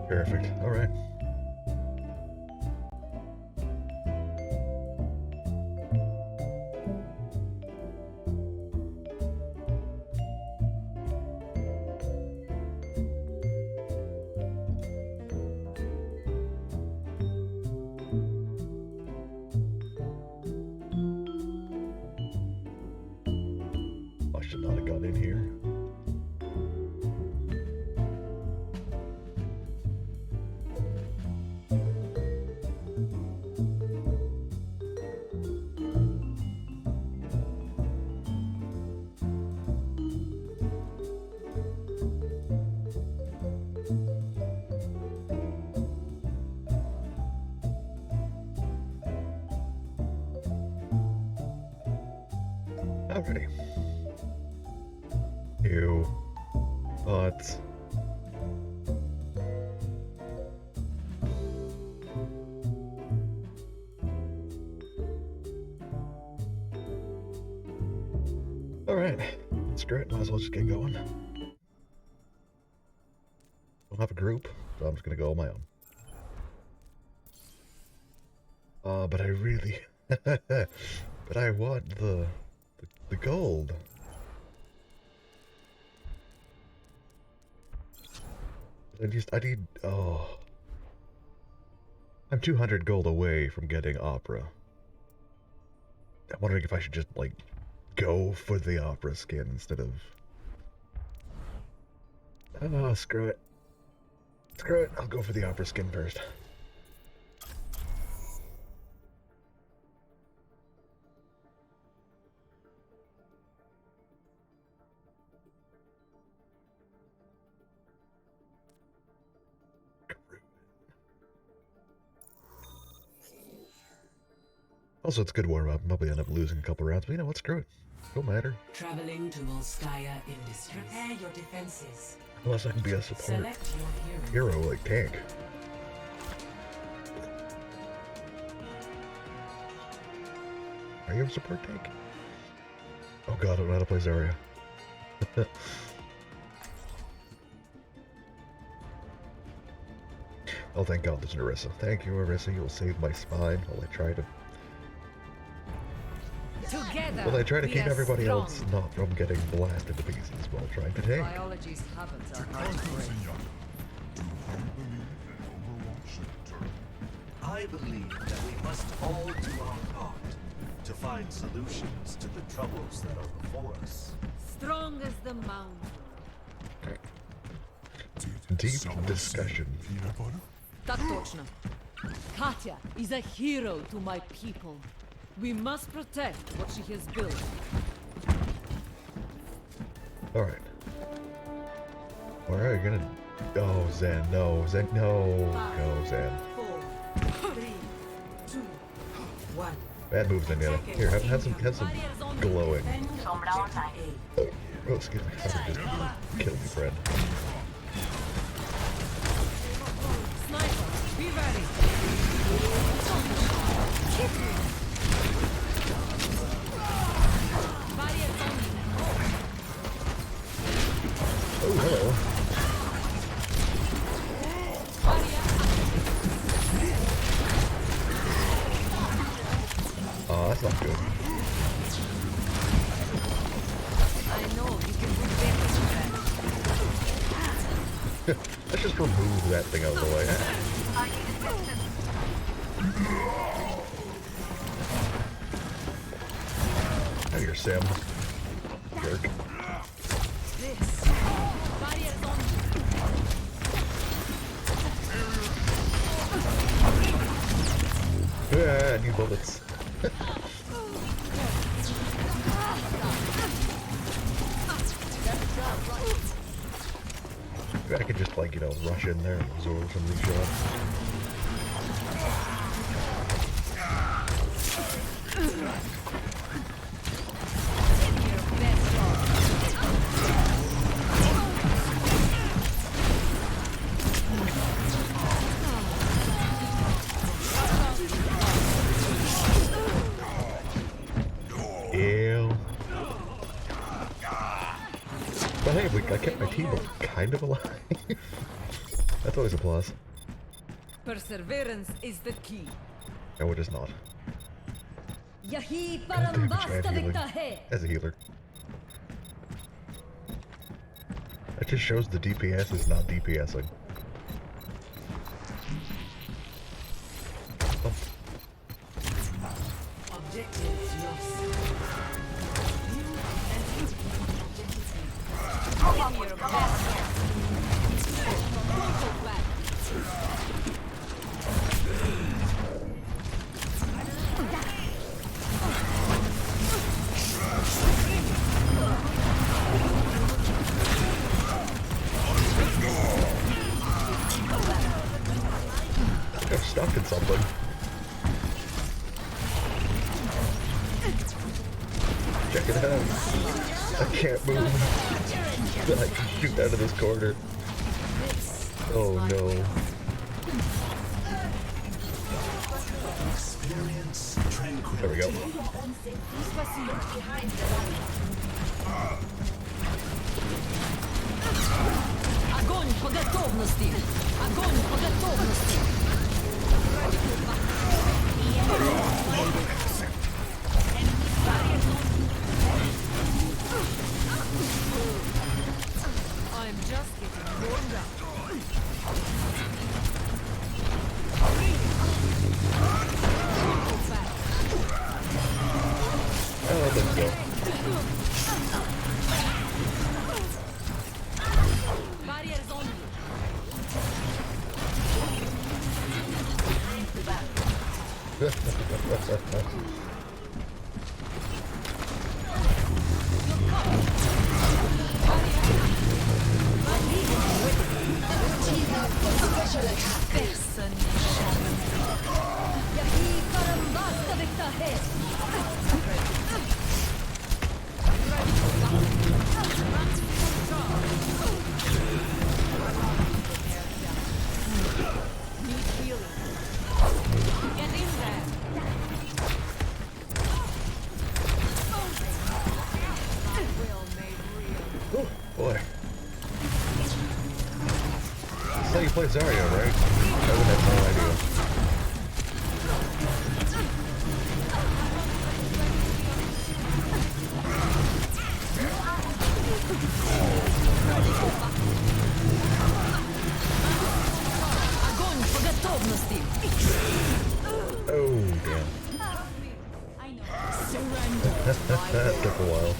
Perfect. All right. I should not have gone in here. Alrighty. Ew. But alright. Screw it, might as well just get going. Don't have a group, so I'm just gonna go on my own. But I really but I want the gold. I need, oh. I'm 200 gold away from getting opera. I'm wondering if I should just, like, go for the opera skin instead of... Oh, screw it. Screw it, I'll go for the opera skin first. Also, it's a good warm-up. I'll probably end up losing a couple rounds, but you know what? Screw it. Don't matter. Traveling to Volskaya Industries. Prepare your defenses. Unless I can be a support Select your hero like tank. Are you a support tank? Oh god, I don't know how to play Zarya. Oh, thank god there's an Orisa. Thank you, Orisa. You'll save my spine while I try to... Together, Well, I try to keep everybody strong. else not from getting blasted to pieces while trying to tank. Biology's habits are hard to break. I believe that we must all do our part to find solutions to the troubles that are before us. Strong as the mountain. Deep discussion. Так точно. Katya is a hero to my people. We must protect what she has built. Alright. Where are you gonna... Oh, Zen, no. Zen, no. No, Zen. 4, 3, 2, 1. Bad moves, Indiana. Here, have some glowing. Oh, excuse me. Something just killed me, friend. Sniper, be ready. Keep me. Oh, hello. Oh, that's not good. I know you can do better than that. Let's just remove that thing out of the way. Out of here, Sam. Jerk. This. Barriers on. Ah, new bullets. I could just, like, you know, rush in there and absorb some of these shots. Ew. But hey, I kept my team kind of alive. That's always a plus. Perseverance is the key. No, it is not. Yahi God damn it, parambasta Chad healing. victahe. As a healer. That just shows the DPS is not DPSing. Oh, Objectives lost. I'm stuck in something. Check it out. I can't move. But I can shoot out of this corner. Oh no. Experience tranquility. There we go. Огонь по готовности! Огонь по готовности! I'm just getting warmed up. Oh, let's go. Barriers on you. Yahi parambasta victahe. Need healing. Get in there. Will made real. Oh, boy. That's how you play Zarya, right? I would have no idea. Огонь по готовности. Oh, damn. That took a while.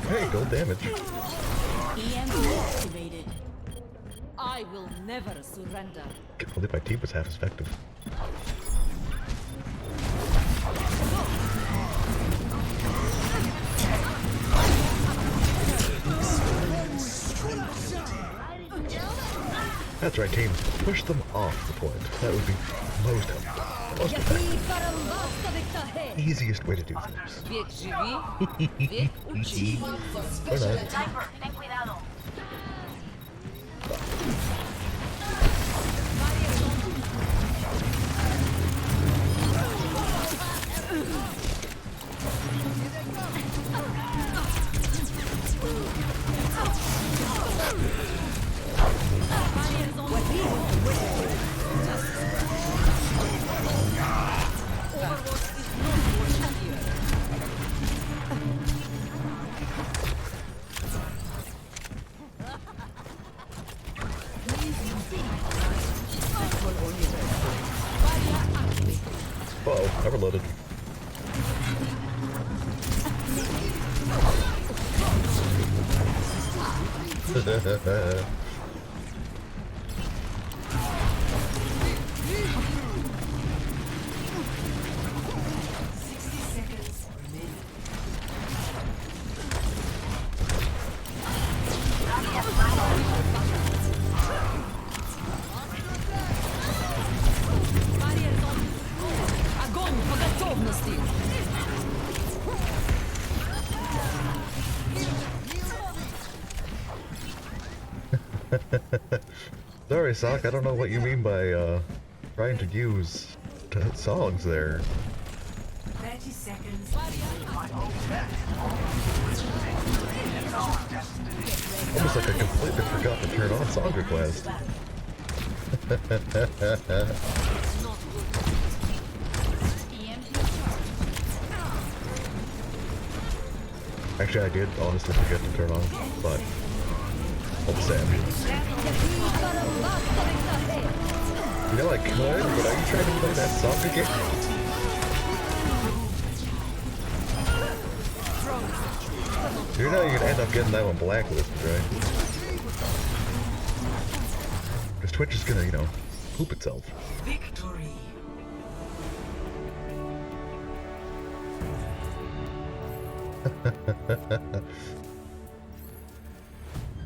Hey, gold damage. I will never surrender. Can't believe my team was half as effective. That's right, team. Push them off the point. That would be most helpful. Most Yahi effective. parambasta victahe. Easiest way to do things. Век живи, век учи. Or not. Sniper, ten cuidado. Overwatch is not watched here. Uh-oh, overloaded. Огонь по готовности. Sorry, Sock, I don't know what you mean by, trying to use songs there. 30 seconds. Get ready. Almost like I completely forgot to turn on song request. Actually, I did honestly forget to turn on, but I'm sad. You know I could, but are you trying to play that song again? You know you're gonna end up getting that one blacklisted, right? Because Twitch is gonna, you know, poop itself. Victory.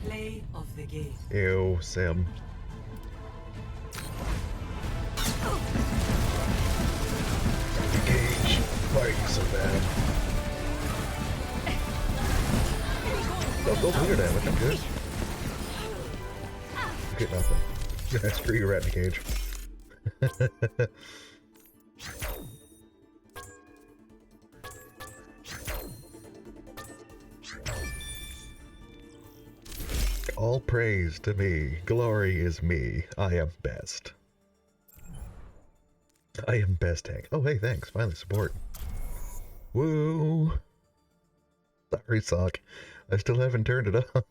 Play of the game. Ew, Sam. Engage. Why are you so bad? Don't clear damage, I'm good. Get nothing. Yeah, screw your rat in the cage. All praise to me. Glory is me. I am best. I am best tank. Oh, hey, thanks. Finally support. Woo! Sorry, Sock. I still haven't turned it on.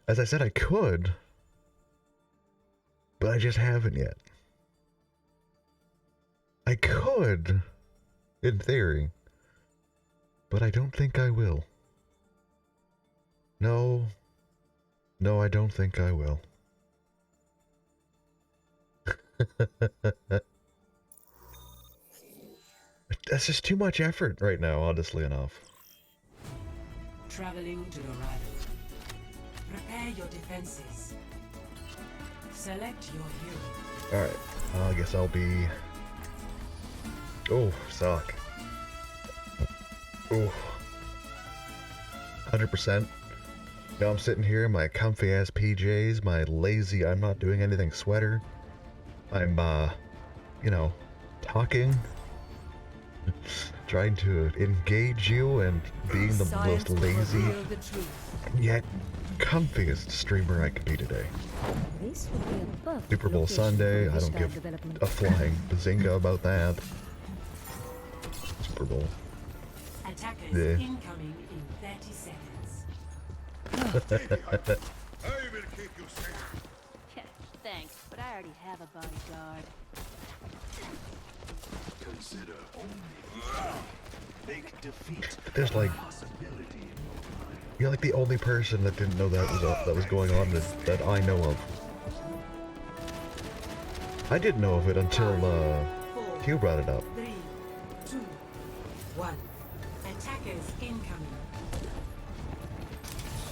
As I said, I could, but I just haven't yet. I could, in theory, but I don't think I will. No, I don't think I will. That's just too much effort right now, honestly enough. Traveling to Dorado. Prepare your defenses. Select your hero. Alright, I guess I'll be... Oh, sock. Oh. 100%. Now I'm sitting here in my comfy ass PJs, my lazy I'm not doing anything sweater. I'm, you know, talking. Trying to engage you and being the most lazy, yet comfiest streamer I could be today. Super Bowl Sunday, I don't give a flying bazinga about that. Super Bowl. Attackers Yeah. incoming in 30 seconds. I will keep you safe. Thanks, but I already have a bodyguard. Consider only make defeat There's like, possibility. you're like the only person that didn't know that was going on that I know of. I didn't know of it until Q brought it up. 3, 2, 1. Attackers incoming.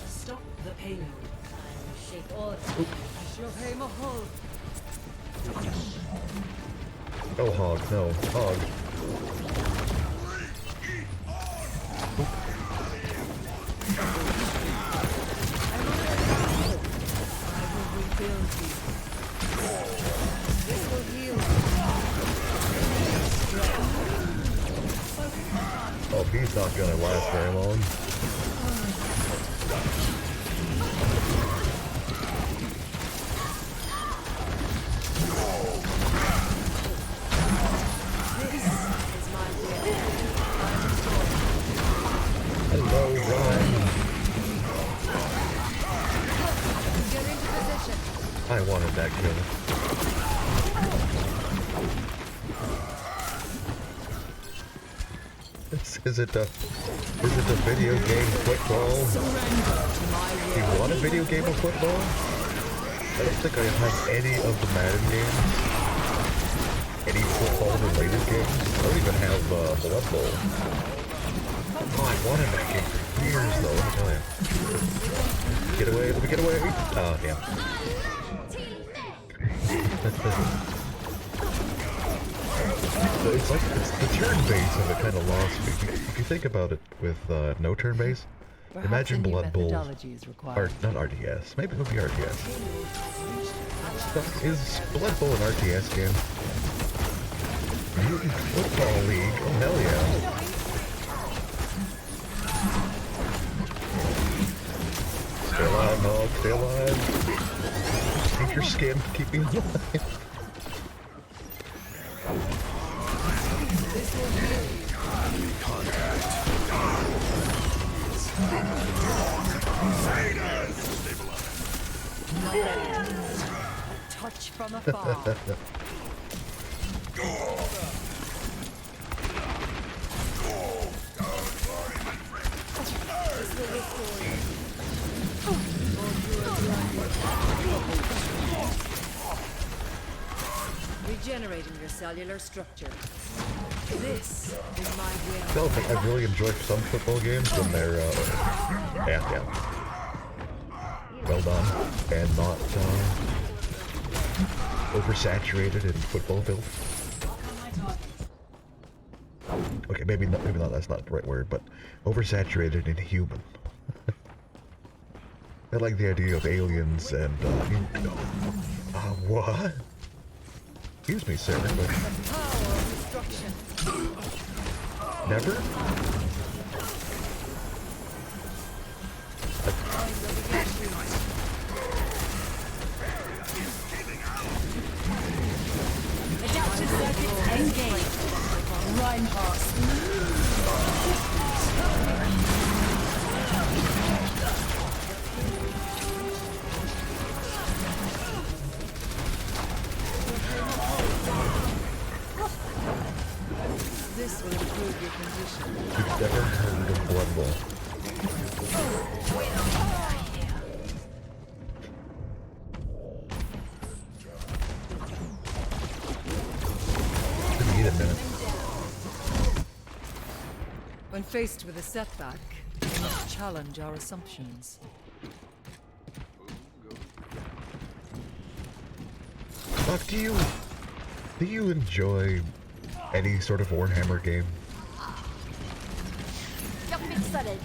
Stop the payload. Oh, hog, no, hog. Oh, he's not gonna last very long. Hello, Ryan. I wanted that kill. Is it a video game football? Do you want a video game of football? I don't think I have any of the Madden games. Any football related games. I don't even have Blood Bowl. Oh, I wanted that game for years though, let me tell you. Get away, let me get away! Oh, damn. So it's like, the turn base of it kind of lost me. If you think about it with no turn base, imagine Blood Bowl, or not RTS, maybe it'll be RTS. Is Blood Bowl an RTS game? Mutant Football League. Oh, hell yeah. Stay alive, Hog. Stay alive. Take your skin. Keep me alive. Touch from afar. Regenerating your cellular structure. This is my will. I really enjoy some football games when they're, yeah. Well done. And not, oversaturated in football filth. Okay, maybe not, that's not the right word, but oversaturated in human. I like the idea of aliens and, what? Excuse me, sir, but... Never? Engage. Reinhardt. This will improve your condition. You've never heard of Blood Bowl. Need a minute. When faced with a setback, we must challenge our assumptions. Doc, do you enjoy any sort of Warhammer game? Don't be excited.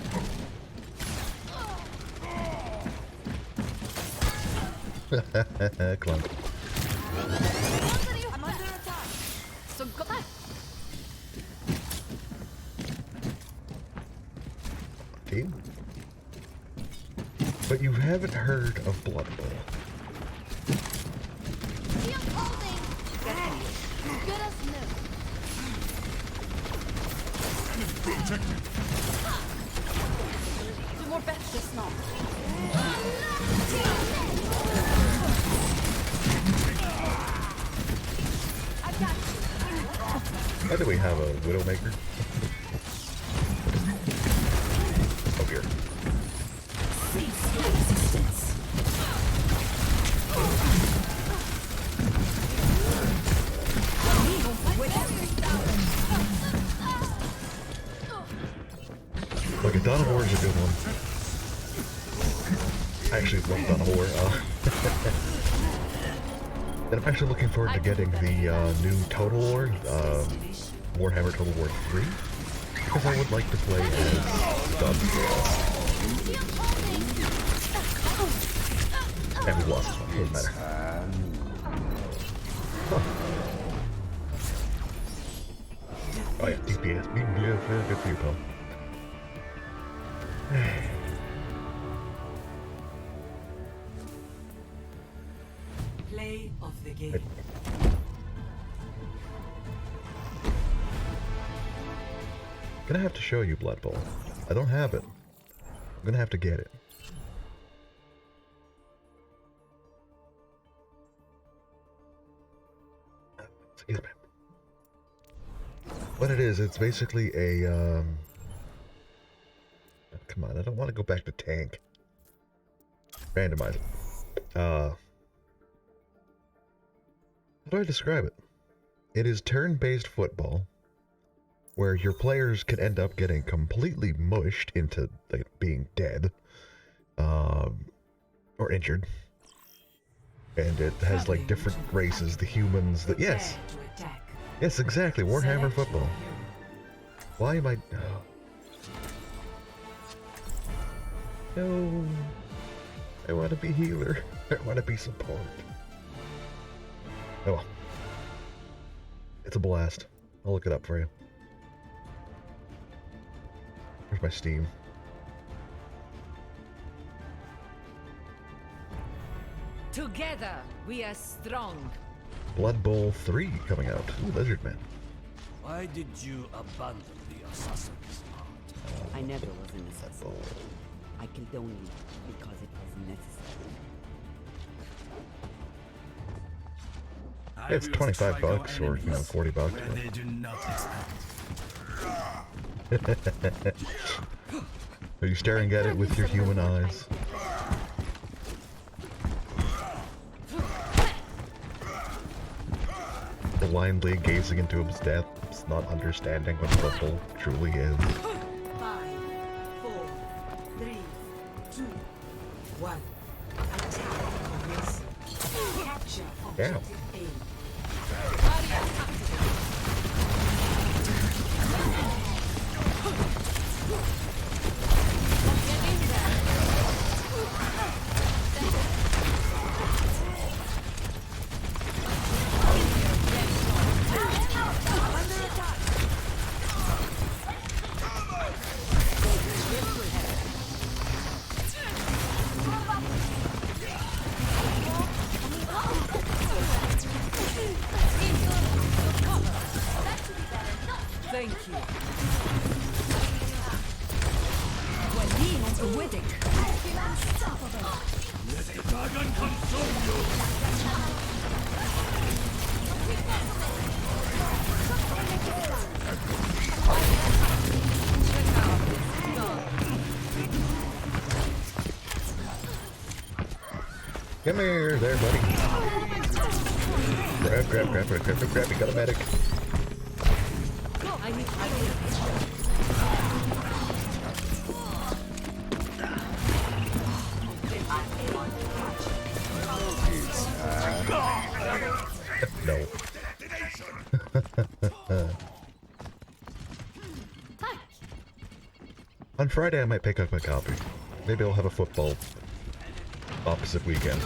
Clunk. I'm under attack. So go back. Team? But you haven't heard of Blood Bowl. Shield holding. Good as new. Do more bets just now. I got you. Why do we have a Widowmaker? Oh, here. Look, Dawn of War is a good one. I actually love Dawn of War. And I'm actually looking forward to getting the new Total War, Warhammer Total War 3, because I would like to play as Dawn of War. And we lost this one, doesn't matter. Huh. Oh yeah, DPS. Yeah, good for you, pal. Play of the game. Gonna have to show you Blood Bowl. I don't have it. I'm gonna have to get it. Excuse me. What it is, it's basically a, come on, I don't want to go back to tank. Randomize it. How do I describe it? It is turn-based football, where your players can end up getting completely mushed into like, being dead, or injured. And it has like different races, the humans, the yes, yes, exactly, Warhammer football. Why am I? No, I want to be healer. I want to be support. Oh well, it's a blast. I'll look it up for you. Here's my Steam. Together, we are strong. Blood Bowl 3 coming out. Ooh, Lizard Man. Why did you abandon the assassin's art? I never was an assassin. I killed only because it was necessary. It's 25 bucks or, you know, 40 bucks. Where they do not expect. Are you staring at it with your human eyes? Blindly gazing into his depths, not understanding what football truly is. 5, 4, 3, 2, 1. Attack commence. Capture Yeah. objective A. Thank you. When he has a wedding. Let the dragon consume you! Come here, there, buddy. Grab. We got a medic. I need No. On Friday, I might pick up a copy. Maybe I'll have a football opposite weekend.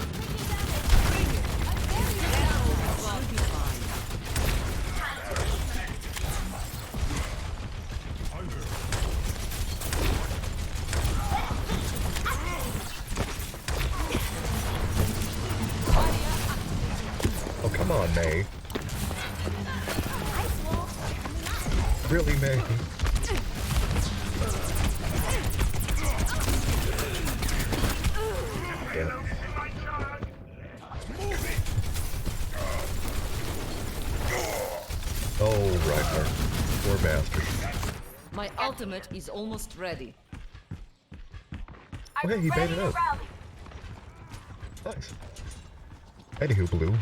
Oh, come on, May. Really, May? Damn it. Oh, Ragnar. Poor bastard. My ultimate is almost ready. Okay, he baited out. Nice. Anywho, Blue,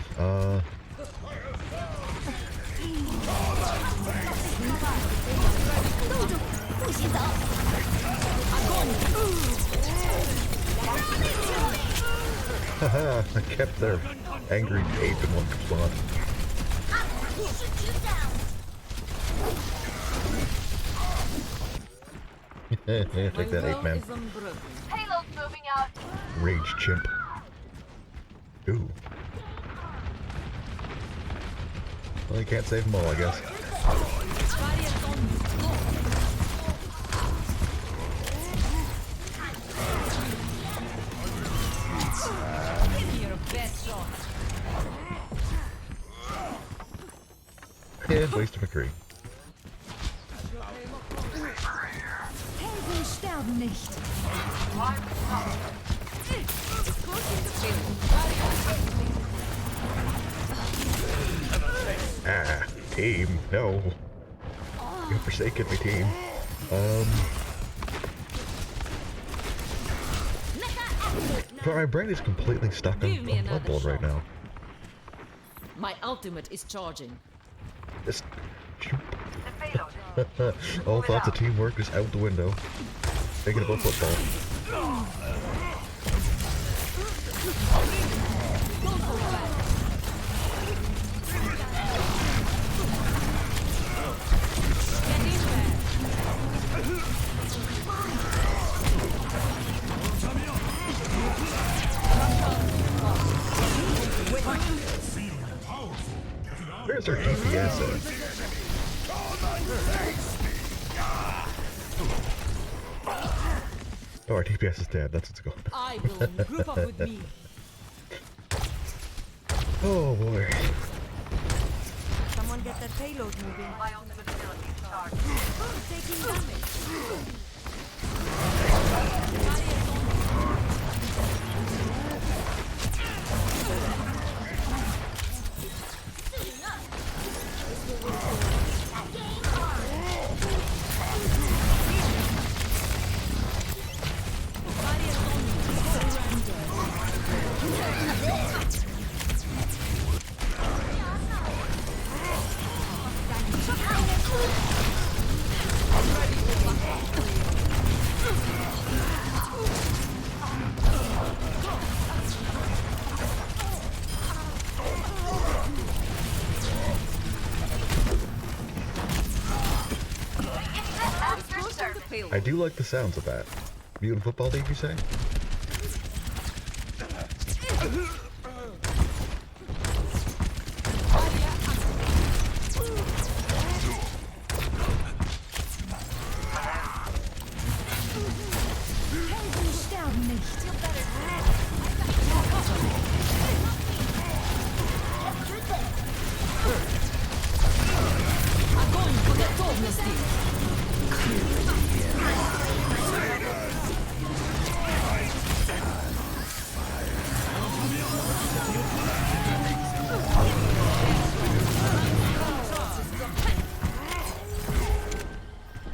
haha, I kept their angry ape in one spot. Take that, ape man. Payload's moving out. Rage chimp. Ooh. Well, you can't save them all, I guess. Yeah, waste of a McCree. Helden sterben nicht. Ah, team, no. You've forsaken me, team. My brain is completely stuck on Blood Bowl right now. My ultimate is charging. Just shoot. All thoughts of teamwork is out the window. Thinking about football. Where's our GPS at? Oh, our DPS is dead. That's what's going on. I will group up with me. Oh boy. Someone get that payload moving. My ultimate ability charged. Taking damage. I do like the sounds of that. Mutant Football League, you say?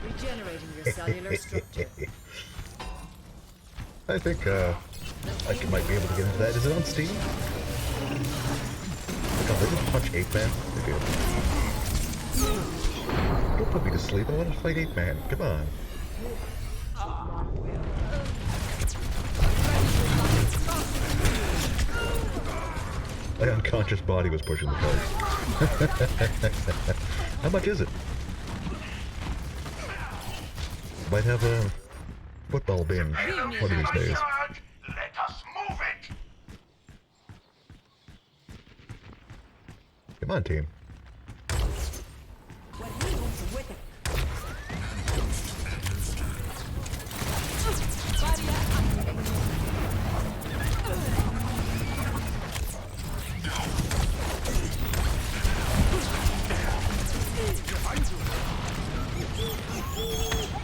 Regenerating your cellular structure. I think, might be able to get into that. Is it on Steam? Like, oh, they just punch 8-Man? They do. Don't put me to sleep. I want to fight 8-Man. Come on. My unconscious body was pushing the cart. How much is it? Might have a football bin one of these days. Let us move it! Come on, team.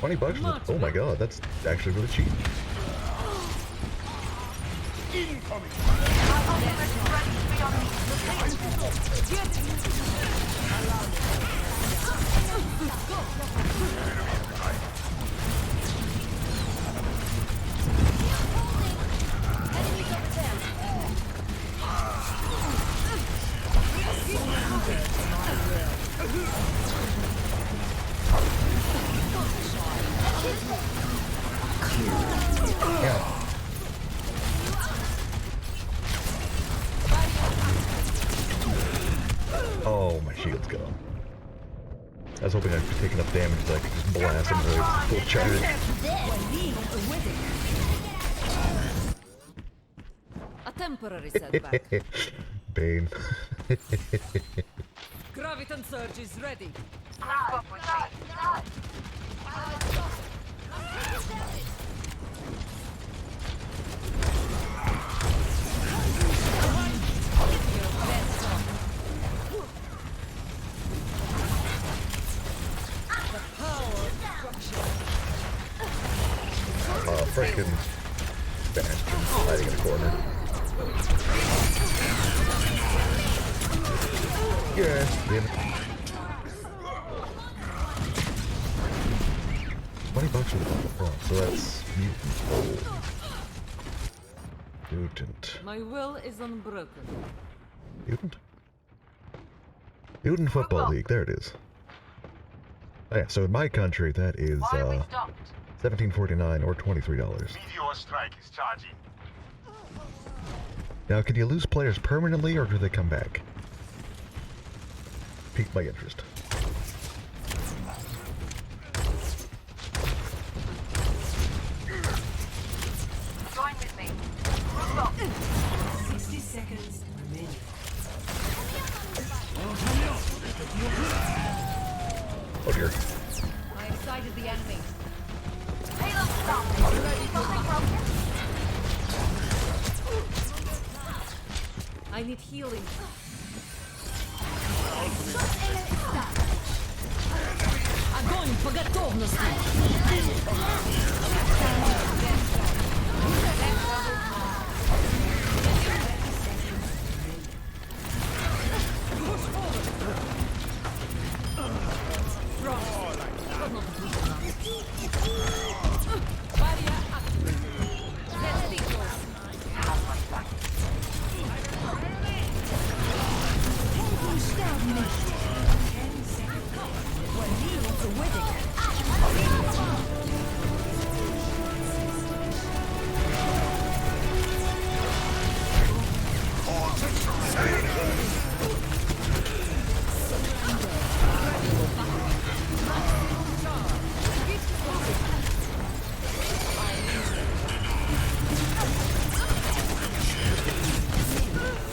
$20? Oh my god, that's actually really cheap. Yeah. Oh, my shield's gone. I was hoping I'd take enough damage that I could just blast him with full charge. A temporary setback. Bane. Graviton surge is ready. Frickin' bastard hiding in a corner. Yeah, damn it. $20 for the bottle. Oh, so that's mutant. Mutant. My will is unbroken. Mutant? Mutant Football League, there it is. Oh yeah, so in my country that is $17.49 or $23. Meteor strike is charging. Now, can you lose players permanently or do they come back? Piqued my interest. Join with me. 60 seconds remaining. Oh dear. I excited the enemy. Payload stop. I need healing. Огонь по готовности!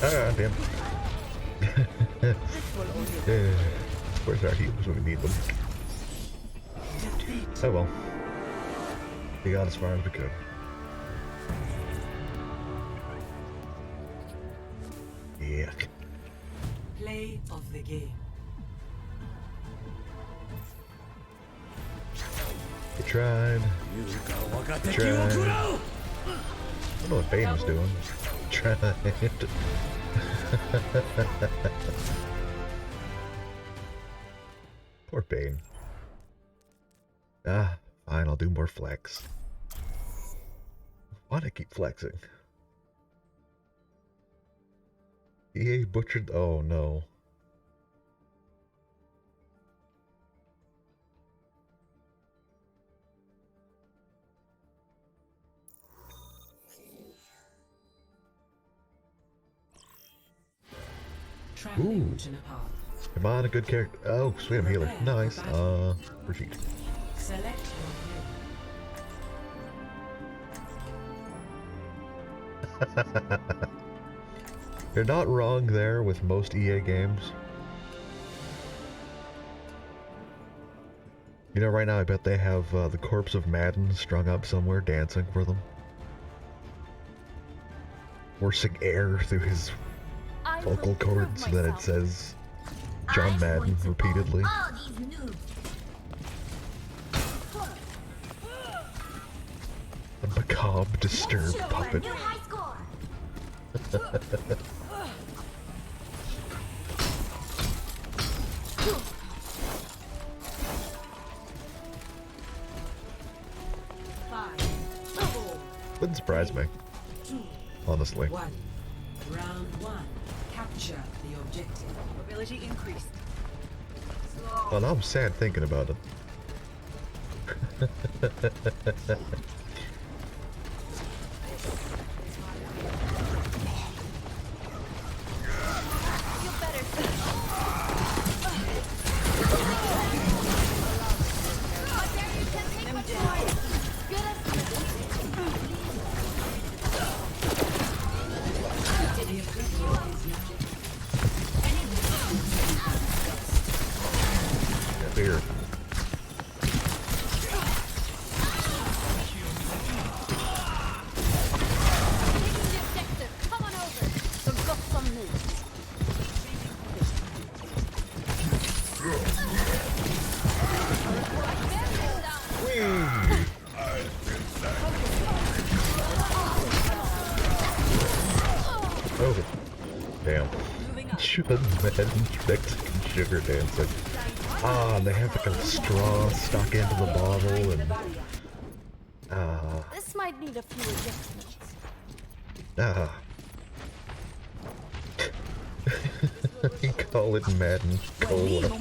Ah, damn. Where's our heals when we need them? Oh well. We got as far as we could. Yuck. Play of the game. We tried. We tried. I don't know what Bane was doing. Tried. Poor Bane. Ah, fine, I'll do more flex. Why'd I keep flexing? EA butchered. Oh no. Traveling to Nepal. Am I on a good character? Oh, sweet, I'm healer. Nice. Proceed. Select your You're not wrong there with most EA games. You know, right now I bet they have the corpse of Madden strung up somewhere dancing for them. Forcing air through his vocal cords so that it says John Madden repeatedly. A macabre, disturbed puppet. Wouldn't surprise me, honestly. one. Round one. Capture the objective. Mobility increased. Oh, now I'm sad thinking about it. Here. Oh, damn. Should Madden Mexican sugar dancing. Ah, and they have like a straw stuck into the bottle and... This might need a few adjustments. You call it Madden Cola. Let me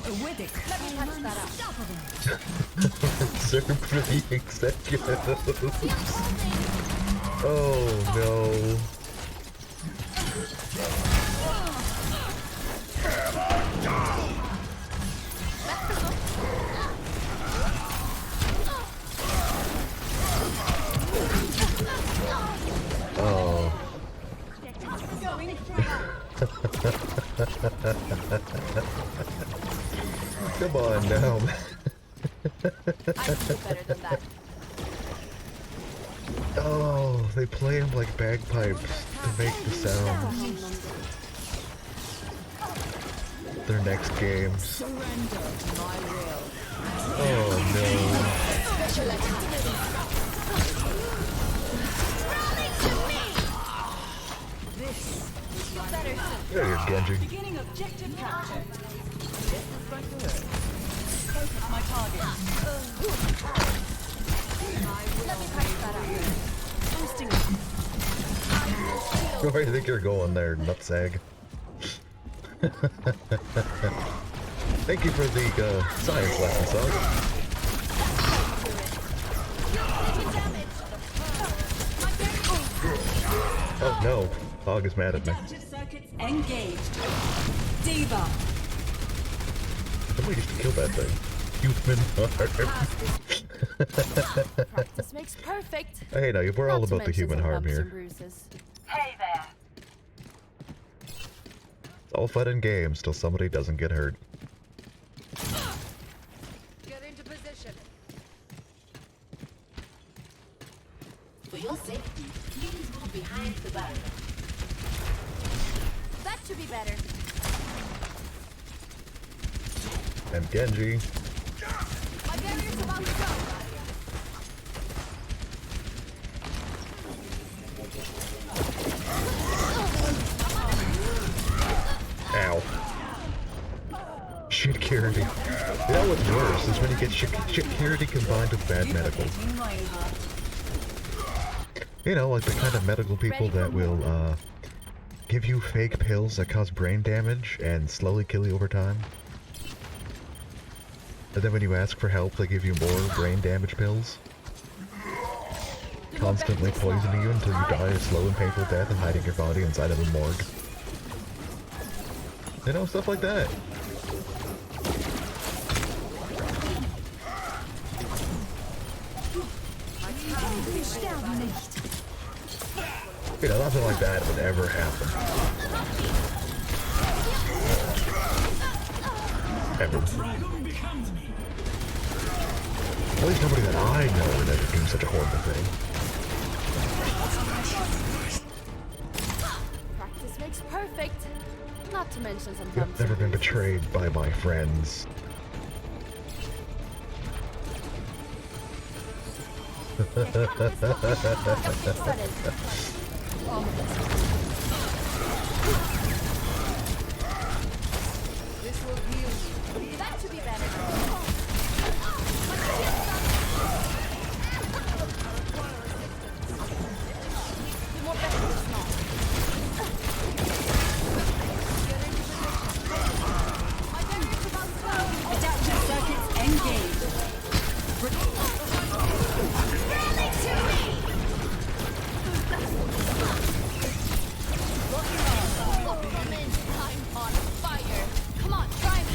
touch that up. Reserved for the executives. Oh no. Oh. Come on now. I feel better than that. Oh, they play them like bagpipes to make the sound. about their next games. Surrender to my will. Oh no. Special attack. This Feel better soon. There you go, Genji. beginning objective capture. This is going to hurt. Focus my target. Let me patch that up. Boosting. Where do you think you're going there, nutsag? Thank you for the science lesson, son. Oh no, Hog is mad at me. Adaptive circuits engaged. Diva. Somebody used to kill that thing. Human harm. Practice makes perfect. Hey, now we're all Not to about the mention human some harm bumps and here. bruises. Hey there. It's all fun and games till somebody doesn't get hurt. Get into position. For your safety, please move behind the barrier. That should be better. And Genji. My barrier's about to go. Ow. Shit-curity. You know what's worse is when you get shit-curity combined with bad medical. You know, like the kind of medical people that will, give you fake pills that cause brain damage and slowly kill you over time. And then when you ask for help, they give you more brain damage pills. Constantly poisoning you until you die a slow and painful death and hiding your body inside of a morgue. You know, stuff like that. You know, nothing like that would ever happen. Ever. At least nobody that I know would ever do such a horrible thing. Practice makes perfect. Not to mention some I've bumps never and been bruises. betrayed by my friends. This will heal you. That should be better. More better this now. My barrier's about to go. Adaptive circuits engaged. I'm on fire. Come on, try me.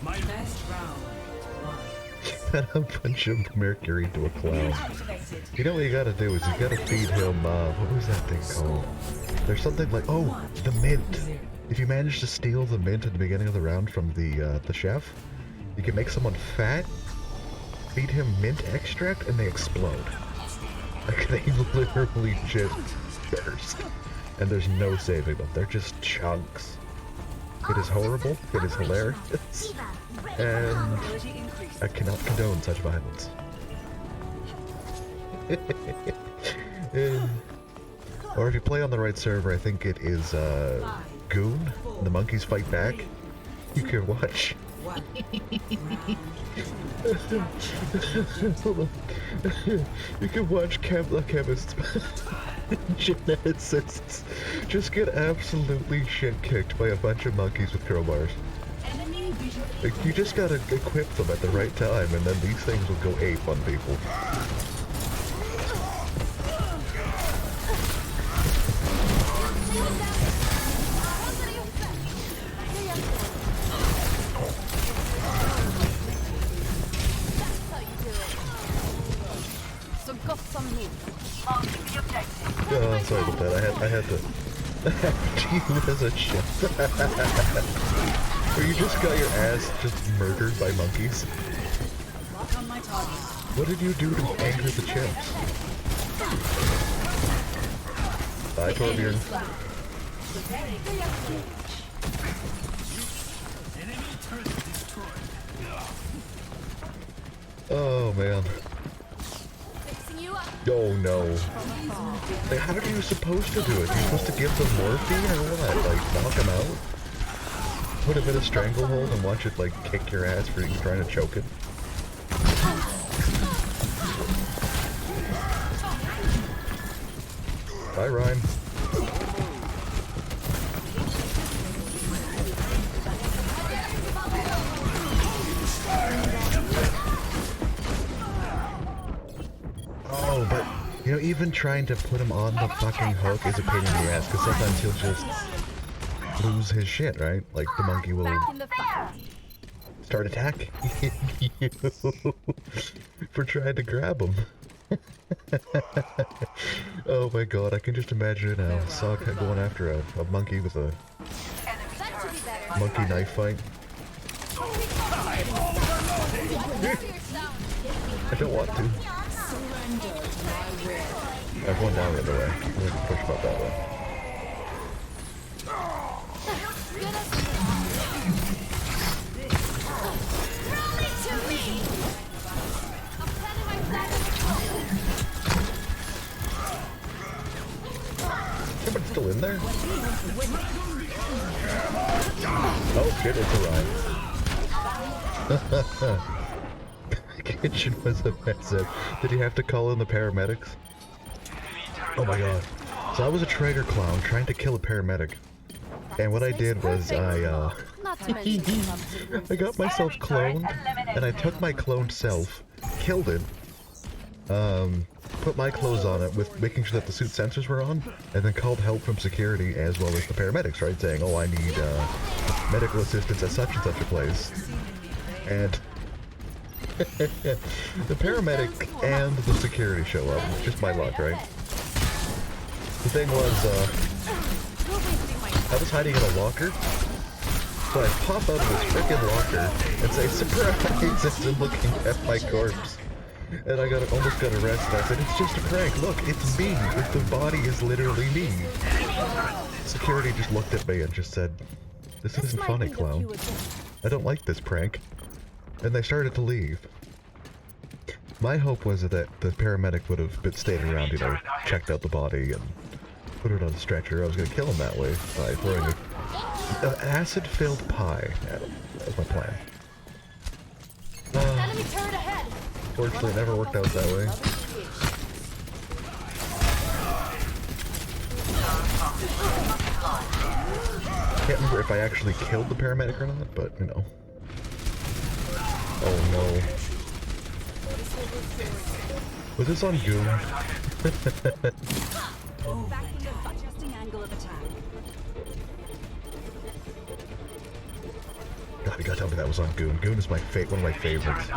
My best round. And a bunch of mercury to a clown. Activated. You know what you gotta do is you gotta feed him, what was that thing called? There's something like, oh, the mint. If you manage to steal the mint at the beginning of the round from the chef, you can make someone fat, feed him mint extract, and they explode. Like, they literally just burst. And there's no saving them. They're just chunks. It is horrible, it is hilarious, and I cannot condone such violence. Or if you play on the right server, I think it is Goon, and the monkeys fight back. You can watch. You can watch chemists, geneticists, just get absolutely shit kicked by a bunch of monkeys with crowbars. Like, you just gotta equip them at the right time, and then these things will go ape on people. So got some meat. Oh, sorry about that. I had to use as a ship. Or you just got your ass just murdered by monkeys. Lock on my target. What did you do to anger the chimps? Bye, Torbjorn. Oh man. Fixing you up. Oh no. Like, how are you supposed to do it? You're supposed to give them morphine or what? Like, knock them out? Put him in a stranglehold and watch it, like, kick your ass for trying to choke it? Bye, Ryan. Oh, but, you know, even trying to put him on the fucking hook is a pain in the ass, because sometimes he'll just lose his shit, right? Like, the monkey will Back in the fight. start attacking you for trying to grab him. Oh my god, I can just imagine it now. Sock going after a monkey with a That should be better. monkey knife fight. I don't want to. I have one down the other way. I'm gonna push about that way. Throw it to me. I'm planting my flag on the Somebody's still in there? Oh shit, it's a ride. Kitchen was a mess up. Did he have to call in the paramedics? Oh my god. So I was a traitor clown trying to kill a paramedic. And what I did was Not to mention I got myself cloned, and I took my cloned self, killed it, put my clothes on it with making sure that the suit sensors were on, and then called help from security as well as the paramedics, right? Saying, oh, I need medical assistance at such and such a place. And the paramedic and the security show up. Just my luck, right? The thing was, I was hiding in a locker, so I pop out of this freaking locker and say, surprise, as I'm looking at my corpse. And I almost got arrested. I said, it's just a prank. Look, it's me. The body is literally me. Security just looked at me and just said, this isn't funny, clown. I don't like this prank. And they started to leave. My hope was that the paramedic would have stayed around, you know, checked out the body and put it on a stretcher. I was going to kill him that way by throwing an acid-filled pie at him. That was my plan. enemy turret ahead. Fortunately, it never worked out that way. Can't remember if I actually killed the paramedic or not, but, you know. Oh no. Was this on Goon? Adjusting angle of attack. God, you gotta tell me that was on Goon. Goon is one of my favorites.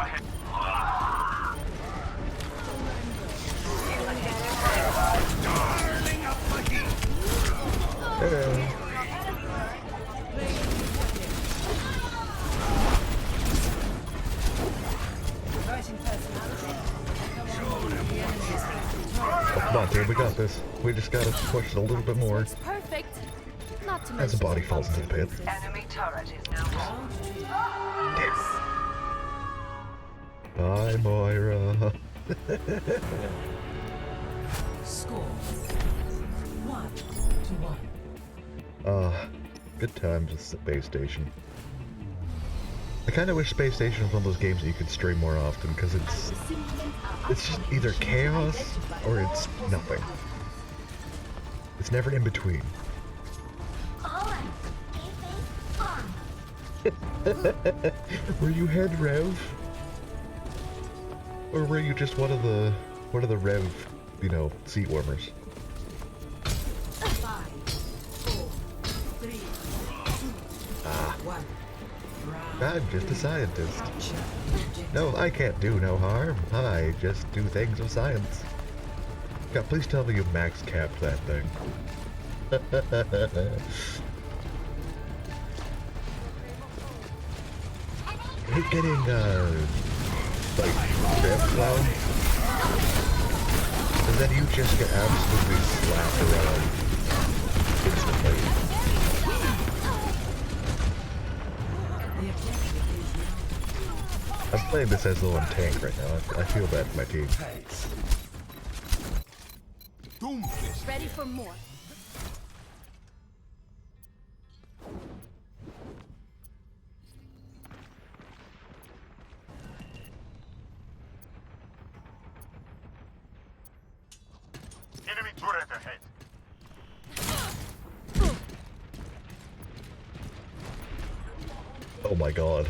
Hello. Oh, come on, dude, we got this. We just gotta push it a little bit more. It's perfect. Not to As the mention body falls into the pit. Enemy turret is now down. Bye, Moira. Score 1-1. Good times with Space Station. I kind of wish Space Station was one of those games that you could stream more often, because it's just either chaos or it's nothing. It's never in between. Were you head Rev? Or were you just one of the Rev, you know, seat warmers? 5, 4, 3, 2, 1. I'm just a scientist. No, I can't do no harm. I just do things of science. God, please tell me you max capped that thing. I hate getting, like, Rev Clown. And then you just get absolutely slapped around instantly. I'm playing this as low on tank right now. I feel bad for my team. Ready for more. Enemy turret ahead. Oh my god.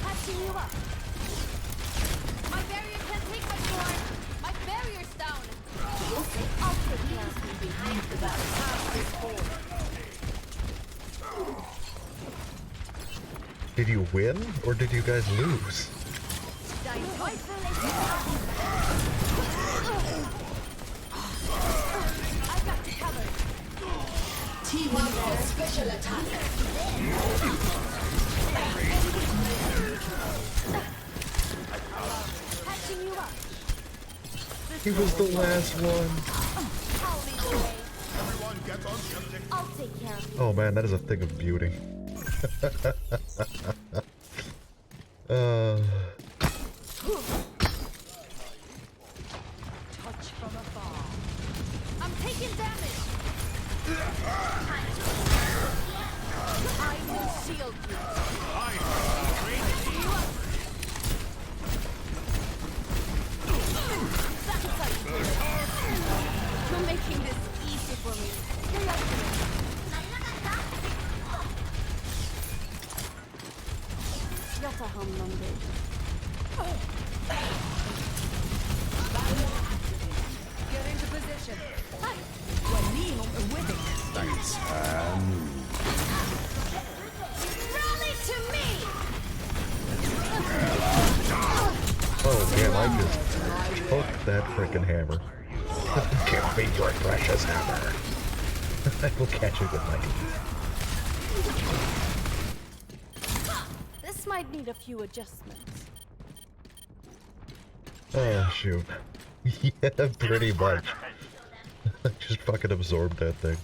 Patching you up. My barrier can't take much more. My barrier's down. I'll take care of you behind the back. Did you win or did you guys lose? I got you covered. Team up for special attack. Patching you up. He was the last one. I'll lead the way. I'll take care of you. Oh man, that is a thing of beauty. Touch from afar. I'm taking damage. I will shield you. You up. That's how you do it. You're making this easy for me. You're up to it. Jag tar hand om dig. Get into position. Rally to me! Oh damn, I just hooked that frickin' hammer. Give me your precious hammer. I will catch you with my teeth. This might need a few adjustments. Oh shoot. Yeah, pretty much. Just fucking absorbed that thing.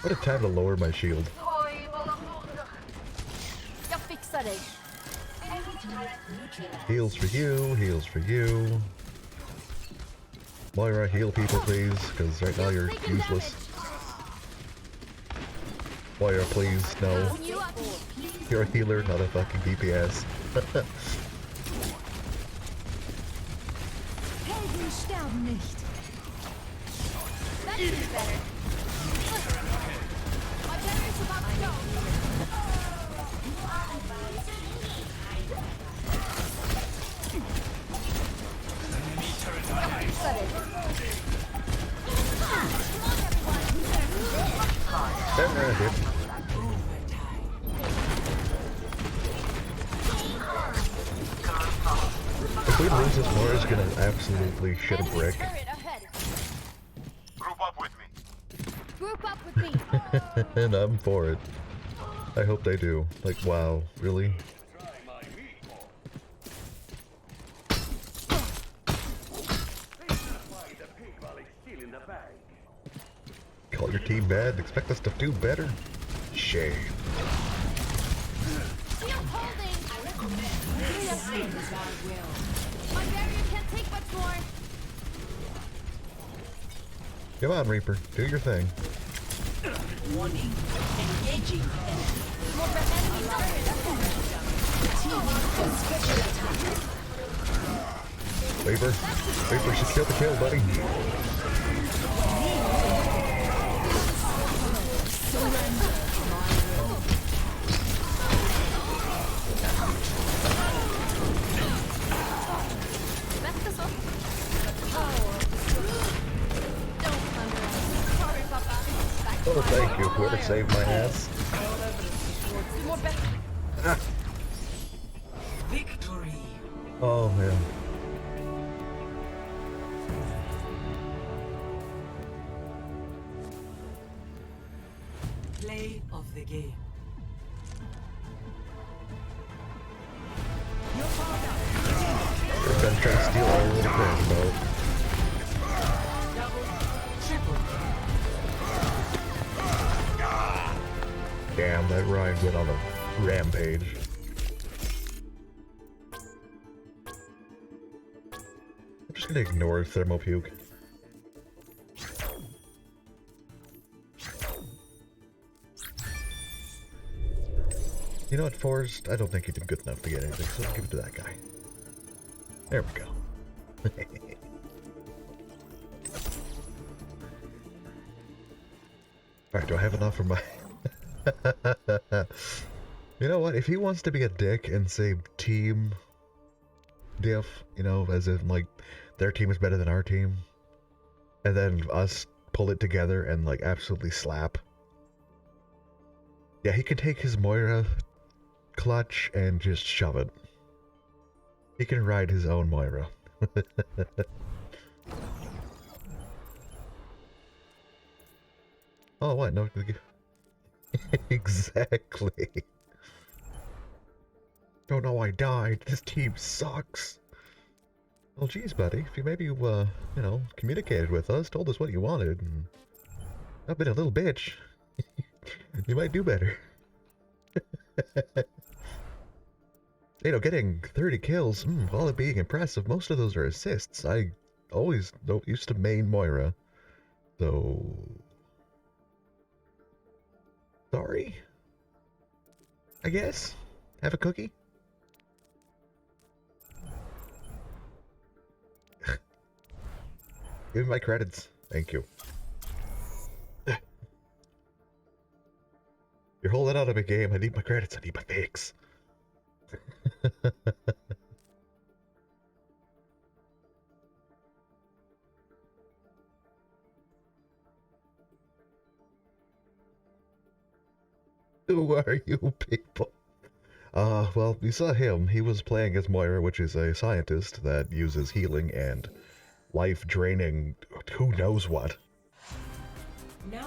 What a time to lower my shield. Jag fixar dig. Heals for you, heals for you. Moira, heal people please, because right now you're useless. Moira, please, no. You up. You're a healer, not a fucking DPS. Helden sterben nicht. That should be better. My battery's about to go. Fixar dig. Come on, everyone. If we lose this, Moira's gonna absolutely shit a Enemy brick. turret ahead. Group up with me. Group up with me. And I'm for it. I hope they do. Like, wow, really? Call your team bad, expect us to do better? Shame. Shield holding. I recommend. My barrier can't take much more. Come on, Reaper, do your thing. Warning. Engaging enemy. More for enemy turret ahead. Team up for special attack. Reaper should kill the kill, buddy. Vänta så. Don't underestimate. Sorry, Papa. Back Oh, thank you, whoever saved my ass. more back. Victory. Oh, man. Play of the game. They're gonna try to steal our little thing, bro. Double, triple. Damn, that Ryan went on a rampage. I'm just gonna ignore Thermopuke. You know what, Forrest? I don't think you did good enough to get anything, so give it to that guy. There we go. Alright, do I have enough for my... You know what, if he wants to be a dick and say team diff, you know, as if, like, their team is better than our team, and then us pull it together and, like, absolutely slap. Yeah, he can take his Moira clutch and just shove it. He can ride his own Moira. Oh, what? No. Exactly. Oh no, I died. This team sucks. Well, geez, buddy. If you maybe, you know, communicated with us, told us what you wanted, and not been a little bitch, you might do better. You know, getting 30 kills, all it being impressive, most of those are assists. I always used to main Moira, so... Sorry? I guess? Have a cookie? Give me my credits. Thank you. You're holding out of a game. I need my credits. I need my fix. Who are you people? Well, you saw him. He was playing as Moira, which is a scientist that uses healing and life-draining who knows what.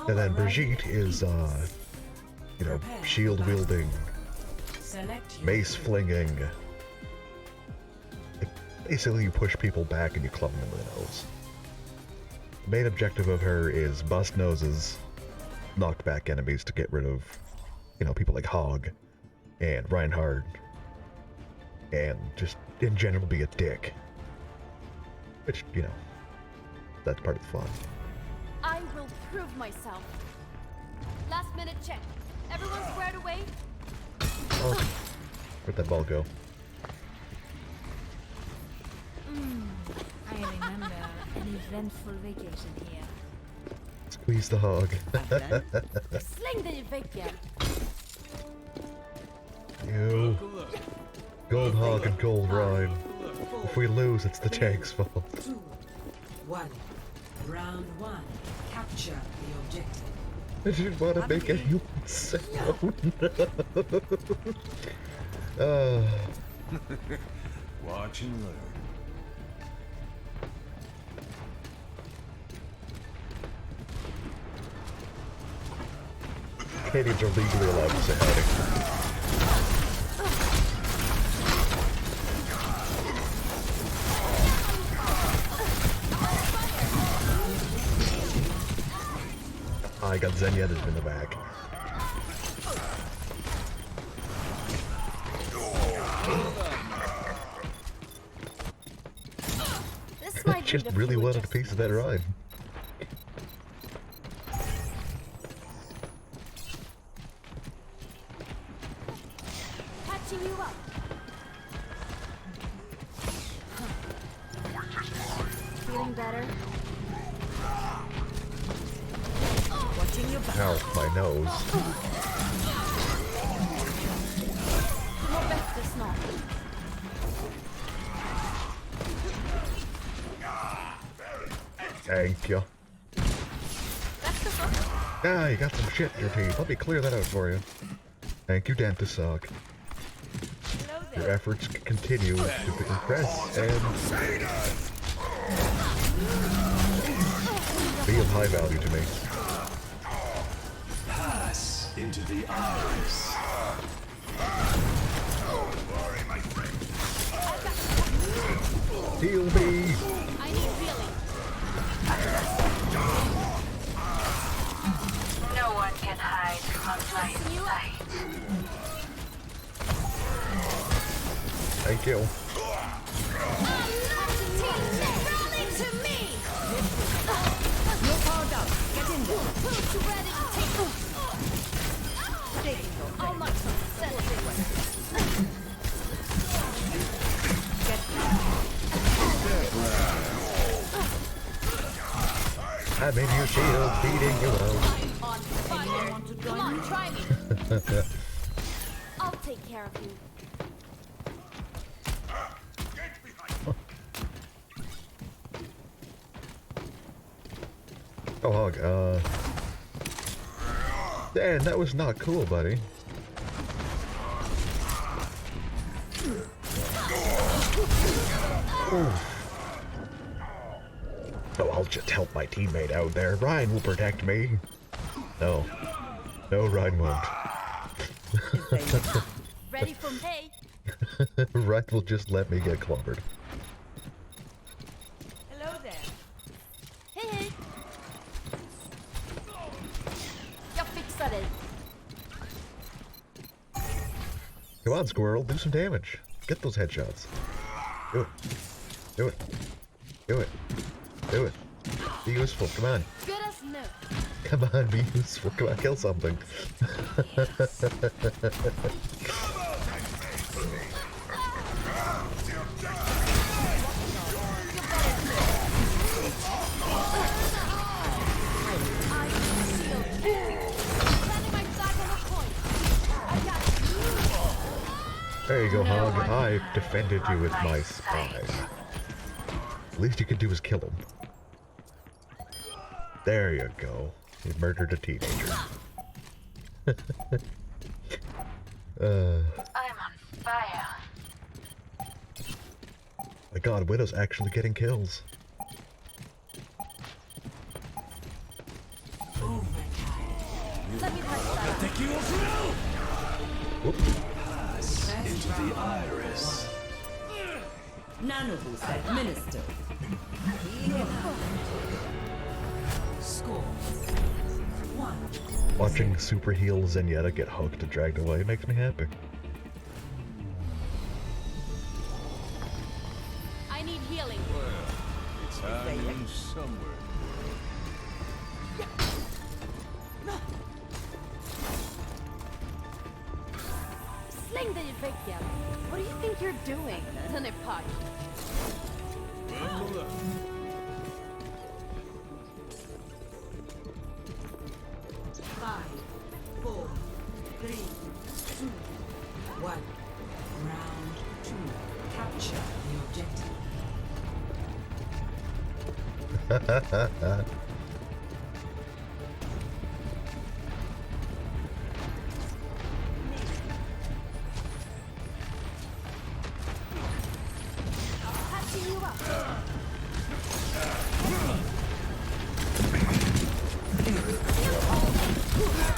And then Brigitte is, you know, shield-wielding, mace-flinging. Basically, you push people back and you club them in the nose. The main objective of her is bust noses, knock back enemies to get rid of, you know, people like Hog and Reinhardt, and just in general be a dick. Which, you know, that's part of the fun. I will prove myself. Last minute check. Everyone squared away? Oh, where'd that ball go? I remember an eventful vacation here. Squeeze the Hog. Sling the Vikia. You. Gold Hog and Gold Rhyme. If we lose, it's the tank's fault. 2, 1. Round 1. Capture the objective. I didn't want to make anyone sound. Watch and learn. Canadians are legally allowed to say howdy. I got Zenyatta's in the back. This might Just be the really wanted a foolish. piece of that ride. Catching you up. Feeling better? Watching your back. Ow, my nose. No bättre snart. Thank you. That's the hook. Ah, you got some shit in your teeth. Let me clear that out for you. Thank you, Dentist Sock. Hello Your there. efforts continue to impress and be of high value to me. Pass into the eyes. Heal me! I need healing. No one can hide from my sight. Thank you. You're powered up. Get in there. I'll knock some sense into I'm in your shield, beating you out. on fire. Come on, try me. I'll take care of you. Oh, Hog, Dan, that was not cool, buddy. Oof. Oh, I'll just help my teammate out there. Ryan will protect me. No. No, Ryan won't. Ready for me? Ryan will just let me get clobbered. Hello there. Hey, hey. Jag fixar dig. Come on, Squirrel, do some damage. Get those headshots. Do it. Do it. Do it. Do it. Be useful, come on. Good as new. Come on, be useful. Come on, kill something. There you go, Hog. I defended you with my spy. Least you can do is kill him. There you go. You murdered a teenager. I'm on fire. My god, Widow's actually getting kills. Let me touch that. Whoop. Into the iris. Nanoboost administered. Score 1. Watching Super Heal Zenyatta get hugged and dragged away makes me happy. I need healing. It's happening somewhere. Släng dig i väggen. What do you think you're doing? Den är paj. Five, 4, 3, 2, 1. Round 2. Capture the objective. Patching you up.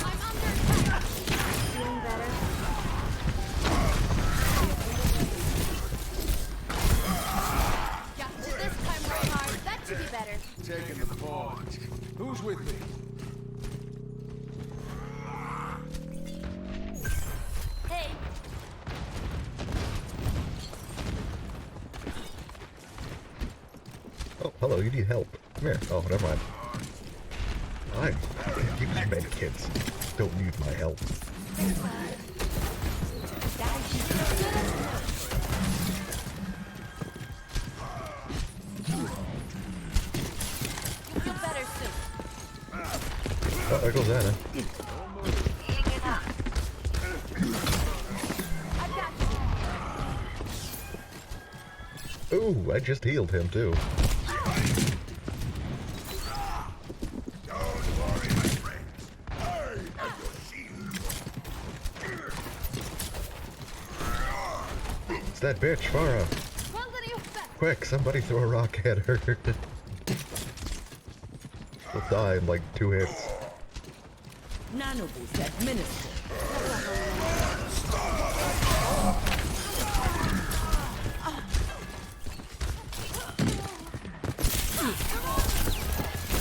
I'm under attack. Feeling better? Got you this time, Reinhard. That should be better. Taking the point. Who's with me? Hey, Oh, hello, you need help. Come here. Oh, never mind. You med kids don't need my help. you'll feel better soon. Oh, there goes Anna. I got you. Ooh, I just healed him too. It's that bitch, Farah. Well, then you bet. Quick, somebody throw a rock at her. She'll die in like 2 hits. Nanoboost administered.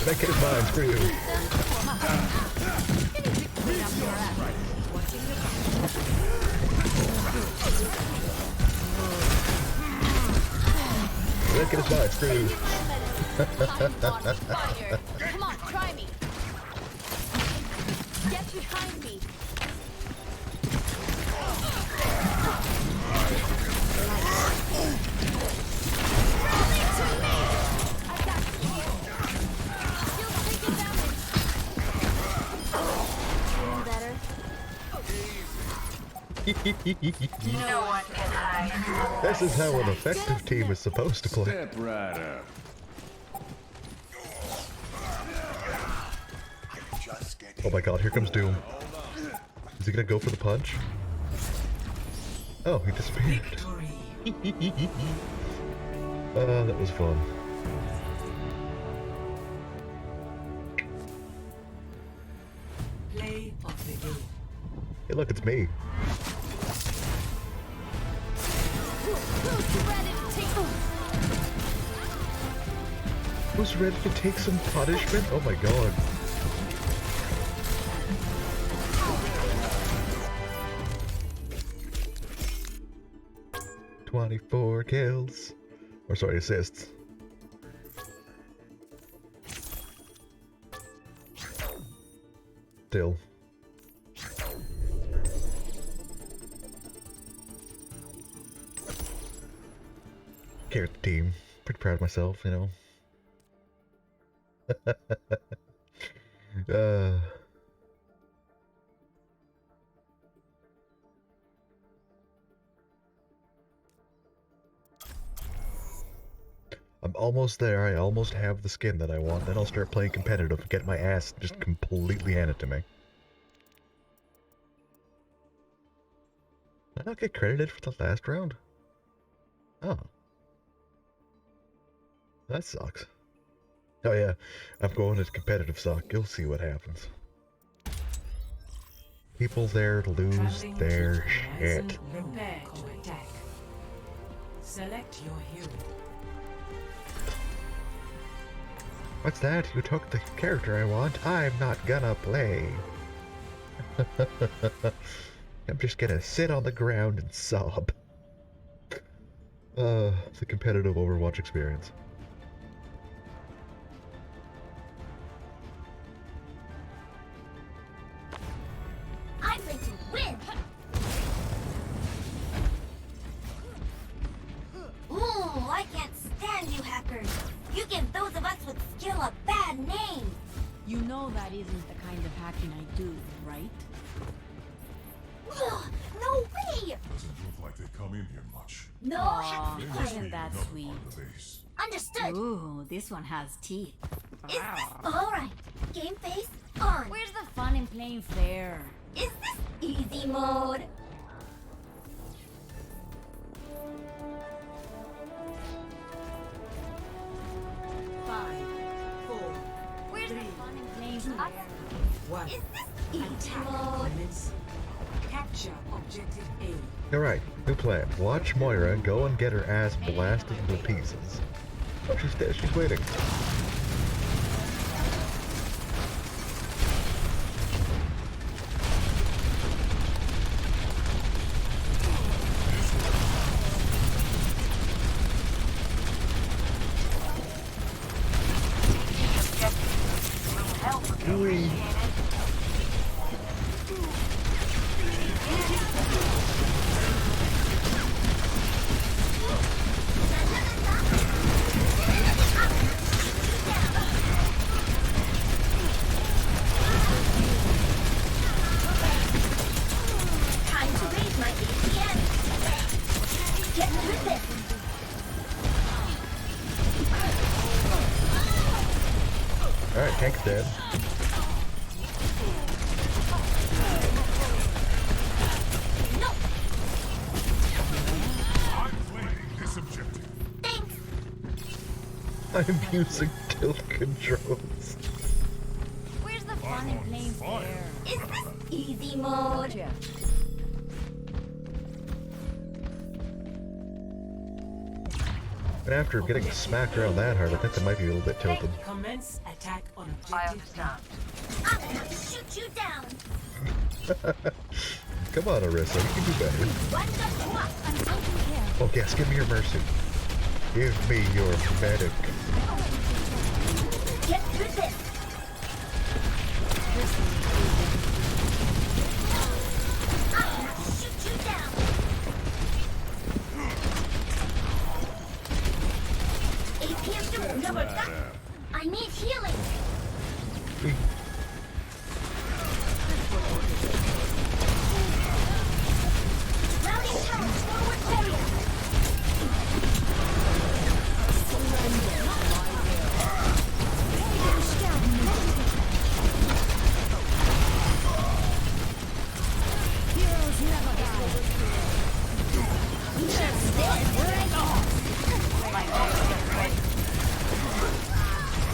That kid is mine, screw you. Get his body screwed. I'm on fire. Come on, try me. Get behind me. No one can hide. This is how an effective team is supposed to play. Step right up. Oh my god, here comes Doom. Is he gonna go for the punch? Oh, he disappeared. That was fun. Play of the game. Hey, look, it's me. Who's ready to take some punishment? Oh my god. "24 kills." Or sorry, assists. Still. Carrot team. Pretty proud of myself, you know. I'm almost there. I almost have the skin that I want. Then I'll start playing competitive, get my ass just completely handed to me. Did I not get credited for the last round? Oh. That sucks. Oh yeah, I'm going to competitive suck. You'll see what happens. People there lose their shit. Prepare to attack. Select your hero. What's that? You took the character I want? I'm not gonna play. I'm just gonna sit on the ground and sob. The competitive Overwatch experience. I'm going to win. Ooh, I can't stand you hackers. You give those of us with skill a bad name. You know that isn't the kind of hacking I do, right? Ugh, no way. Doesn't look like they come in here much. No Aw, hacks. isn't that sweet? The base. Understood. Ooh, this one has teeth. Is this all right? Game face on. Where's the fun in playing fair? Is this easy mode? Five, four, Where's the fun in playing fair? one. Is this easy Attack mode? commence. Capture objective A. Alright, new plan. Watch Moira go and get her ass blasted into pieces. Oh, she's dead. She's waiting. Whee. Time to raise my APN. Get with it. Alright, tank's dead. No, I'm playing this objective. thanks. I'm using tilt controls. Where's the fun in playing fair? Is this easy mode? Gotcha. And after getting smacked around that hard, I think I might be a little bit tilted. Commence attack on objective B. I'm gonna shoot you down. Come on, Arissa, you can do better. One, two, one. I'm taking care. Oh yes, give me your mercy. Give me your medic. Get through this. I'm gonna shoot you down. APM number one. I need healing. Rally tower forward area. Heroes never die.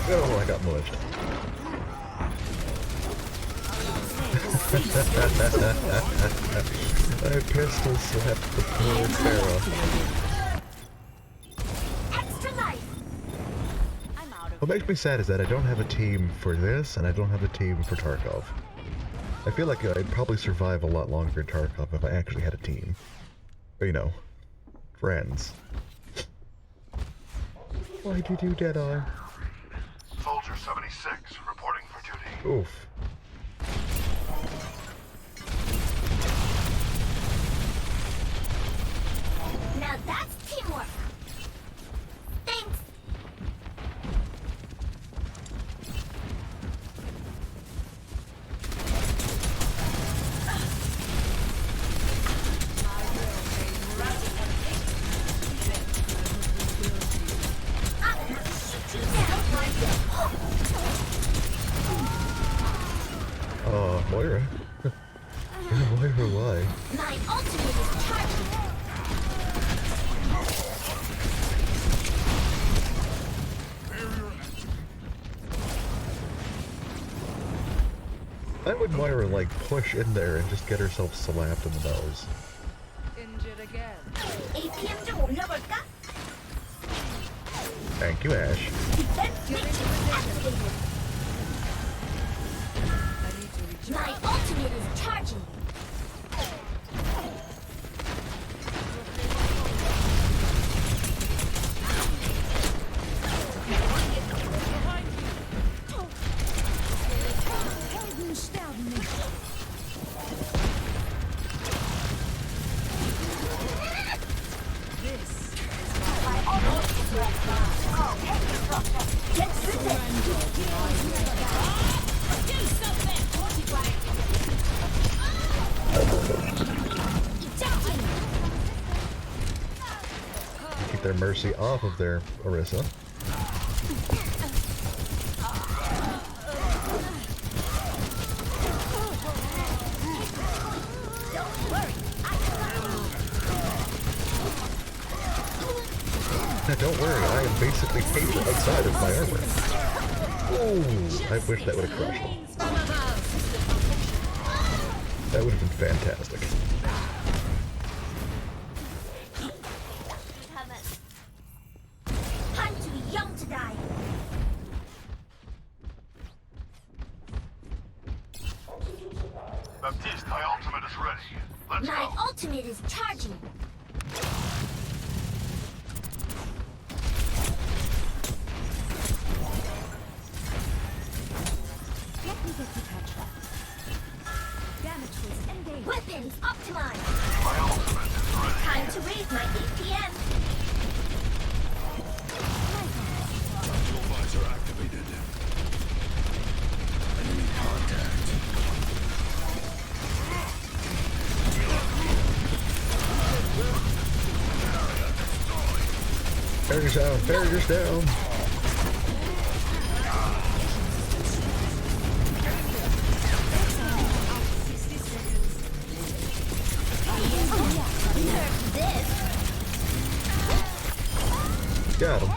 Oh, I got mushed. I pistol slapped the poor Pharaoh. Extra life. I'm out of What makes me sad is that I don't have a team for this, and I don't have a team for Tarkov. I feel like I'd probably survive a lot longer in Tarkov if I actually had a team. But you know, friends. Why did you Deadeye? Soldier 76, reporting for duty. Oof. Now that's teamwork. Thanks. I'm gonna shoot you down. Moira. Moira, why? My ultimate is charging. Why would Moira, like, push in there and just get herself slapped in the nose? Injured again. APM 좀 올려볼까? Thank you, Ash. Defense matrix activated. My ultimate is charging. Helden sterben nicht. Get through Keep their mercy off of their Orisa. Now don't worry, I am basically caped outside of my armor. Ooh, I wish that would have crushed him. That would have been fantastic. Time to be young to die. Baptiste, my ultimate is ready. Let's My go. ultimate is charging. Let me get you catch up. Damage was engaged. Weapons optimized. My ultimate is ready. Time to raise my APM. Tactical visor activated. Enemy contact. Barriers down, barriers down. Got him.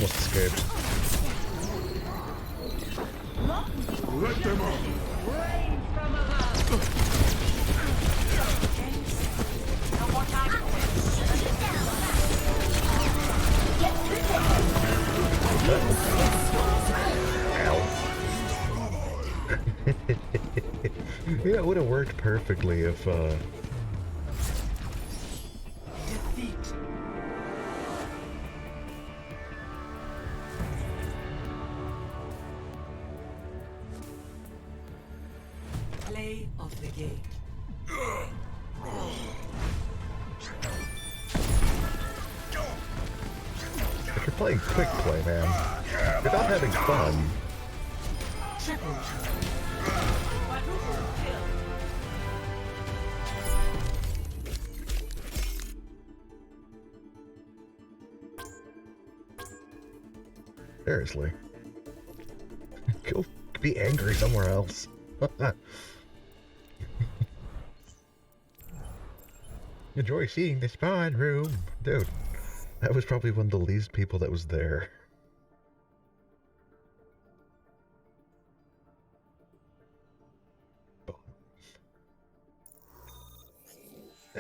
almost escaped. Let them up. Yeah, it would have worked perfectly if, Defeat. Play of the game. if you're playing quick play, man, you're not having fun. Triple quadruple kill. Seriously. Go be angry somewhere else. Enjoy seeing the spawn room. Dude, that was probably one of the least people that was there.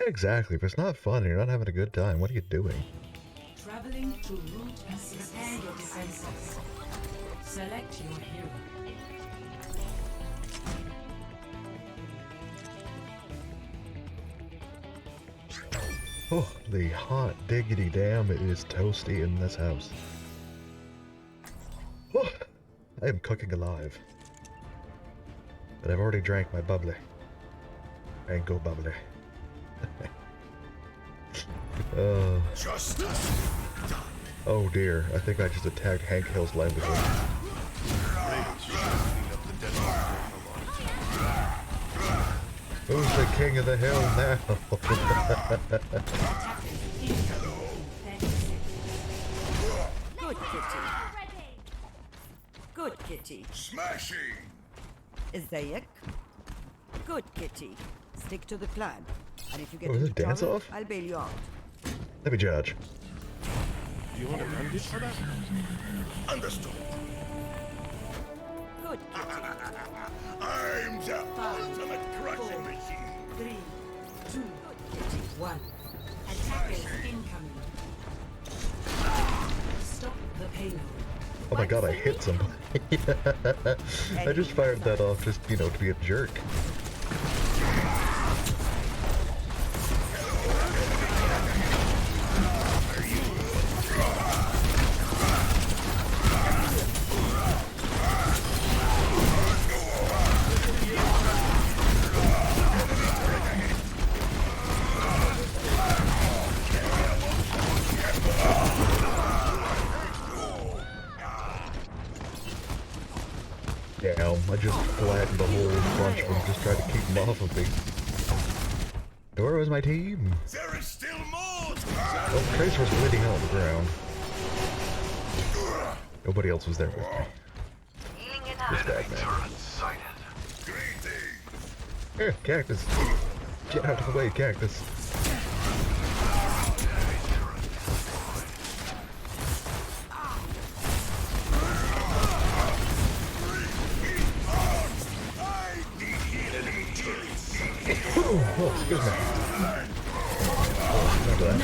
Exactly, if it's not fun and you're not having a good time, what are you doing? Traveling to route assist. Prepare your defenses. Select your hero. Holy hot diggity damn, it is toasty in this house. Oh, I am cooking alive. But I've already drank my bubbly. Mango bubbly. Justice. Oh dear, I think I just attacked Hank Hill's livelihood. Who's the king of the hill now? Good kitty. Good kitty. Smashing. Zayek. Good kitty. Stick to the plan. And if you get Oh, is into it dance trouble, off? I'll bail you out. Let me judge. Do you want a bandage for that? Understood. Good kitty. I'm the ultimate crushing machine. 3, 2, 1. Attackers incoming. Stop the payload. Oh my god, I hit somebody. I just fired that off just, you know, to be a jerk. Damn, I just flattened a whole bunch of them, just tried to keep them off of me. Where was my team? There is still more. Oh, Tracer was bleeding out on the ground. Nobody else was there with me. Just that man. Here, cactus. Get out of the way, cactus. Oh, excuse me. Oh, not that.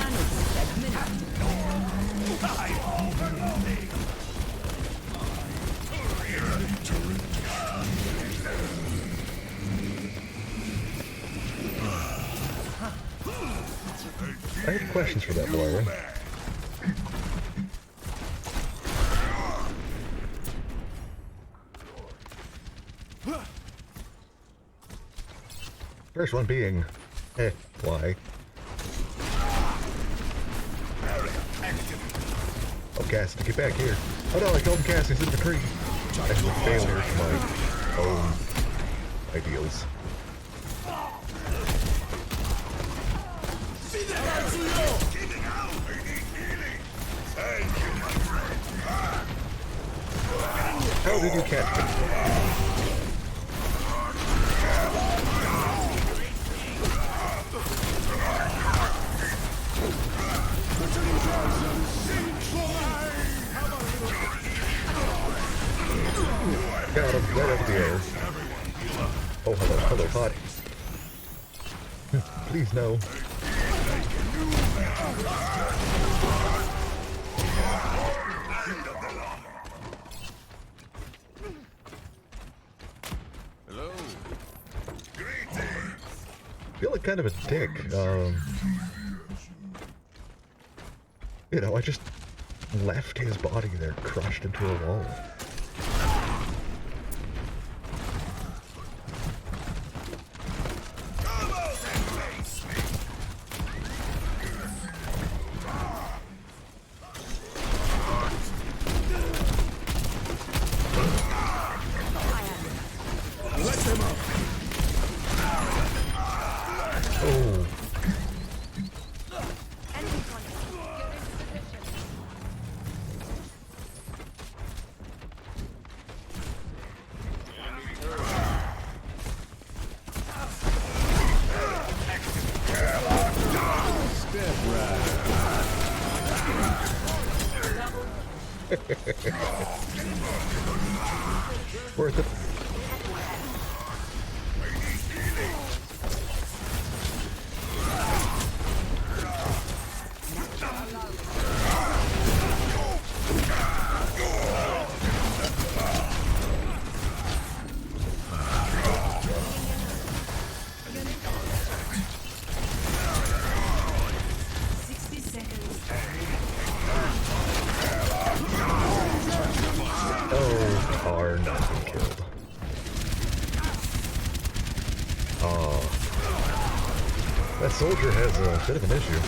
I have questions for that, Blair. First one being, why? Oh, Cassidy, get back here. Oh no, I told him Cassidy's in the tree. Actually, failure to my own ideals. How did you catch me? so hot. Please no. Hello. I feel like kind of a dick. You know, I just left his body there crushed into a wall. Worth it. Oh, Tar not been killed. Oh. That soldier has a bit of an issue.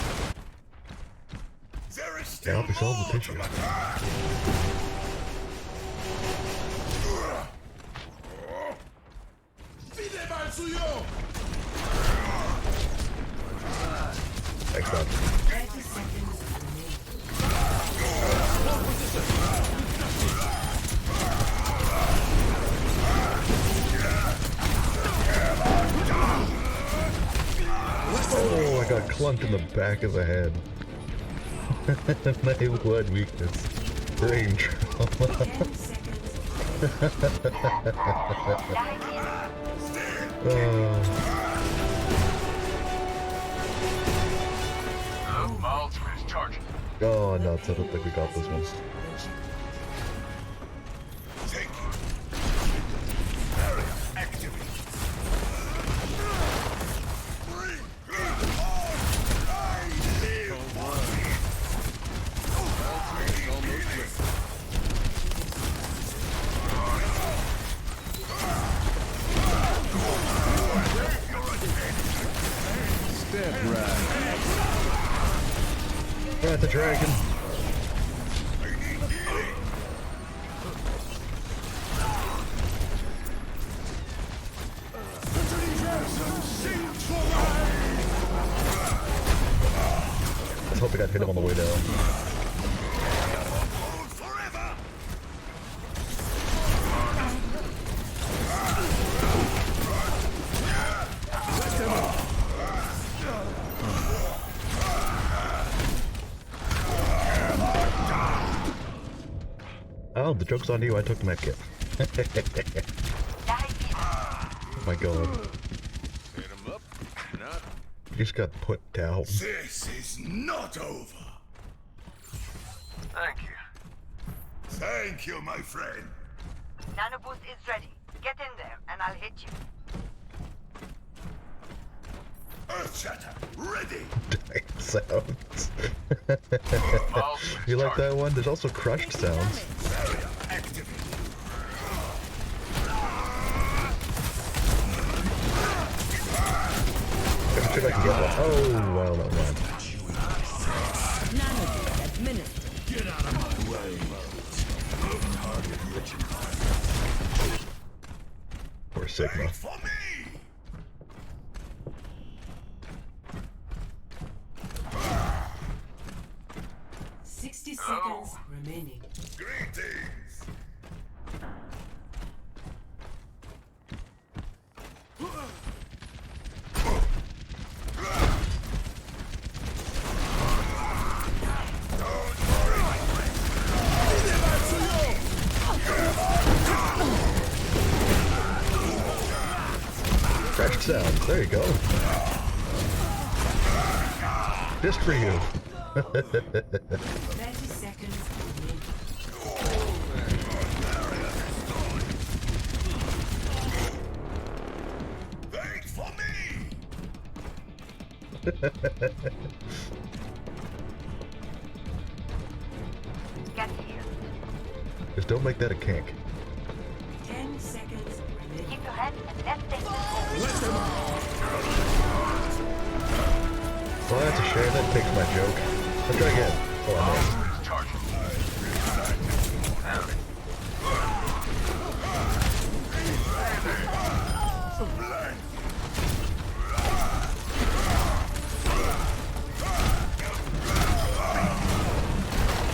Yeah, I'll be solved with issue. Thanks, man. Oh, I got clunked in the back of the head. My one weakness. Brain trauma. My ultimate is charging. Oh, nuts. I don't think we got this one. Right, the dragon. Let's hope I got hit him on the way down. Oh, the joke's on you, I took the medkit. Oh my god. Hit him up. Not. You just got put down. This is not over. Thank you. Thank you, my friend. Nanoboost is ready. Get in there, and I'll hit you. Earthshatter, ready. Sounds. You like that one? There's also crushed sounds. Barrier activated. I'm sure I can get one. Oh, well, not one. Nanoboost administered. Get out of my way. Target rich. Or Sigma. Wait for me. 60 seconds remaining. Greetings. Crash There you go. Just for you. 30 seconds remaining. Thanks for me! Get here. Just don't make that a kink. 10 seconds remaining. Keep your head and let's take this forward. Well, that's a shame. That takes my joke. Let's try again. Oh, I'm in.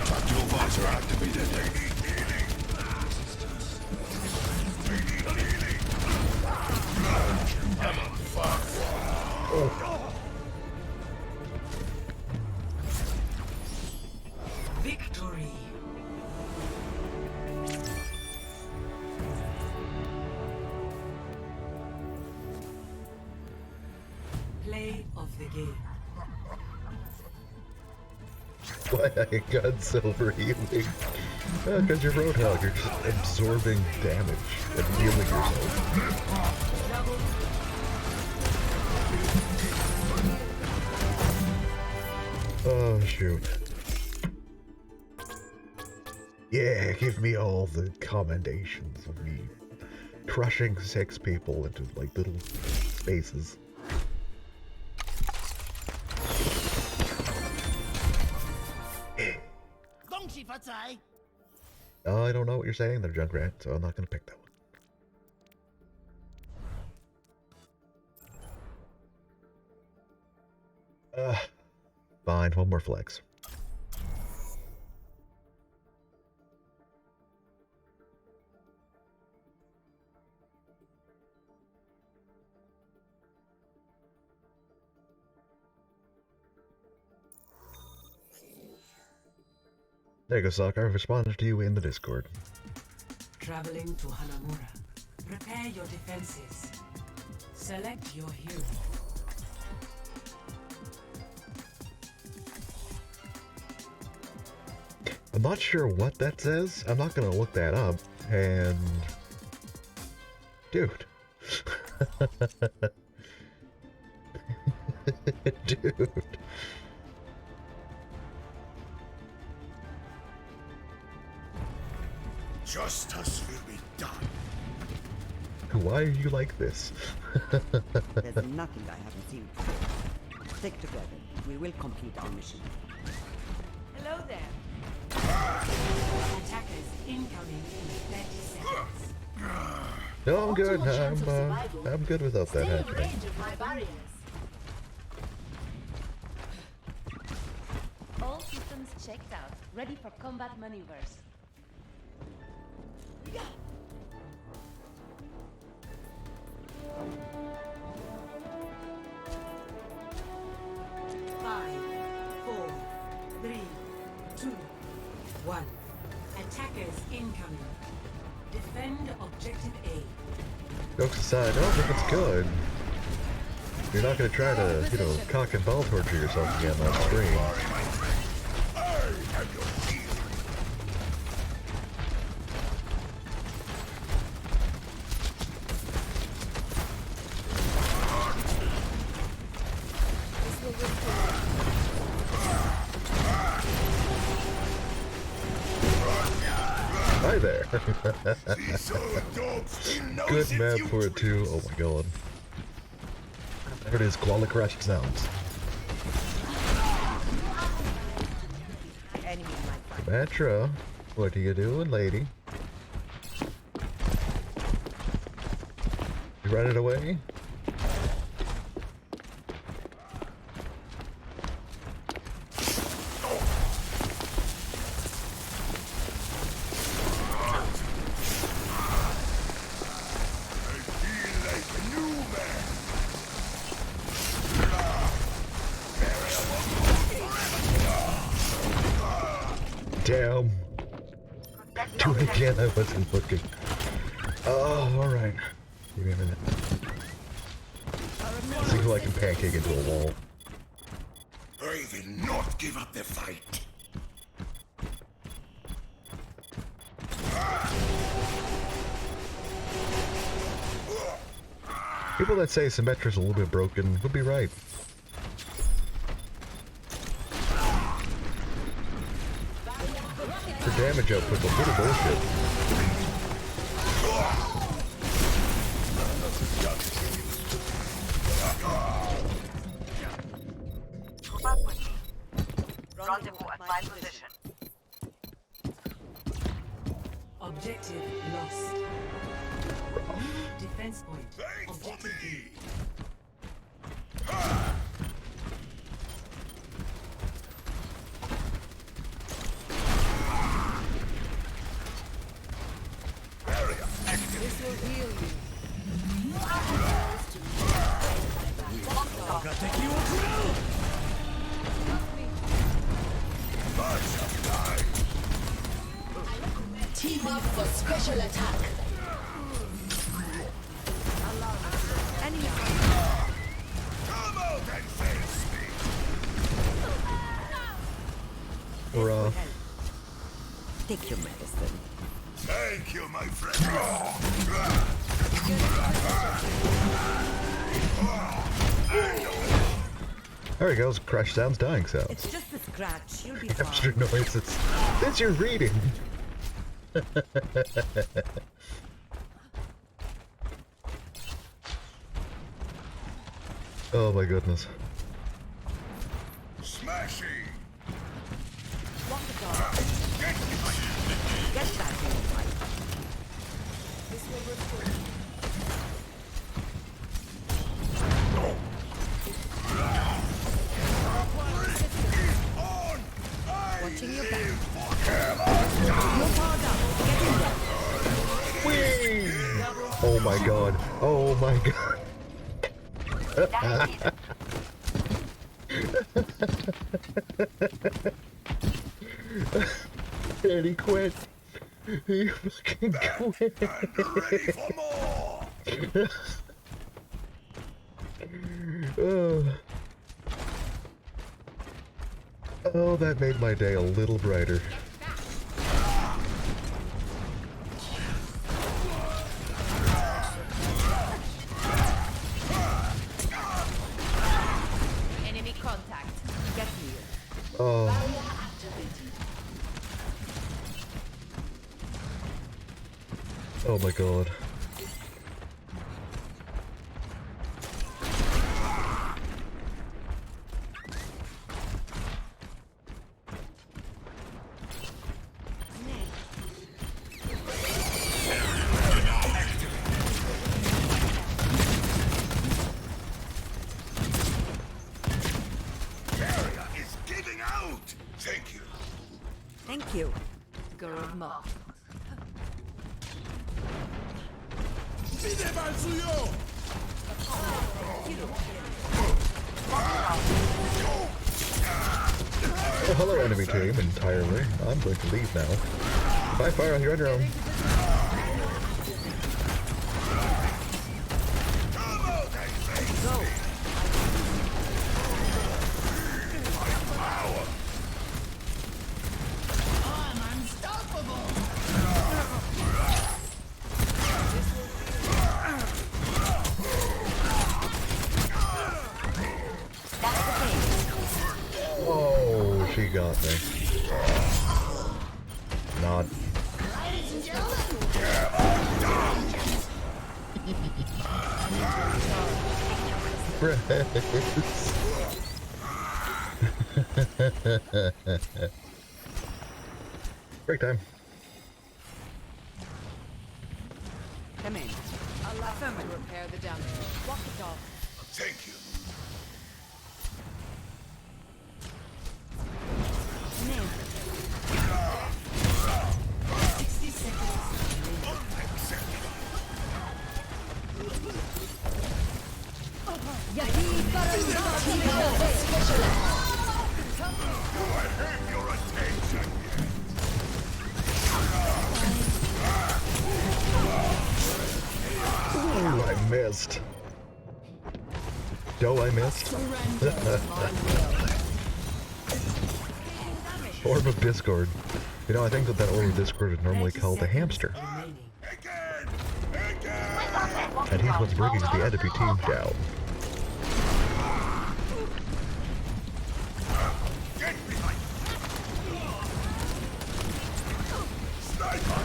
Tactical visor activated. Victory. Play of the game. Why I got silver healing? Because you're Roadhog, you're just absorbing damage and healing yourself. Double. Oh, shoot. Yeah, give me all the commendations of me crushing 6 people into, like, little spaces. I don't know what you're saying there, Junkrat, so I'm not gonna pick that one. Fine, one more flex. There you go, Sock. I've responded to you in the Discord. Traveling to Hanamura. Prepare your defenses. Select your hero. I'm not sure what that says. I'm not gonna look that up. And... dude. Dude. Justice will be done. Why are you like this? There's nothing I haven't seen before. Stick together. We will complete our mission. Hello there. Attackers incoming in 30 seconds. No, I'm good. Optimal chance of survival. I'm good without that Stay in happening. range of my barriers. All systems checked out. Ready for combat maneuvers. 5, 4, 3, 2, 1. Attackers incoming. Defend objective A. Jokes aside, I don't think it's good. You're not gonna try to, you know, cock and ball torture yourself again on screen. Hi there. Good map for it too. Oh my god. There it is, quality crush sounds. Enemy in my Matra, what are you doing, lady? You running away? Damn. Do it again, I wasn't looking. Oh, alright. Give me a minute. Our See who I can pancake into a wall. I will not give up the fight. People that say Symmetra's a little bit broken would be right. Her damage output's a little bullshit. Rendezvous at my position. Objective lost. Defense point. Objective B. This will heal you. Team up for special attack. Enemy Come out and face me. Or, take your medicine. Thank you, my friend. there he goes. Crash sounds, dying sounds. It's just a scratch. You'll be Extra fine. noises. Since you're reading. Oh my goodness. Smashing. Walk the dog. Get back in the fight. Watching your back. You're powered up. Get in there. Whee! Oh my god. Oh my god. And he quit. He fucking quit. Ready for more. Oh, that made my day a little brighter. Enemy contact. Get here. Oh. Oh my god. Area is giving out. Thank you. Thank you. Girl moth. Oh, hello, enemy team, entirely. I'm going to leave now. Bye, fire, you're on your own. Oh, she got me. Not. Break time. Come in. Affirmative. Repair the damage. Walk the dog. Thank you. Name. 60 seconds. Your attention. Ooh, I missed. dough I missed. Orb of Discord. You know, I think that Orb of Discord is normally called the hamster. And he's what's bringing the enemy team down.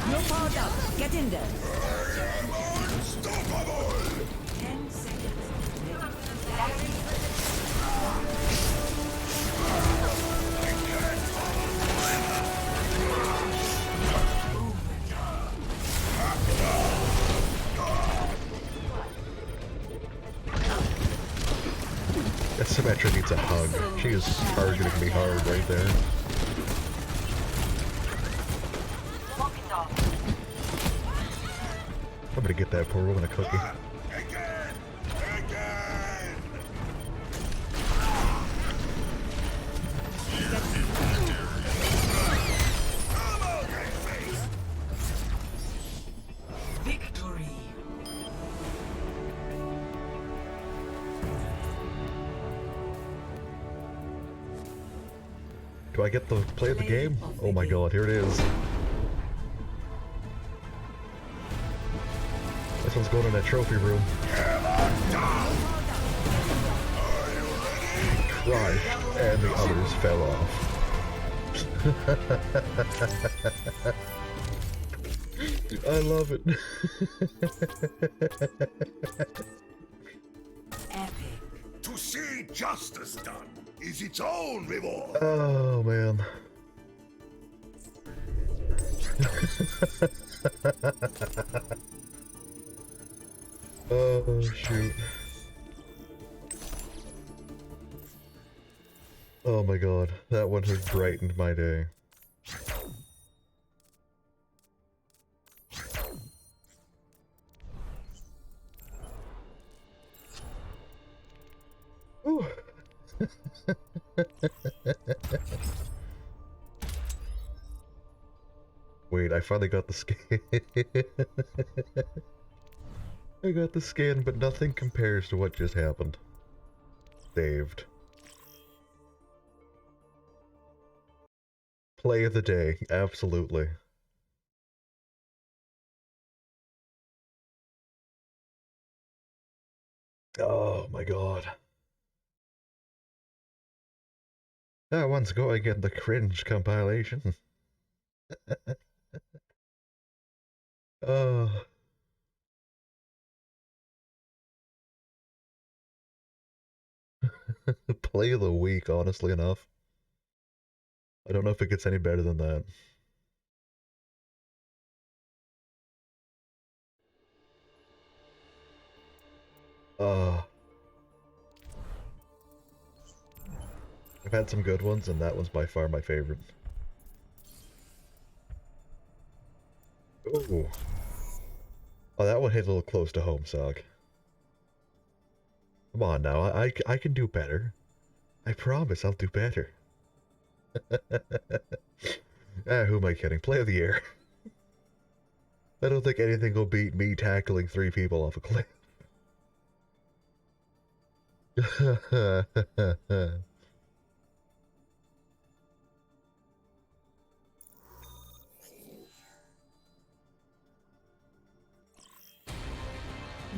You're powered up. Get in there. 10 seconds. That Symmetra needs a hug. She is targeting me hard right there. I'm gonna get that poor woman a cookie. Victory. Do I get to play the game? Oh my god, here it is. This one's going in that trophy room. Crushed, and the others fell off. I love it. Epic. To see justice done is its own reward. Oh man. Oh shoot. Oh my god, that one has brightened my day. Ooh. Wait, I finally got the skin. I got the skin, but nothing compares to what just happened. Saved. Play of the day, absolutely. Oh my god. I once going in the cringe compilation. Oh. Play of the week, honestly enough. I don't know if it gets any better than that. I've had some good ones, and that one's by far my favorite. Ooh. Oh, that one hit a little close to home, Sog. Come on now, I can do better. I promise I'll do better. Who am I kidding? Play of the year. I don't think anything will beat me tackling 3 people off a cliff.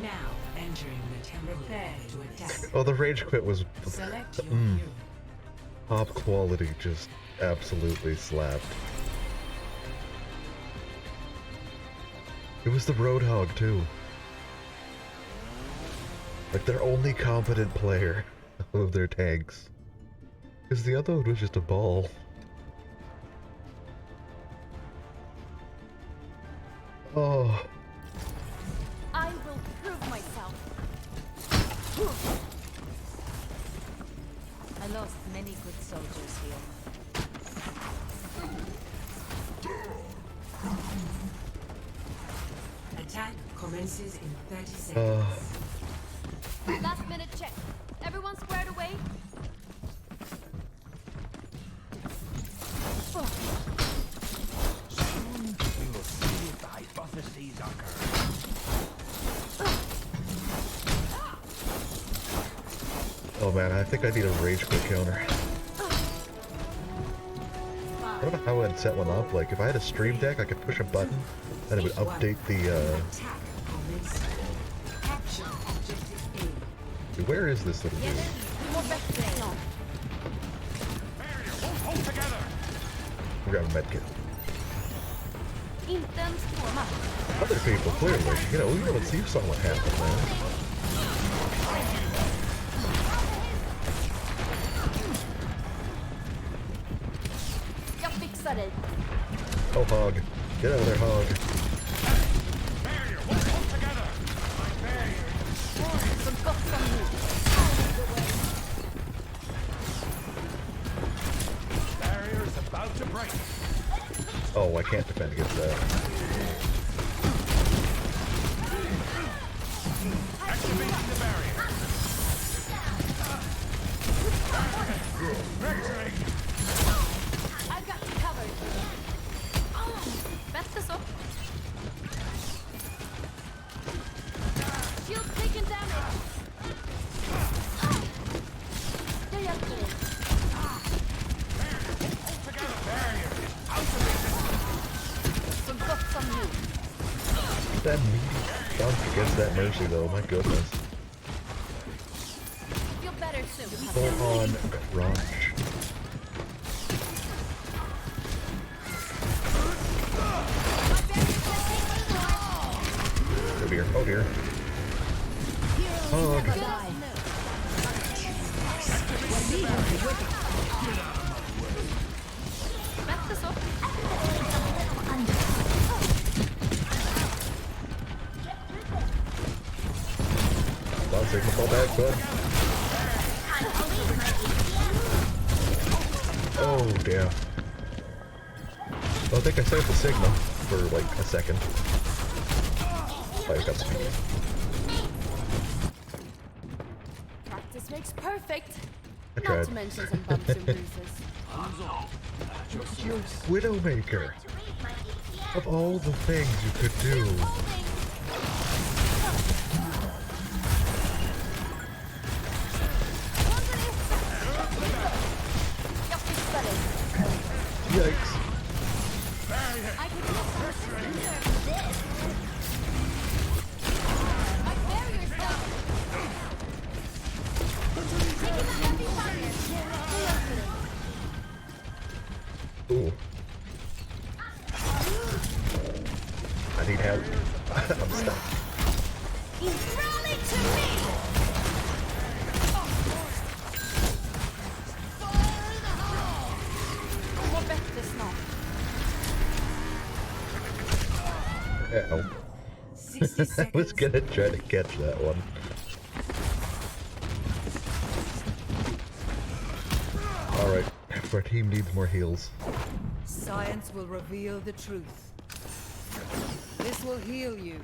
Now entering the temple to attack. Oh, the rage quit was Select your hero. top quality, just absolutely slapped. It was the Roadhog too. Like their only competent player of their tanks. Because the other one was just a ball. Oh. I will prove myself. I lost many good soldiers here. Attack commences in 30 seconds. Last minute check. Everyone squared away? Soon we will see if the hypotheses occur. Oh man, I think I need a rage quit counter. I don't know how I'd set one up. Like, if I had a stream deck, I could push a button and it would update the, Where is this little dude? We're gonna medkit. Other people, clearly. You know, you saw what happened, man. Jag fixar dig. Oh, Hog. Get out of there, Hog. Så gott som nu. Barrier's about to break. Oh, I can't defend against that. Activating the barrier. I've got you covered. Bättre så. Shield taken damage. Jag hjälper dig. Så gott som nu. That meaty dunk against that Mercy, though. My goodness. Feel better soon. Full on crunch. Oh dear. Oh dear. Hog. Bättre så. Come on, Sigma, fall back, bud. Oh, damn. Well, I think I saved the Sigma for like a second. Oh, I got some. Practice makes perfect. I tried. Not to mention some bumps and bruises. Widowmaker. Of all the things you could do. Jag fixar dig. Yikes. I could use some assistance. My barrier's down. Taking a heavy fire. Jag hjälper dig. Ooh. I need help. I'm stuck. Rally to me! Mår bättre snart. Uh-oh. I was gonna try to catch that one. Alright, our team needs more heals. Science will reveal the truth. This will heal you.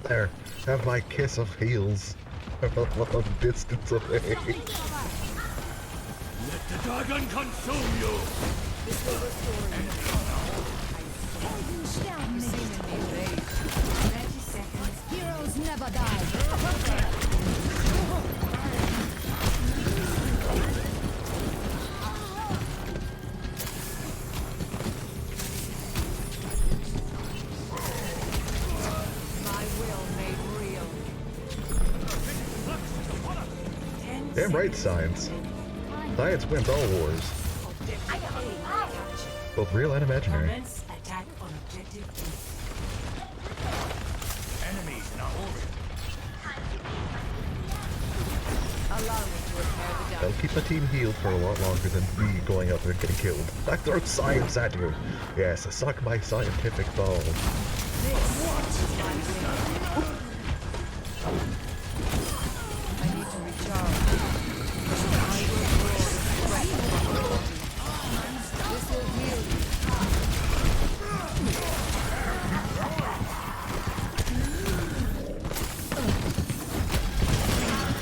There, have my kiss of heals. I'm a long distance away. Let the dragon consume you. This will restore you. You've seen me rage. 30 seconds. Heroes never die. My will made real. Damn right, science. Science wins all wars. Both real and imaginary. Commence attack on objective B. Enemies in our orbit. Allow me to repair the That'll damage. keep my team healed for a lot longer than me going out there and getting killed. I throw science at you. Yes, suck my scientific balls. This is my will. I need to recharge. I will draw the strength from my body. This will heal you.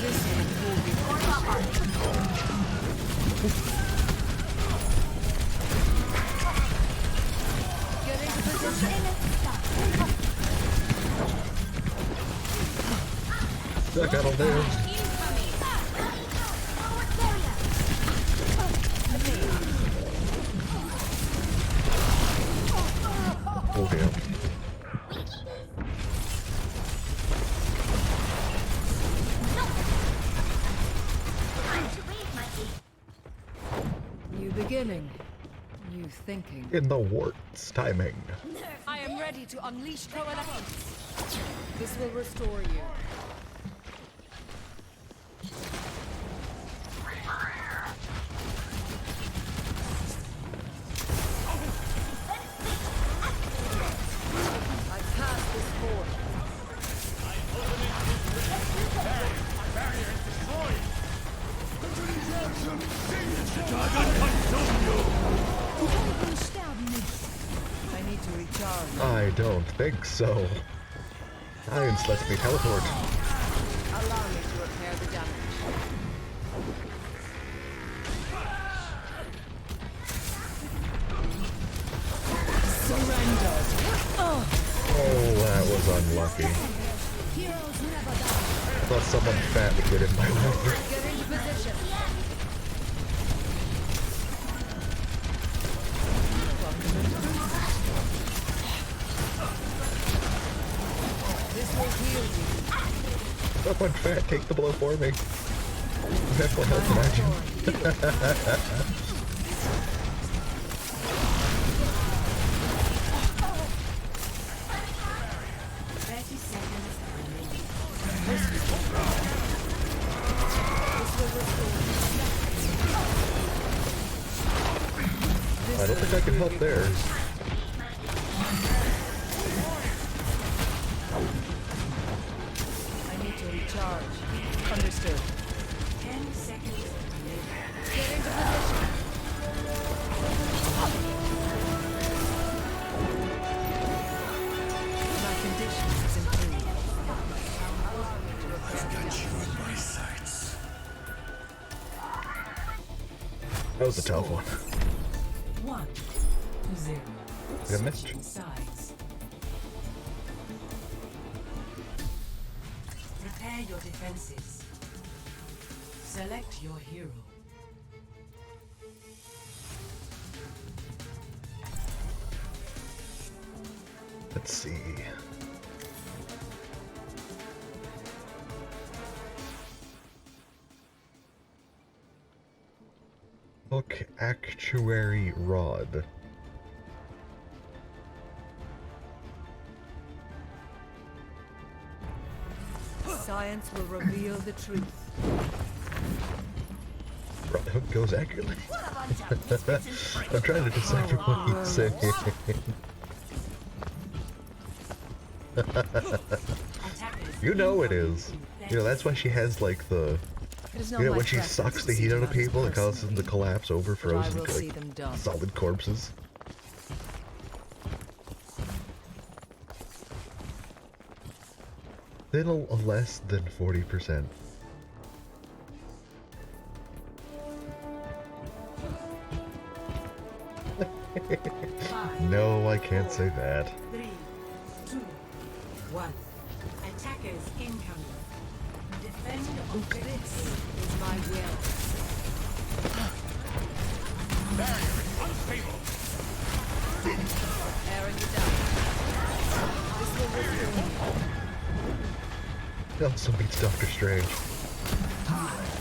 This will move you. Get into position. I got him there. Incoming. You beginning. You thinking. In the wart's timing. I am ready to unleash coalescence. This will restore you. I cast this forth. I need to recharge. I don't think so. Science lets me teleport. Allow me to repair the damage. Surrender. Oh, that was unlucky. Thought someone fat would get in my way. Get into position. This will heal you. Someone fat, take the blow for me. That's what health imagine. I don't think I can help there. I need to recharge. Understood. 10 seconds. Get into position. My condition is improved. My sights. That was a tough one. 1 to 0. I missed. Sides. Prepare your defenses. Select your hero. Let's see. Hook actuary rod. Science will reveal the truth. Right hook goes accurately. I'm trying to decipher what he's saying. You know it is. You know, that's why she has like the... It is not You know, my when she preference sucks to the see heat out of others people, it causes personally, them to collapse over but I frozen will see like them done. solid corpses. Little less than 40%. No, I can't say that. 3, 2, 1. Attackers incoming. Defend objectives. This is my will. Tearing you down. This will restore It also beats Doctor Strange.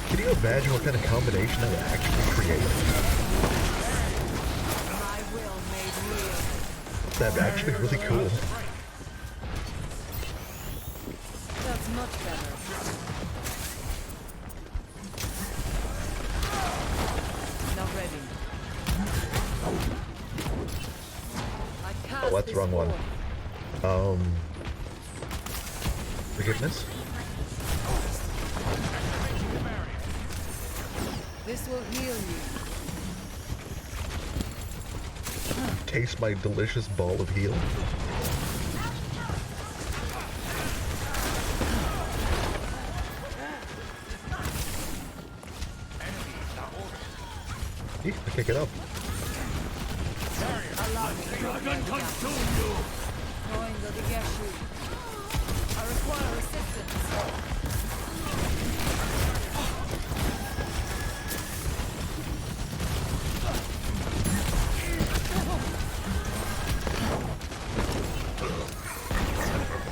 Can you imagine what kind of combination that would actually create? my will made real. That'd actually be really cool. That's much better. Not ready. I cast Oh, that's this the wrong one. forth. Forgiveness? This will heal you. Taste my delicious ball of healing. Eek, I can't get up. I require assistance.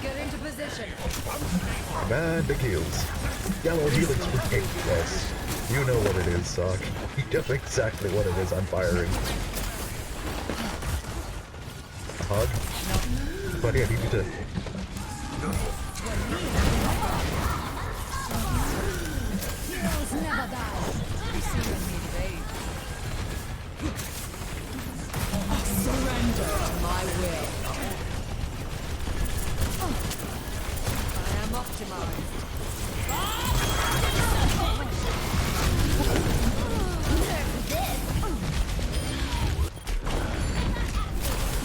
Get into position. Man, big heals. Yellow healing spray. Yes. You know what it is, Sock. You know exactly what it is I'm firing. A hug? Buddy, I need you to... Heroes never die. You see what me today. Surrender to my will. I am optimized.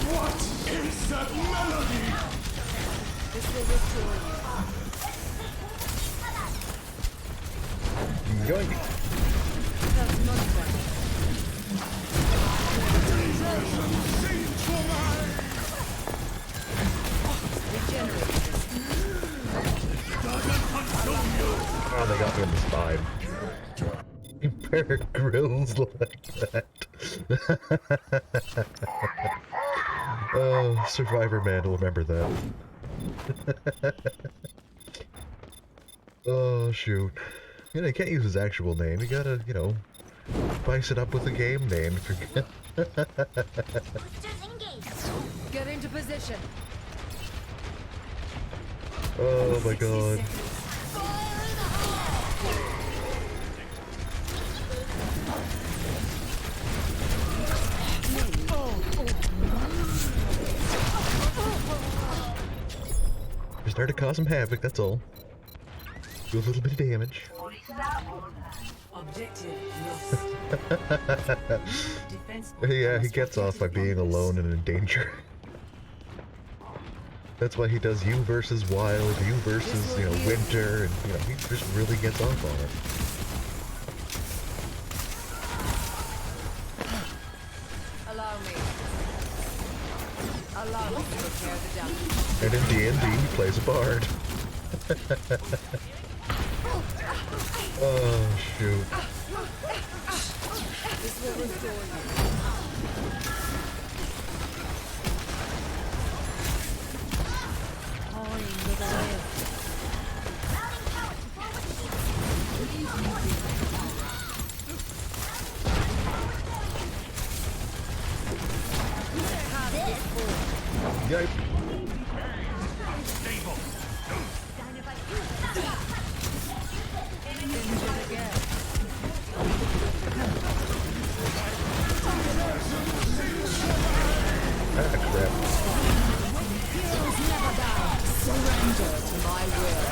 What is that melody? This will restore you. Yoink! That's much better. Oh, they got me in the spine. Bear Grylls like that. Oh, Survivor Man will remember that. Oh, shoot. You know, you can't use his actual name. You gotta, you know, spice it up with a game name. Get into position. Oh my god. Just there to cause some havoc, that's all. Do a little bit of damage. Objective Defense. Yeah, he gets off by being alone and in danger. That's why he does you versus wild, you versus, you know, winter, and, you know, he just really gets off on it. Allow me. Allow me to repair the damage. And in D&D, he plays a bard. Oh, shoot. This will restore you. Yipe. Ah, crap. Heroes never die. Surrender to my will.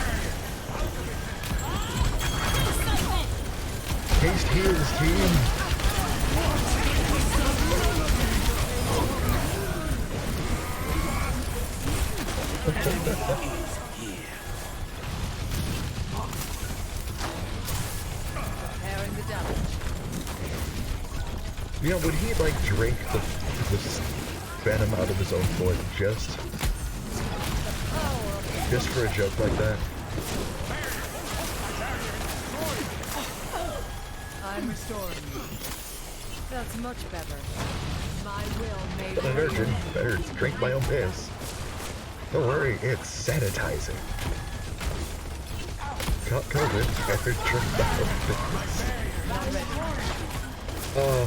Haste heals, team. Repairing the damage. You know, would he, like, drink the venom out of his own foot just for a joke like that? I'm restoring you. That's much better. My will may Better drink my own piss. Don't worry, it's sanitizing. Caught COVID, better drink my own piss. Oh.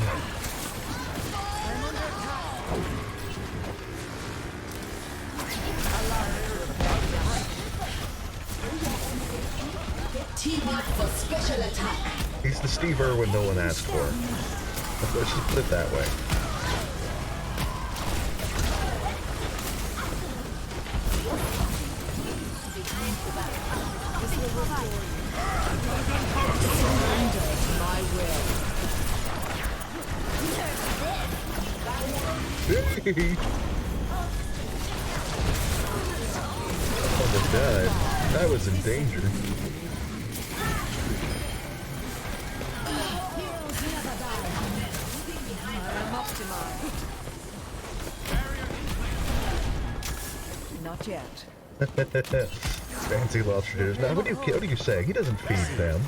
Team up for special attack. He's the Steve Irwin no one asked for. Let's just put it that way. surrender to my will. Almost died. I was in danger. Not yet. Fancy lobster dinners. Now, what do you say? He doesn't feed them.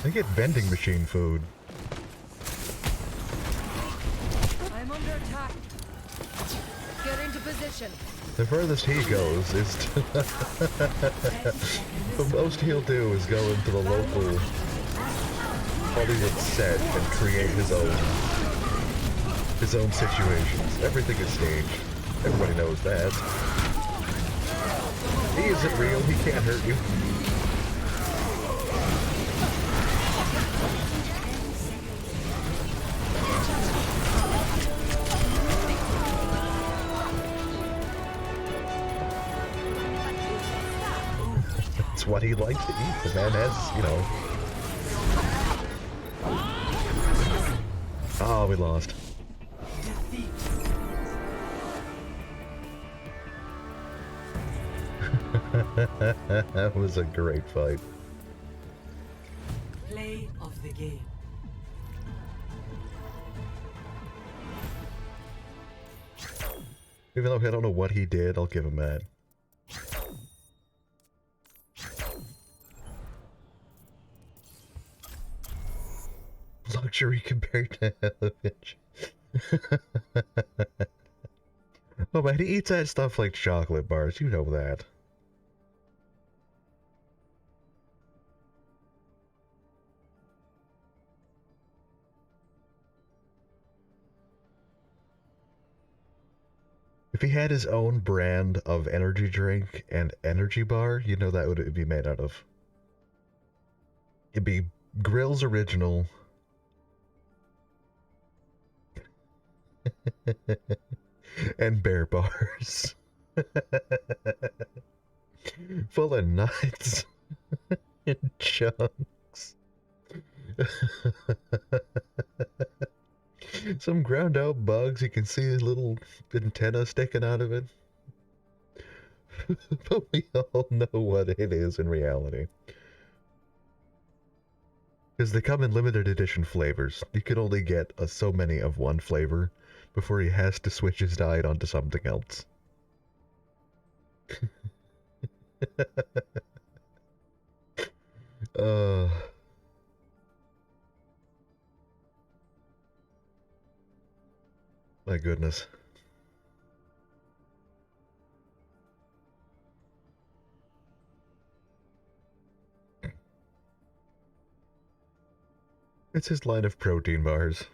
They get vending machine food. I'm under attack. Get into position. The furthest he goes is to... The most he'll do is go into the local Hollywood set and create his own situations. Everything is staged. Everybody knows that. He isn't real. He can't hurt you. It's what he likes to eat. The man has, you know. Oh, we lost. That was a great fight. Play of the game. Even though I don't know what he did, I'll give him that. Luxury compared to elevation. Oh man, he eats that stuff like chocolate bars, you know that. If he had his own brand of energy drink and energy bar, you know that would it be made out of? It'd be Grill's Original. And bear bars. Full of nuts and chunks. Some ground out bugs, you can see a little antenna sticking out of it. But we all know what it is in reality. Because they come in limited edition flavors. You can only get so many of one flavor before he has to switch his diet onto something else. My goodness. It's his line of protein bars.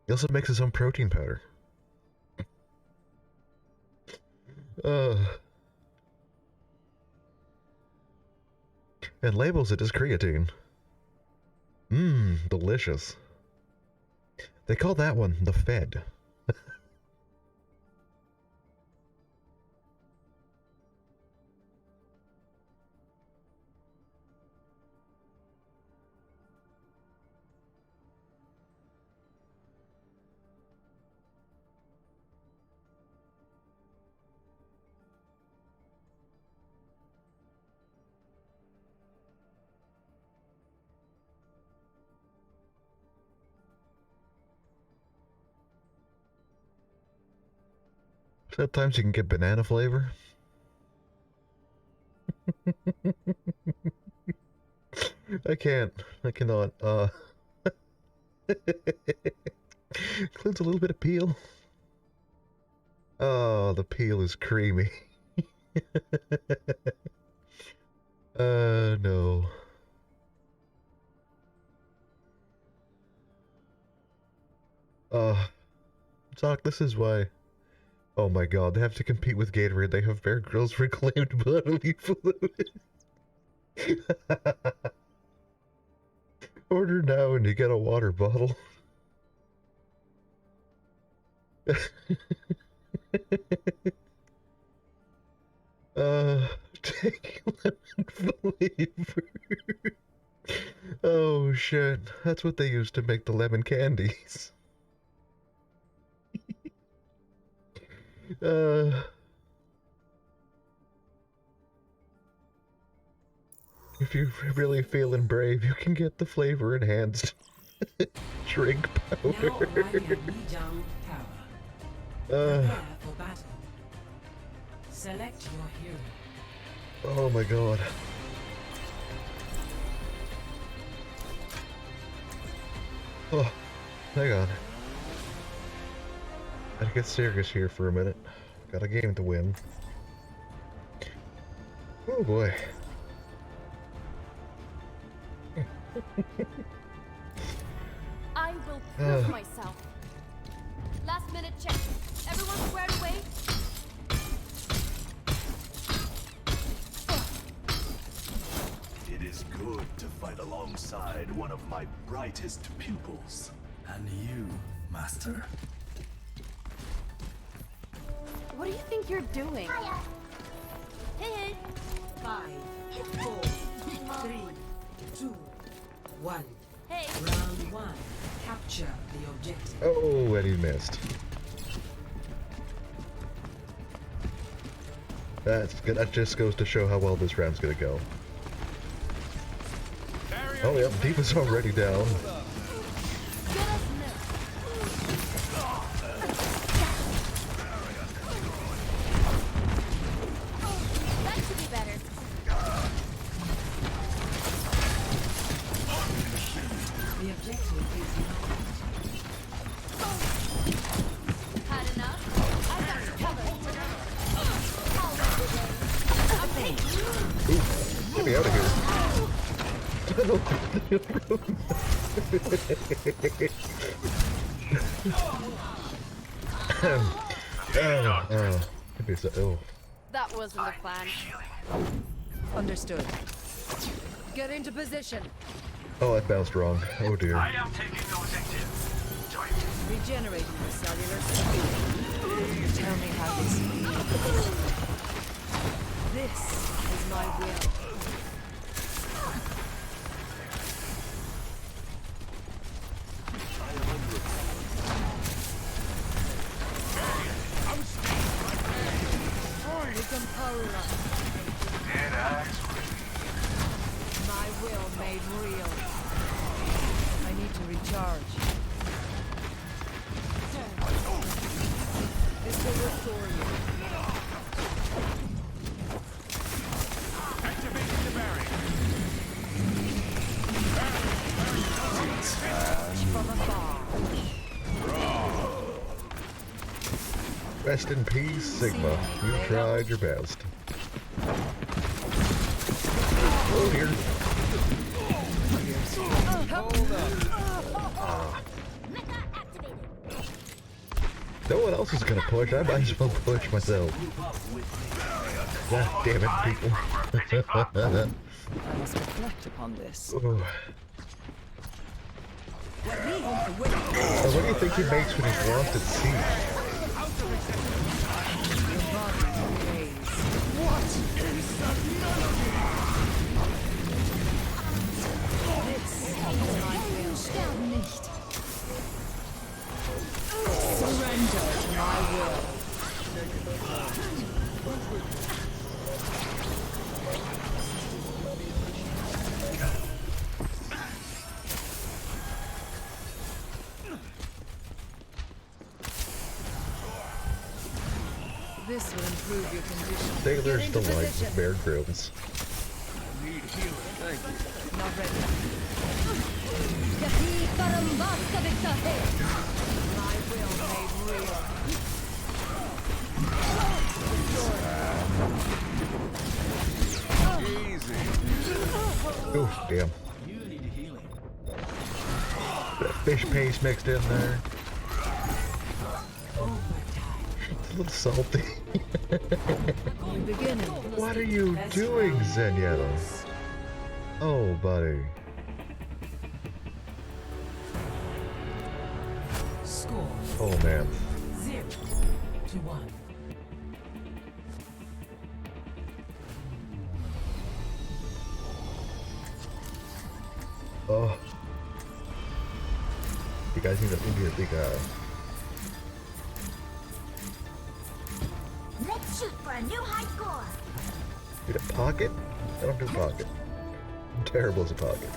He also makes his own protein powder. And labels it as creatine. Mmm, delicious. They call that one the Fed. Sometimes you can get banana flavor. I cannot, includes a little bit of peel. Oh, the peel is creamy. No. Doc, this is why... Oh my god, they have to compete with Gatorade. They have Bear Grylls reclaimed bodily fluid. Order now and you get a water bottle. Take lemon flavor. Oh shit, that's what they use to make the lemon candies. If you're really feeling brave, you can get the flavor enhanced drink powder. Now arrive at down power. Prepare for battle. Select your hero. Oh my god. Oh, hang on. Gotta get serious here for a minute. Got a game to win. Oh boy. I will prove myself. Last minute check. Everyone squared away? It is good to fight alongside one of my brightest pupils. And you, Master. What do you think you're doing? Hey, 5, 4, 3, 2, 1. hey. Round 1. Capture the objective. Oh, and he missed. That's good. That just goes to show how well this round's gonna go. Oh, yep, Diva's already down. Get us missed. That should be better. The objective is Had enough? I got you covered. I'm taking Get me out of here. That wasn't the plan. Understood. Get into position. Oh, that bounced wrong. Oh dear. I am taking the objective. Join me. Regenerating the cellular speed. Tell me how this feels. This is my will. My will made real. I need to recharge. This will restore you. Activating the barrier. From afar. Rest in peace, Sigma. You tried your best. Oh dear. No one else is gonna push. I might as well push myself. God damn it, people. I must reflect upon this. Oh. So what do you think he makes when he's lost at sea? Your body obeys. What is that melody? This is my will. Surrender to my will. This will improve your condition. Sailor's Get into Delight with position. Bear Grylls. Not ready. My will made real. Oh, damn. Bit of fish paste mixed in there. It's a little salty. What are you doing, Zenyatta? Oh, buddy. Score Oh, man. 0-1. Oh. You guys need to be a big Let's shoot for a new high score. Need a pocket? I don't do pocket. I'm terrible as a pocket.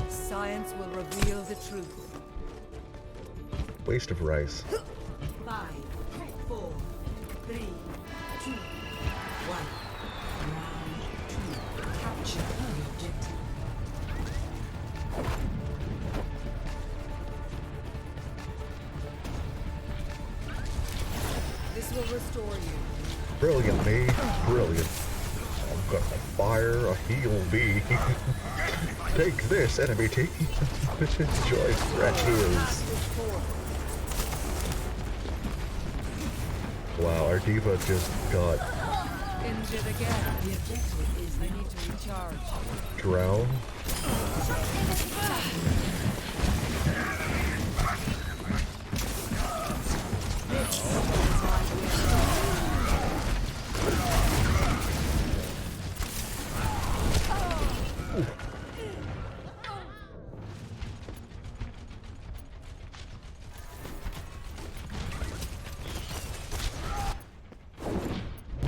Science will reveal the truth. Waste of rice. 5, 4, 3, 2, 1. Round 2. Capture the objective. This will restore you. Brilliant, me. Brilliant. Gonna fire a heal beam. Take this, enemy team. Enjoy fresh heals. Wow, our diva just got Injured again. The objective is I need to recharge. drowned.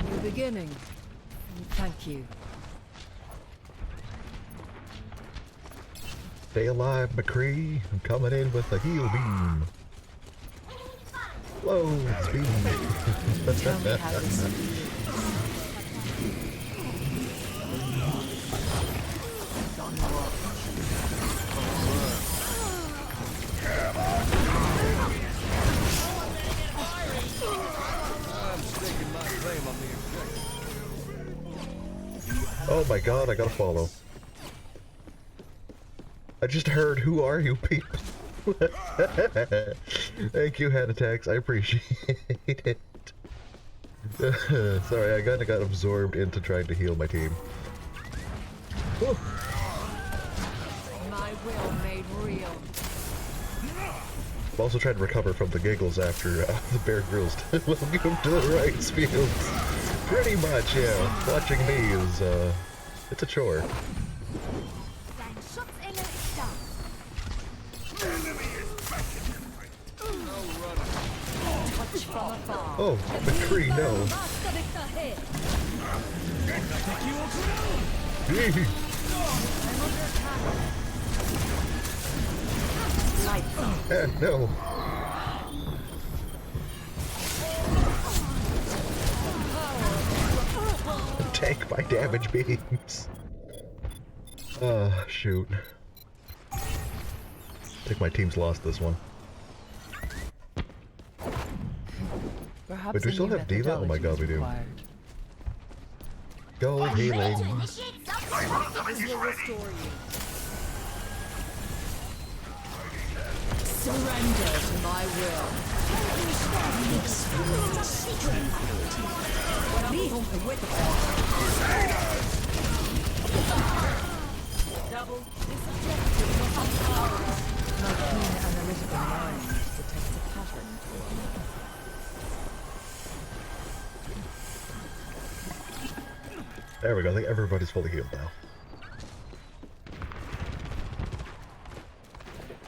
New beginning. Thank you. Stay alive, McCree. I'm coming in with a heal beam. Whoa, speed. Tell me how this feels. Oh my god, I gotta follow. I just heard, who are you people? Thank you, head attacks, I appreciate it. Sorry, I kinda got absorbed into trying to heal my team. Whew. My will made real. I'm also trying to recover from the giggles after the Bear Grylls. Welcome to the rice fields. Pretty much, yeah. Watching me is, it's a chore. Dein Schutzengel ist da. Touch from afar. Oh, McCree, no. No. Tank my damage beams. Shoot. I think my team's lost this one. Perhaps Wait, do we still have Diva? Oh my god, we do. Gold healing. Initiate self-destruct. This will restore you. Surrender to my will. Double. My keen analytical mind detects a pattern. There we go, I think everybody's fully healed now.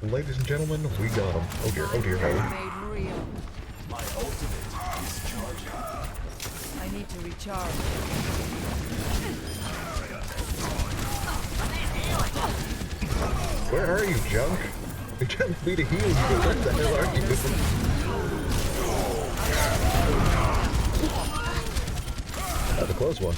Ladies and gentlemen, we got him. Oh dear, oh dear, oh. Made real. My ultimate is charging. I need to recharge. Where are you, junk? You're telling me to heal you. Where the hell are you? That's a close one.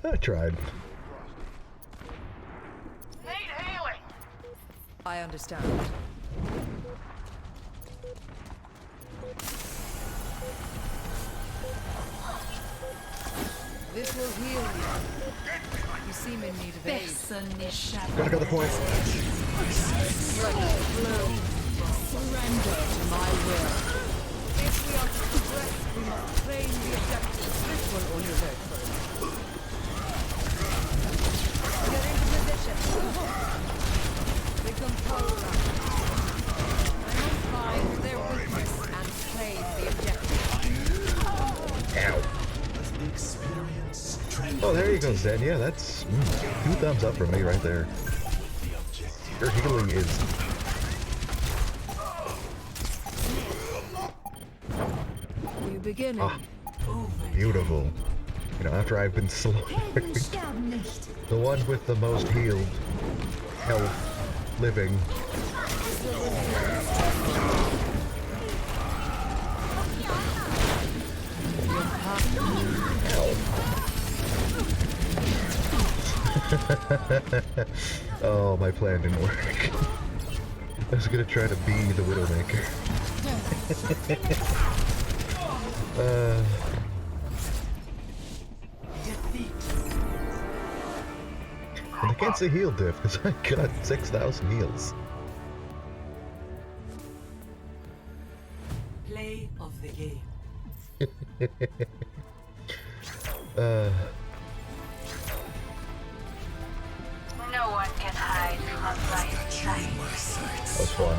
I tried. I understand. This will heal you. You seem in need of aid. Gotta go the point. Surrender to my will. If we are to progress, we must claim the objective. This will only work first. Get into position. Become Pulsar. I must find their weakness and claim the objective. Ow. Experience Oh, there you go, Zen. Yeah, that's 2 thumbs up from me right there. Your healing is... New beginning. Ah, beautiful. You know, after I've been slaughtering the one with the most healed, health, living. Oh, my plan didn't work. I was gonna try to be the Widowmaker. And I can't say heal diff because I got 6,000 heals. Play of the game. No one can hide from my sight. That was fun.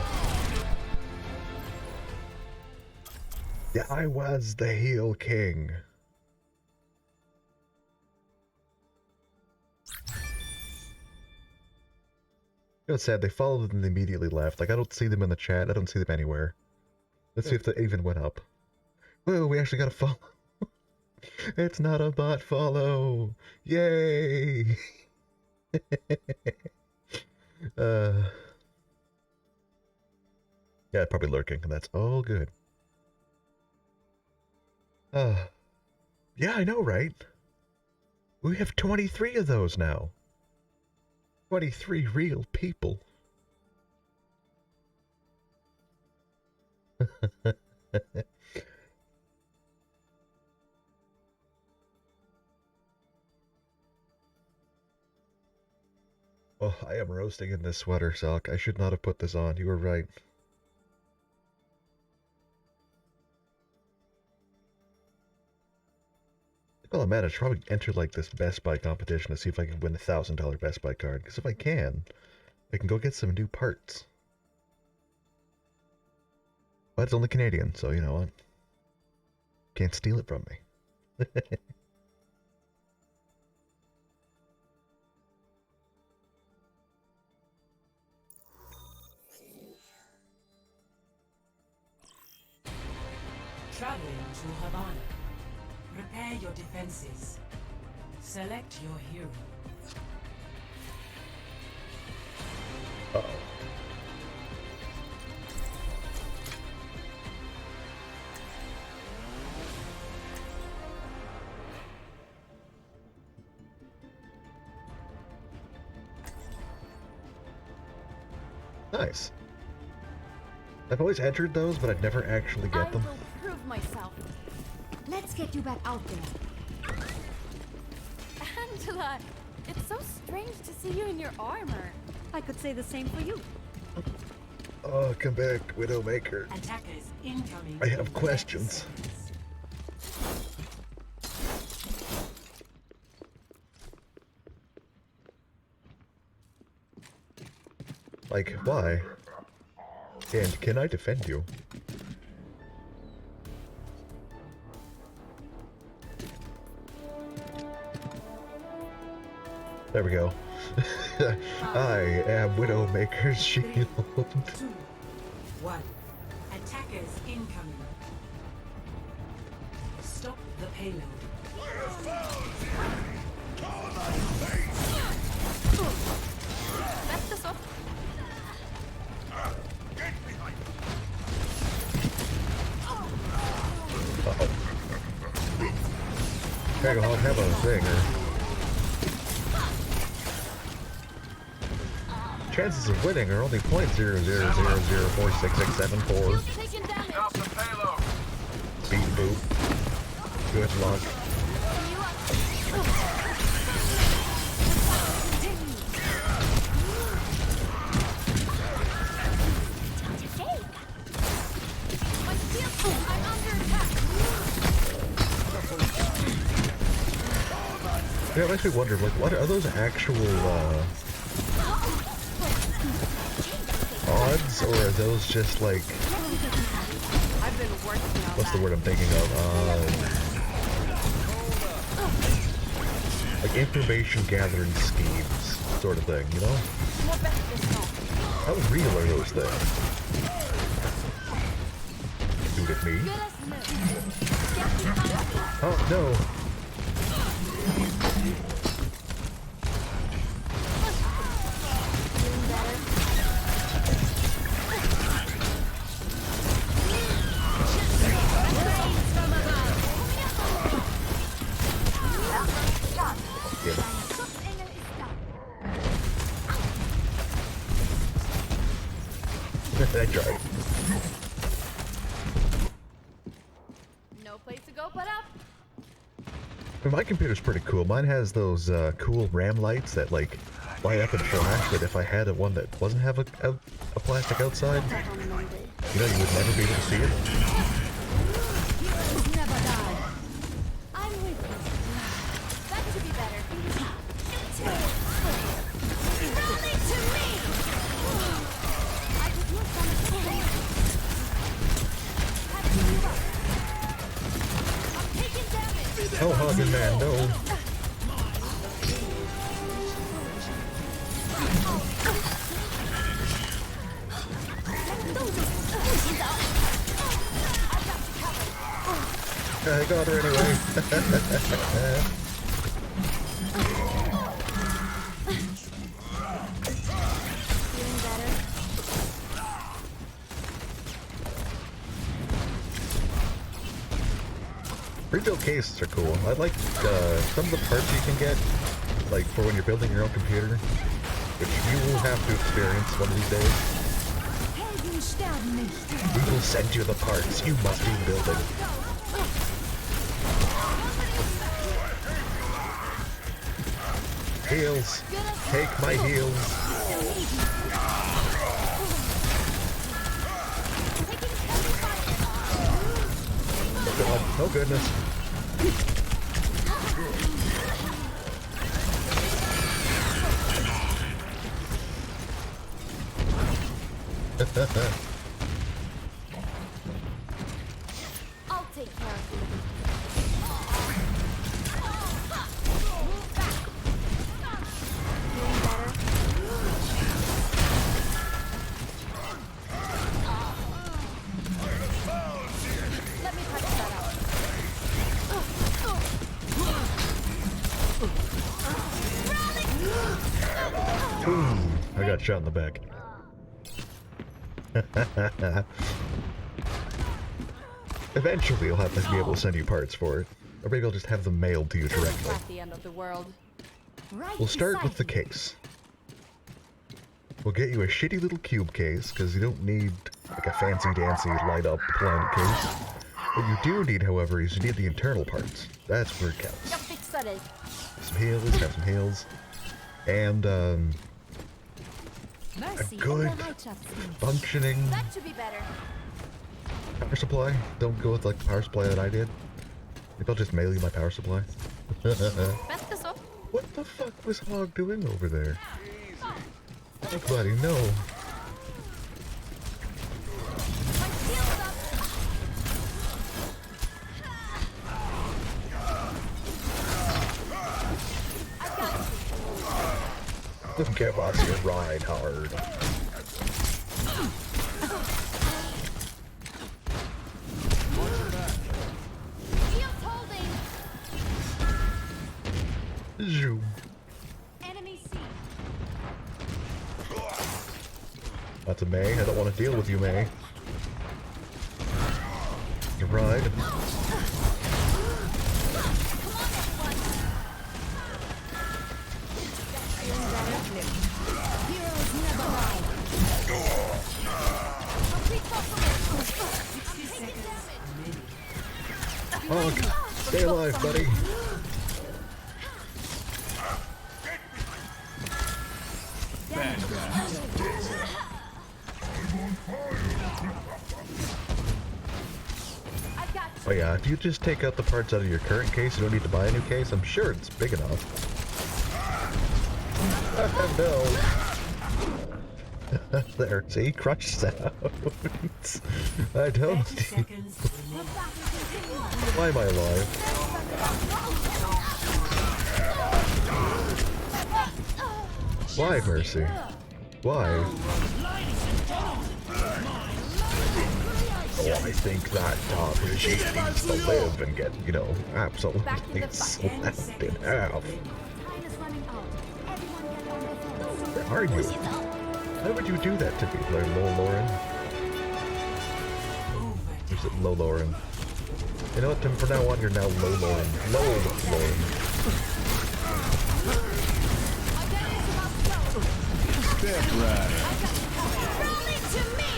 Yeah, I was the heel king. You know, it's sad. They followed and they immediately left. Like, I don't see them in the chat. I don't see them anywhere. Let's see if they even went up. Whoa, we actually got a follow. It's not a bot follow. Yay! Yeah, probably lurking, and that's all good. Yeah, I know, right? We have 23 of those now. 23 real people. Oh, I am roasting in this sweater, Sock. I should not have put this on. You were right. Well, man, I should probably enter like this Best Buy competition to see if I can win a $1,000 Best Buy card. Because if I can go get some new parts. But it's only Canadian, so you know what? Can't steal it from me. Traveling to Havana. Prepare your defenses. Select your hero. Uh-oh. Nice. I've always entered those, but I'd never actually get them. I will prove myself. Let's get you back out there. Angela, it's so strange to see you in your armor. I could say the same for you. Oh, come back, Widowmaker. Attackers incoming. I have questions. Like, why? And can I defend you? There we go. I am Widowmaker's shield. 2, 1. Attackers incoming. Stop the payload. That's the sword. Uh-oh. Dragahawk, have a zinger. Chances of winning are only 0.000466774. Taking damage. Stop the payload. Beat boop. Good luck. My shield, I'm under attack. Yeah, it makes me wonder, like, what are those actual, odds, or are those just, like, I've been working on what's the that. word I'm thinking of, like, information gathering schemes, sort of thing, you know? More better this now. How real are those things? Shoot at me? Let us know. Oh, no! Doing better. I tried. No place to go but up. But my computer's pretty cool. Mine has those cool RAM lights that like light up and flash. But if I had one that doesn't have a plastic outside, you know, you would never be able to see it. Heroes never die. I'm with you. That should be better. Rally to me! I could use some assistance. Patching you up. I'm taking damage. Oh, Hagen man, no. I got her anyway. Feeling better? Rebuild cases are cool. I like some of the parts you can get, like for when you're building your own computer, which you will have to experience one of these days. Helden sterben nicht. We will send you the parts. You must do the building. Heals. Take my heals. Oh god. Oh goodness. I'll take care of you. Move back. Feeling better? Let me touch that out. Boom. I got shot in the back. Eventually you'll have to be able to send you parts for it. Or maybe I'll just have them mailed to you directly. Not the end of the world. Right We'll start beside with the case. We'll get you a shitty little cube case, because you don't need like a fancy-dancy light-up planet case. What you do need, however, is you need the internal parts. That's where it counts. Jag fixar dig. Some heals, have some heals. And, Mercy good Bereitschaftsdienst. functioning That should be better. power supply. Don't go with like the power supply that I did. Maybe I'll just mail you my power supply. Bättre så. What the fuck was Hog doing over there? Oh, buddy, no. My shield's up. I got you. Give us your ride hard. Shield's holding. Zoom. Enemy C. That's a May. I don't want to deal with you, May. Your ride. Come on, everyone. Feeling better? Heroes never die. Complete transformation. Taking damage. Hog, stay alive, buddy. I got you. Oh yeah, if you just take out the parts out of your current case, you don't need to buy a new case. I'm sure it's big enough. No. There, see? Crush sounds. I don't 30 seconds remaining. Why am I alive? Why, Mercy? Why? Oh, I think that regime needs to live and get, you know, absolutely slapped in half. Time is running out. Everyone get on their phones. Where are you? Why would you do that to me, Lauren? Is it Low Lauren? You know what, Tim, from now on, you're now Low Lauren. Low Lauren. My barrier's about to go. Step right. Rally to me.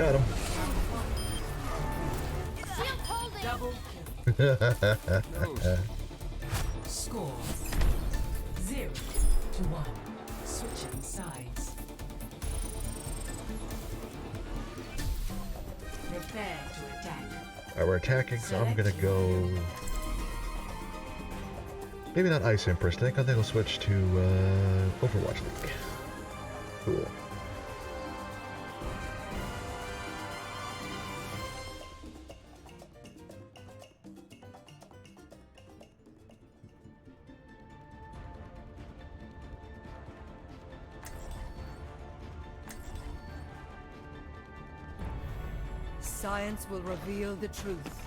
got him. Shield holding. Double kill. Score 0-1. Switching sides. Prepare to attack. Alright, we're attacking, so I'm gonna go... Maybe not Ice Empress. I think I'll switch to Overwatch League. Cool. Science will reveal the truth.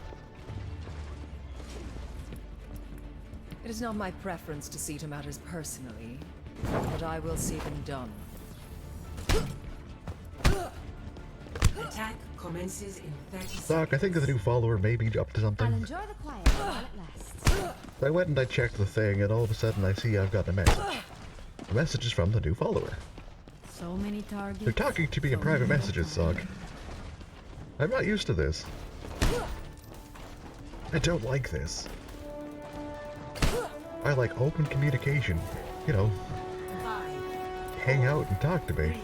It is not my preference to see to matters personally, but I will see them done. Attack commences in 30 seconds. Doc, I think the new follower may be up to I'll something. enjoy the quiet while it lasts. So I went and I checked the thing, and all of a sudden I see I've got a message. The message is from the new follower. So many targets. They're talking to me in private messages, Sock. I'm not used to this. I don't like this. I like open communication. You know, 5, hang out and talk to me.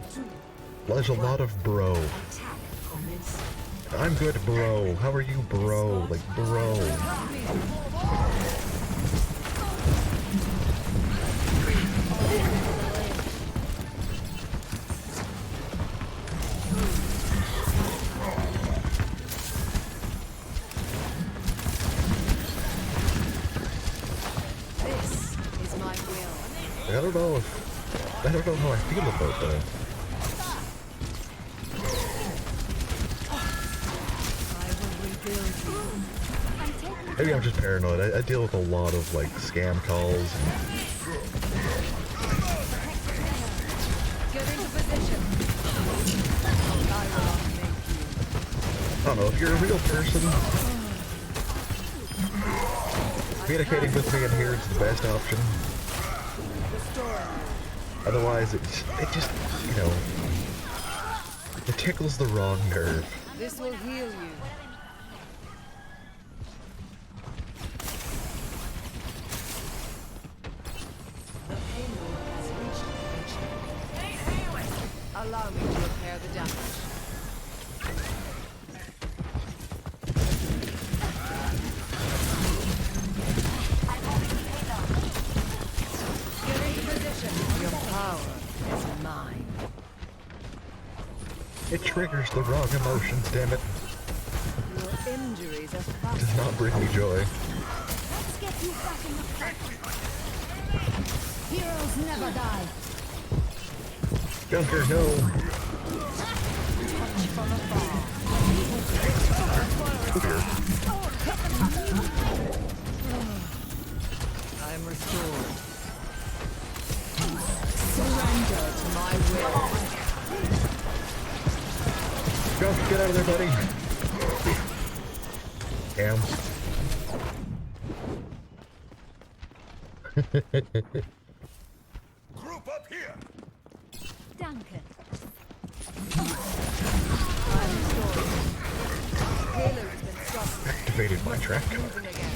3, 2, There's a lot of bro. attack commences. I'm good, bro. How are you, bro? Like, bro. This is my will. I don't know if... I don't know how I feel about that. I will rebuild you. Maybe I'm just paranoid. I deal with a lot of, like, scam calls. Get into position. I will make you. I don't know, if you're a real person, communicating with me in here is the best option. Otherwise, it just, you know, it tickles the wrong nerve. This will heal you. The payload has reached completion. Allow me to repair the damage. Get into position. Your power is mine. It triggers the wrong emotions, damn it. Your injuries are It fast. does not bring me joy. Let's get you back in the fight. Heroes never die. Junker, no. Here. I am restored. Surrender to my will. Junker, get out of there, buddy. Damn. Group up here. Danke. I'm restored. Payload's been stopped. Activated my track card. Moving again.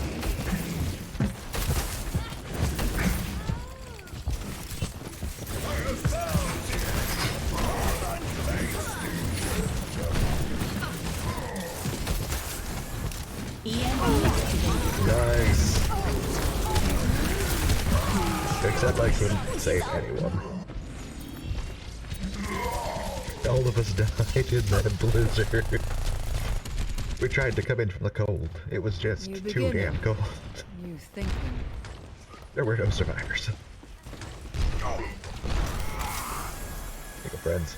Nice. Except I couldn't save anyone. All of us died in that blizzard. We tried to come in from the cold. It was just New too damn beginning. cold. New thinking. There were no survivors. Take a friends.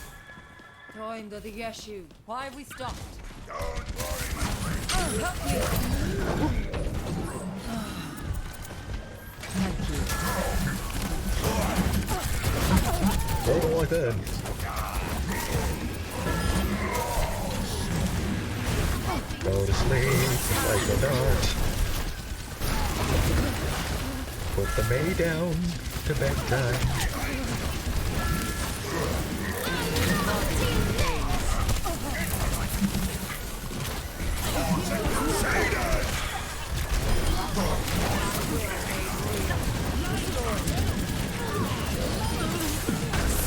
Time to the issue. Why have we stopped? Don't worry. I'll help you. Thank you. Oh, don't like that. Go to sleep like a dart. Put the May down to bedtime.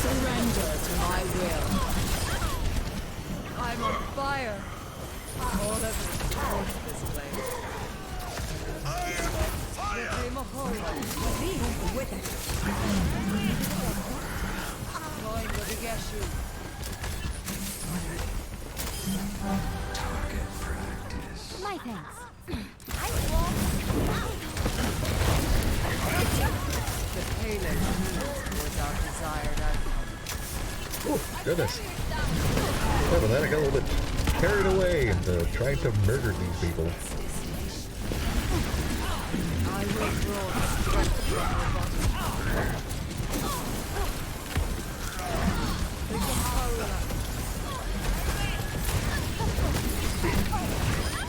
Surrender to my will. I'm on fire. All evidence supports this claim. I am on fire! Proclaim a horror. With it. Going to the Geshu. My thanks. The payload moves towards our desired outcome. Oh, goodness. After that, I got a little bit carried away into trying to murder these people. I will draw the strength from your body. Take a horror.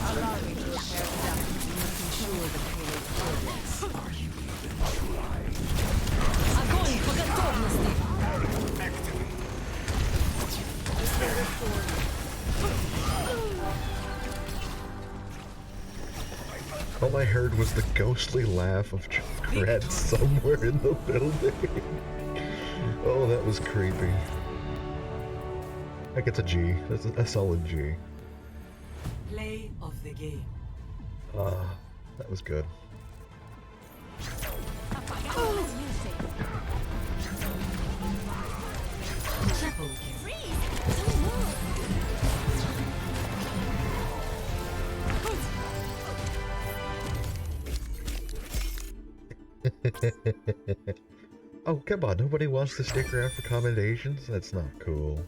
Allow me to repair the damage and ensure the payload progress. Are you even trying? Огонь по готовности! All I heard was the ghostly laugh of Red somewhere in the building. Oh, that was creepy. That gets a G. That's a solid G. Play of the game. That was good. Triple kill. Oh, come on. Nobody wants to stick around for commendations? That's not cool.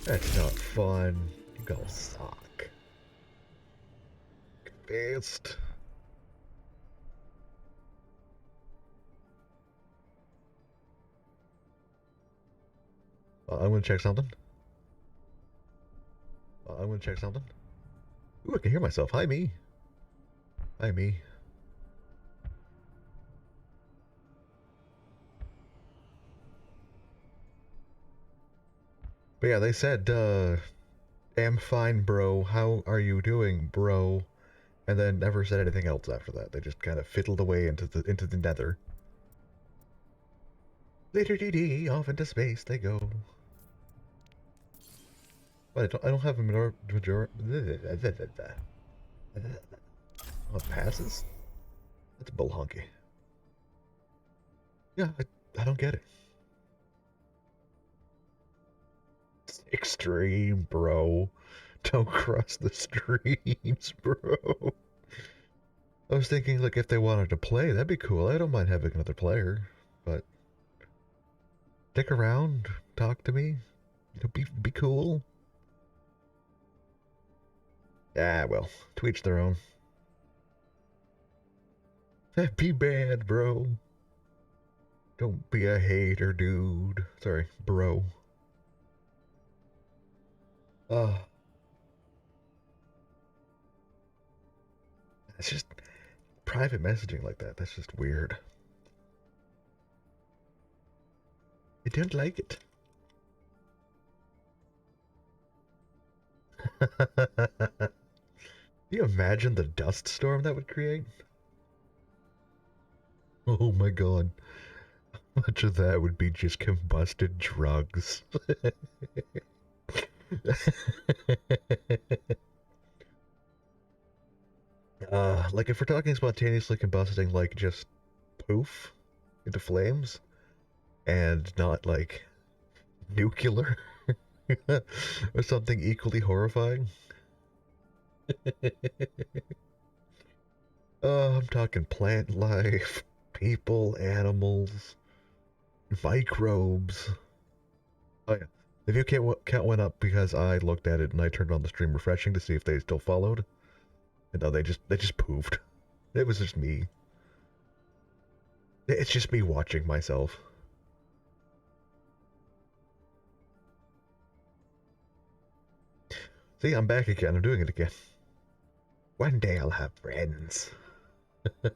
That's not fun. You gonna suck. Advanced. I'm gonna check something. I'm gonna check something. Ooh, I can hear myself. Hi, me. Hi, me. But yeah, they said, am fine, bro. How are you doing, bro? And then never said anything else after that. They just kind of fiddled away into the nether. Later, DD, off into space they go. But I don't have a major. Oh, it passes? That's bullhonky. Yeah, I don't get it. Extreme, bro. Don't cross the streams, bro. I was thinking, like, if they wanted to play, that'd be cool. I don't mind having another player, but stick around, talk to me, you know, be cool. Ah, well, to each their own. Be bad, bro. Don't be a hater, dude. Sorry, bro. It's just private messaging like that. That's just weird. I don't like it. Can you imagine the dust storm that would create? Oh my god. How much of that would be just combusted drugs? Like if we're talking spontaneously combusting, like just poof into flames, and not like nuclear or something equally horrifying. I'm talking plant life, people, animals, microbes. Oh yeah, the view count went up because I looked at it and I turned on the stream refreshing to see if they still followed. And no, they just poofed. It was just me. It's just me watching myself. See, I'm back again. I'm doing it again. One day I'll have friends. I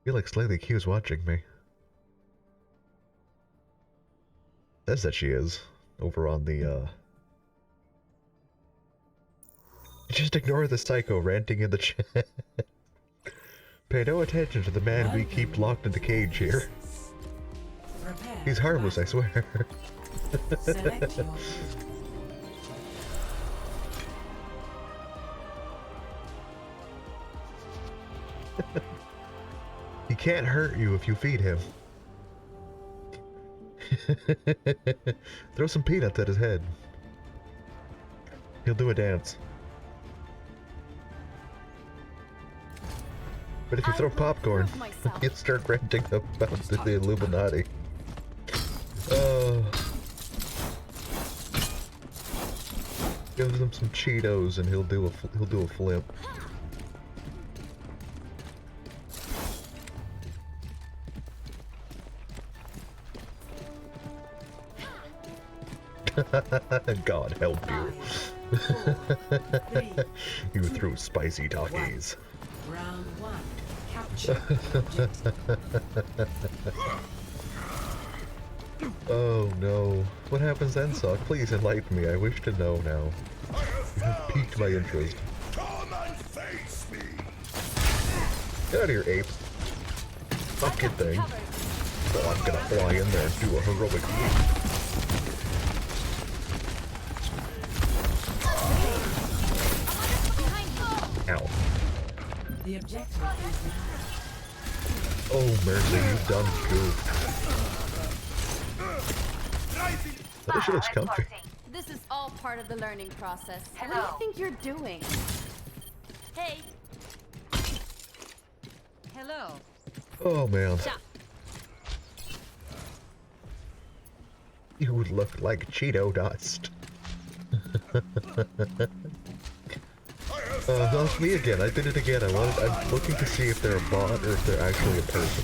feel like Slightly Q is watching me. says that she is over on the Just ignore the psycho ranting in the chat. Pay no attention to the man we keep locked in the cage here. He's harmless, I swear. Select your He can't hurt you if you feed him. Throw some peanuts at his head. He'll do a dance. But if you throw popcorn, he'll start ranting about the Illuminati. Give him some Cheetos and he'll do a flip. God help you. You threw spicy talkies. round one. Capture. Oh no. What happens then, Sock? Please enlighten me. I wish to know now. You have piqued my interest. Come and face me. Get out of here, ape. Fucking thing. Oh, I'm gonna fly in there and do a heroic leap. Ow. The objective is now. Oh, Mercy, you've done goofed. That shit looks comfy. This is all part of the learning process. What do you think you're doing? Hey. Hello. Oh, man. You look like Cheeto dust. That's me again. I did it again. I'm looking to see if they're a bot or if they're actually a person.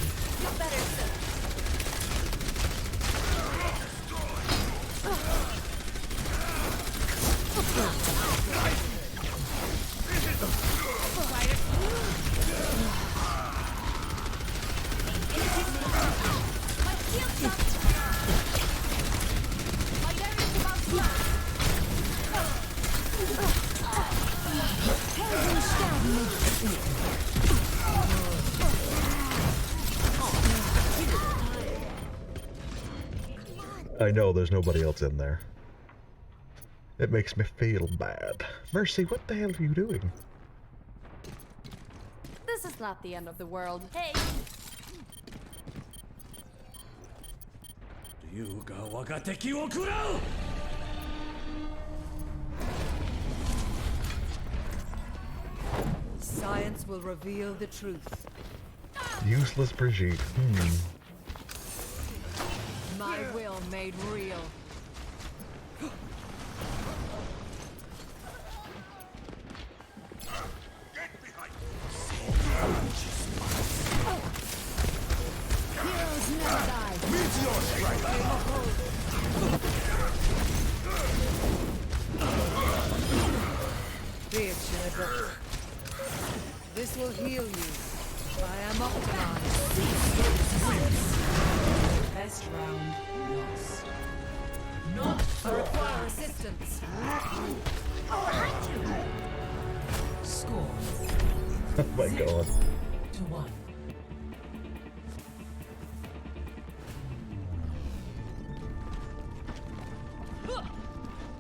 I know there's nobody else in there. It makes me feel bad. Mercy, what the hell are you doing? This is not the end of the world. Hey. Science will reveal the truth. Useless Brigitte. My will made real. Heroes never die. Meteor Bitch in a book. This will heal you. I am optimized. Best round lost. Not I require assistance. Score Oh my god. 2-1.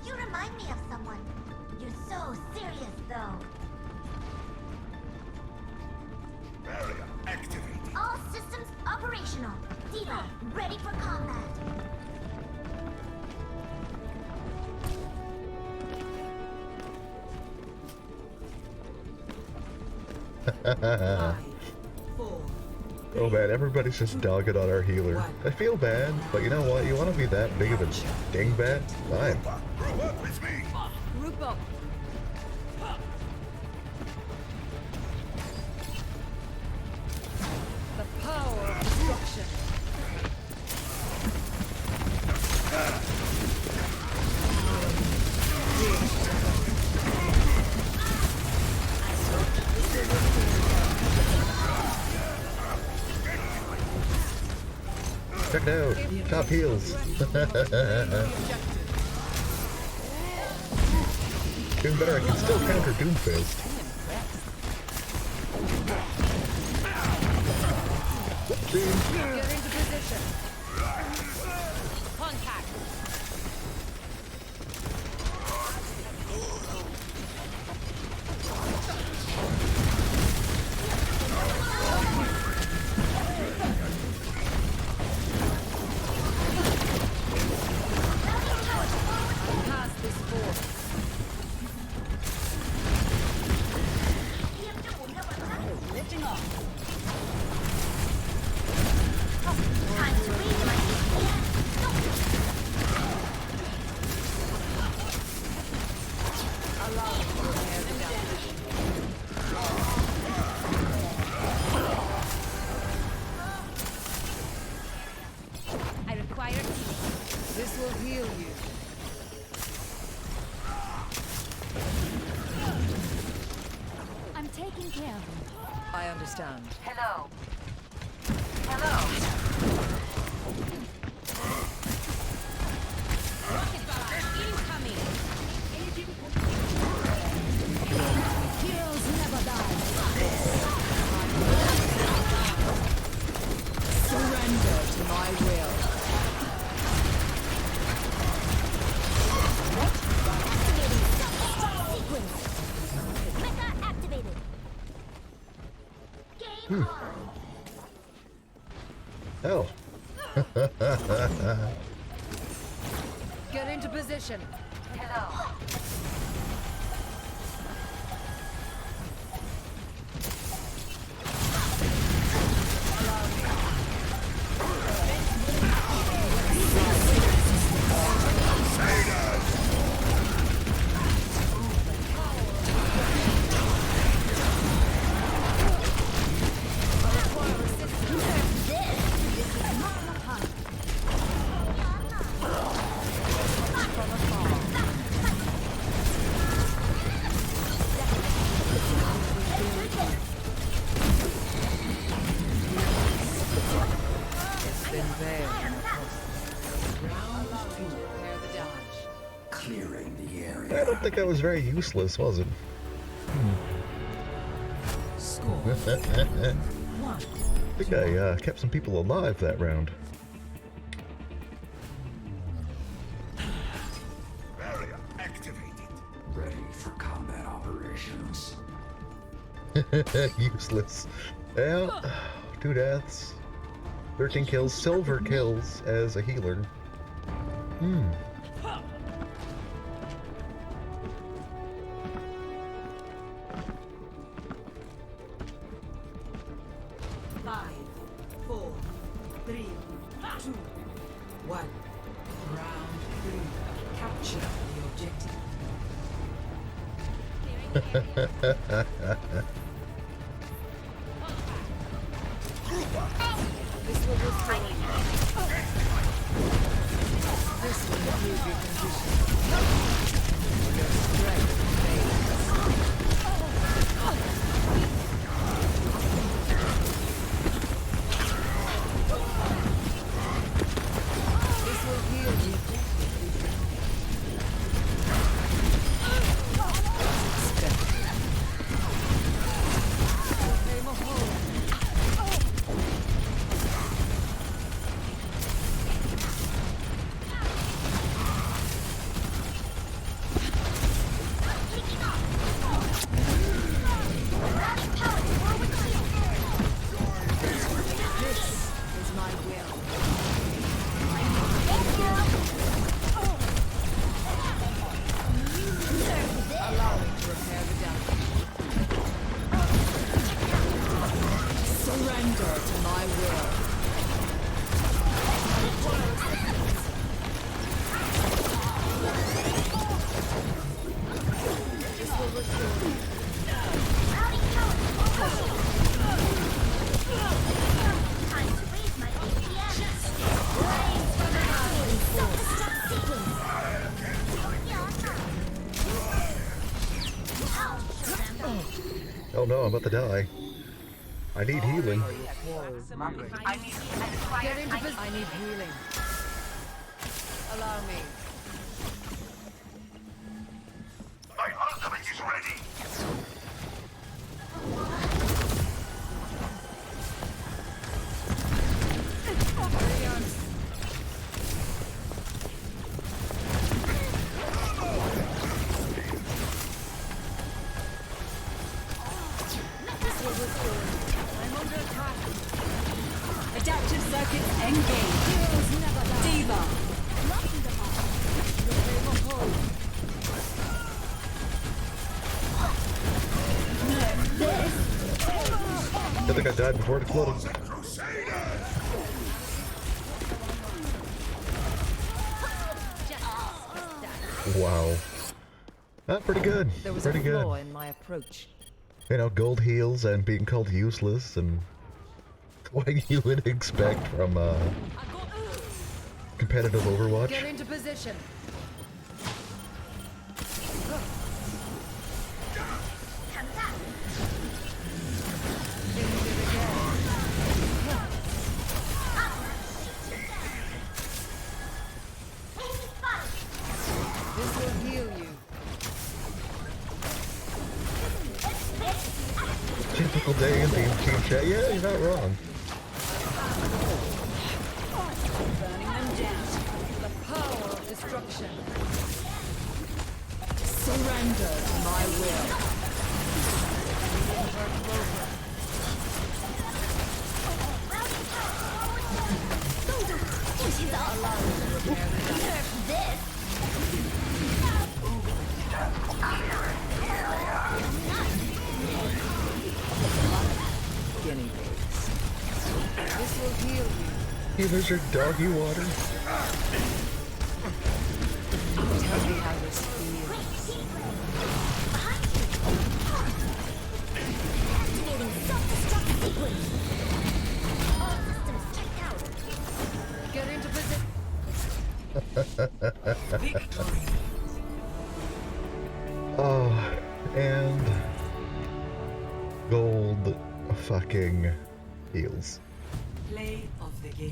You remind me of someone. You're so serious, though. barrier activated. All systems operational. Diva, ready for combat. Oh man, everybody's just dogging on our healer. I feel bad, but you know what? You want to be that big of a dingbat? Fine. Grow up with me. Group up. The power of destruction. Check it out. Top heals. Doing better. I can still counter Doomfist. Get into position. Contact. Pass this force. Lifting off. I require This will heal you. I'm taking care of him. I understand. Hello. Hello. Rocket barrage incoming. Heroes never die. Surrender to my will. Sequence. Mecha activated. Game on. Oh. Get into position. Hello. It's been there. Prepare the dodge. Clearing the I area. don't think that was very useless, was it? Score I 1. think I kept some people alive that round. Barrier activated. Ready for combat operations. Useless. Yeah, 2 deaths. 13 kills, silver kills as a healer. 5, 4, 3, 2, 1. Round 3. Capture the objective. This will restore you. This will improve your condition. Your strength fades. This will heal you. Aim a hole. This is my will. Allow me to repair the damage. Surrender to my will. This will restore you. Time to raise my APM. Self-destruct sequence. I'll show them. Oh no, I'm about to die. I need healing. Get into position. I need healing. Allow me. My ultimate is ready. I'm under attack. Adaptive circuits engaged. Heroes never die. Diva. I think I died before it exploded. Wow. Pretty good. There was Pretty a good. flaw in my approach. You know, gold heals and being called useless and what you would expect from competitive Overwatch. Get into position. This will heal you. Typical day in team chat. Yeah, you're not wrong. Burning them down. The power of destruction. Surrender to my will. Guinea pigs. This will heal you. Hey, there's your doggy water. Tell me how this feels. Activating self-destruct sequence. All systems checked out. Get into position. Victory. Oh, and gold fucking heals. Play of the game.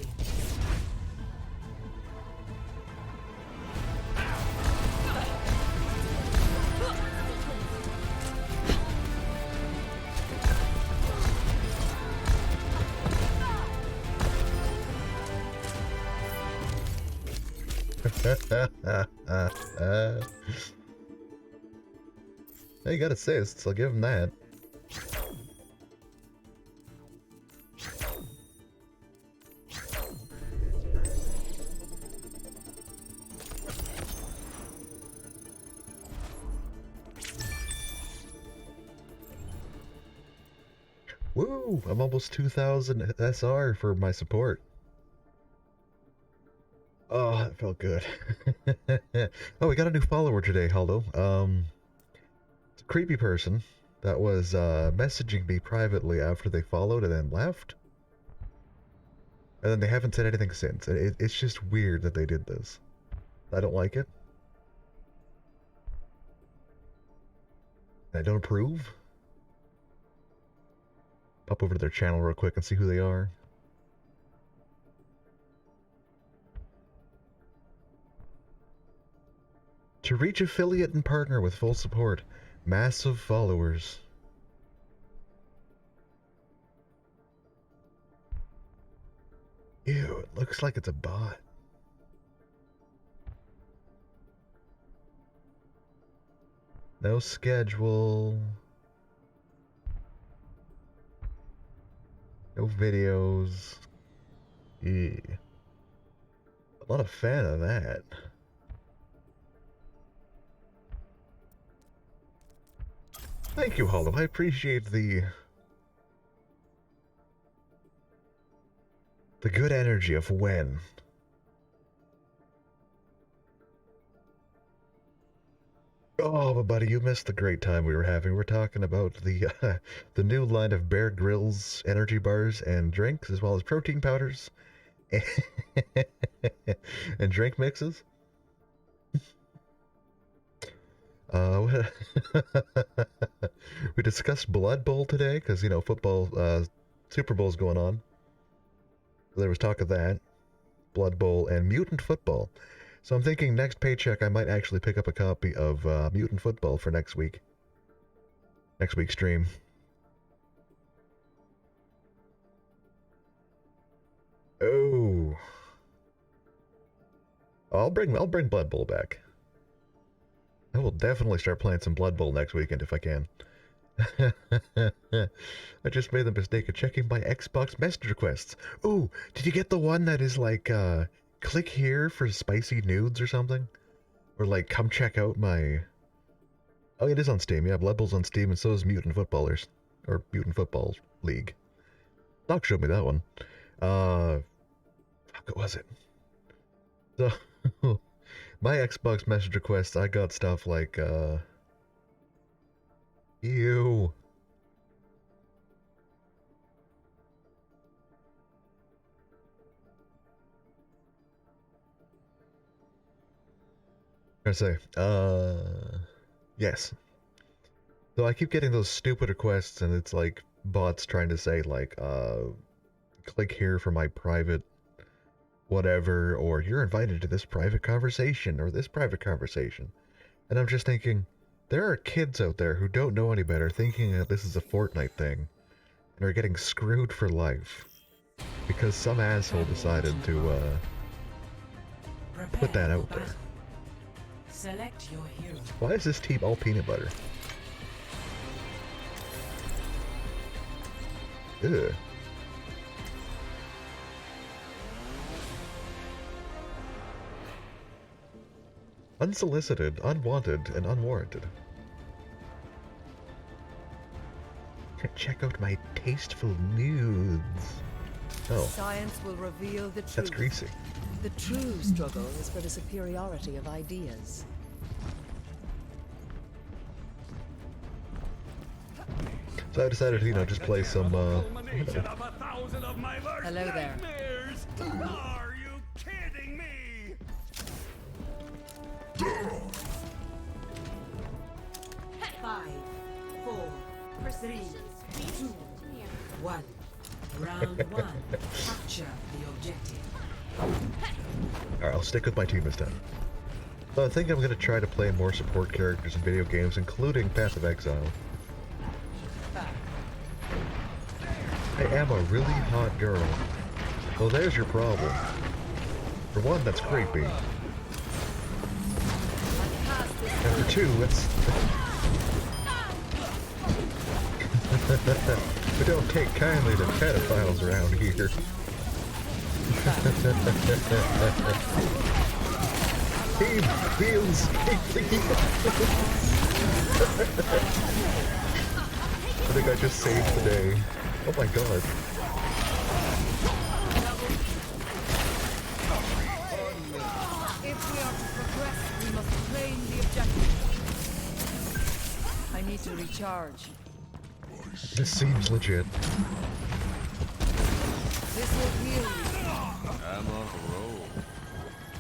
He got assists, I'll give him that. Woo! I'm almost 2,000 SR for my support. Oh, that felt good. Oh, we got a new follower today, Haldo. It's a creepy person that was messaging me privately after they followed and then left. And then they haven't said anything since. It's just weird that they did this. I don't like it. I don't approve. Pop over to their channel real quick and see who they are. To reach affiliate and partner with full support. Massive followers. Ew, it looks like it's a bot. No schedule. No videos. Yeah. I'm not a fan of that. Thank you, Hollow. I appreciate the good energy of when. Oh, but buddy, you missed the great time we were having. We're talking about the the new line of Bear Grylls energy bars and drinks, as well as protein powders and drink mixes. We discussed Blood Bowl today because, you know, football Super Bowl's going on. There was talk of that. Blood Bowl and Mutant Football. So I'm thinking next paycheck I might actually pick up a copy of Mutant Football for next week. Next week's stream. Oh. I'll bring Blood Bowl back. I will definitely start playing some Blood Bowl next weekend if I can. I just made the mistake of checking my Xbox message requests. Ooh, did you get the one that is like, click here for spicy nudes or something? Or like, come check out my... Oh, it is on Steam. Yeah, Blood Bowl's on Steam, and so is Mutant Footballers. Or Mutant Football League. Doc showed me that one. Fuck, what was it? So, my Xbox message requests, I got stuff like, ew. I say, yes. So I keep getting those stupid requests, and it's like bots trying to say, like, click here for my private whatever, or you're invited to this private conversation, or this private conversation. And I'm just thinking, there are kids out there who don't know any better, thinking that this is a Fortnite thing, and are getting screwed for life. Because some asshole decided to, put that out there. Select your hero. Why is this team all peanut butter? Ugh. Unsolicited, unwanted, and unwarranted. Check out my tasteful nudes. Oh. Science will reveal the truth. That's greasy. The true struggle is for the superiority of ideas. So I decided to, just play some, Hello there. Are you kidding me? 5, 4, 3, 2, 1. Round 1. Capture the objective. Alright, I'll stick with my team this time. So I think I'm going to try to play more support characters in video games, including Passive Exile. I am a really hot girl. Well, there's your problem. For one, that's creepy. And for two, it's... we don't take kindly to pedophiles around here. Team feels... I think I just saved the day. Oh my god. If we are to progress, we must claim the objective. I need to recharge. This seems legit. This will heal you. I'm on a roll.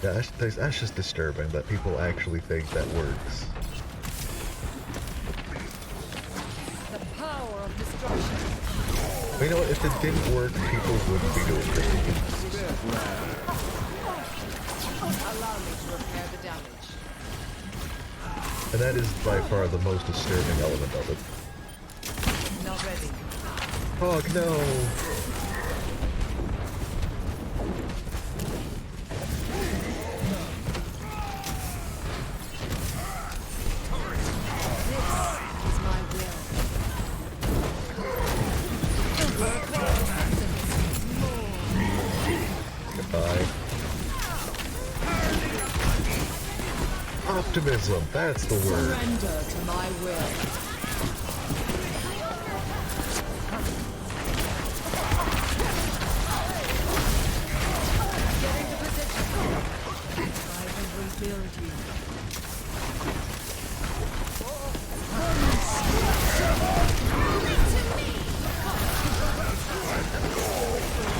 Yeah, that's just disturbing that people actually think that works. The power of destruction. But you know what, if it didn't work, people wouldn't be doing it. Allow me to repair the damage. And that is by far the most disturbing element of it. Not ready. Oh no! Optimism, that's the word. Surrender to my will. Get into position. I will rebuild you.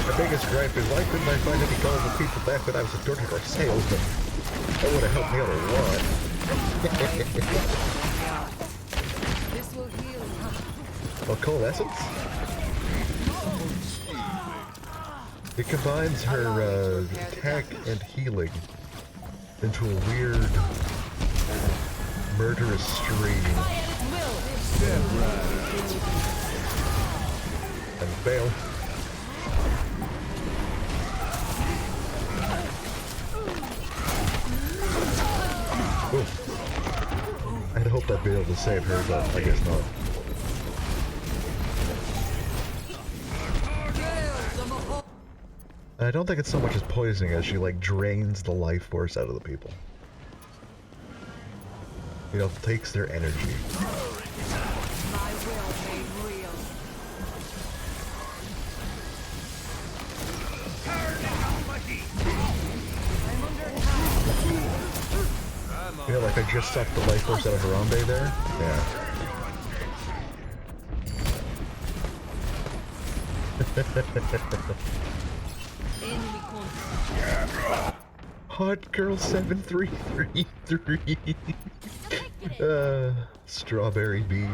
My biggest gripe is why couldn't I find any gullible people back when I was a door-to-door salesman? That would have helped me out a lot. This will heal. Oh, coalescence? It combines her attack and healing into a weird, murderous stream. And fail. Ooh. I had hoped I'd be able to save her, but I guess not. I don't think it's so much as poisoning as she, like, drains the life force out of the people. You know, takes their energy. My will made real. I'm under attack. You know, like I just sucked the life force out of Harambe there? Yeah. Hot Girl 7333. Strawberry bead.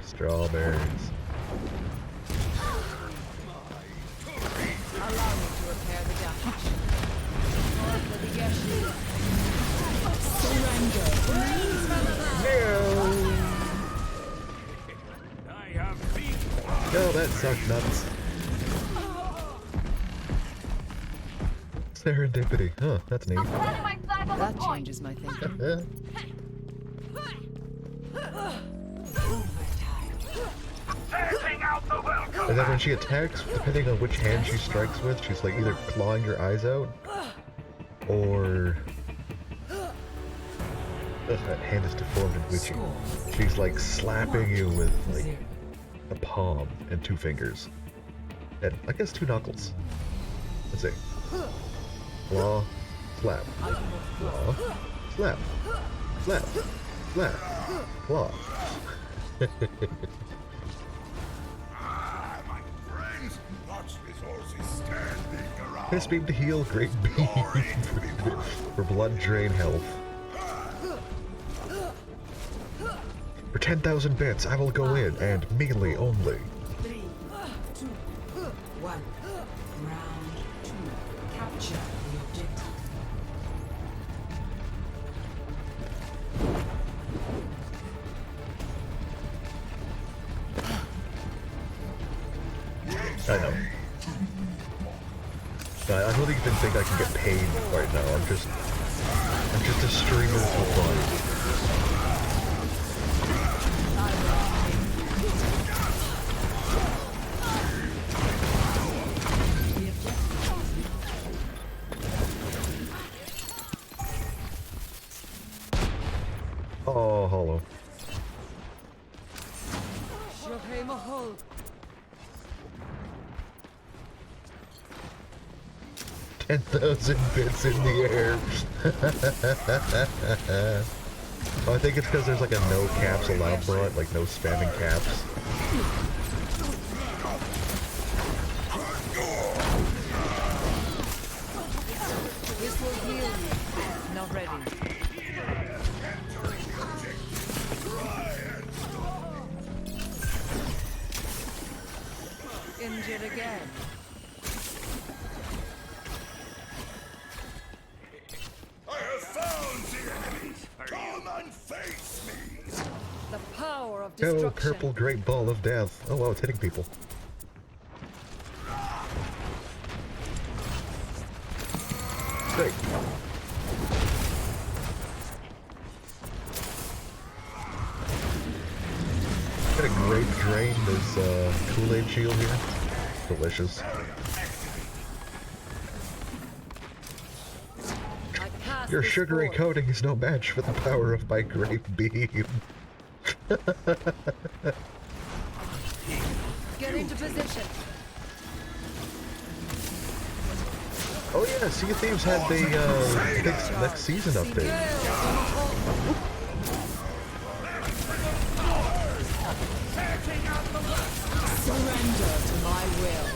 Strawberries. Allow me to repair the damage. Surrender. No, that sucked nuts. Serendipity. Huh, that's neat. That changes my thinking. And then when she attacks, depending on which hand she strikes with, she's like either clawing your eyes out, or... that hand is deformed and witchy. She's like slapping you with like a palm and 2 fingers. And I guess 2 knuckles. Let's see. Claw, slap. Claw, slap. Slap. Slap. Claw. Piss beam to heal, great beam for blood drain health. For 10,000 bits, I will go in and melee only. 3, 2, 1. Round 2. Capture the objective. I know. I don't even think I can get paid right now. I'm just a streamer for fun. Oh, hollow. 10,000 bits in the air. Oh, I think it's because there's like a no caps allowed bot, like no spamming caps. This will heal you. Not ready. Injured again. I have found the enemy. Come and face me. The power of Go, destruction. purple great ball of death. Oh wow, it's hitting people. Great. Got a grape drain. There's Kool-Aid shield here. Delicious. Your sugary coating is no match for the power of my grape beam. Get into position. Oh yeah, Sea of Thieves had the next season update. Surrender to my will.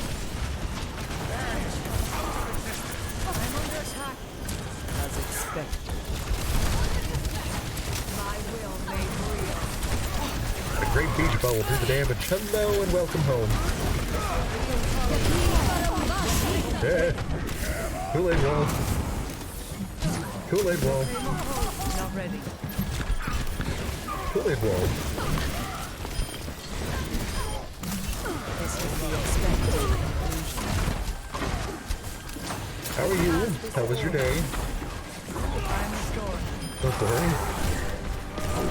I'm under attack. As expected. My will made real. A great beach ball will do the damage. Hello and welcome home. Kool-Aid wall. Kool-Aid wall. Not ready. Kool-Aid wall. This was the expected conclusion. How are you? How was your day? I'm restored. No story.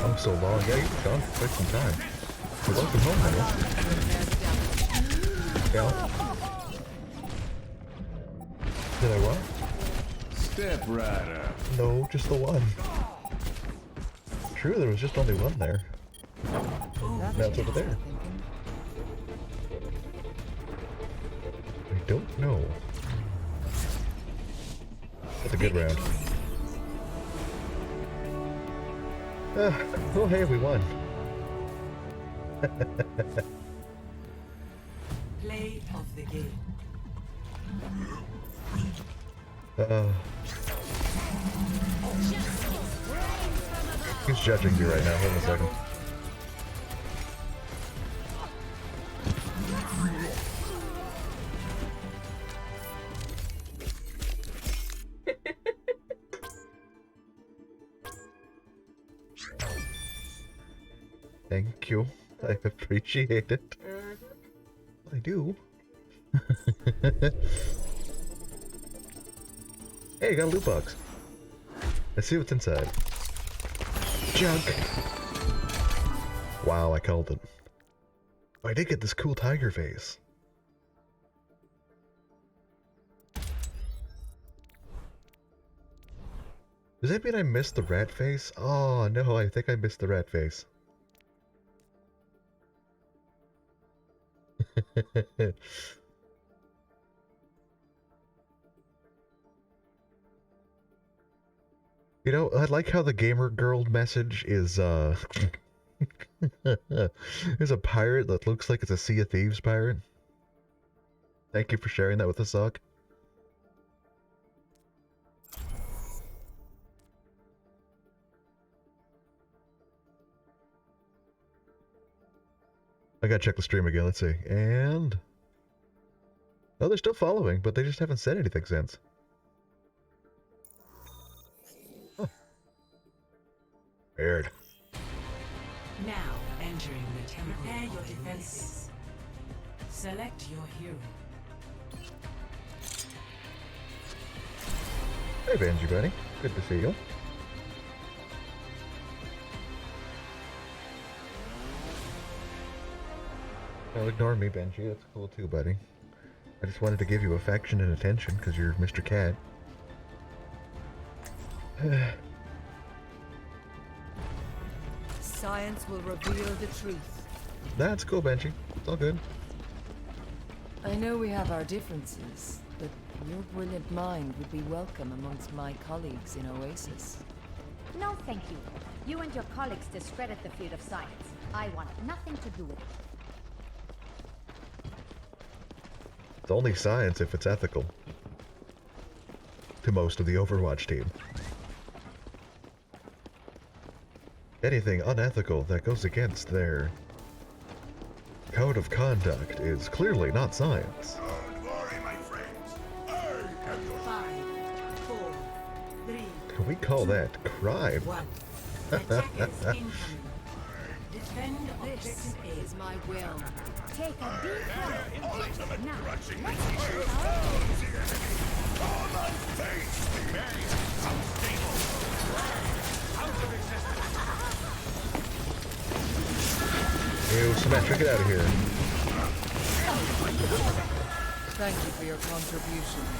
Oh, so long. Yeah, you've been gone for quite some time. You're welcome home, honey. Yeah. Did I what? Step right up. No, just the one. True, there was just only one there. Now it's over there. I don't know. That's a good round. Oh hey, we won. Play of the game. Who's judging you right now? Hold on a second. Thank you. I appreciate it. I do. Hey, got a loot box. Let's see what's inside. Junk! Wow, I called it. Oh, I did get this cool tiger face. Does that mean I missed the rat face? Oh no, I think I missed the rat face. You know, I like how the gamer girl message is, there's a pirate that looks like it's a Sea of Thieves pirate. Thank you for sharing that with us, Sock. I gotta check the stream again, let's see. And... oh, they're still following, but they just haven't said anything since. Huh. Weird. Now entering the temple. Prepare your defenses. Select your hero. Hey, Benji, buddy. Good to see you. Don't ignore me, Benji. That's cool too, buddy. I just wanted to give you affection and attention because you're Mr. Cat. Science will reveal the truth. That's cool, Benji. It's all good. I know we have our differences, but your brilliant mind would be welcome amongst my colleagues in Oasis. No, thank you. You and your colleagues discredit the field of science. I want nothing to do with it. It's only science if it's ethical. To most of the Overwatch team. Anything unethical that goes against their code of conduct is clearly not science. Don't worry, my friends. I have your 5, 4, 3, We call that crime. 1. Attackers incoming. Defend This objective A. is my will. Take a deep breath. ultimate Now, crushing. let's I shoot have our found the enemy. Come and face me. Unstable. Out of existence. Ew, Symmetric, get out of here. Thank you for your contributions.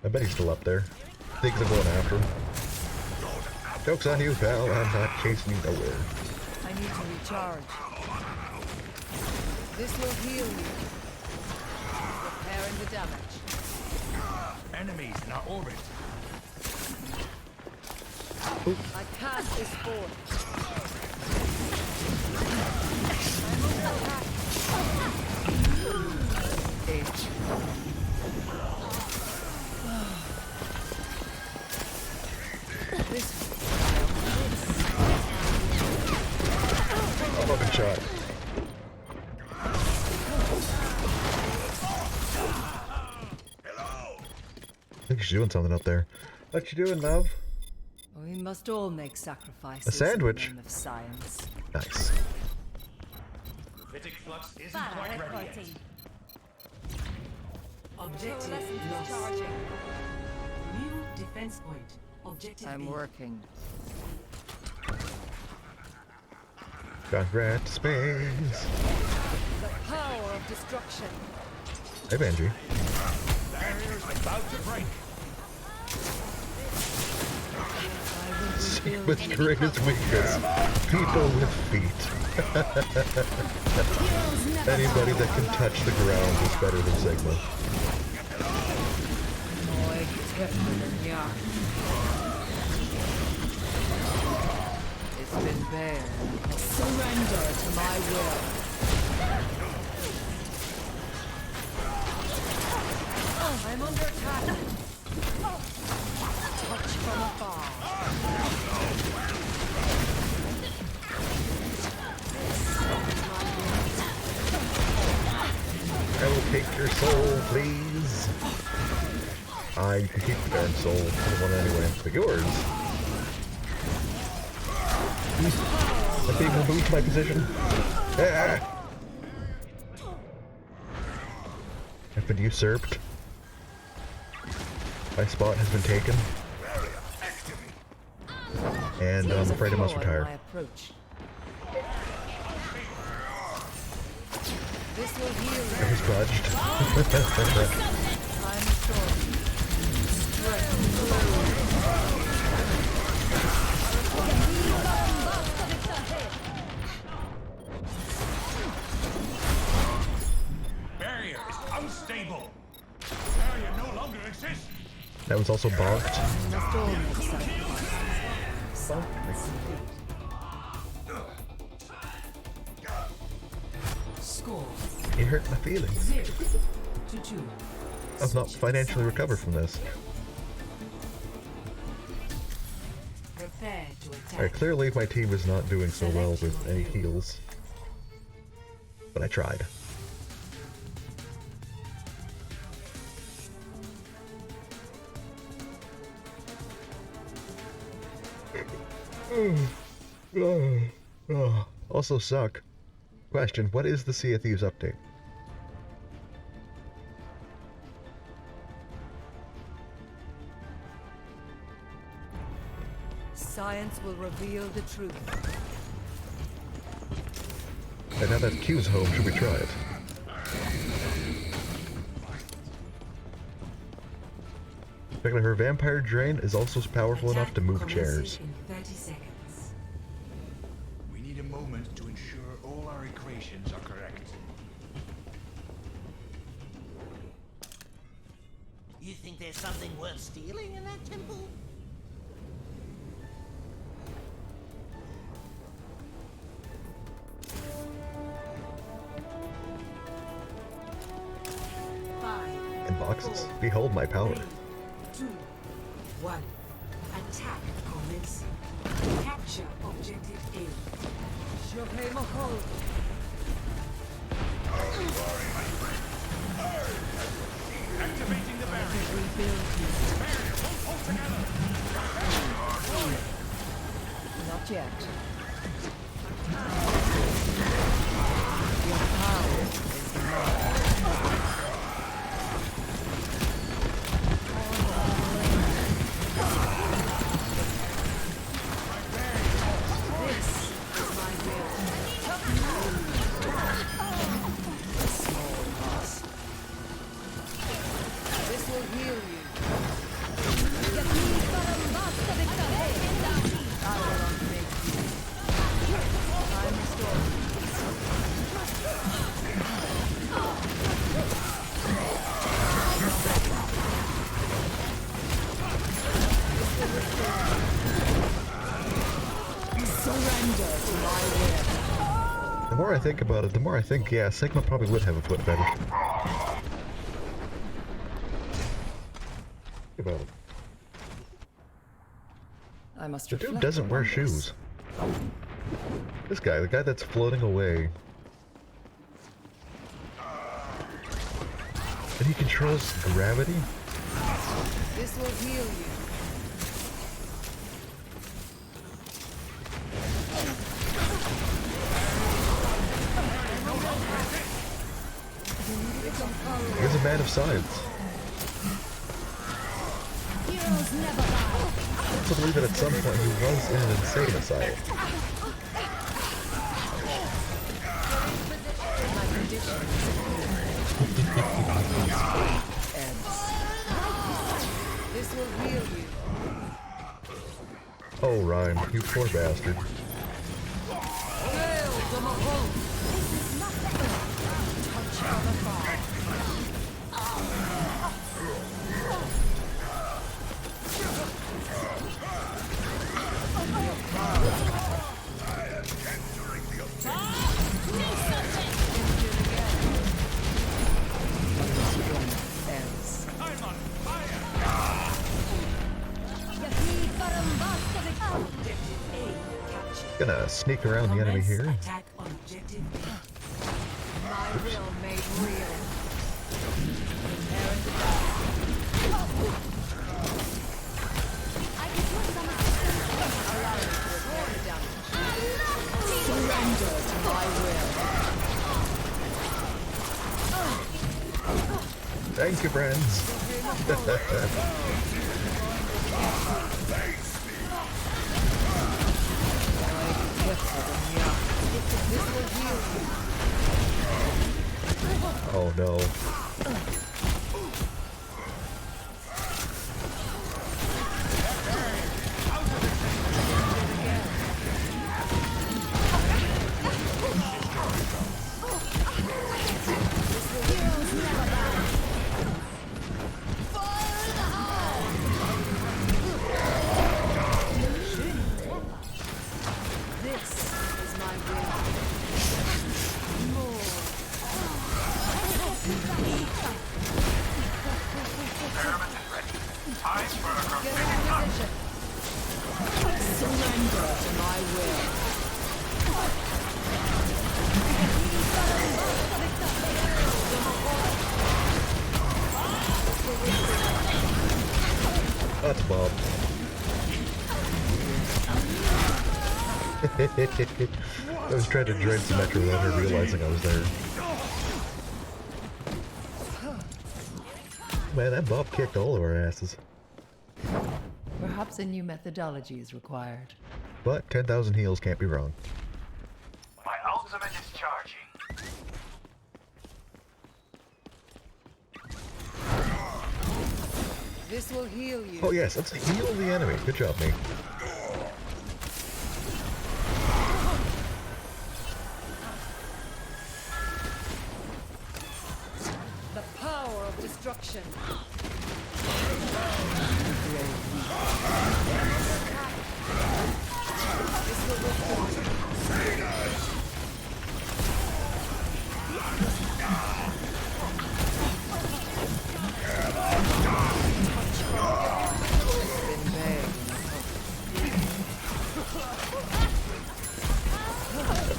I bet he's still up there. Thinks I'm going after him. Joke's on you, pal. I'm not chasing you nowhere. I need to recharge. This will heal you. Repairing the damage. Enemies in our orbit. I cast this forth. Itch. Fucking shot. I think she's doing something up there. What you doing, love? We must all make sacrifices A sandwich. in the name of science. Nice. Prophetic flux isn't quite ready yet. Objective lost. New defense point. Objective I'm B. working. Congrats, space. The power of destruction. Hey, Benji. Barrier's about to break. Sigma's greatest weakness. People with feet. Anybody that can touch the ground is better than Sigma. It's been bare. Surrender to my will. I'm under attack. Touch from afar. I will take your soul, please. You can keep the darn soul. I don't want it anyway. But yours. I'm being removed my position. Ah! I've been usurped. My spot has been taken. And I'm afraid I must retire. This will heal. I was budged. I'm restored. Barrier is unstable. Barrier no longer exists. That was also bonked. Must all make sacrifices. Score It hurt my feelings. 0-2. I've not financially recovered from this. Prepare to attack. Alright, clearly my team is not doing so well with any heals. But I tried. Also suck. Question, what is the Sea of Thieves update? Science will reveal the truth. And now that Q's home, should we try it? Technically, her vampire drain is also powerful enough to move chairs. In 30 seconds. We need a moment to ensure all our equations are correct. You think there's something worth stealing in that temple? In boxes. Behold my power. 2, 1. Attack commencing. Capture objective A. Shohei Mahal. Activating the barrier. Barrier won't hold together. Not yet. Your power is mine. This is my will. Small boss. This will heal you. I will unmake you. I'm restored. Surrender to my will. The more I think about it, the more I think, yeah, Sigma probably would have a foot fetish. Think about it. I must The dude reflect doesn't wear upon this. shoes. This guy, the guy that's floating away. And he controls gravity? This will heal you. He's a man of science. Heroes never die. I also believe that at some point he was in an insane asylum. This will heal you. Oh, Rhyme, you poor bastard. Gonna sneak around the enemy here. Attack on objective. My will made real. I can put some assistance. Allow me to repair the damage. Surrender to my will. Thank you, friends. Oh no. That's Bob. I was trying to drain some metro without her realizing I was there. Man, that Bob kicked all of our asses. Perhaps a new methodology is required. But 10,000 heals can't be wrong. My ultimate is charging. This will heal you. Oh yes, let's heal the enemy. Good job, mate. The power of destruction. This will restore.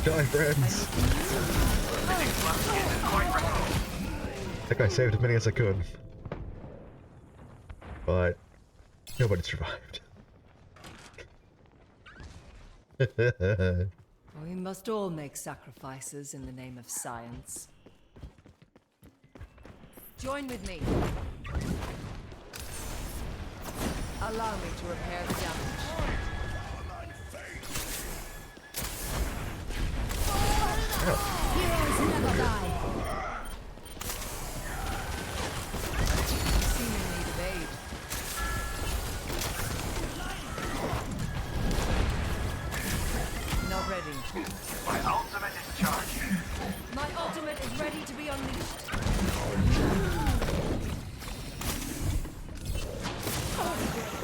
Die, friends. I think I saved as many as I could. But nobody survived. We must all make sacrifices in the name of science. Join with me. Allow me to repair the damage. Heroes never die. See me need of aid. Not ready. My ultimate is charging. My ultimate is ready to be unleashed.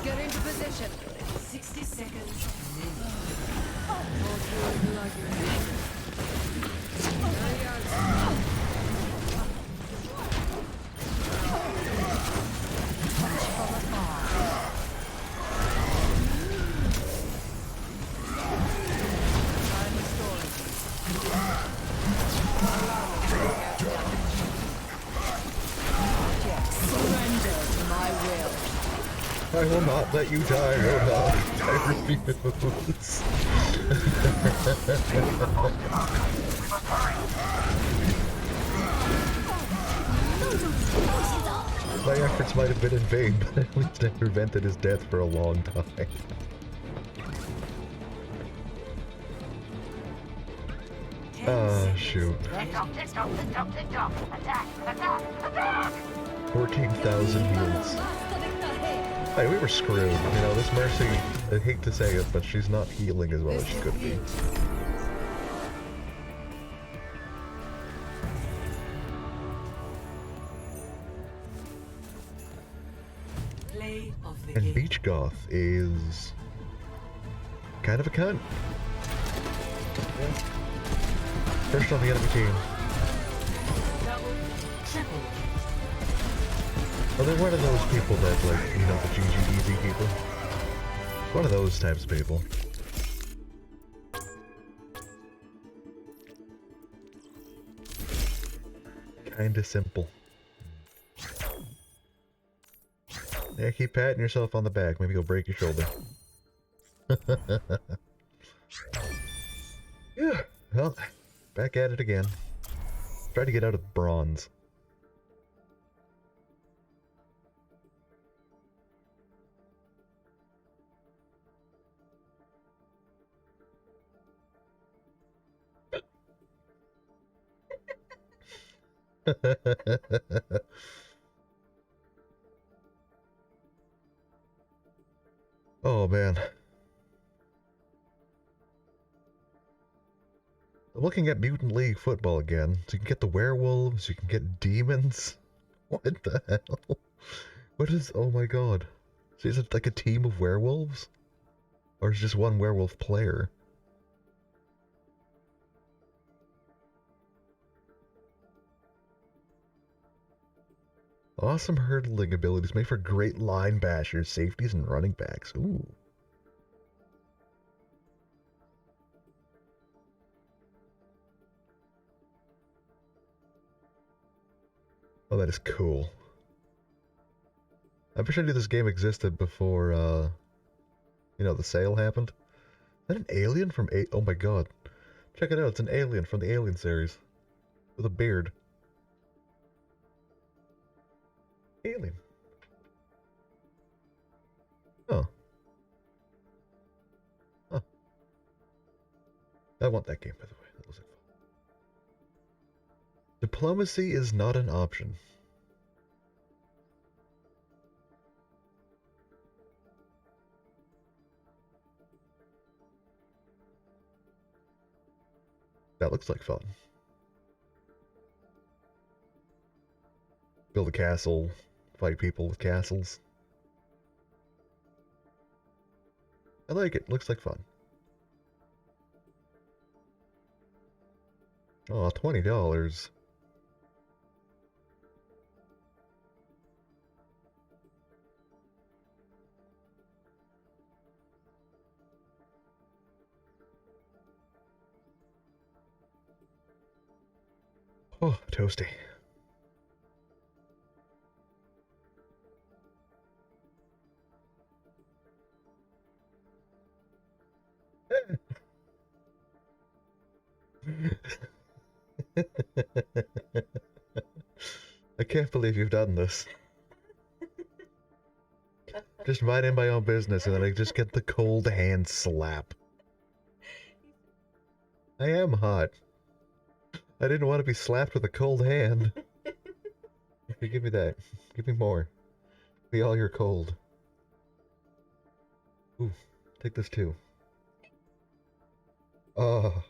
Get into position. 60 seconds. I will not let you die, Roadhog. I refuse. My efforts might have been in vain, but at least I prevented his death for a long time. Shoot. 14,000 heals. Hey, we were screwed. You know, this Mercy, I hate to say it, but she's not healing as well as she could be. And Beach Goth is kind of a cunt. Yeah. First on the enemy team. Well, they're one of those people that, like, you know, the GG easy people. One of those types of people. Kinda simple. Yeah, keep patting yourself on the back. Maybe you'll break your shoulder. Yeah, well, back at it again. Try to get out of bronze. Oh man. I'm looking at Mutant League football again. So you can get the werewolves, you can get demons. What the hell? What is... oh my god. So is it like a team of werewolves? Or is just one werewolf player? Awesome hurdling abilities made for great line bashers, safeties, and running backs. Ooh. Oh, that is cool. I wish I knew this game existed before, you know, the sale happened. Is that an alien from oh my god. Check it out, it's an alien from the Alien series. With a beard. Alien. Oh. Huh. I want that game, by the way. That looks like fun. Diplomacy is not an option. That looks like fun. Build a castle, fight people with castles. I like it, looks like fun. Oh, $20. Oh, toasty. I can't believe you've done this. Just minding my own business and then I just get the cold hand slap. I am hot. I didn't want to be slapped with a cold hand. Here, give me that. Give me more. Be all your cold. Ooh, take this too. Oh.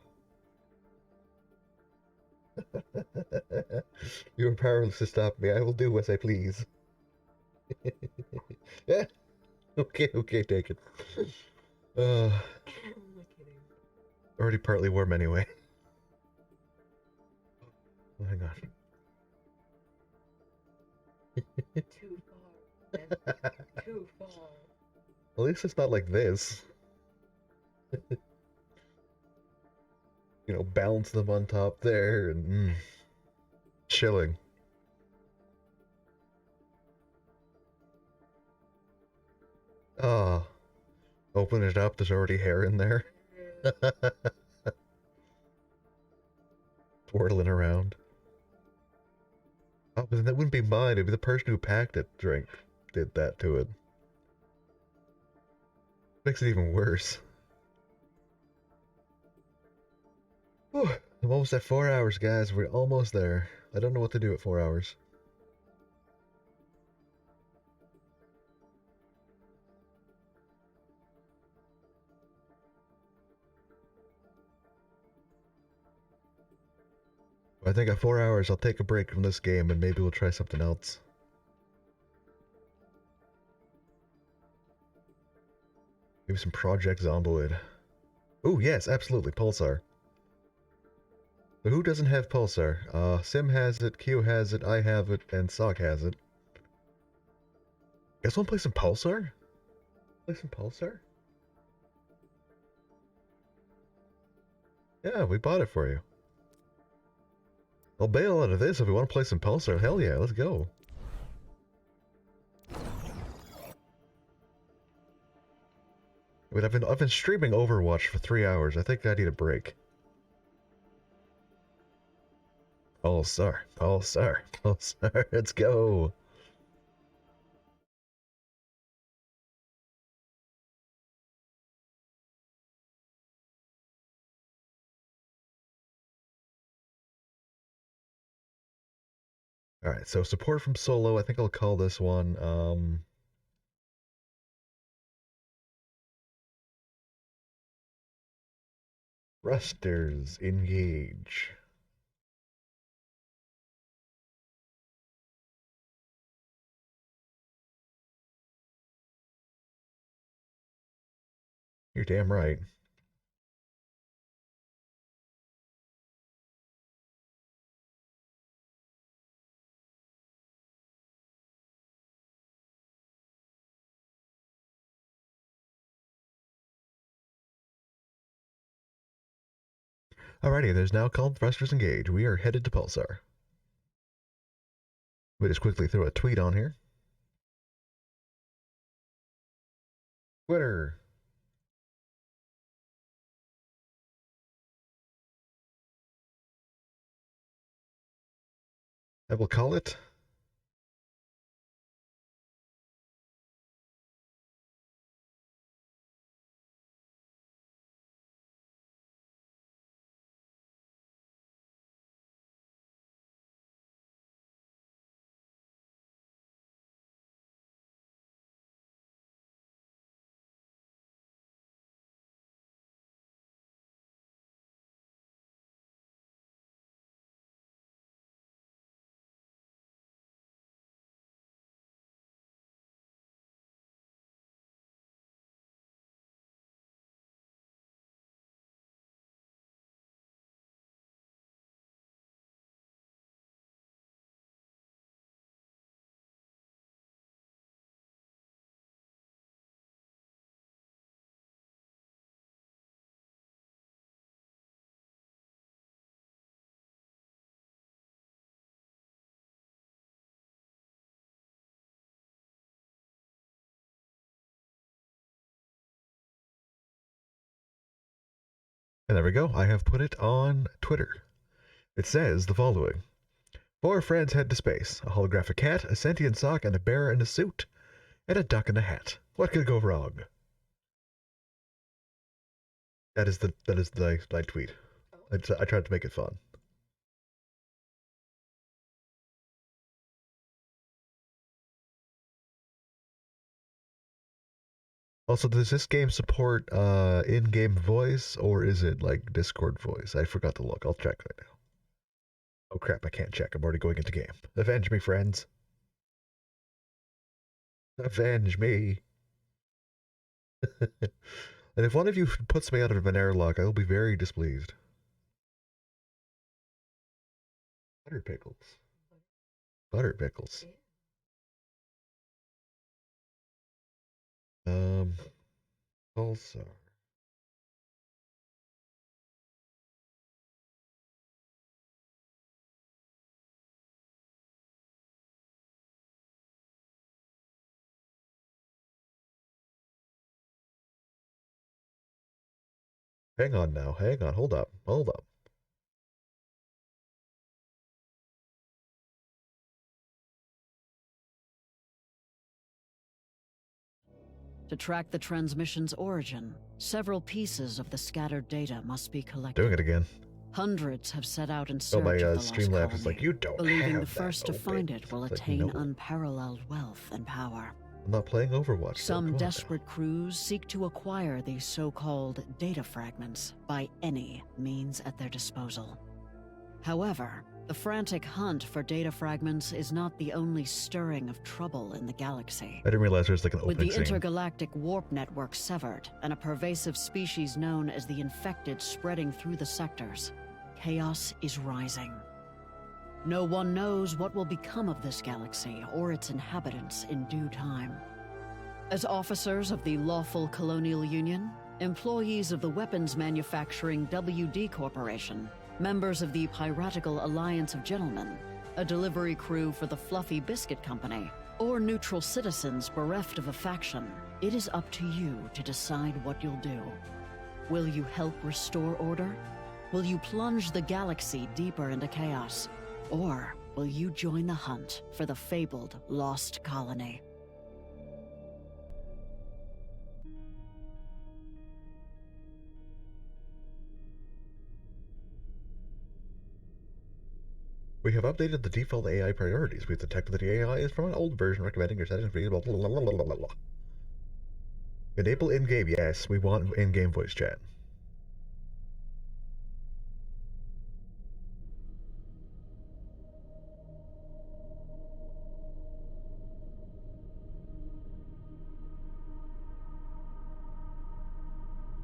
You are powerless to stop me. I will do as I please. Yeah. Okay, okay, take it. Already partly warm anyway. Oh, hang on. Too far. Too far. At least it's not like this. You know, balance them on top there and chilling. Oh, open it up, there's already hair in there. Twirling around. Oh, but then that wouldn't be mine, it'd be the person who packed it did that to it. Makes it even worse. Whew, I'm almost at 4 hours, guys. We're almost there. I don't know what to do at 4 hours. I think at 4 hours I'll take a break from this game and maybe we'll try something else. Maybe some Project Zomboid. Oh yes, absolutely, Pulsar. But who doesn't have Pulsar? Sim has it, Q has it, I have it, and Sock has it. Guys wanna play some Pulsar? Play some Pulsar? Yeah, we bought it for you. I'll bail out of this if we want to play some Pulsar. Hell yeah, let's go. I mean, I've been streaming Overwatch for 3 hours. I think I need a break. Pulsar, Pulsar, Pulsar. Let's go. Alright, so support from solo. I think I'll call this one, Rusters Engage. You're damn right. Alrighty, there's now called Thrusters Engage. We are headed to Pulsar. We just quickly throw a tweet on here. Twitter. I will call it. And there we go. I have put it on Twitter. It says the following. 4 friends head to space. A holographic cat, a sentient sock, and a bear in a suit. And a duck in a hat. What could go wrong? That is my tweet. I tried to make it fun. Also, does this game support in-game voice, or is it like Discord voice? I forgot to look. I'll check right now. Oh crap, I can't check. I'm already going into game. Avenge me, friends. Avenge me. And if one of you puts me out of an airlock, I will be very displeased. Butter pickles. Butter pickles. Pulsar. Hang on now. Hang on. Hold up. Hold up. To track the transmission's origin, several pieces of the scattered data must be collected. Doing it again. Hundreds have set out in Oh, search my of the Streamlabs lost is colony, like, you don't believing have the first to that find open. it will It's like, attain no. unparalleled wealth and power. I'm not playing Overwatch. Some desperate crews seek to acquire these so-called data fragments by any means at their disposal. However, the frantic hunt for data fragments is not the only stirring of trouble in the galaxy. I didn't realize there was like an With opening the scene. intergalactic warp network severed and a pervasive species known as the Infected spreading through the sectors, chaos is rising. No one knows what will become of this galaxy or its inhabitants in due time. As officers of the Lawful Colonial Union, employees of the weapons manufacturing WD Corporation, members of the Piratical Alliance of Gentlemen, a delivery crew for the Fluffy Biscuit Company, or neutral citizens bereft of a faction, it is up to you to decide what you'll do. Will you help restore order? Will you plunge the galaxy deeper into chaos? Or will you join the hunt for the fabled lost colony? We have updated the default AI priorities. We've detected that the AI is from an old version recommending your settings. Blah, blah, blah, blah, blah, blah. Enable in-game. Yes, we want in-game voice chat.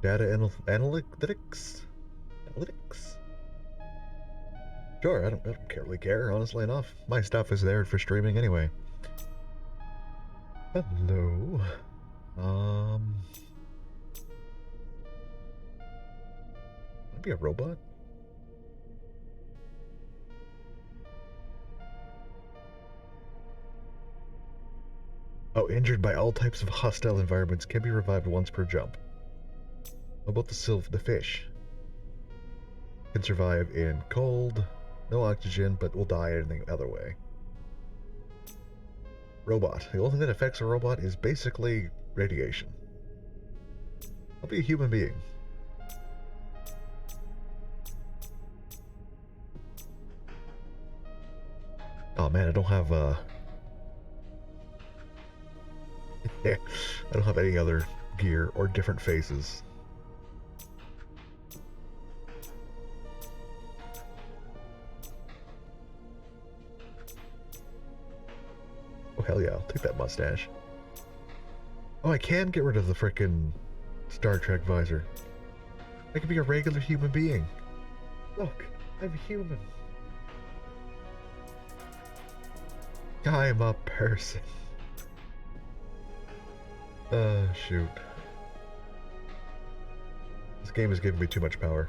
Data analytics? Analytics? Sure, I don't really care, honestly enough. My stuff is there for streaming anyway. Hello. I'd be a robot? Oh, injured by all types of hostile environments can be revived once per jump. What about the fish? Can survive in cold, no oxygen, but will die any other way. Robot. The only thing that affects a robot is basically radiation. I'll be a human being. Oh man, I don't have I don't have any other gear or different faces. Oh hell yeah, I'll take that mustache. Oh, I can get rid of the frickin' Star Trek visor. I can be a regular human being. Look, I'm human. I'm a person. Shoot. This game is giving me too much power.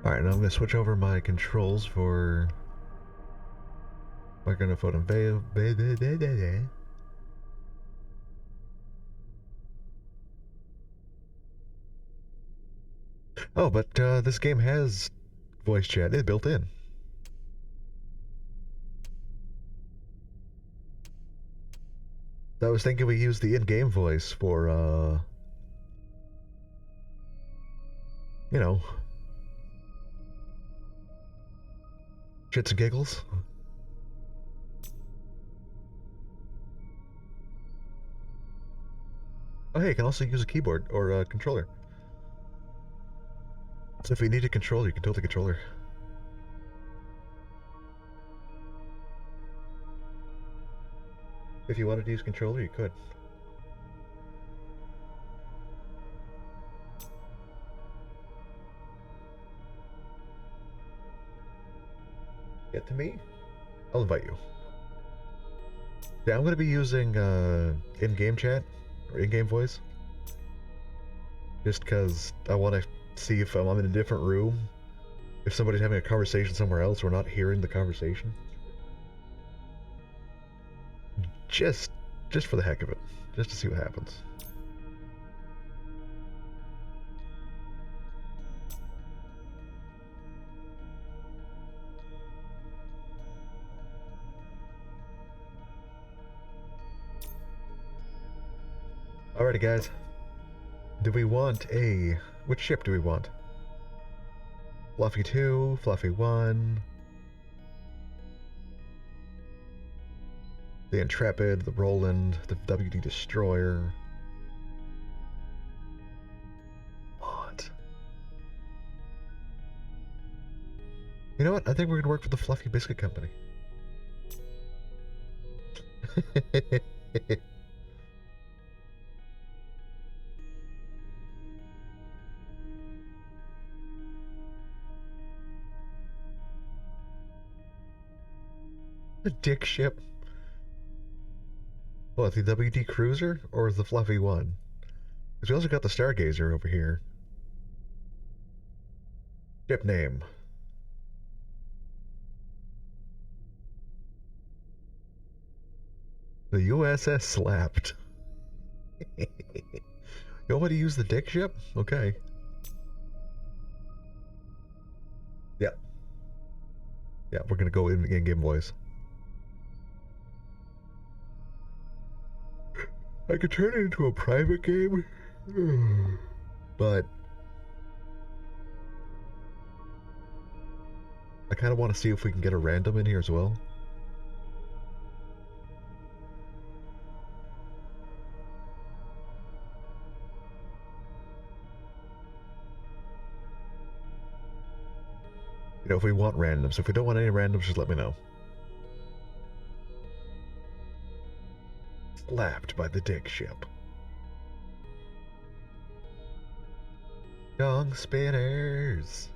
Alright, now I'm going to switch over my controls for microphone and bail. Oh, but this game has voice chat. It's built in. I was thinking we use the in-game voice for, you know, shits and giggles. Oh, hey, you can also use a keyboard or a controller. So if you need a controller, you can tilt the controller. If you wanted to use a controller, you could. Get to me? I'll invite you. Yeah, I'm going to be using in-game chat, or in-game voice. Just because I want to see if I'm in a different room, if somebody's having a conversation somewhere else, we're not hearing the conversation. Just for the heck of it. Just to see what happens. Alrighty, guys. Do we want a... Which ship do we want? Fluffy 2, Fluffy 1... The Intrepid, the Roland, the WD Destroyer... What? You know what? I think we're gonna work for the Fluffy Biscuit Company. The dick ship. What, the WD Cruiser? Or the Fluffy one? Because we also got the Stargazer over here. Ship name. The USS Slapped. You want to use the dick ship? Okay. Yeah. Yeah, we're gonna go in-game voice. I could turn it into a private game, but I kind of want to see if we can get a random in here as well. You know, if we want randoms. If we don't want any randoms, just let me know. Slapped by the dick ship. Young spinners.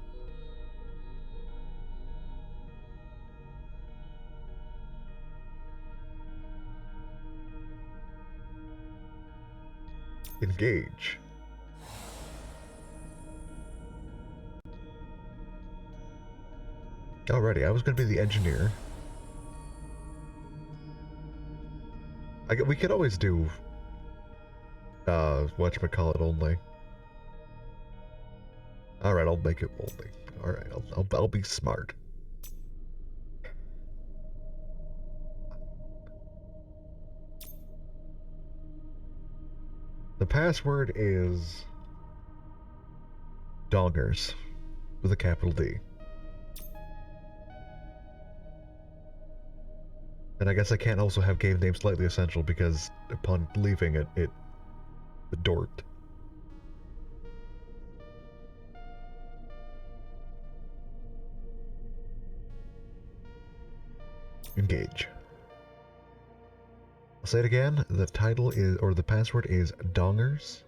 Engage. Alrighty, I was going to be the engineer. We could always do, whatchamacallit only. Alright, I'll make it only. Alright, I'll be smart. The password is Dongers with a capital D. And I guess I can't also have game name slightly essential because upon leaving it the dorked. Engage. I'll say it again. The title is, or the password is Dongers.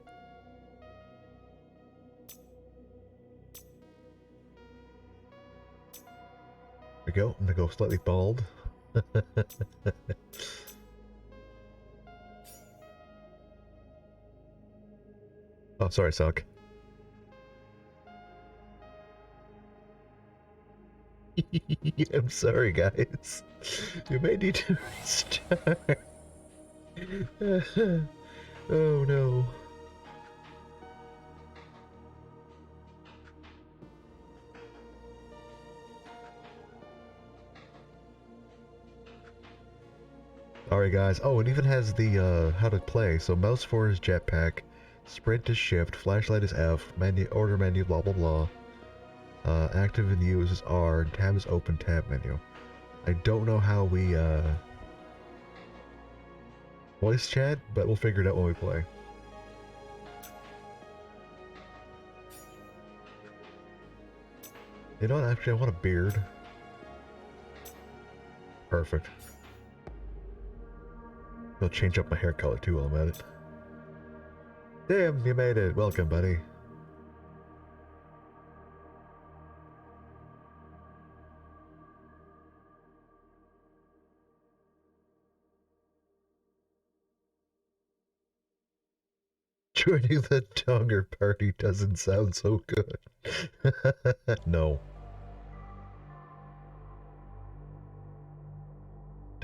There we go. I'm gonna go slightly bald. Oh, sorry, Suck. I'm sorry, guys. You may need to restart. Oh no. Alright guys, oh, it even has the how to play. So mouse 4 is jetpack, sprint is shift, flashlight is F, menu, order menu, blah blah blah. Active and use is R, tab is open, tab menu. I don't know how we voice chat, but we'll figure it out when we play. You know what, actually I want a beard. Perfect. I'll change up my hair color too while I'm at it. Damn, you made it. Welcome, buddy. Joining the Donger party doesn't sound so good. No.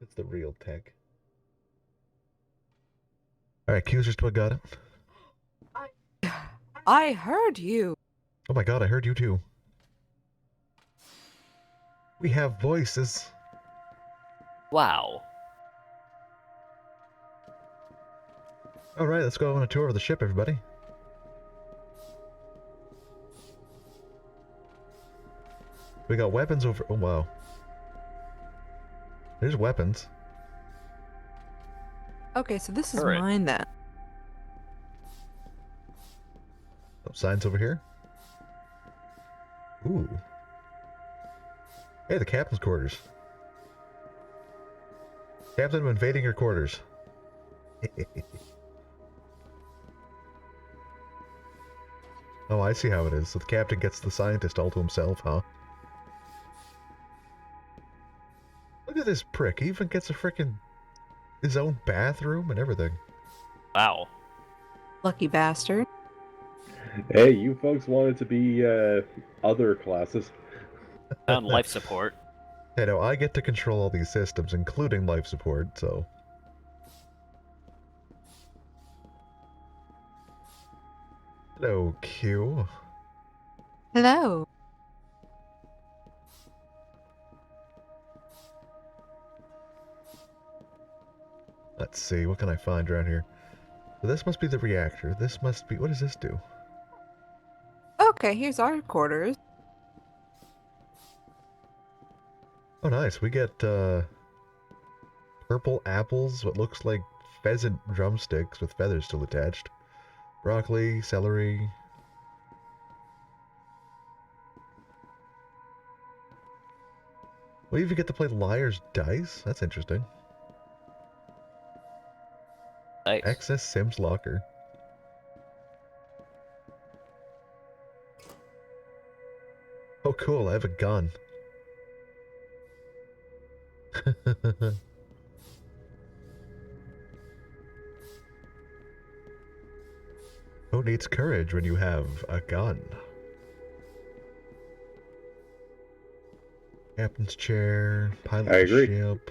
It's the real tech. Alright, Q's just what got it. I heard you. Oh my god, I heard you too. We have voices. Wow. Alright, let's go on a tour of the ship, everybody. We got weapons over... Oh, wow. There's weapons. Okay, so this is Alright. mine then. Oh, signs over here. Ooh. Hey, the captain's quarters. Captain, I'm invading your quarters. Oh, I see how it is. So the captain gets the scientist all to himself, huh? Look at this prick. He even gets a frickin' his own bathroom and everything. Wow. Lucky bastard. Hey, you folks wanted to be other classes. On life support. Hey, no, I get to control all these systems, including life support, so... Hello, Q. Hello. Let's see, what can I find around here? So this must be the reactor. This must be... What does this do? Okay, here's our quarters. Oh, nice. We get, purple apples, what looks like pheasant drumsticks with feathers still attached. Broccoli, celery... We even get to play Liar's Dice? That's interesting. Nice. Access Sims Locker. Oh cool, I have a gun. Who needs courage when you have a gun? Captain's chair, pilot I agree. ship.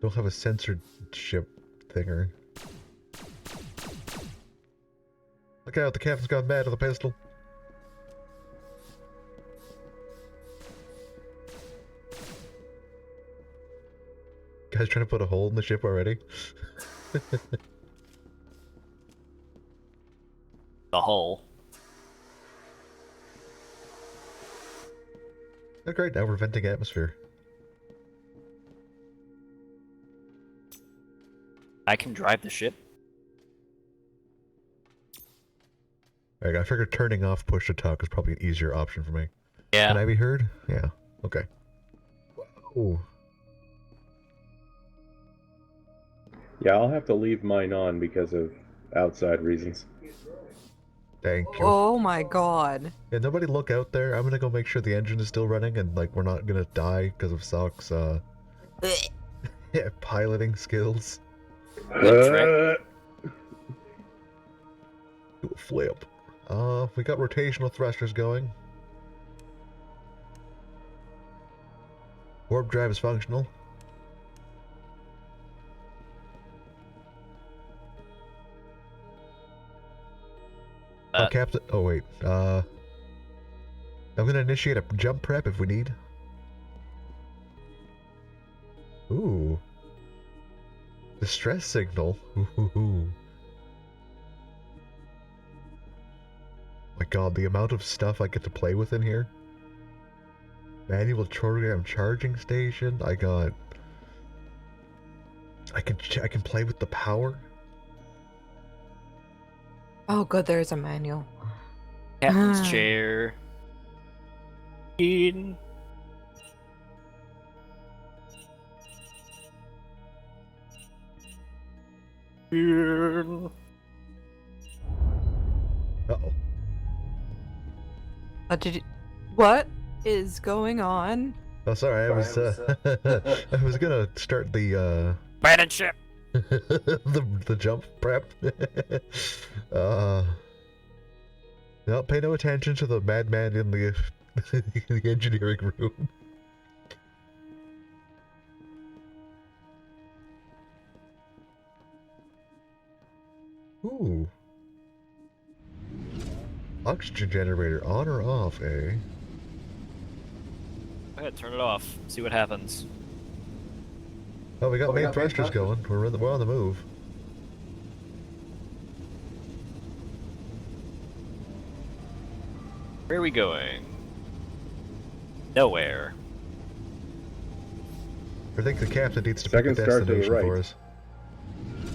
Don't have a censored ship thinger. Look out, the captain's gone mad with a pistol. Guys trying to put a hole in the ship already? The hull. Oh great, now we're venting atmosphere. I can drive the ship. Alright, I figured turning off push to talk is probably an easier option for me. Yeah. Can I be heard? Yeah. Okay. Whoa. Yeah, I'll have to leave mine on because of outside reasons. Thank you. Oh my god. Yeah, nobody look out there. I'm gonna go make sure the engine is still running and, like, we're not gonna die because of Sock's, yeah, piloting skills. Good Do a flip. We got rotational thrusters going. Warp drive is functional. Oh, Captain. Oh, wait. I'm gonna initiate a jump prep if we need. Ooh. Distress signal. Ooh. My god, the amount of stuff I get to play with in here. Manual program charging station. I got... I can play with the power. Oh good, there's a manual. Captain's chair. In. Uh-oh. What is going on? Oh, sorry, I was I was gonna start the, Abandon ship! the jump prep. No, pay no attention to the madman in the, the engineering room. Ooh. Oxygen generator on or off, eh? Go ahead, turn it off. See what happens. Oh, we got main thrusters going. We're on the move. Where are we going? Nowhere. I think the captain needs to Second pick a start to the destination right. for us.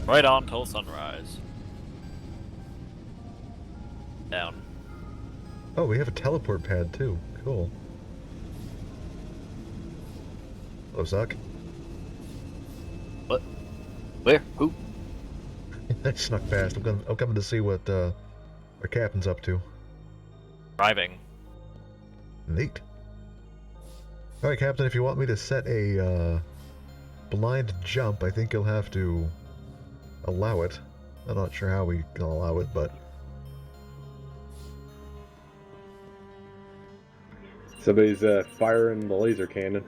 Right on till sunrise. Down. Oh, we have a teleport pad too. Cool. Hello, Zuck. What? Where? Who? That snuck past. I'm coming to see what our captain's up to. Driving. Neat. Alright, Captain, if you want me to set a blind jump, I think you'll have to allow it. I'm not sure how we can allow it, but... Somebody's firing the laser cannon.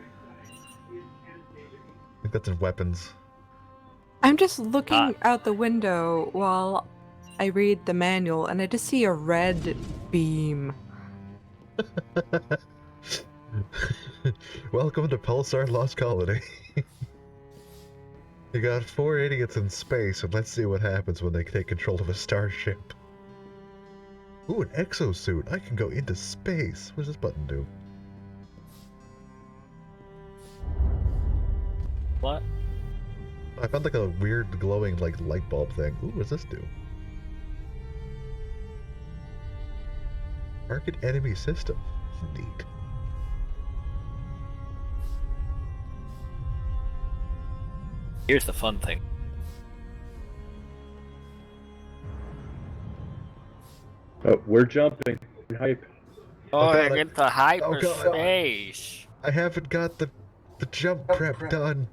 I think that's in weapons. I'm just looking out the window while I read the manual, and I just see a red beam. Welcome to Pulsar Lost Colony. You got 4 idiots in space, and let's see what happens when they take control of a starship. Ooh, an exosuit. I can go into space. What does this button do? What? I found like a weird glowing like light bulb thing. Ooh, what does this do? Target enemy system. Neat. Here's the fun thing. Oh, we're jumping. Hype. Going into hyperspace. I haven't got the jump prep done.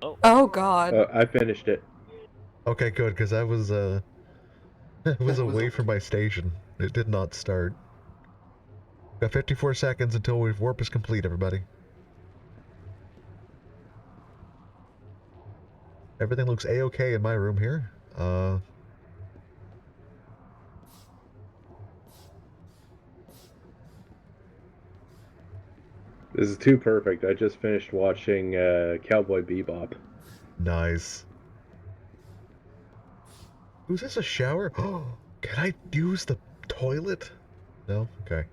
Oh god. I finished it. Okay, good, because I was I was away from my station. It did not start. Got 54 seconds until warp is complete, everybody. Everything looks a-okay in my room here. This is too perfect. I just finished watching Cowboy Bebop. Nice. Is this a shower? Oh, can I use the toilet? No? Okay.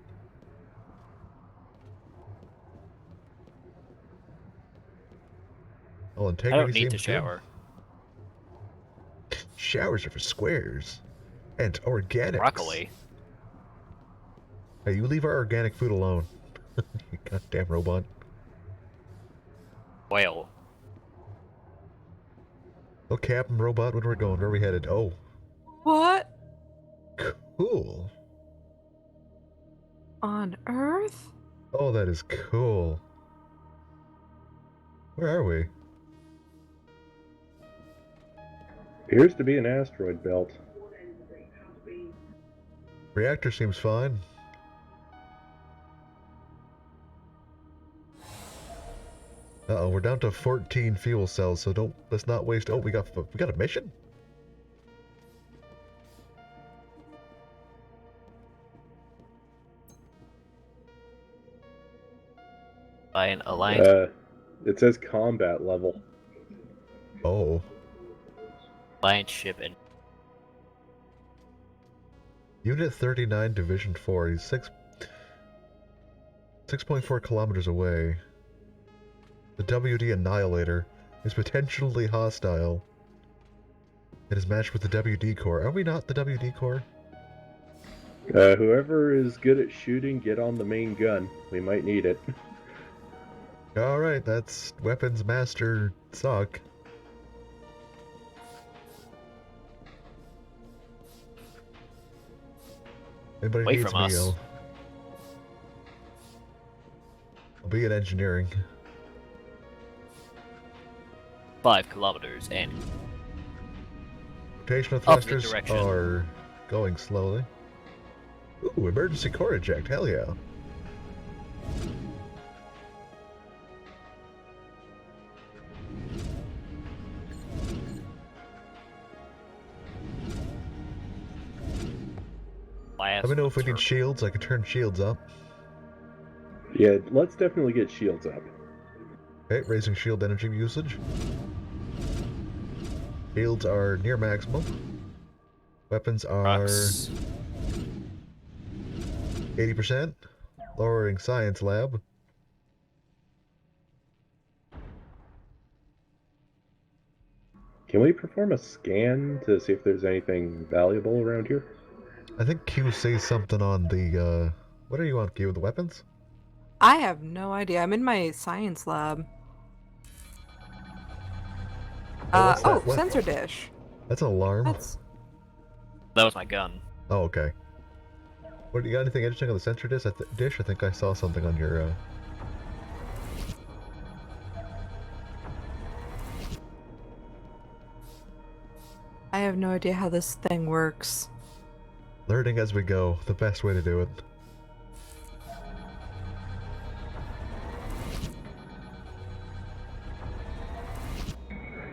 Well, integrity I don't need to seems shower. good. Showers are for squares. And organics. Broccoli. Hey, you leave our organic food alone. You goddamn robot. Whale. Oh, Captain Robot, where are we going? Where are we headed? Oh. What? Cool. On Earth? Oh, that is cool. Where are we? Appears to be an asteroid belt. Reactor seems fine. Uh-oh, we're down to 14 fuel cells, so let's not waste. Oh, we got a mission? By an alliance. It says combat level. Oh. Alliance ship and Unit 39, Division 4. He's 6.4 kilometers away. The WD Annihilator is potentially hostile. It is matched with the WD Core. Are we not the WD Core? Whoever is good at shooting, get on the main gun. We might need it. Alright, that's Weapons Master Suck. Anybody Away needs from me, us. I'll be in engineering. 5 kilometers and Rotational Opposite thrusters direction. are going slowly. Ooh, emergency core eject, hell yeah. Let me know if we need shields. I can turn shields up. Yeah, let's definitely get shields up. Okay, raising shield energy usage. Shields are near maximum. Weapons are 80%. Lowering science lab. Can we perform a scan to see if there's anything valuable around here? I think Q says something on the, what are you on, Q? The weapons? I have no idea. I'm in my science lab. Sensor dish. That's an alarm. That was my gun. Oh, okay. What, you got anything interesting on the sensor dish? I think I saw something on your, I have no idea how this thing works. Learning as we go, the best way to do it.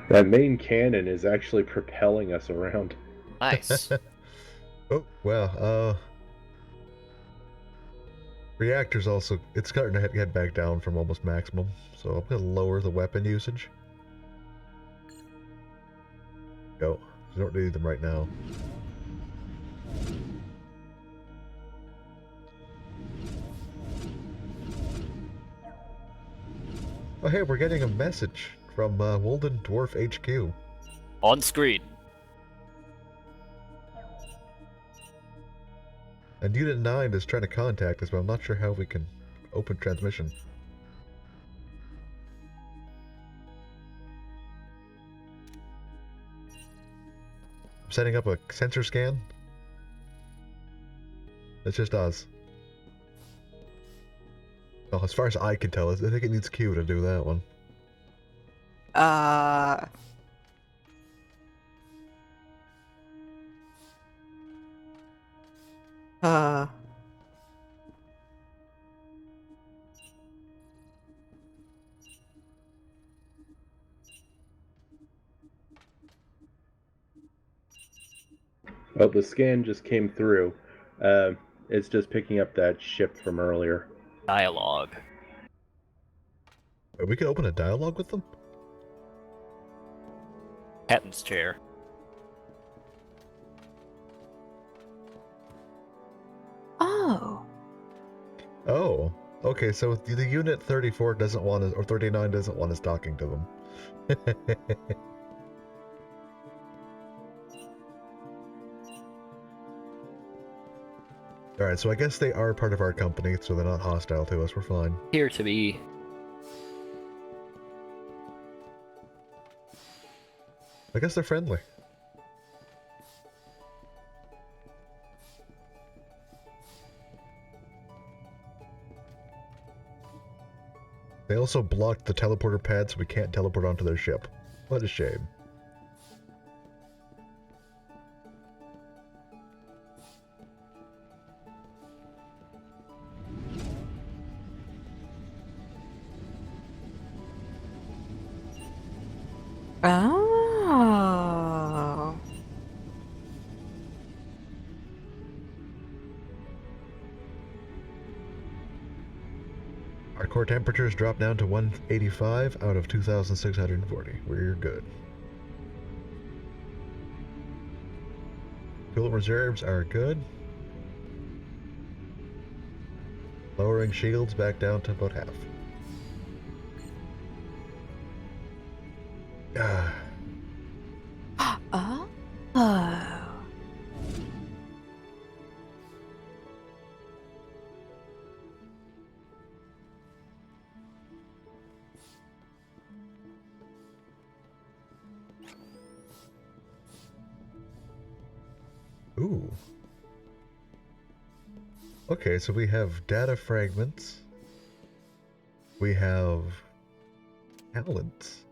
That main cannon is actually propelling us around. Nice. Oh, well, reactor's also, it's starting to head back down from almost maximum, so I'm gonna lower the weapon usage. Go. You don't need them right now. Oh hey, we're getting a message from Wolden Dwarf HQ. On screen. And Unit 9 is trying to contact us, but I'm not sure how we can open transmission. I'm setting up a sensor scan. It's just us. Well, as far as I can tell, I think it needs Q to do that one. Oh, the scan just came through. It's just picking up that ship from earlier. Dialogue. We could open a dialogue with them? Captain's chair. Oh. Oh. Okay, so the Unit 34 doesn't want us, or 39 doesn't want us talking to them. Alright, so I guess they are part of our company, so they're not hostile to us, we're fine. Here to be. I guess they're friendly. They also blocked the teleporter pad so we can't teleport onto their ship. What a shame. Oh. Our core temperatures drop down to 185 out of 2,640. We're good. Fuel reserves are good. Lowering shields back down to about half. Oh. Ooh. Okay, so we have data fragments. We have talents.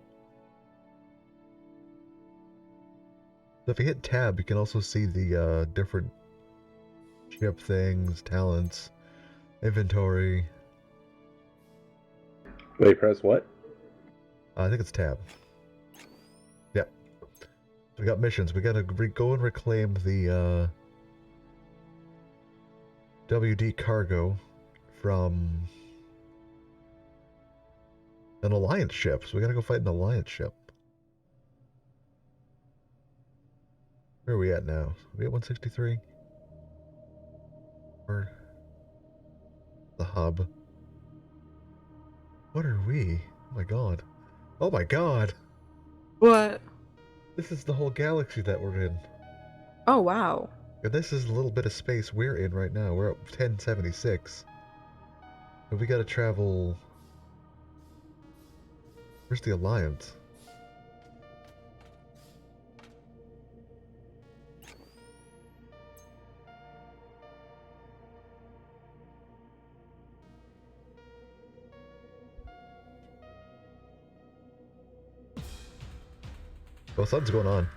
So if you hit tab, you can also see the different Ship things, talents, inventory. Wait, press what? I think it's tab. Yep. We got missions. We gotta go and reclaim the WD cargo from an alliance ship. So we gotta go fight an alliance ship. Where are we at now? Are we at 163? Or the hub? What are we? Oh my god. Oh my god! What? This is the whole galaxy that we're in. Oh, wow. And this is a little bit of space we're in right now. We're at 1076. But we gotta travel... Where's the Alliance? Oh, something's going on.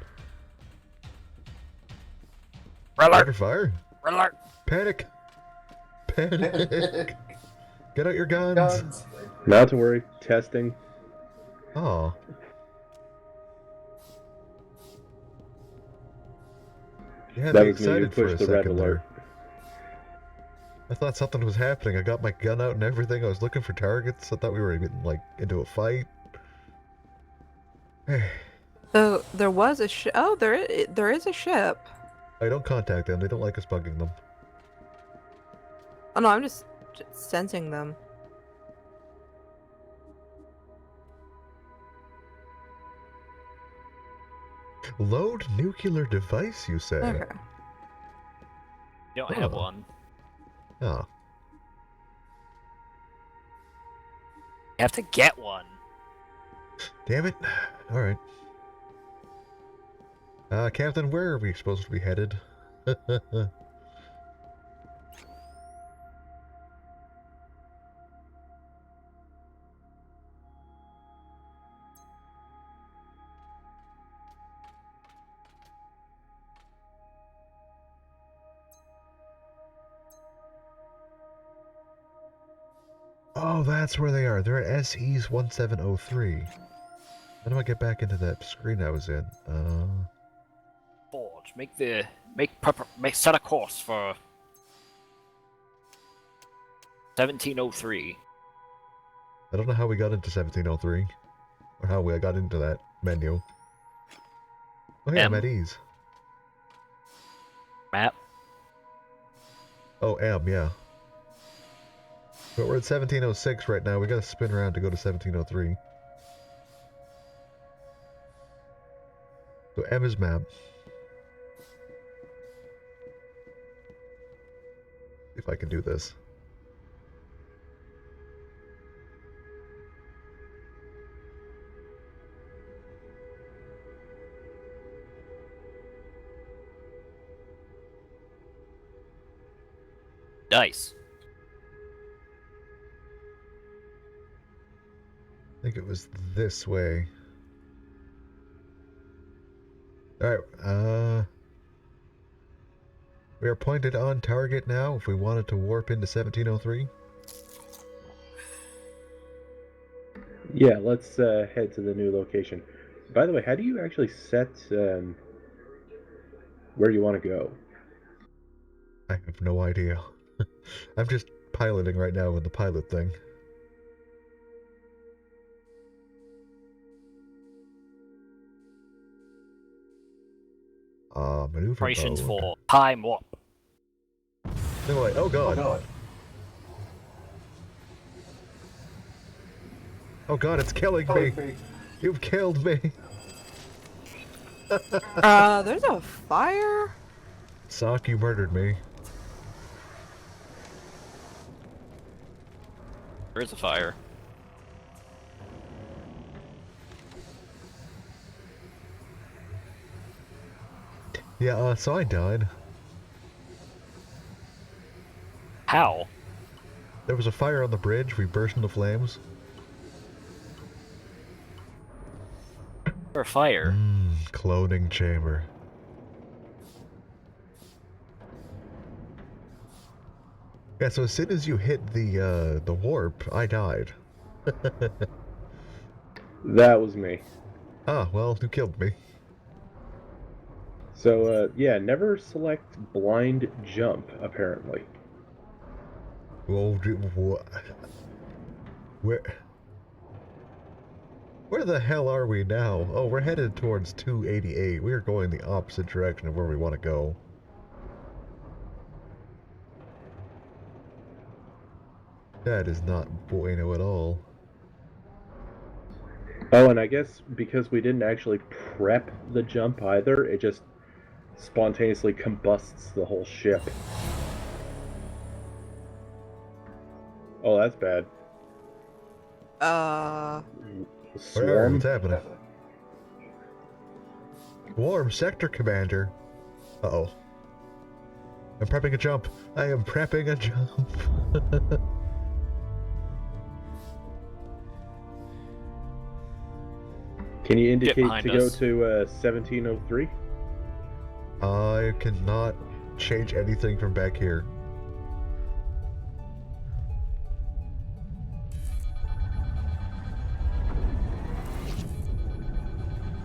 Alert! Fire! Alert! Panic! Panic! Get out your guns! Not to worry. Testing. Oh. You had That me was me who excited for a pushed the red second alert. there. I thought something was happening. I got my gun out and everything. I was looking for targets. I thought we were getting, like, into a fight. So there was a ship. Oh, there is a ship. I don't contact them. They don't like us bugging them. Oh no, I'm just sensing them. Load nuclear device, you say? Okay. You don't have one. Oh. You have to get one. Damn it. Alright. Captain, where are we supposed to be headed? Oh, that's where they are. They're at SE's 1703. How do I get back into that screen I was in? Forge. Make set a course for 1703. I don't know how we got into 1703. Or how we got into that menu. Oh, yeah, I'm at ease. Map. Oh, M, yeah. But we're at 1706 right now. We gotta spin around to go to 1703. So M is map. See if I can do this. Nice. I think it was this way. Alright, we are pointed on target now if we wanted to warp into 1703. Yeah, let's head to the new location. By the way, how do you actually set where you want to go? I have no idea. I'm just piloting right now with the pilot thing. Maneuver Operations mode. for time warp. No, wait. Oh god. Oh god, it's killing me. You've killed me. There's a fire? Sock, you murdered me. There is a fire. Yeah, so I died. How? There was a fire on the bridge, we burst into flames. Or fire. Cloning chamber. Yeah, so as soon as you hit the warp, I died. That was me. Ah, well, you killed me. So, yeah, never select blind jump, apparently. Well, where the hell are we now? Oh, we're headed towards 288. We are going the opposite direction of where we want to go. That is not bueno at all. Oh, and I guess because we didn't actually prep the jump either, it just spontaneously combusts the whole ship. Oh, that's bad. Swarm? What's happening? Swarm Sector Commander. Uh-oh. I'm prepping a jump. I am prepping a jump. Can you indicate to go to 1703? I cannot change anything from back here.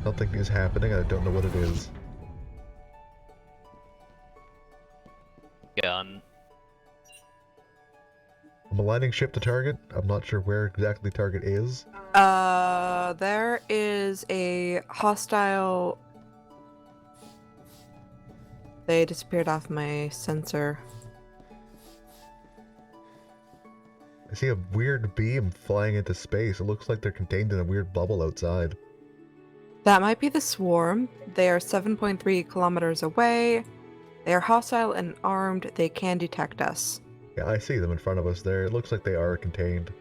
Something is happening, I don't know what it is. Gun. I'm aligning ship to target. I'm not sure where exactly target is. There is a hostile. They disappeared off my sensor. I see a weird beam flying into space. It looks like they're contained in a weird bubble outside. That might be the swarm. They are 7.3 kilometers away. They are hostile and armed. They can detect us. Yeah, I see them in front of us there. It looks like they are contained.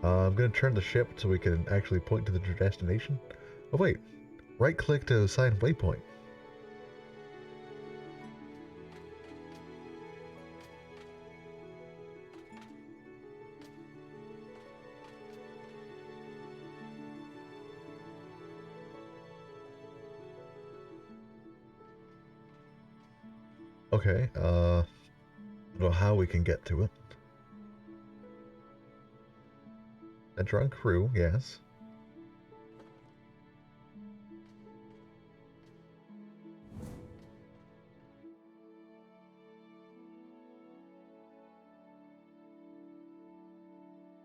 I'm going to turn the ship so we can actually point to the destination. Oh wait, right click to assign waypoint. Okay, I don't know how we can get to it. Enter on crew, yes.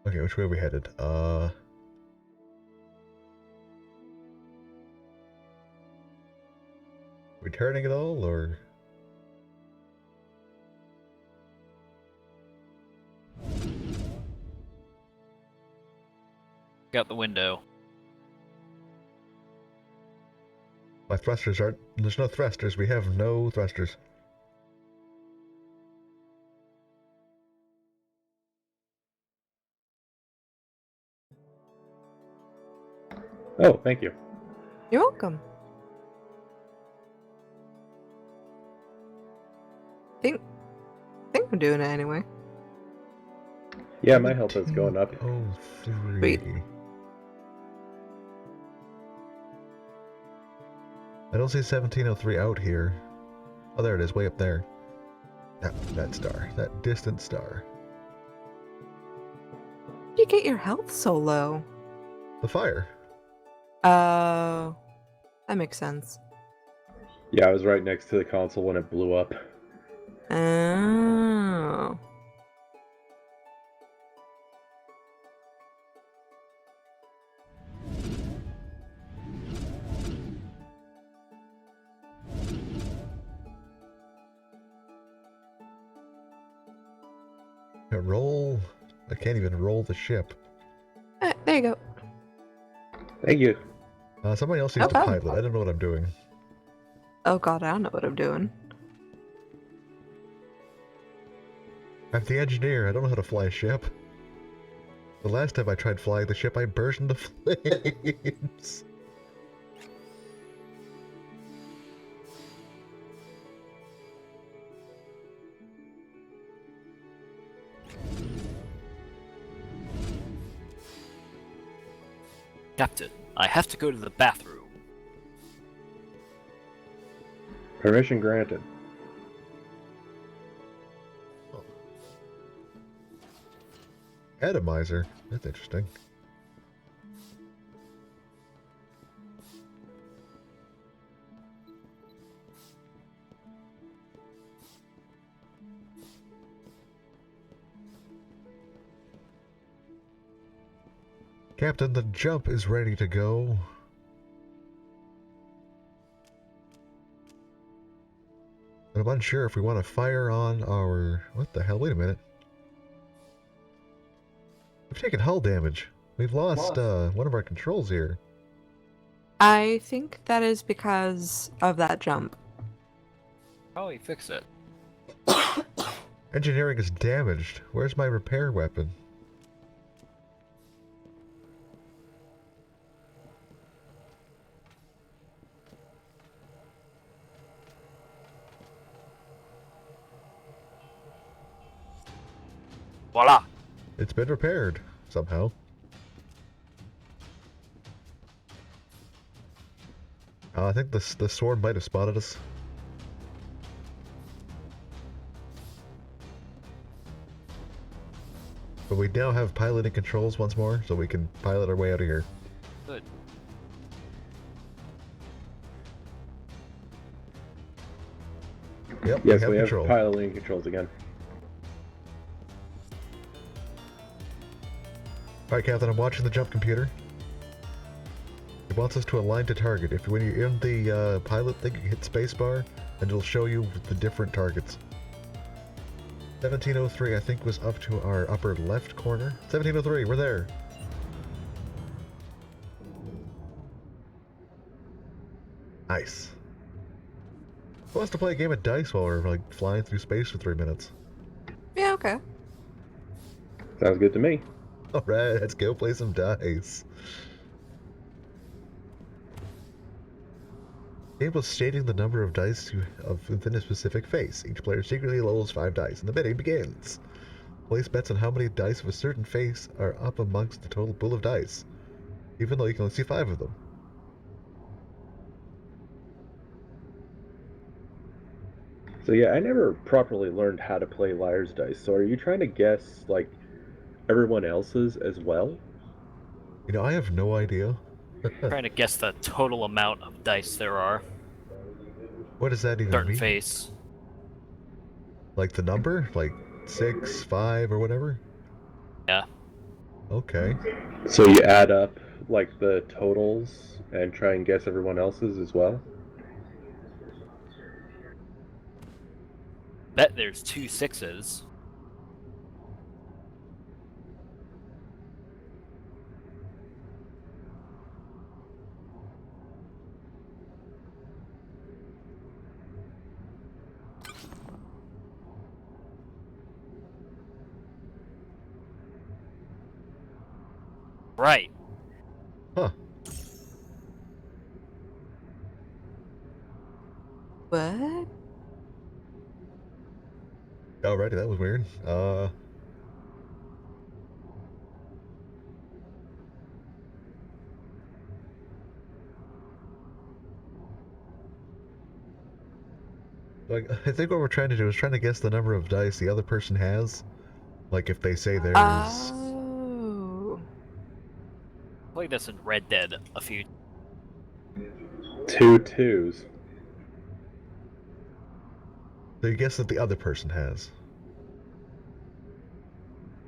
Okay, which way are we headed? We turning at all, or? Got the window. My thrusters aren't. There's no thrusters. We have no thrusters. Oh, thank you. You're welcome. Think I'm doing it anyway. Yeah, my health is going up. Oh, three. Wait. I don't see 1703 out here. Oh, there it is, way up there. That star. That distant star. You get your health so low. The fire. Oh, that makes sense. Yeah, I was right next to the console when it blew up. Oh. Roll. I can't even roll the ship. There you go. Thank you. Somebody else needs to pilot. I don't know what I'm doing. Oh god, I don't know what I'm doing. I'm the engineer. I don't know how to fly a ship. The last time I tried flying the ship, I burst into flames. Captain, I have to go to the bathroom. Permission granted. Atomizer? That's interesting. Captain, the jump is ready to go. But I'm unsure if we want to fire on our... What the hell? Wait a minute. We've taken hull damage. We've lost one of our controls here. I think that is because of that jump. Probably fix it. Engineering is damaged. Where's my repair weapon? Voila! It's been repaired, somehow. I think the sword might have spotted us. But we now have piloting controls once more, so we can pilot our way out of here. Good. Yep, Yes, we have control. piloting controls again. Alright, Captain, I'm watching the jump computer. It wants us to align to target. When you're in the pilot thing, you hit spacebar, and it'll show you the different targets. 1703, I think, was up to our upper left corner. 1703, we're there. Nice. Who wants to play a game of dice while we're like flying through space for 3 minutes? Yeah, okay. Sounds good to me. Alright, let's go play some dice. Game was stating the number of dice within a specific face. Each player secretly levels 5 dice, and the bidding begins. Place bets on how many dice of a certain face are up amongst the total pool of dice, even though you can only see 5 of them. So yeah, I never properly learned how to play Liar's Dice. So are you trying to guess, like, everyone else's as well? You know, I have no idea. Trying to guess the total amount of dice there are. What does that even Certain mean? face. Like the number? Like 6, 5, or whatever? Yeah. Okay. So you add up, like, the totals and try and guess everyone else's as well? Bet there's 2 6s. Right. Huh. What? Alrighty, that was weird. Like, I think what we're trying to do is trying to guess the number of dice the other person has. Like, if they say there's... Oh. Played this in Red Dead a few. 2 2s. So you guess that the other person has.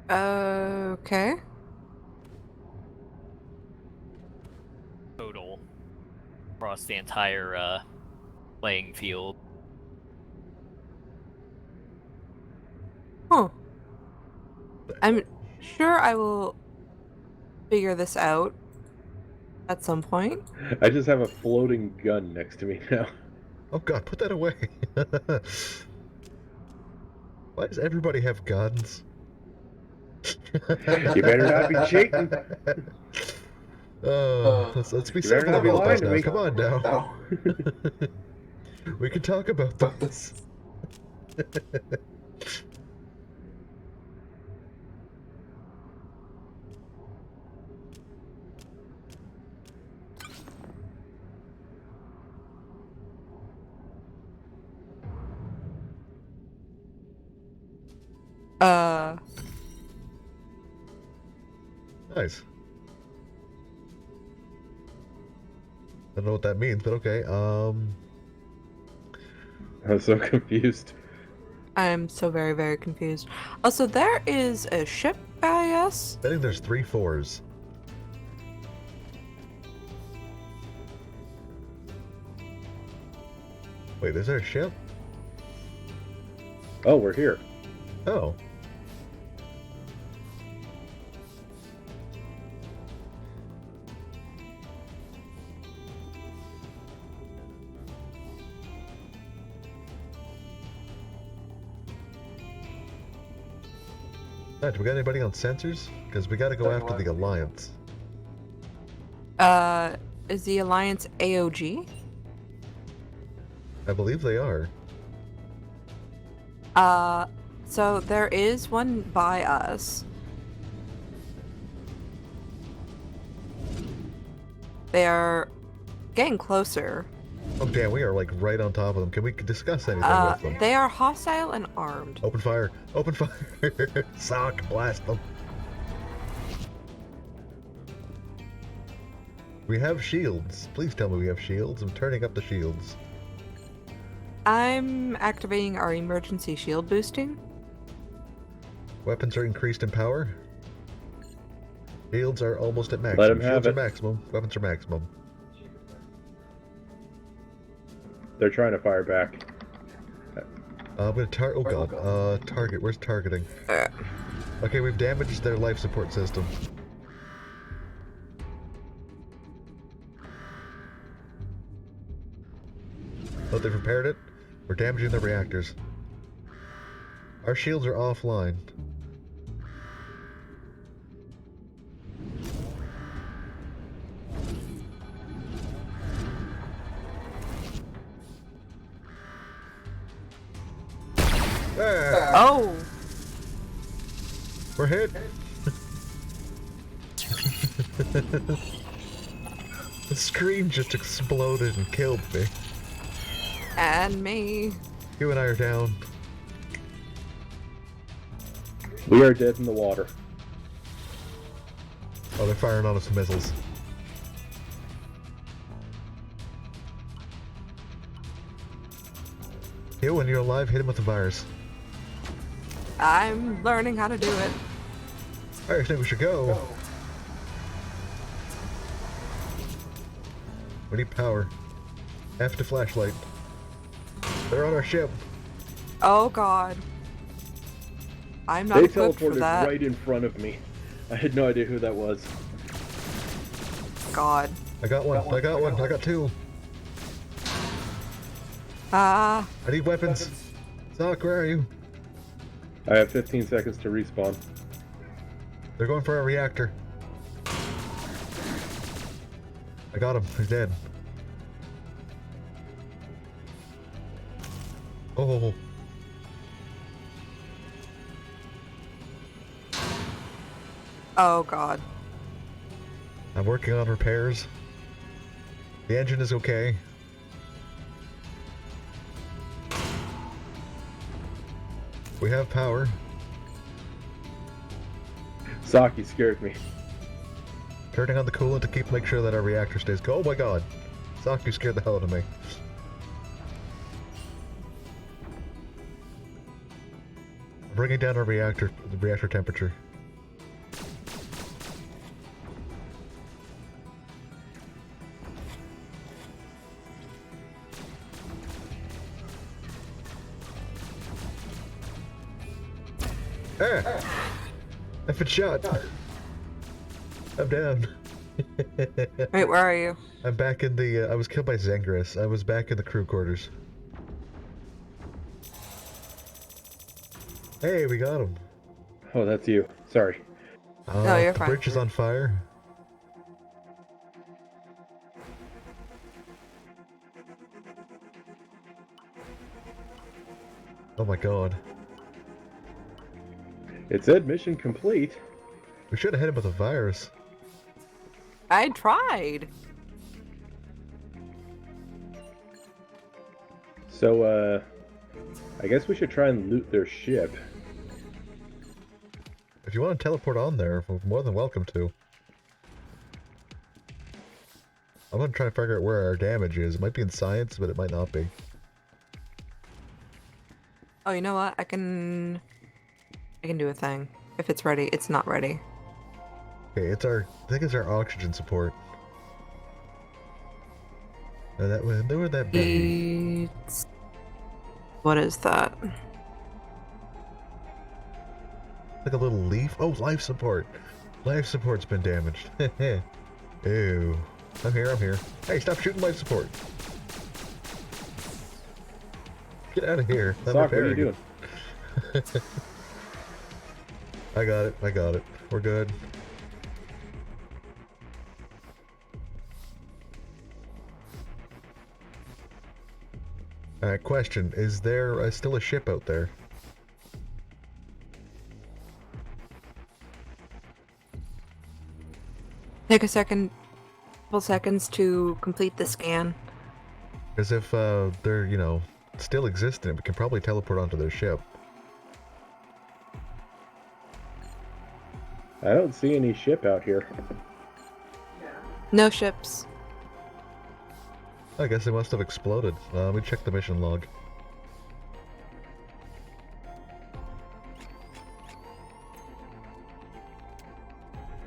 Okay. Total. Across the entire, playing field. Huh. I'm sure I will figure this out at some point. I just have a floating gun next to me now. Oh god, put that away. Why does everybody have guns? You better not be cheating. Let's be You better civil not be about lying this to now. me. Come on now. We can talk about this. Nice. I don't know what that means, but okay. I'm so confused. I'm so very, very confused. Also, there is a ship by us. I think there's 3 4s. Wait, is there a ship? Oh, we're here. Oh. Alright, do we got anybody on sensors? Because we gotta go after the Alliance. Is the Alliance AOG? I believe they are. So there is one by us. They are getting closer. Oh damn, we are like right on top of them. Can we discuss anything with them? They are hostile and armed. Open fire! Open fire! Sock, blast them. We have shields. Please tell me we have shields. I'm turning up the shields. I'm activating our emergency shield boosting. Weapons are increased in power. Shields are almost at maximum. Let 'em have Shields are it. maximum. Weapons are maximum. They're trying to fire back. I'm gonna oh god. Target. Where's targeting? Okay, we've damaged their life support system. Oh, they've repaired it? We're damaging the reactors. Our shields are offline. Ah, Oh! we're hit! The screen just exploded and killed me. And me. You and I are down. We are dead in the water. Oh, they're firing on us with missiles. You, when you're alive, hit him with the virus. I'm learning how to do it. I think we should go. We need power. F to flashlight. They're on our ship. Oh god. I'm not They equipped for teleported that. right in front of me. I had no idea who that was. God. I got one. I got one. I got 2. Ah. I need weapons. Sock, where are you? I have 15 seconds to respawn. They're going for our reactor. I got him. He's dead. Oh. Oh god. I'm working on repairs. The engine is okay. We have power. Saki scared me. Turning on the coolant to make sure that our reactor stays cold. Oh my god. Saki scared the hell out of me. Bringing down our reactor temperature. Ah! I've been shot. I'm down. Wait, where are you? I'm back in the, I was killed by Zengris. I was back in the crew quarters. Hey, we got him. Oh, that's you. Sorry. No, you're the fine. bridge is on fire. Oh my god. It said mission complete. We should have hit him with a virus. I tried. So, I guess we should try and loot their ship. If you want to teleport on there, we're more than welcome to. I'm gonna try to figure out where our damage is. It might be in science, but it might not be. Oh, you know what? I can do a thing. If it's ready, it's not ready. Okay, it's our. I think it's our oxygen support. That would that be? What is that? Like a little leaf. Oh, life support. Life support's been damaged. Ew. I'm here. I'm here. Hey, stop shooting life support. Get out of here. Sock, what are you doing? I got it. I got it. We're good. Alright, question. Is there still a ship out there? Take a couple seconds to complete the scan. Because if they're, you know, still existent, we can probably teleport onto their ship. I don't see any ship out here. No ships. I guess they must have exploded. Let me check the mission log.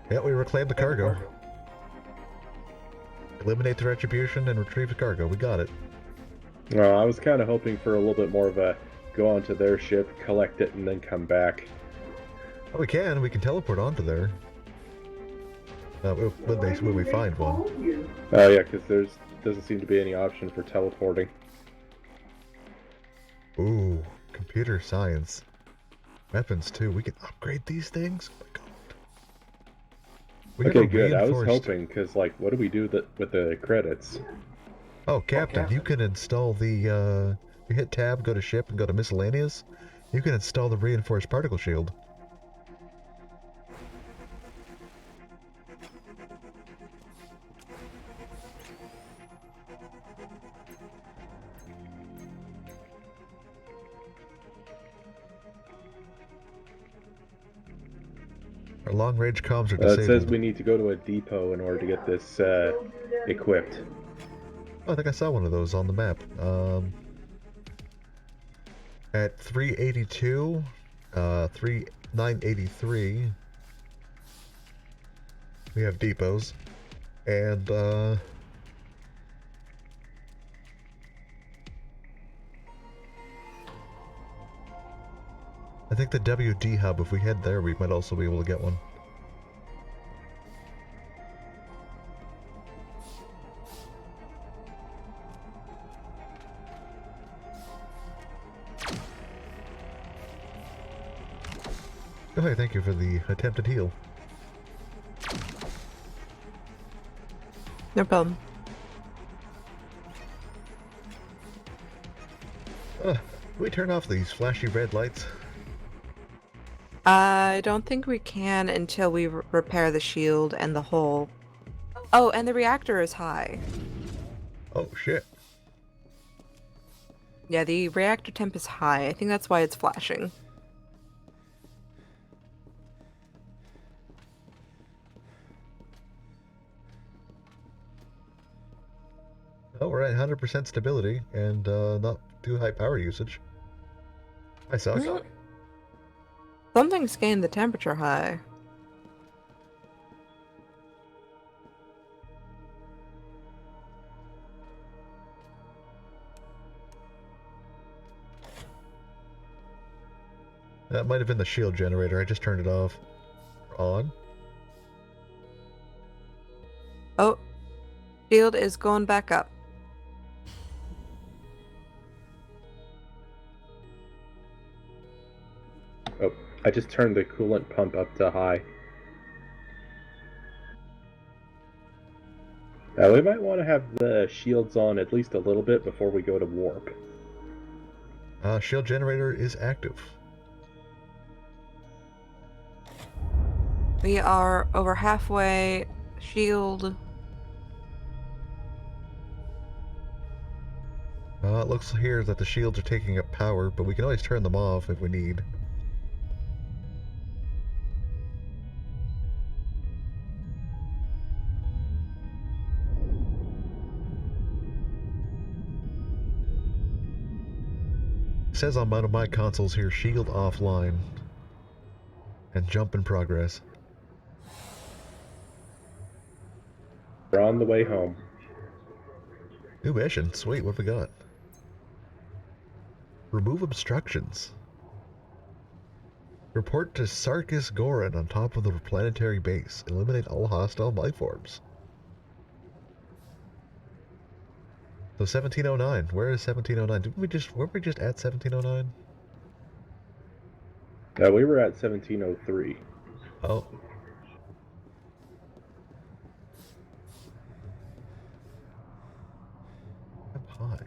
Yeah, we reclaimed the cargo. Eliminate the retribution and retrieve the cargo. We got it. I was kind of hoping for a little bit more of a go onto their ship, collect it, and then come back. Oh, we can. We can teleport onto there. When we find one. Oh yeah, because there doesn't seem to be any option for teleporting. Ooh, computer science. Weapons too. We can upgrade these things? Oh my god. We Okay, good. I was hoping, because, like, what do we do with the credits? Oh, Captain, you can install the, you hit tab, go to ship, and go to miscellaneous. You can install the reinforced particle shield. Our long-range comms are disabled. It says we need to go to a depot in order to get this equipped. Oh, I think I saw one of those on the map. At 382, 983, we have depots, and I think the WD hub, if we head there, we might also be able to get one. Oh, hey, thank you for the attempted heal. No problem. Can we turn off these flashy red lights? I don't think we can until we repair the shield and the hull. Oh, and the reactor is high. Oh, shit. Yeah, the reactor temp is high. I think that's why it's flashing. Oh, we're at 100% stability and not too high power usage. I suck. Something's gained the temperature high. That might have been the shield generator. I just turned it off. On. Oh, shield is going back up. Oh, I just turned the coolant pump up to high. We might want to have the shields on at least a little bit before we go to warp. Shield generator is active. We are over halfway. Shield. It looks here that the shields are taking up power, but we can always turn them off if we need. says on one of my consoles here, shield offline. And jump in progress. We're on the way home. New mission. Sweet, what have we got? Remove obstructions. Report to Sarkis Goran on top of the planetary base. Eliminate all hostile life forms. So 1709. Where is 1709? Weren't we just at 1709? We were at 1703. Oh. Up high.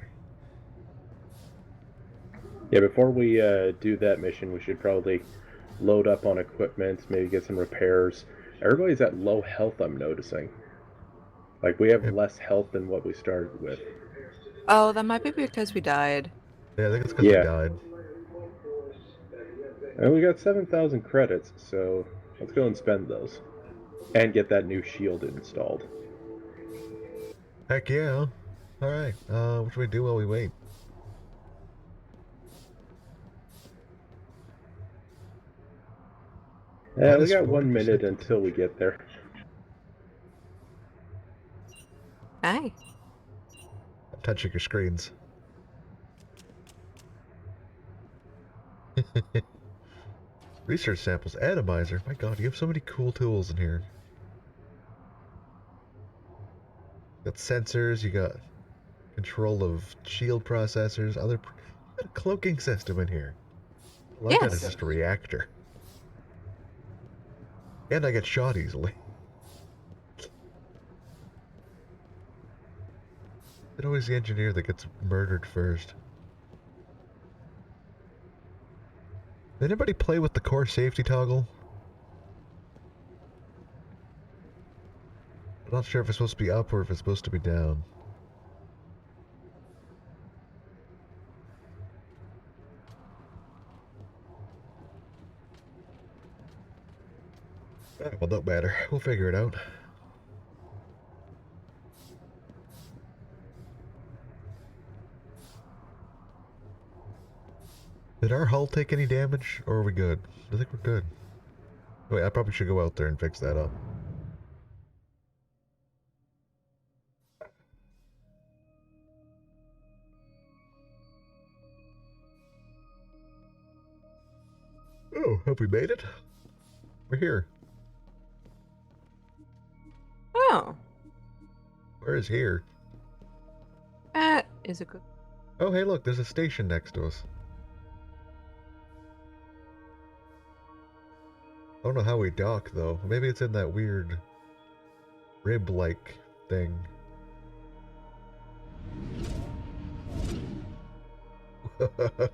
Yeah, before we do that mission, we should probably load up on equipment, maybe get some repairs. Everybody's at low health, I'm noticing. Like, we have less health than what we started with. Oh, that might be because we died. Yeah, I think it's because we died. And we got 7,000 credits, so let's go and spend those. And get that new shield installed. Heck yeah. Alright, what should we do while we wait? Yeah, we got 1 minute until we get there. Hey. I'm touching your screens. Research samples, atomizer. My god, you have so many cool tools in here. You got sensors, you got control of shield processors, you got a cloaking system in here. I like that it's just a reactor. And I get shot easily. It's always the engineer that gets murdered first. Did anybody play with the core safety toggle? I'm not sure if it's supposed to be up or if it's supposed to be down. Well, don't matter. We'll figure it out. Did our hull take any damage, or are we good? I think we're good. Wait, I probably should go out there and fix that up. Oh, have we made it? We're here. Oh. Where is here? That is a good... Oh, hey, look, there's a station next to us. I don't know how we dock, though. Maybe it's in that weird rib-like thing.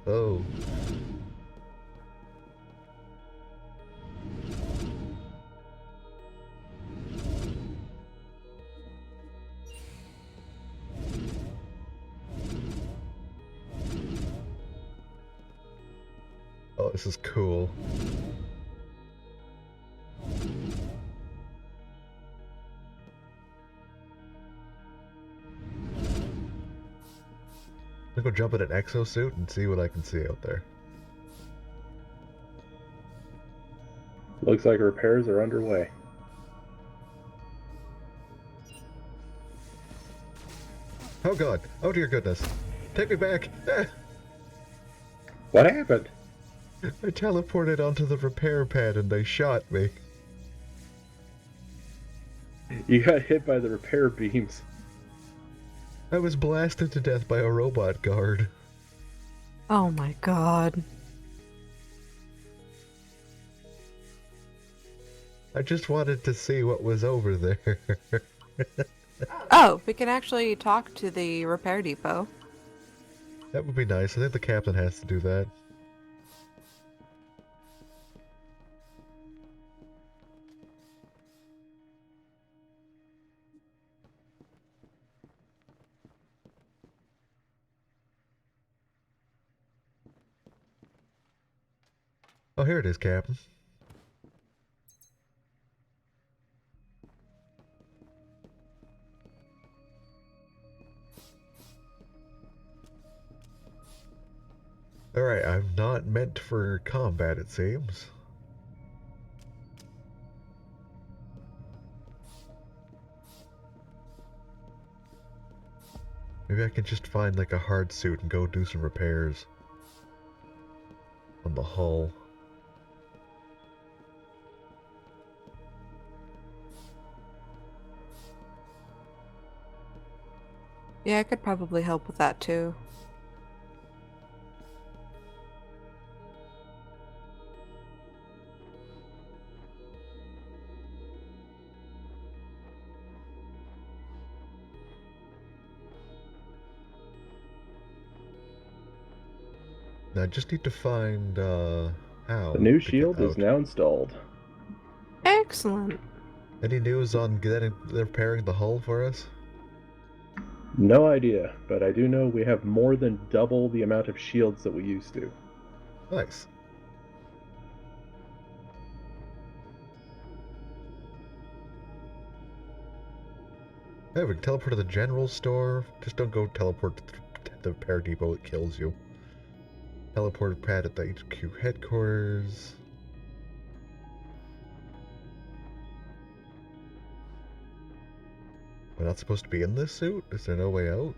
Whoa. Oh, this is cool. I'm gonna go jump in an exosuit and see what I can see out there. Looks like repairs are underway. Oh god! Oh dear goodness! Take me back! Ah. What happened? I teleported onto the repair pad and they shot me. You got hit by the repair beams. I was blasted to death by a robot guard. Oh my god. I just wanted to see what was over there. Oh, we can actually talk to the repair depot. That would be nice. I think the captain has to do that. Oh, here it is, Captain. Alright, I'm not meant for combat, it seems. Maybe I can just find like a hard suit and go do some repairs on the hull. Yeah, I could probably help with that too. Now I just need to find how The new to get shield is out. now installed. Excellent. Any news on repairing the hull for us? No idea, but I do know we have more than double the amount of shields that we used to. Nice. Hey, we can teleport to the general store. Just don't go teleport to the repair depot, it kills you. Teleport pad at the HQ headquarters. We're not supposed to be in this suit? Is there no way out?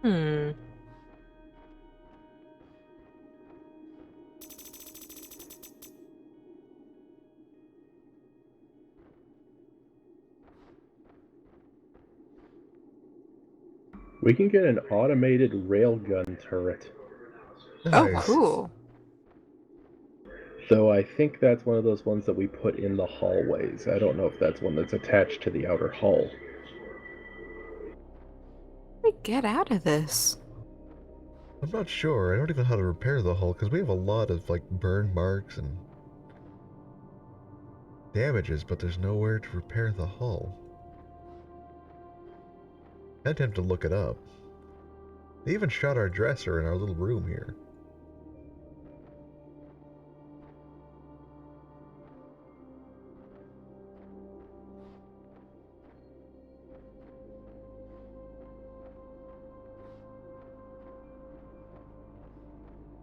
Hmm. We can get an automated railgun turret. Nice. Oh, cool. Though I think that's one of those ones that we put in the hallways. I don't know if that's one that's attached to the outer hull. How do we get out of this? I'm not sure. I don't even know how to repair the hull because we have a lot of like burn marks and damages, but there's nowhere to repair the hull. I attempt to look it up. They even shot our dresser in our little room here.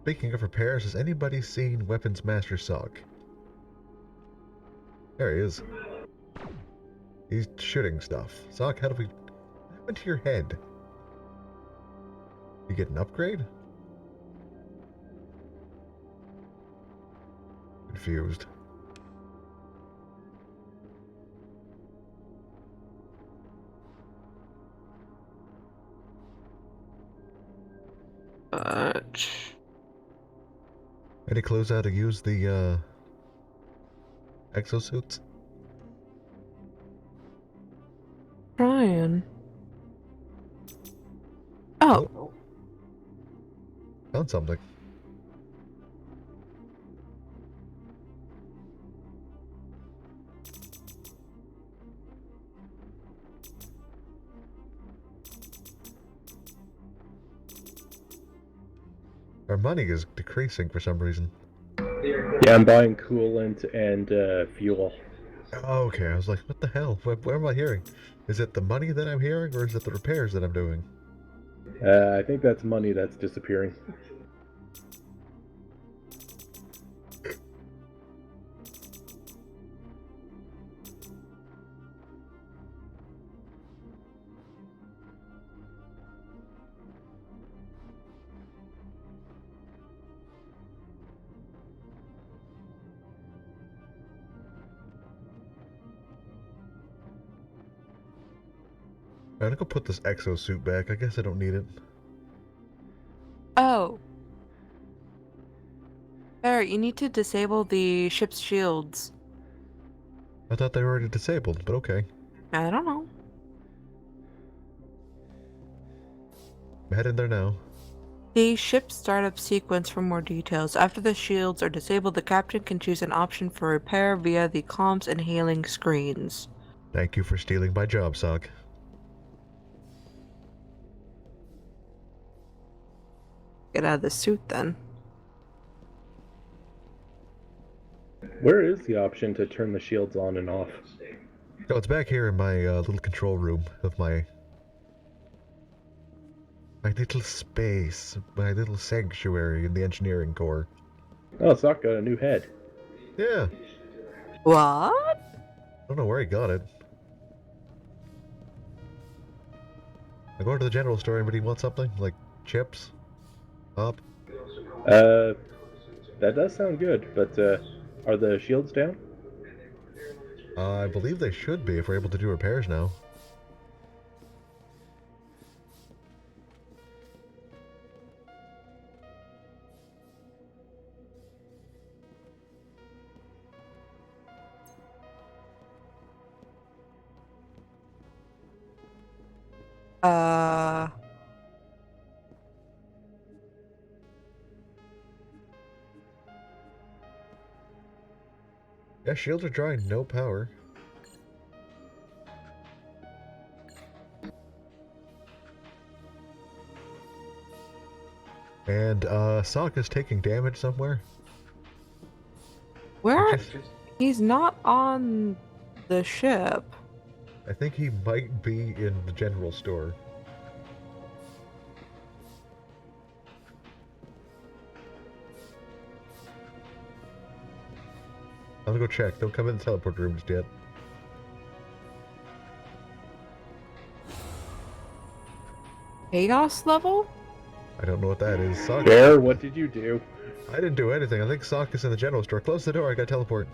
Speaking of repairs, has anybody seen Weapons Master Sock? There he is. He's shooting stuff. Sock, what happened to your head? You get an upgrade? Confused. Any clues how to use the exosuits? Trying. Oh. Found something. Our money is decreasing for some reason. Yeah, I'm buying coolant and fuel. Oh, okay, I was like, what the hell? What am I hearing? Is it the money that I'm hearing, or is it the repairs that I'm doing? I think that's money that's disappearing. I'm gonna go put this exosuit back. I guess I don't need it. Oh. Barrett, you need to disable the ship's shields. I thought they were already disabled, but okay. I don't know. I'm heading there now. The ship startup sequence for more details. After the shields are disabled, the captain can choose an option for repair via the comms and hailing screens. Thank you for stealing my job, Sock. Get out of the suit then. Where is the option to turn the shields on and off? Oh, it's back here in my little control room of my little space, my little sanctuary in the engineering core. Oh, Sock got a new head. Yeah. What? I don't know where he got it. I'm going to the general store. Anybody want something? Like chips? Pop? That does sound good, but, are the shields down? I believe they should be if we're able to do repairs now. Yeah, shields are drawing no power. And, Sock is taking damage somewhere. Where? He's not on the ship. I think he might be in the general store. I'm gonna go check. Don't come in the teleport room just yet. Chaos level? I don't know what that is. Sock. Bear, what did you do? I didn't do anything. I think Sock is in the general store. Close the door. I got teleport.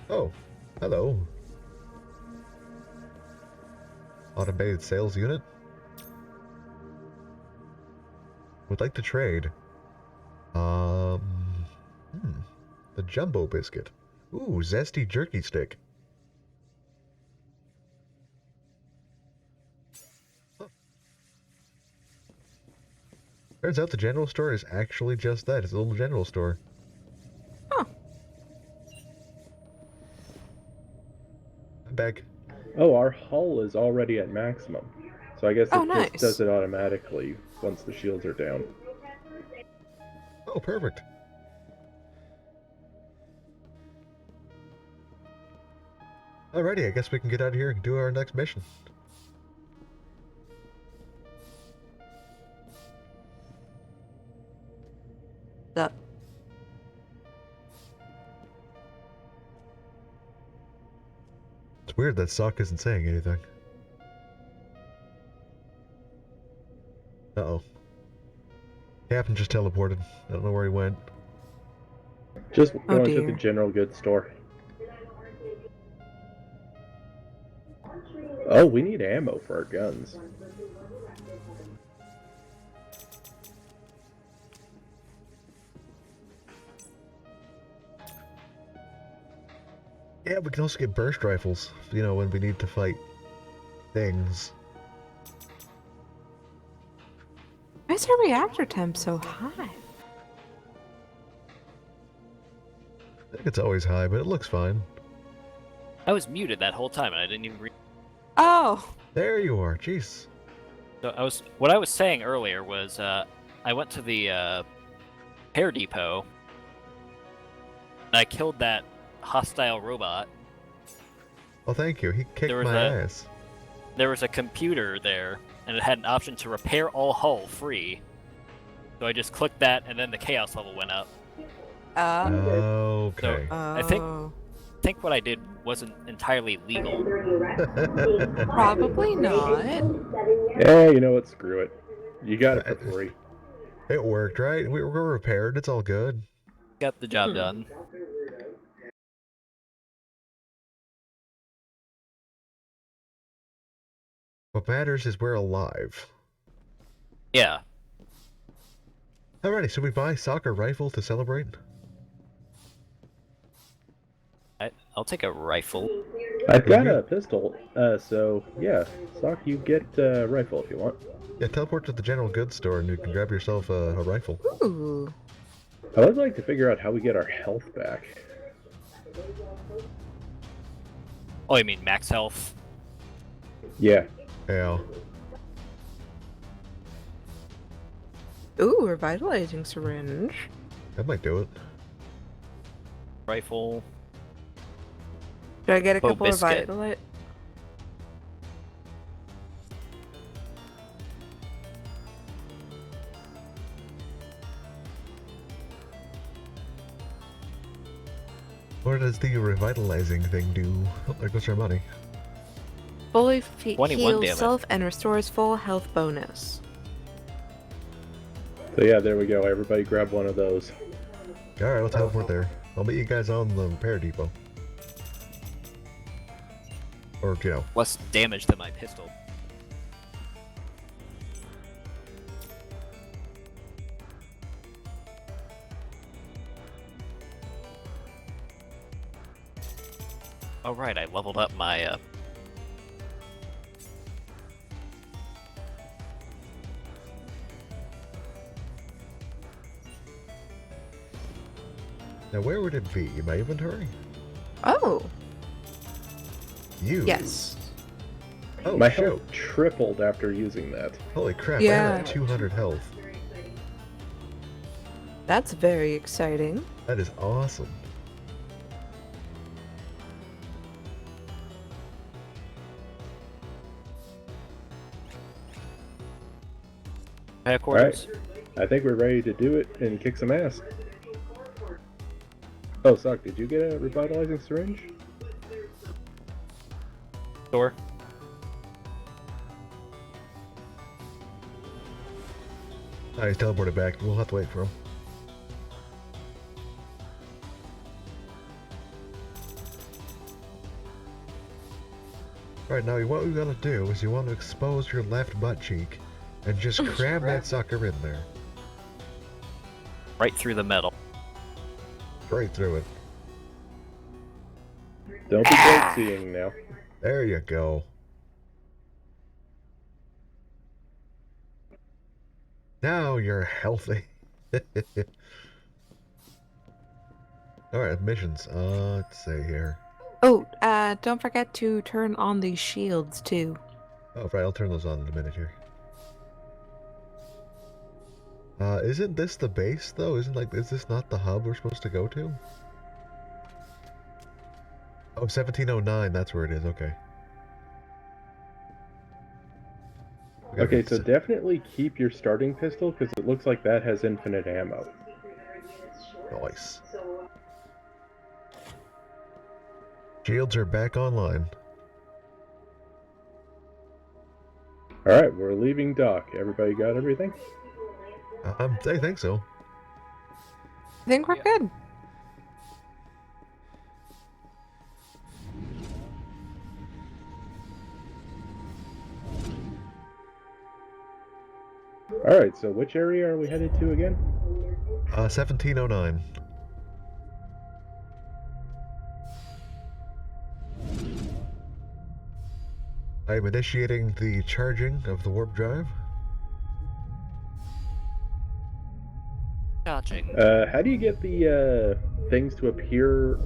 Oh, hello. Automated sales unit. Would like to trade. The jumbo biscuit. Ooh, zesty jerky stick. Huh. Turns out the general store is actually just that. It's a little general store. Huh. I'm back. Oh, our hull is already at maximum. So I guess it nice. just does it automatically once the shields are down. Oh, perfect. Alrighty, I guess we can get out of here and do our next mission. That. It's weird that Sock isn't saying anything. Uh-oh. Captain just teleported. I don't know where he went. Just going to dear. the general goods store. Oh, we need ammo for our guns. Yeah, we can also get burst rifles, you know, when we need to fight things. Why is our reactor temp so high? I think it's always high, but it looks fine. I was muted that whole time and I didn't even Oh! There you are, jeez. So what I was saying earlier was, I went to the, repair depot, and I killed that hostile robot. Oh, thank you. He kicked my ass. There was a computer there, and it had an option to repair all hull free. So I just clicked that, and then the chaos level went up. Okay. So I think what I did wasn't entirely legal. Probably not. Yeah, you know what? Screw it. You got it for free. It worked, right? We're repaired. It's all good. Got the job done. What matters is we're alive. Yeah. Alrighty, so we buy soccer rifle to celebrate? I'll take a rifle. I've got a pistol, so yeah, Sock, you get a rifle if you want. Yeah, teleport to the general goods store and you can grab yourself a rifle. Ooh. I would like to figure out how we get our health back. Oh, you mean max health? Yeah. Yeah. Ooh, revitalizing syringe. That might do it. Rifle. Should I get a Bo couple of biscuit. Vitalite? What does the revitalizing thing do? Oh, there goes our money. Fully 21 heals damage. self and restores full health bonus. So yeah, there we go. Everybody grab one of those. Alright, let's teleport there. I'll meet you guys on the repair depot. Or, you know. Less damage than my pistol. Oh right, I leveled up my Now where would it be? In my inventory? Oh. You? Yes. Oh, My shoot. health tripled after using that. Holy crap, I Yeah. have 200 health. That's very exciting. That is awesome. headquarters. Alright, I think we're ready to do it and kick some ass. Oh, Sock, did you get a revitalizing syringe? Door. He's teleported back. We'll have to wait for him. Alright, now what we gotta do is you want to expose your left butt cheek and just cram that sucker in there. Right through the metal. Right through it. Don't be great seeing now. There you go. Now you're healthy. Alright, missions. Let's see here. Oh, don't forget to turn on the shields too. Oh, right, I'll turn those on in a minute here. Isn't this the base, though? Is this not the hub we're supposed to go to? Oh, 1709, that's where it is, okay. Okay, so definitely keep your starting pistol, because it looks like that has infinite ammo. Nice. Shields are back online. Alright, we're leaving dock. Everybody got everything? I think so. I think we're good. Alright, so which area are we headed to again? 1709. I'm initiating the charging of the warp drive. Charging. How do you get the things to appear?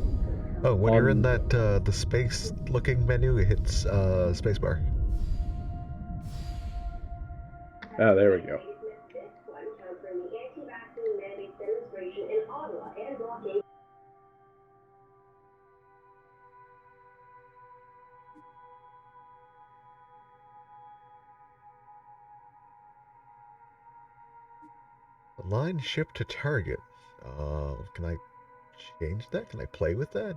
Oh, when you're in that the space-looking menu, it hits spacebar. Oh, there we go. Align ship to target. Can I change that? Can I play with that?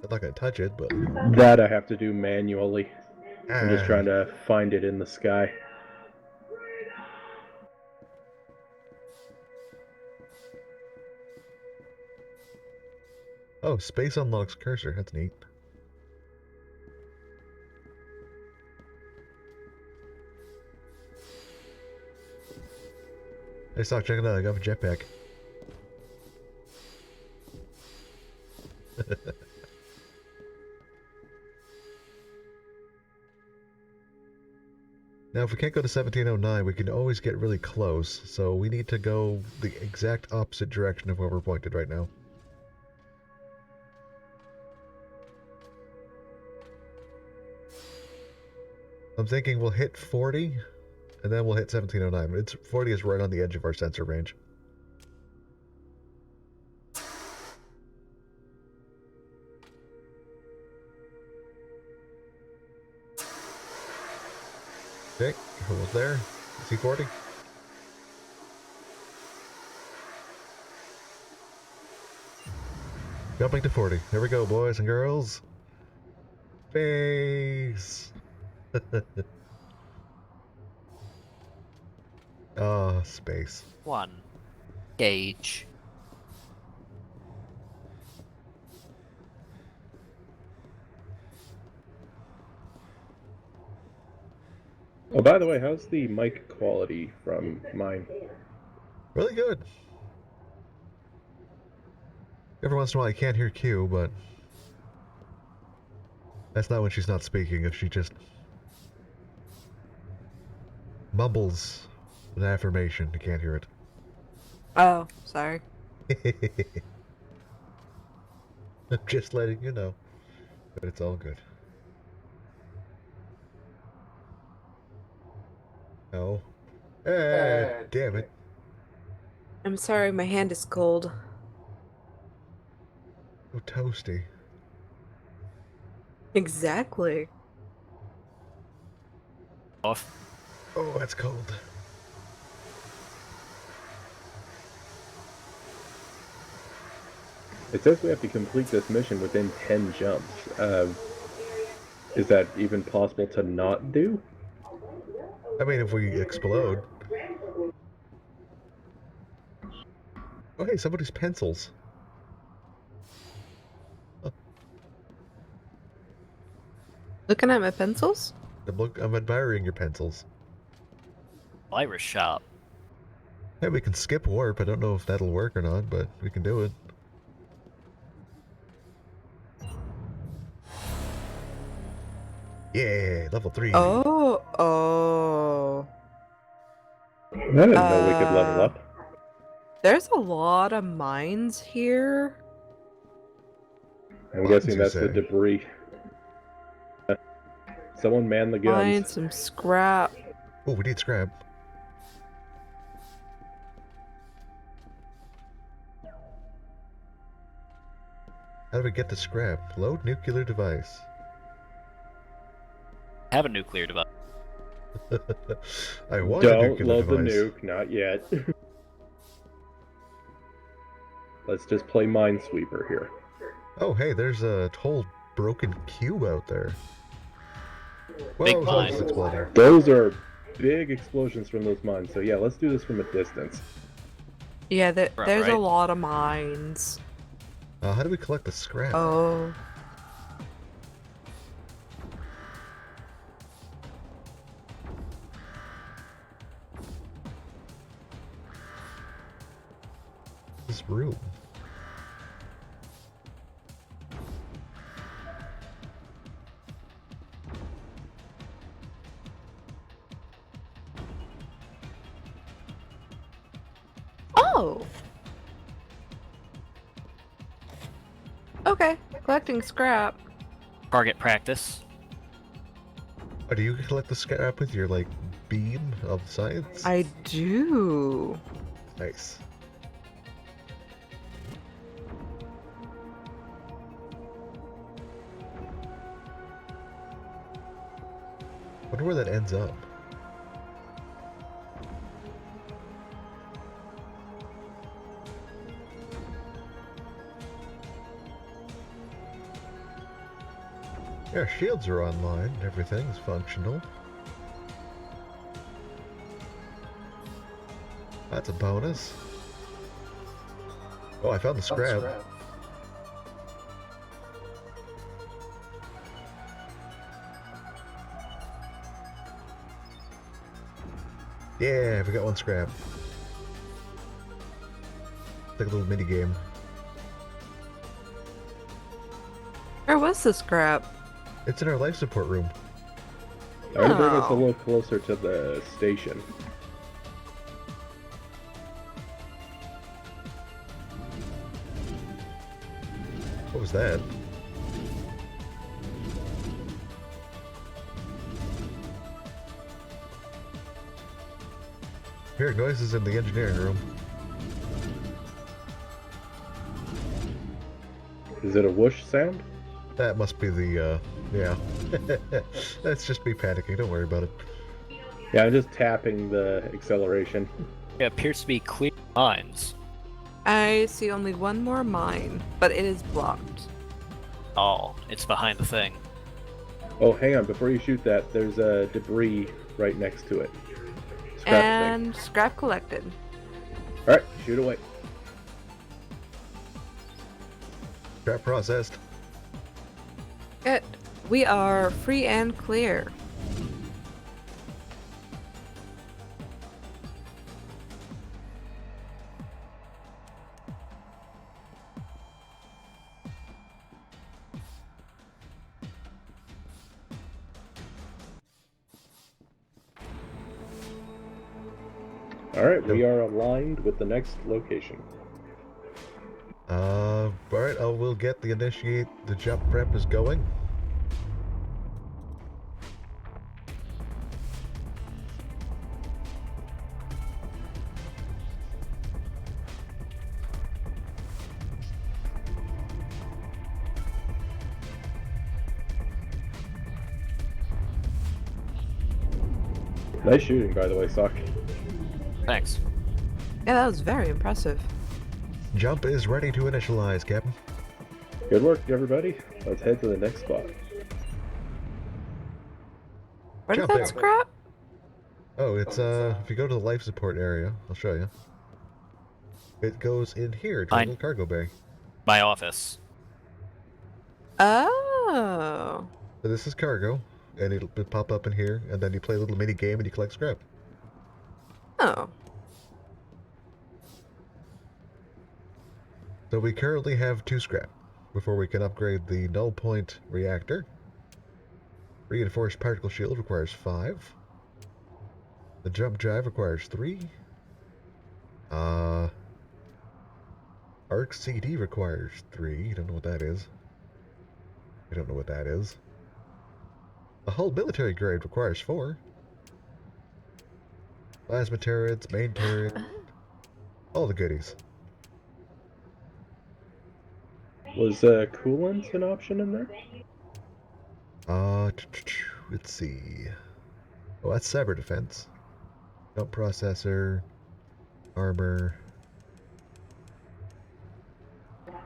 I'm not gonna touch it, but That I have to do manually. I'm just Ah. trying to find it in the sky. Oh, space unlocks cursor. That's neat. Hey, Sock, check it out. I got a jetpack. Now, if we can't go to 1709, we can always get really close, so we need to go the exact opposite direction of where we're pointed right now. I'm thinking we'll hit 40, and then we'll hit 1709. 40 is right on the edge of our sensor range. Okay, almost there. C40. Jumping to 40. There we go, boys and girls. Space. Ah, space. 1. Gauge. Oh, by the way, how's the mic quality from mine? Really good. Every once in a while I can't hear Q, but that's not when she's not speaking, if she just mumbles an affirmation. You can't hear it. Oh, sorry. I'm just letting you know. But it's all good. Oh. Damn it. I'm sorry, my hand is cold. So toasty. Exactly. Off. Oh, that's cold. It says we have to complete this mission within 10 jumps. Is that even possible to not do? I mean, if we explode. Oh, hey, somebody's pencils. Huh. Looking at my pencils? I'm admiring your pencils. Irish shop. Hey, we can skip warp. I don't know if that'll work or not, but we can do it. Yeah, level 3. Oh. I didn't know we could level up. There's a lot of mines here. I'm guessing that's the debris. Someone man the guns. Mines, some scrap. Oh, we need scrap. How do we get the scrap? Load nuclear device. Have a nuclear device. I want a nuclear load device. the nuke, not yet. Let's just play Minesweeper here. Oh, hey, there's a whole broken cube out there. Whoa, Big mine. something's exploding. Those are big explosions from those mines, so yeah, let's do this from a distance. Yeah, there's right. a lot of mines. How do we collect the scrap? Oh. This room. Oh. Okay, collecting scrap. Target practice. Oh, do you collect the scrap with your, like, beam of science? I do. Nice. Wonder where that ends up. Yeah, shields are online. Everything's functional. That's a bonus. Oh, I found the scrap. Yeah, we got one scrap. Like a little mini game. Where was the scrap? It's in our life support room. I'm gonna bring us a little closer to the station. What was that? Hearing noises in the engineering room. Is it a whoosh sound? That must be the, yeah. That's just me panicking, don't worry about it. Yeah, I'm just tapping the acceleration. It appears to be clear mines. I see only one more mine, but it is blocked. Oh, it's behind the thing. Oh, hang on, before you shoot that, there's a debris right next to it. And scrap collected. Alright, shoot away. Scrap processed. Good. We are free and clear. Alright, we are aligned with the next location. Alright, we'll get the initiate. The jump prep is going. Nice shooting, by the way, Sock. Thanks. Yeah, that was very impressive. Jump is ready to initialize, Captain. Good work, everybody. Let's head to the next spot. Where did Jump that there. scrap? Oh, it's if you go to the life support area, I'll show you. It goes in here to the little cargo bay. My office. Oh. So this is cargo, and it'll pop up in here, and then you play a little mini game and you collect scrap. Oh. So we currently have 2 scrap before we can upgrade the null point reactor. Reinforced particle shield requires 5. The jump drive requires 3. Arc CD requires 3. Don't know what that is. I don't know what that is. The hull military grade requires 4. Plasma turrets, main turret, all the goodies. Was coolant an option in there? Let's see. Oh, that's cyber defense. Jump processor, armor.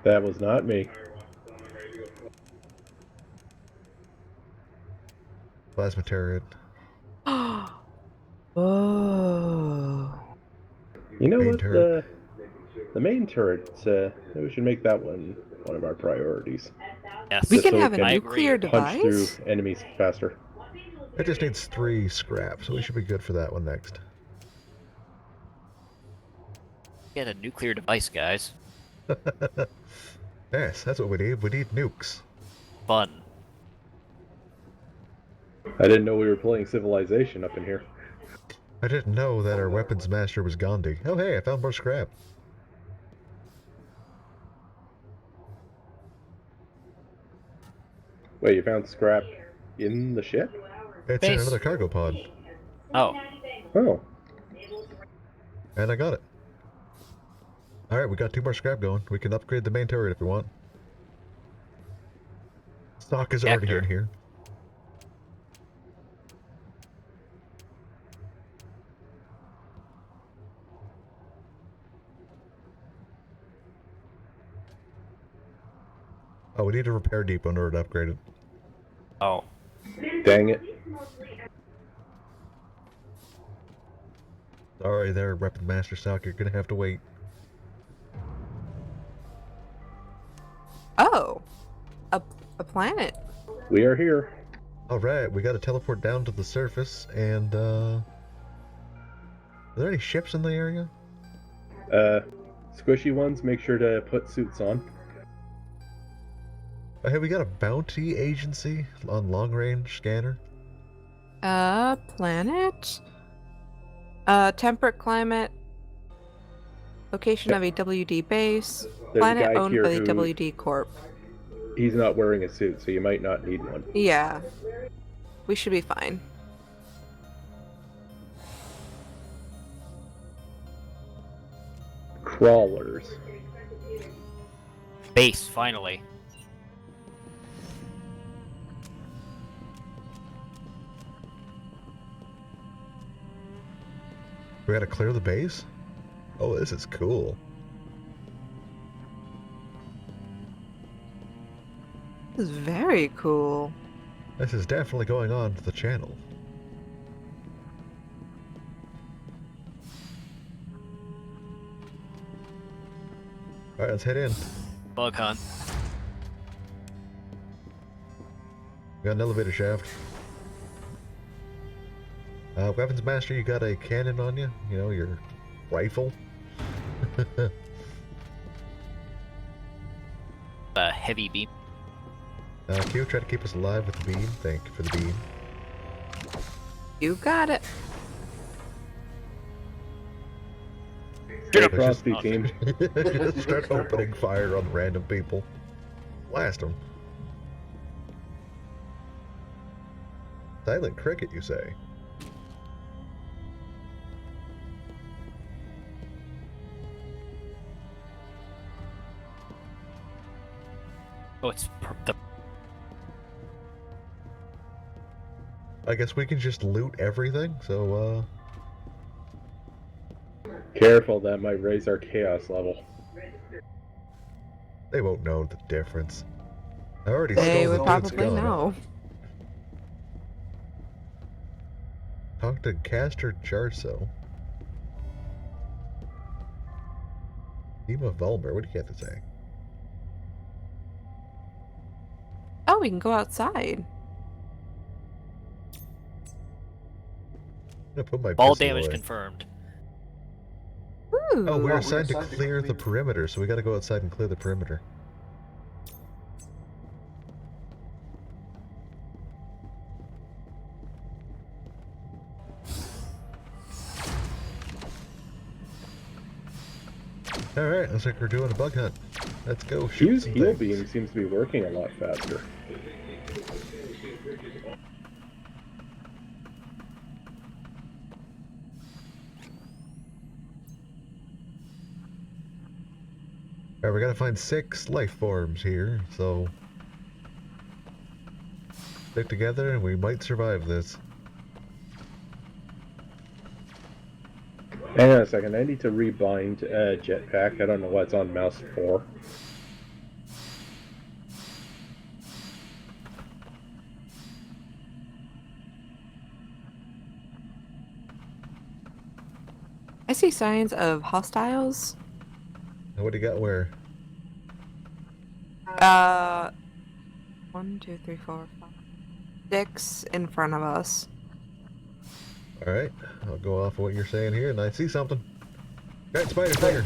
That was not me. Plasma turret. Oh. You know Main what? turret. The main turret, maybe we should make that one of our priorities. Yes. We Just can so have a nuclear punch device? through enemies faster. It just needs 3 scrap, so we should be good for that one next. Get a nuclear device, guys. Yes, that's what we need. We need nukes. Fun. I didn't know we were playing Civilization up in here. I didn't know that our weapons master was Gandhi. Oh hey, I found more scrap. Wait, you found scrap in the ship? It's in another cargo pod. Oh. Oh. And I got it. Alright, we got 2 more scrap going. We can upgrade the main turret if we want. Stock is already in here. Oh, we need a repair depot in order to upgrade it. Oh. Dang it. Sorry there, Weapon Master Stock, you're gonna have to wait. Oh. A planet. We are here. Alright, we gotta teleport down to the surface, and, are there any ships in the area? Squishy ones, make sure to put suits on. Hey, we got a bounty agency on long-range scanner. Planet? Temperate climate. Location of a WD base. There's a Planet guy owned here by the who- WD Corp. He's not wearing a suit, so you might not need one. Yeah. We should be fine. Crawlers. Base, finally. We gotta clear the base? Oh, this is cool. This is very cool. This is definitely going on to the channel. Alright, let's head in. Bug hunt. We got an elevator shaft. Weapons Master, you got a cannon on you? You know, your rifle? A heavy beam. Q, try to keep us alive with the beam. Thank you for the beam. You got it. Frosty team. Just start opening fire on random people. Blast them. Silent cricket, you say? Oh, it's the. I guess we can just loot everything, so, Careful, that might raise our chaos level. they won't know the difference. I already They stole would the dude's probably gun. know. Talk to Caster Jarso. Dima Vulmer, what do you have to say? Oh, we can go outside. I'm gonna put my Ball pistol damage away. confirmed. Ooh. Oh, we're assigned to clear the perimeter, so we gotta go outside and clear the perimeter. Alright, looks like we're doing a bug hunt. Let's go shoot Q's some heal things. beam seems to be working a lot faster. Alright, we gotta find 6 life forms here, so stick together and we might survive this. Hang on a second, I need to rebind jetpack. I don't know why it's on mouse 4. I see signs of hostiles. And what do you got where? 1, 2, 3, 4, 5, 6 in front of us. Alright, I'll go off of what you're saying here, and I see something. Got spider.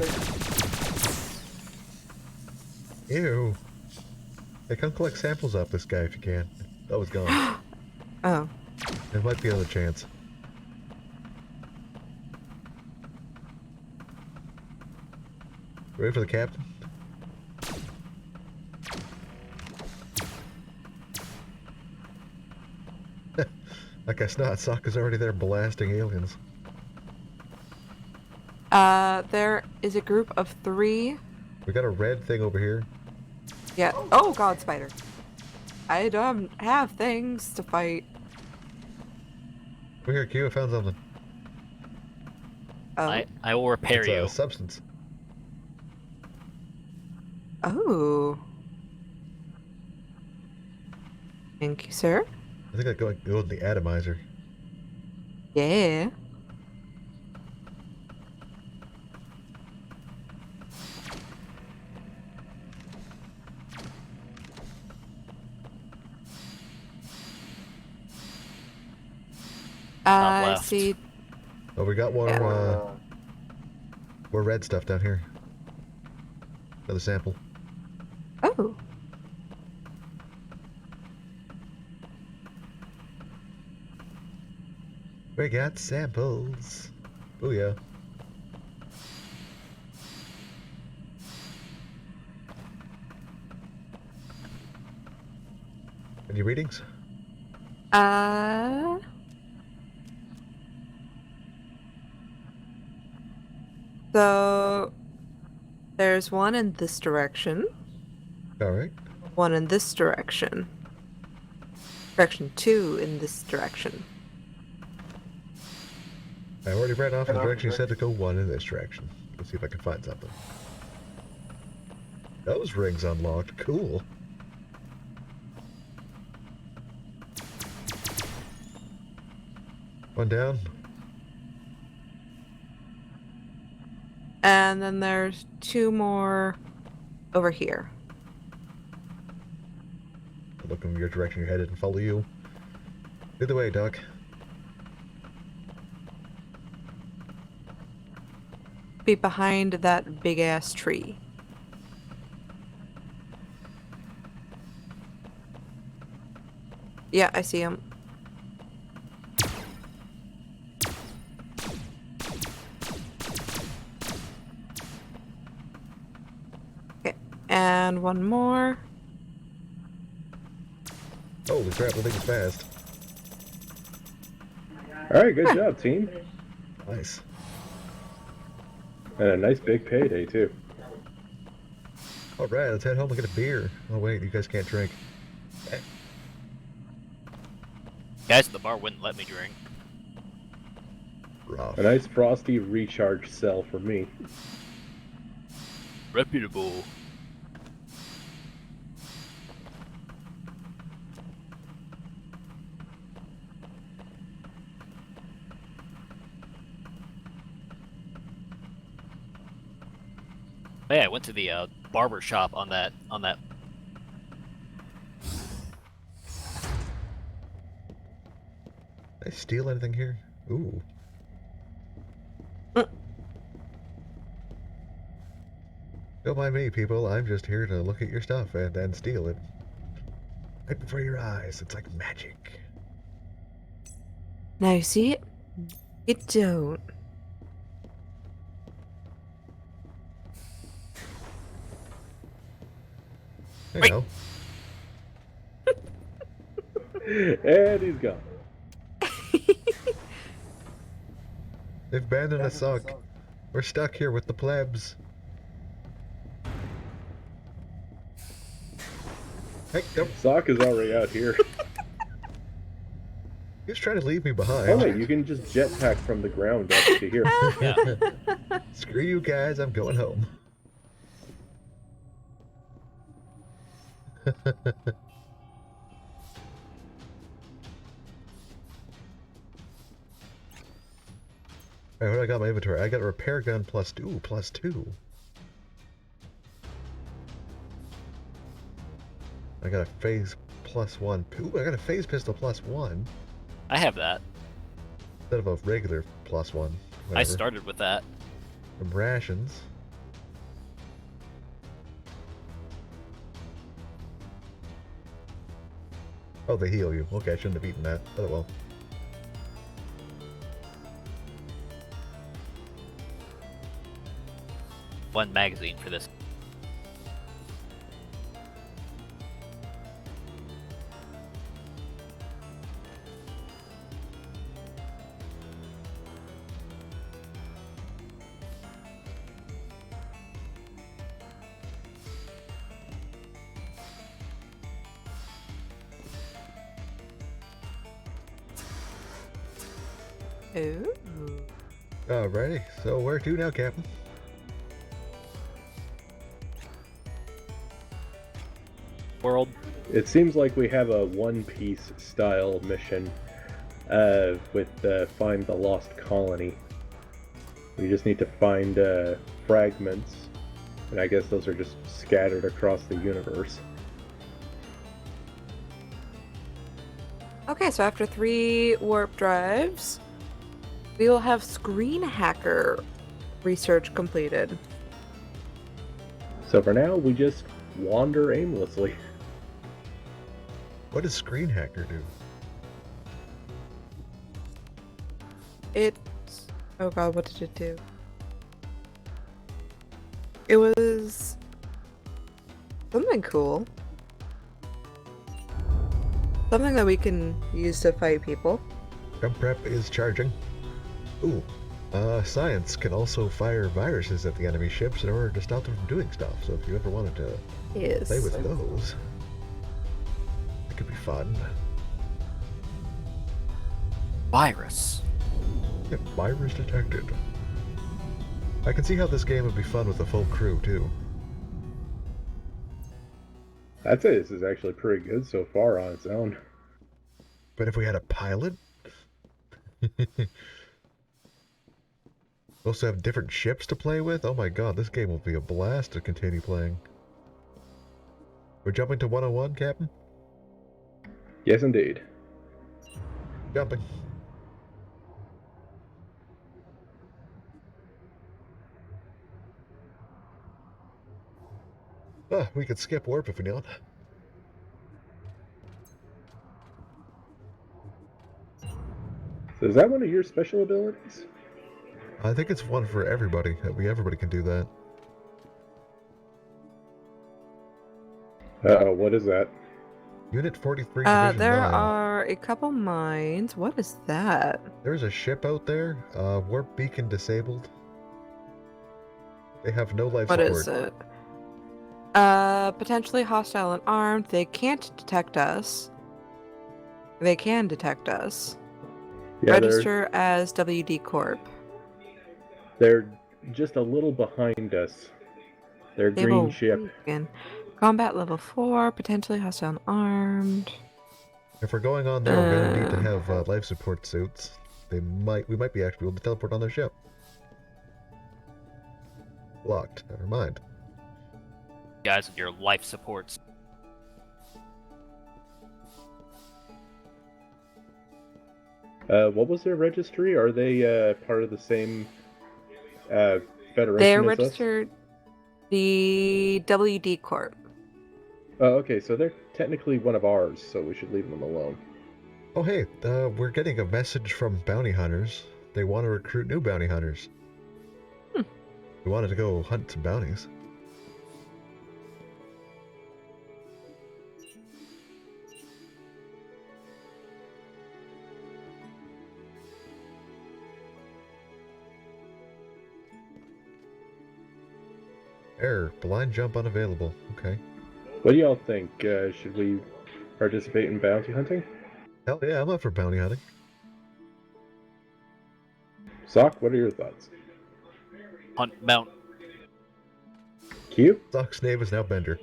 Ew. Hey, come collect samples off this guy if you can. That was gone. Oh. There might be another chance. Ready for the captain? Like I snot, Sokka's already there blasting aliens. There is a group of 3. We got a red thing over here. Yeah. Oh god, spider. I don't have things to fight. Over here, Q, I found something. Oh. I will repair It's you. a substance. Oh. Thank you, sir. I think that goes in the atomizer. Yeah. I left. see. Oh, we got more red stuff down here. Another sample. Oh. We got samples. Booyah. Any readings? So there's one in this direction. Alright. One in this direction. Direction 2 in this direction. I already ran off in the direction you said to go one in this direction. Let's see if I can find something. Those rings unlocked. Cool. One down. And then there's 2 more over here. I'll look in your direction you're headed and follow you. Lead the way, Doc. Be behind that big ass tree. Yeah, I see him. Okay, and one more. Holy crap, the thing's fast. Alright, good job, team. Nice. And a nice big payday, too. Alright, let's head home and get a beer. Oh wait, you guys can't drink. Guys at the bar wouldn't let me drink. Rough. A nice frosty recharge cell for me. Reputable. Hey, I went to the barber shop on that. Did I steal anything here? Ooh. Don't mind me, people. I'm just here to look at your stuff and then steal it. Right before your eyes. It's like magic. Now you see it? You don't. I know. And he's gone. They've abandoned us, Sock. We're stuck here with the plebs. Hey, nope. Sock is already out here. He was trying to leave me behind. Oh wait, you can just jetpack from the ground up to here. Yeah. Screw you guys, I'm going home. Alright, what do I got in my inventory? I got a repair gun +2. I got a phase +1. Ooh, I got a phase pistol +1. I have that. Instead of a regular +1. Whatever. I started with that. Some rations. Oh, they heal you. Okay, I shouldn't have eaten that. Oh well. One magazine for this. Ooh. Alrighty, so where to now, Captain? World. It seems like we have a One Piece style mission with Find the Lost Colony. We just need to find fragments, and I guess those are just scattered across the universe. Okay, so after 3 warp drives, we will have screen hacker research completed. So for now, we just wander aimlessly. What does Screen Hacker do? It's... oh god, what did it do? It was... something cool. Something that we can use to fight people. Jump prep is charging. Ooh. Science can also fire viruses at the enemy ships in order to stop them from doing stuff. So if you ever wanted to play with those, it could be fun. Virus. Yep, virus detected. I can see how this game would be fun with a full crew, too. I'd say this is actually pretty good so far on its own. But if we had a pilot? We also have different ships to play with? Oh my god, this game will be a blast to continue playing. We're jumping to 101, Captain? Yes, indeed. Jumping. Ah, we could skip warp if we want. So is that one of your special abilities? I think it's one for everybody. Everybody can do that. What is that? Unit 43, Division There 9. are a couple mines. What is that? There's a ship out there. Warp beacon disabled. They have no life What support. is it? Potentially hostile and armed. They can't detect us. They can detect us. Yeah, Register as WD Corp. They're just a little behind us. They're green ship. Beacon. Combat level 4. Potentially hostile and armed. If we're going on there, we're gonna need to have life support suits. We might be actually able to teleport on their ship. Locked. Never mind. Guys with your life supports. What was their registry? Are they part of the same federation They're as registered the WD Corp. Oh, okay, so they're technically one of ours, so we should leave them alone. Oh, hey, we're getting a message from bounty hunters. They want to recruit new bounty hunters. We wanted to go hunt some bounties. Error. Blind jump unavailable. Okay. What do y'all think? Should we participate in bounty hunting? Hell yeah, I'm up for bounty hunting. Sock, what are your thoughts? Hunt mount. Q? Sock's name is now Bender.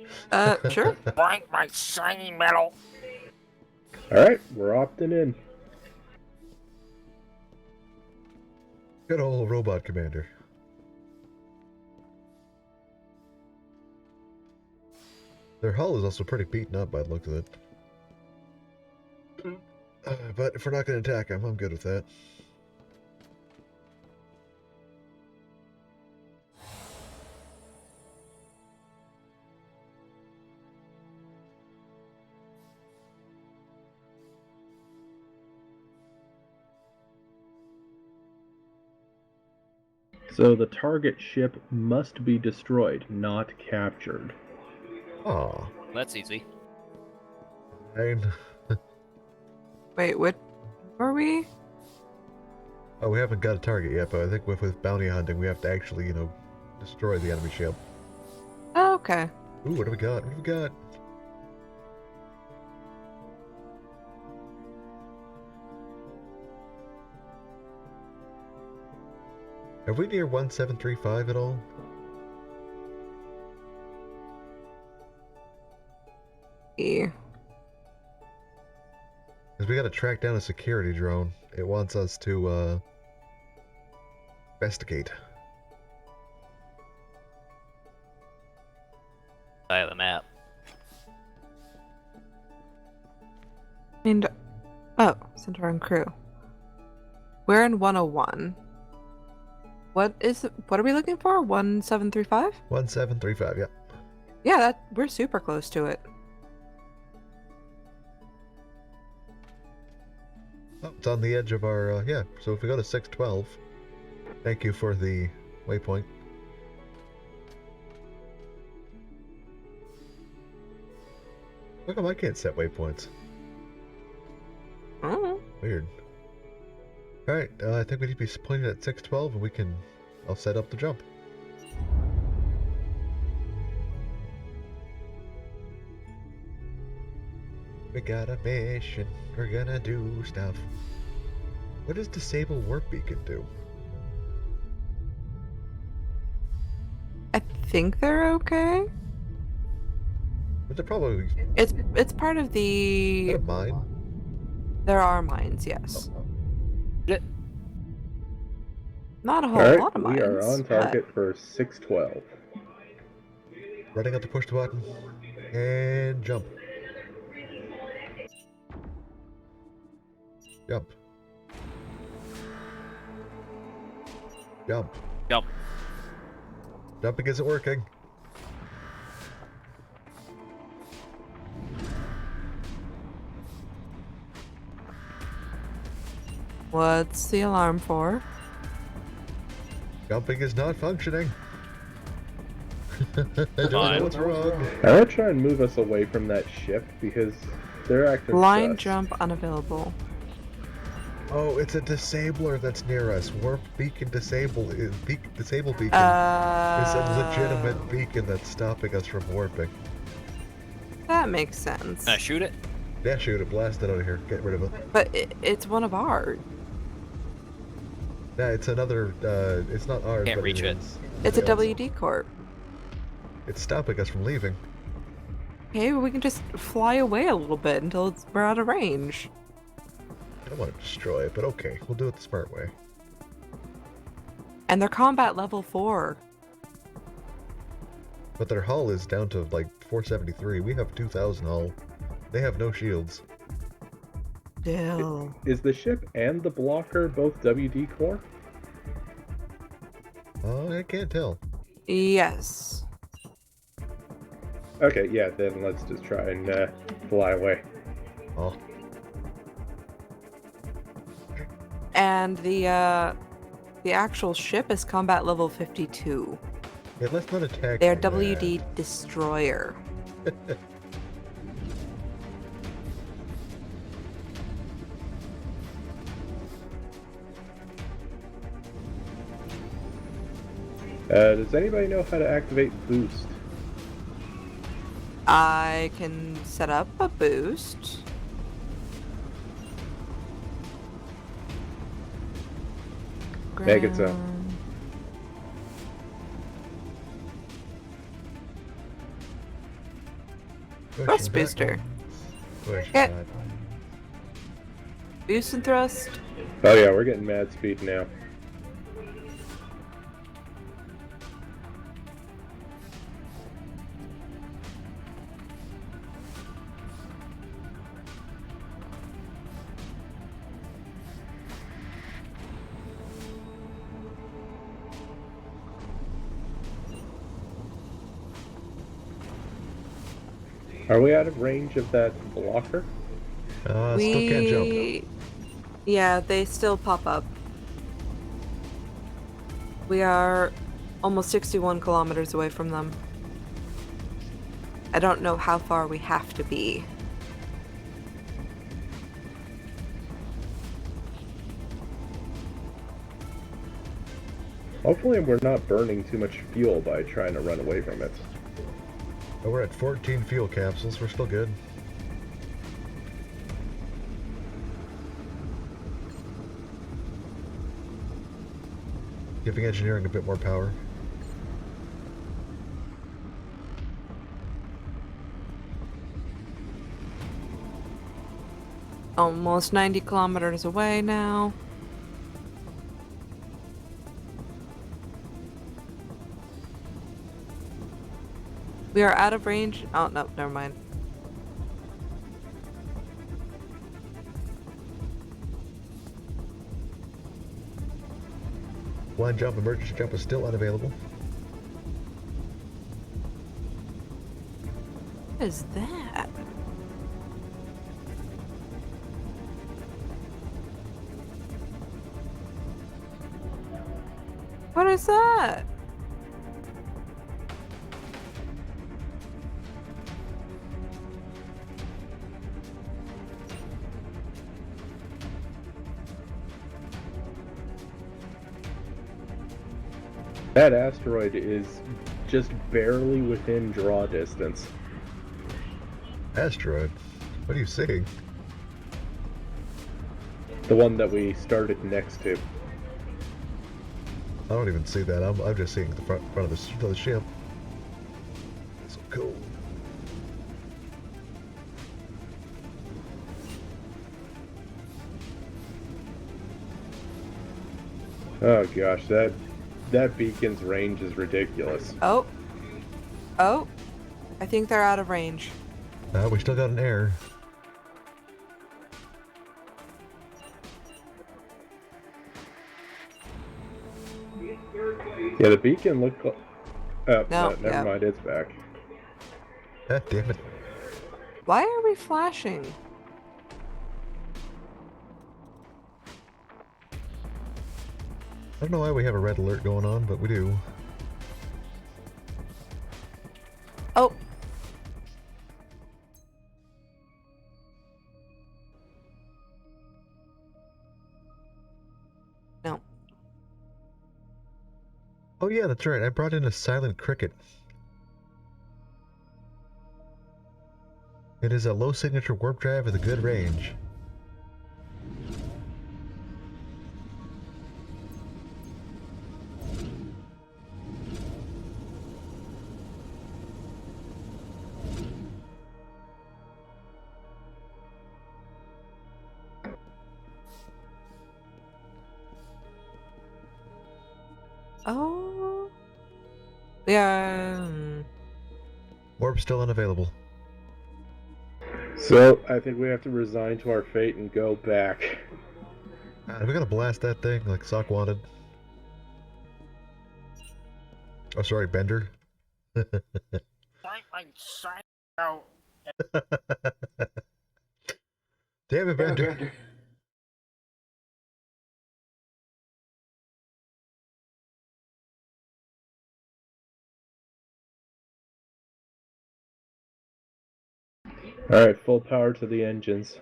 Sure. Find my shiny metal. Alright, we're opting in. Good old robot commander. Their hull is also pretty beaten up by the look of it. But if we're not going to attack them, I'm good with that. So the target ship must be destroyed, not captured. Aw. That's easy. Wait, what were we? Oh, we haven't got a target yet, but I think with bounty hunting, we have to actually, destroy the enemy ship. Oh, okay. Ooh, what do we got? What do we got? Are we near 1735 at all? Yeah. Because we gotta track down a security drone. It wants us to, investigate. I have the map. And oh, Centaur crew. We're in 101. What are we looking for? 1735? 1735, yeah. Yeah, we're super close to it. Oh, it's on the edge of our, yeah. So if we go to 612, thank you for the waypoint. How come I can't set waypoints? Oh. Weird. Alright, I think we need to be pointed at 612 and I'll set up the jump. We got a mission, we're gonna do stuff. What does disable warp beacon do? I think they're okay. But they're probably... It's part of the... Is that a mine? There are mines, yes. Not a whole Alright, lot of mines. we are on target for 612. Running up to push the button. And jump. Jump. Jump. Jump. Jumping isn't working. What's the alarm for? Jumping is not functioning. I don't know what's wrong. I want to try and move us away from that ship because they're active. Line jump unavailable. Oh, it's a disabler that's near us. Warp beacon disable beacon is a legitimate beacon that's stopping us from warping. That makes sense. Can I shoot it? Yeah, shoot it. Blast it out of here. Get rid of it. But it's one of ours. Yeah, it's another. It's not ours. Can't but reach it. It's a WD Corp. It's stopping us from leaving. Okay, well, we can just fly away a little bit until we're out of range. I don't want to destroy it, but okay, we'll do it the smart way. And they're combat level 4. But their hull is down to like 473. We have 2,000 hull. They have no shields. Still. Is the ship and the blocker both WD core? I can't tell. Yes. Okay, yeah, then let's just try and fly away. Oh. And the actual ship is combat level 52. Yeah, let's not attack. They're WD Destroyer. Does anybody know how to activate boost? I can set up a boost. Make it so. Thrust booster. Get. Boost and thrust. Oh yeah, we're getting mad speed now. Are we out of range of that blocker? Still can't jump. Yeah, they still pop up. We are almost 61 kilometers away from them. I don't know how far we have to be. Hopefully we're not burning too much fuel by trying to run away from it. Oh, we're at 14 fuel capsules. We're still good. Giving engineering a bit more power. Almost 90 kilometers away now. We are out of range. Oh, no, never mind. Blind jump, emergency jump is still unavailable. What is that? What is that? That asteroid is just barely within draw distance. Asteroid? What are you seeing? The one that we started next to. I don't even see that. I'm just seeing the front of the ship. So cool. Oh gosh, that beacon's range is ridiculous. Oh. Oh. I think they're out of range. We still got an error. Yeah, the beacon looked. Oh, No, never mind. It's back. God damn it. Why are we flashing? I don't know why we have a red alert going on, but we do. Oh. No. Oh yeah, that's right. I brought in a silent cricket. It is a low signature warp drive with a good range. Oh. Yeah. Warp still unavailable. So I think we have to resign to our fate and go back. We gotta blast that thing like Sock wanted. Oh, sorry, Bender. Damn it, Bender. Alright, full power to the engines.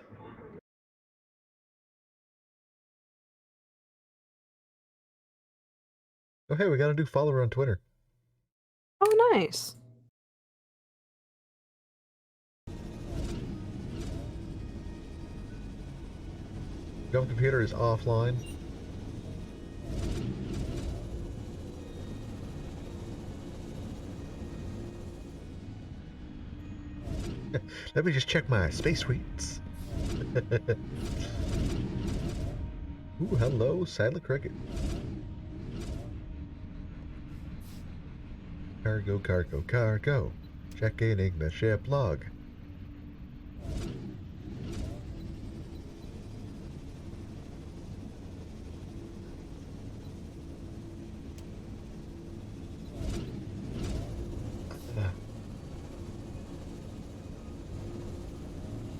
Oh, hey, we got a new follower on Twitter. Oh, nice. Gum computer is offline. Let me just check my space suites. Ooh, hello, silent cricket. Cargo, cargo, cargo. Checking the ship log.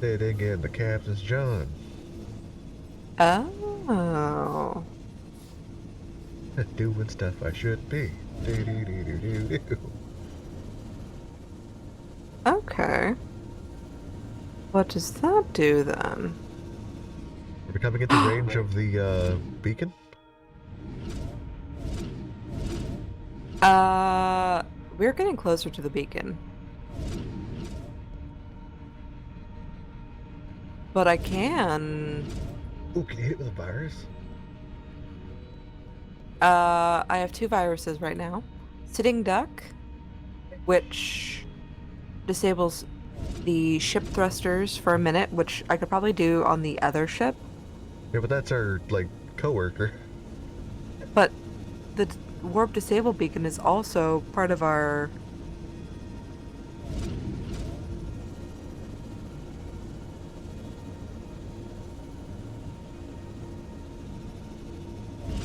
Sitting in the captain's John. Oh. Doing stuff I should be. Do-do-do-do-do-do. Okay. What does that do then? Are we coming into range of the beacon? We're getting closer to the beacon. But I can... Ooh, can you hit it with a virus? I have 2 viruses right now. Sitting Duck, which disables the ship thrusters for a minute, which I could probably do on the other ship. Yeah, but that's our, like, co-worker. But the warp disable beacon is also part of our...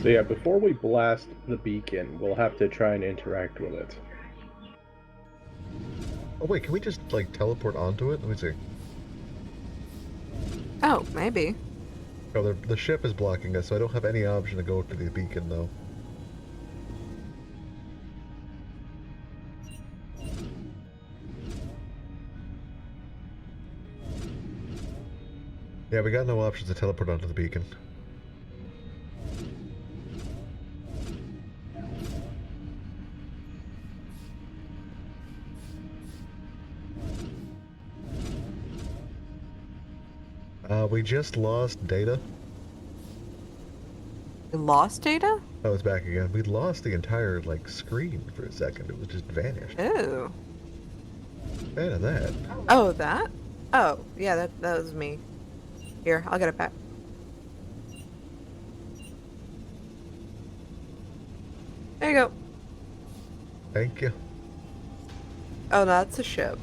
So yeah, before we blast the beacon, we'll have to try and interact with it. Oh wait, can we just, like, teleport onto it? Let me see. Oh, maybe. Oh, the ship is blocking us, so I don't have any option to go to the beacon, though. Yeah, we got no options to teleport onto the beacon. We just lost data. You lost data? Oh, it's back again. We lost the entire, like, screen for a second. It was just vanished. Ooh. Fan of that. Oh, that? Oh, yeah, that was me. Here, I'll get it back. There you go. Thank you. Oh, no, that's a ship.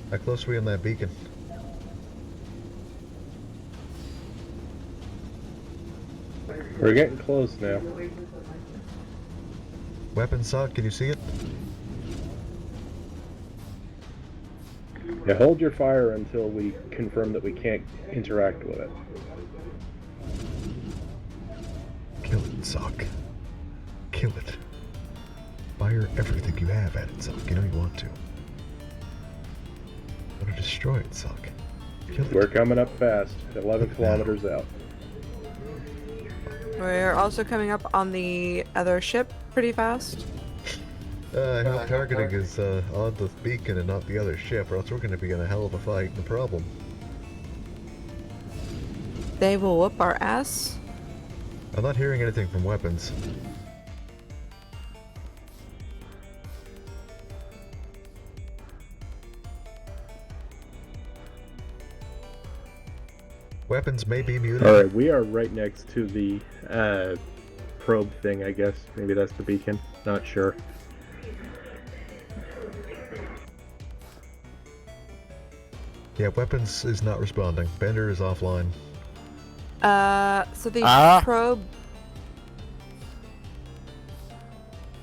How close are we on that beacon? We're getting close now. Weapon sock, can you see it? Yeah, hold your fire until we confirm that we can't interact with it. Kill it, sock. Kill it. Fire everything you have at it, sock. You know you want to. Want to destroy it, sock. Kill it. We're coming up fast, 11 kilometers out. We're also coming up on the other ship pretty fast. I hope targeting is on the beacon and not the other ship, or else we're going to be in a hell of a fight. No problem. They will whoop our ass. I'm not hearing anything from weapons. Weapons may be muted. Alright, we are right next to the probe thing, I guess. Maybe that's the beacon. Not sure. Yeah, weapons is not responding. Bender is offline. So the probe...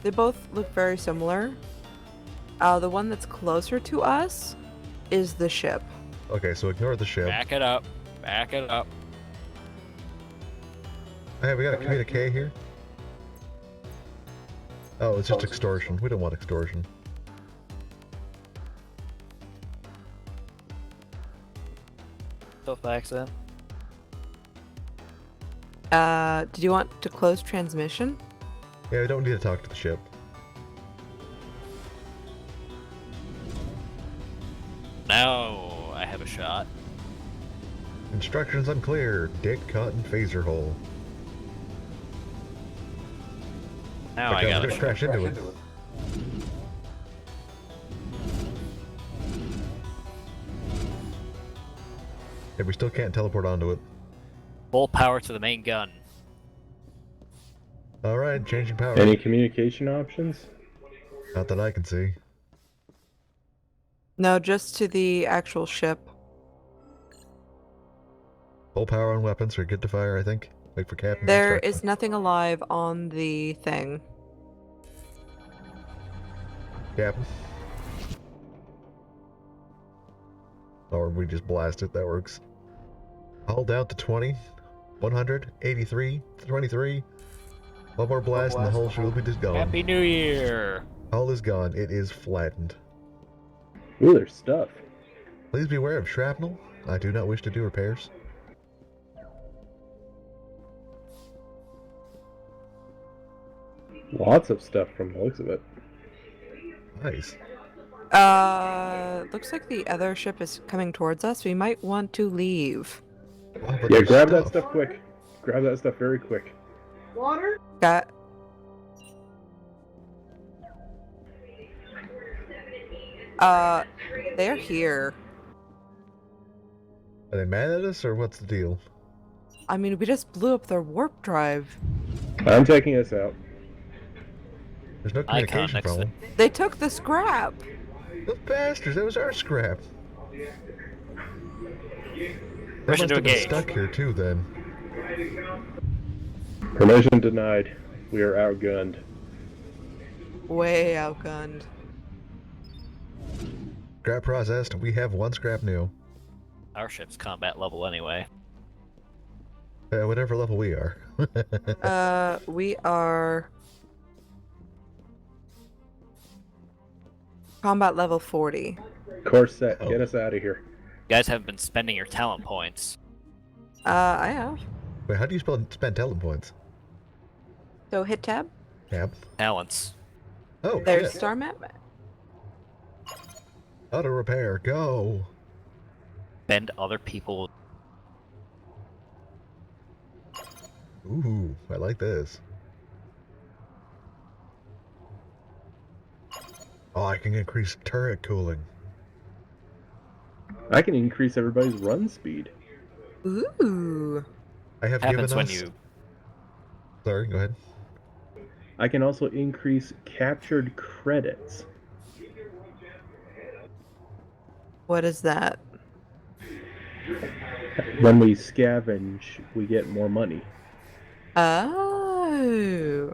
They both look very similar. The one that's closer to us is the ship. Okay, so ignore the ship. Back it up. Back it up. Hey, we got a communique here? Oh, it's just extortion. We don't want extortion. Self accident. Did you want to close transmission? Yeah, we don't need to talk to the ship. Now I have a shot. Instructions unclear. Dick caught in phaser hole. Now Okay, I got we're gonna crash into it. Yeah, we still can't teleport onto it. Full power to the main gun. Alright, changing power. Any communication options? Not that I can see. No, just to the actual ship. Full power on weapons. We're good to fire, I think. Wait for Captain. There instructions. is nothing alive on the thing. Captain. Or we just blast it, that works. Hull down to 20, 100, 83, 23. One more blast and the hull will be just gone. Happy New Year! Hull is gone. It is flattened. Ooh, there's stuff. Please beware of shrapnel. I do not wish to do repairs. Lots of stuff from the looks of it. Nice. Looks like the other ship is coming towards us. We might want to leave. Oh, Yeah, grab that stuff quick. Grab that stuff very quick. Water? Got... They're here. Are they mad at us, or what's the deal? I mean, we just blew up their warp drive. I'm taking us out. There's no communication problem. They took the scrap. Those bastards, that was our scrap. They Permission must to have been engage. stuck here too, then. Permission denied. We are outgunned. Way outgunned. Scrap processed. We have one scrap new. Our ship's combat level anyway. Whatever level we are. We are... Combat level 40. Course set. Get us out of here. You guys haven't been spending your talent points. I have. Wait, how do you spend talent points? So hit tab. Tab. Talents. Oh, There's shit. star map. Auto repair, go. Bend other people Ooh, I like this. Oh, I can increase turret cooling. I can increase everybody's run speed. Ooh. I have Happens given when us... you. Sorry, go ahead. I can also increase captured credits. What is that? When we scavenge, we get more money. Oh.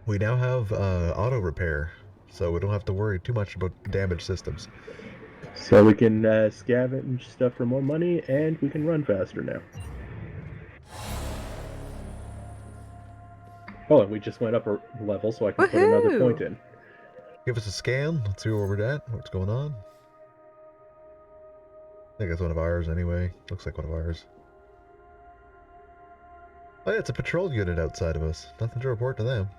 We now have auto repair, so we don't have to worry too much about damaged systems. So we can scavenge stuff for more money, and we can run faster now. Oh, and we just went up a level, so I can put another point in. Give us a scan. Let's see where we're at. What's going on? I think it's one of ours anyway. Looks like one of ours. Oh yeah, it's a patrol unit outside of us. Nothing to report to them.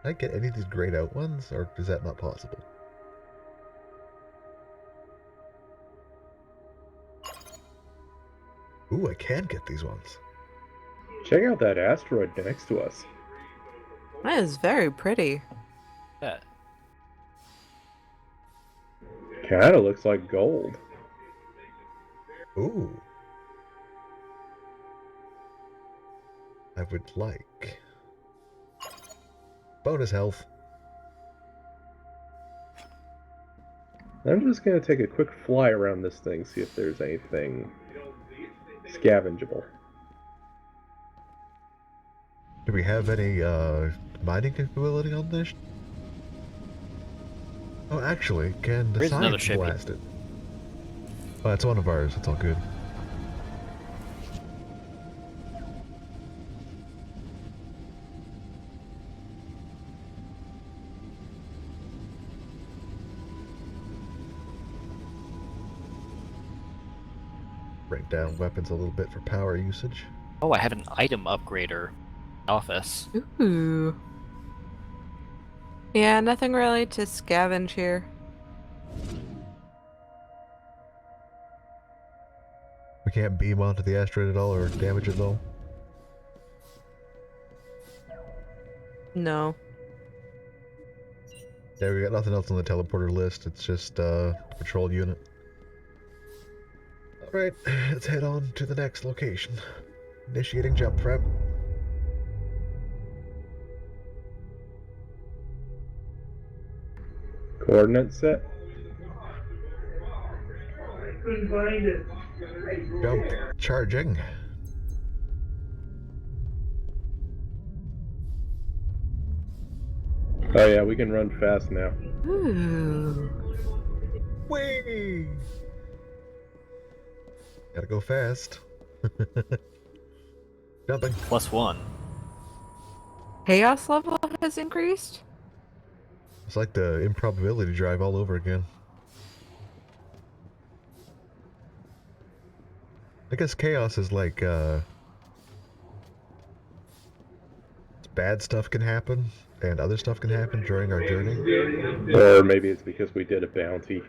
Can I get any of these grayed out ones, or is that not possible? Ooh, I can get these ones. Check out that asteroid next to us. That is very pretty. Yeah. Kinda looks like gold. Ooh. I would like... bonus health. I'm just gonna take a quick fly around this thing, see if there's anything scavengeable. Do we have any mining capability on this? Oh, actually, can the There's another science ship. blast it? Oh, it's one of ours. It's all good. Break down weapons a little bit for power usage. Oh, I have an item upgrader. Office. Ooh. Yeah, nothing really to scavenge here. We can't beam onto the asteroid at all or damage it at all. No. Yeah, we got nothing else on the teleporter list. It's just patrol unit. Alright, let's head on to the next location. Initiating jump prep. Coordinates set. I couldn't find it. Jump. Charging. Oh yeah, we can run fast now. Ooh. Whee! Gotta go fast. Jumping. +1. Chaos level has increased? It's like the improbability drive all over again. I guess chaos is like, bad stuff can happen, and other stuff can happen during our journey. Or maybe it's because we did a bounty.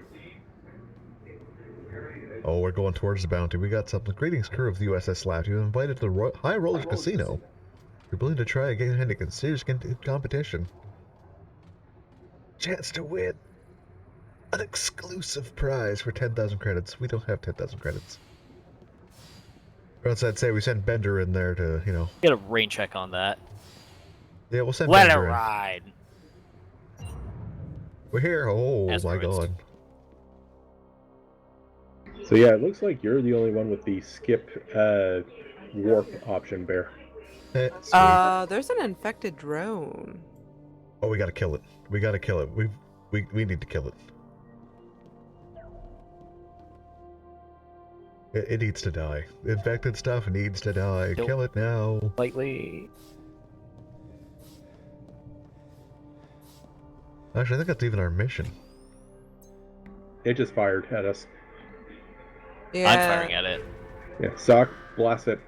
Oh, we're going towards the bounty. We got something. Greetings, crew of the USS Slap. You're invited to the High Rollers Casino. You're willing to try again in a serious competition. Chance to win an exclusive prize for 10,000 credits. We don't have 10,000 credits. Or else I'd say we send Bender in there to, you know... Get a rain check on that. Yeah, we'll send Let Bender it in. ride. We're here. Oh my god. So yeah, it looks like you're the only one with the skip warp option, Bear. There's an infected drone. Oh, we gotta kill it. We gotta kill it. We need to kill it. It needs to die. Infected stuff needs to die. Kill it now. Lightly. Actually, I think that's even our mission. It just fired at us. Yeah. I'm firing at it. Yeah, Sock, blast it.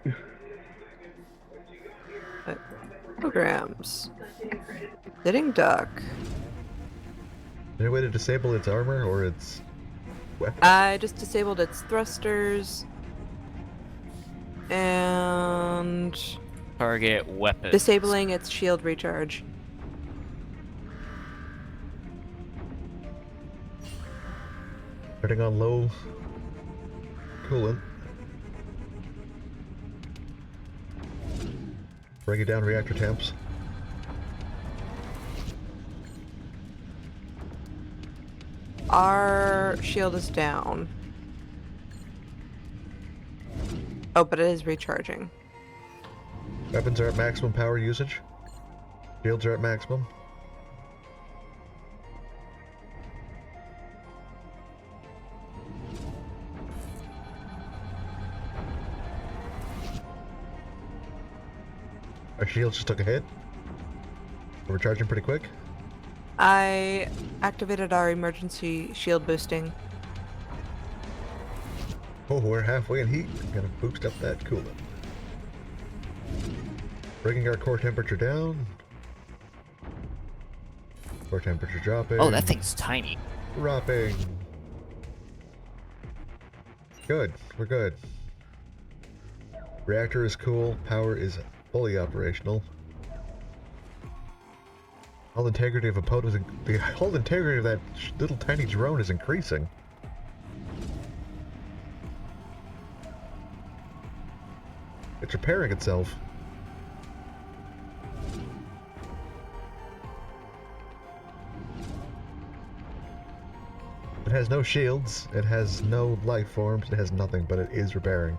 Programs. Sitting duck. Any way to disable its armor or its weapon? I just disabled its thrusters. And... Target weapon. disabling its shield recharge. Turning on low coolant. Bringing down reactor temps. Our shield is down. Oh, but it is recharging. Weapons are at maximum power usage. Shields are at maximum. Our shields just took a hit. We're recharging pretty quick. I activated our emergency shield boosting. Oh, we're halfway in heat. Gonna boost up that coolant. Bringing our core temperature down. Core temperature dropping. Oh, that thing's tiny. Dropping. Good. We're good. Reactor is cool. Power is fully operational. Hull integrity of opponent is the hull integrity of that little tiny drone is increasing. It's repairing itself. It has no shields, it has no life forms, it has nothing, but it is repairing.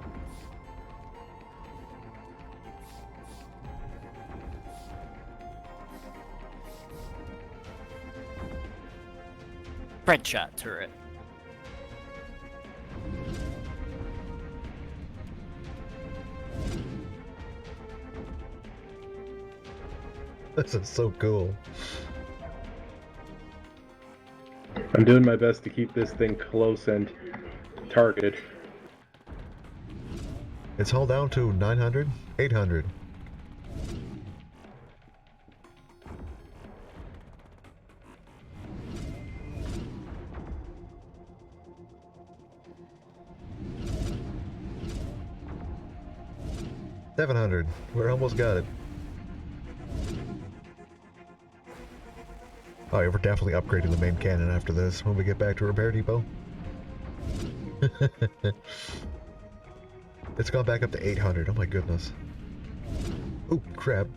Spread shot turret. This is so cool. I'm doing my best to keep this thing close and targeted. It's hull down to 900, 800. $700. We're almost got it. Oh yeah, we're definitely upgrading the main cannon after this when we get back to Repair Depot. It's gone back up to 800. Oh my goodness. Oh crap.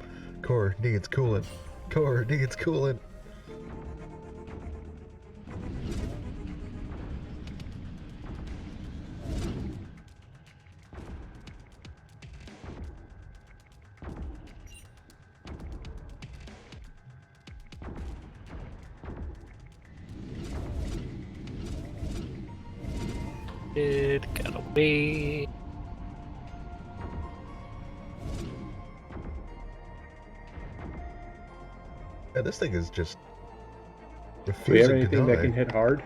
Core needs coolant. Core needs coolant. It got away. Yeah, this thing is just Do we have refusing to anything die. that can hit hard?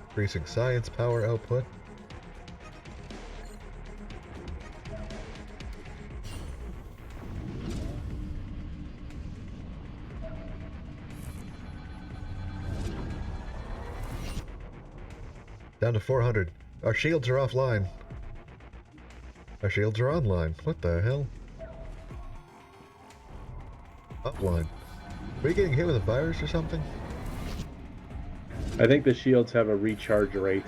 Increasing science power output. Down to 400. Our shields are offline. Our shields are online. What the hell? Offline. Are we getting hit with a virus or something? I think the shields have a recharge rate.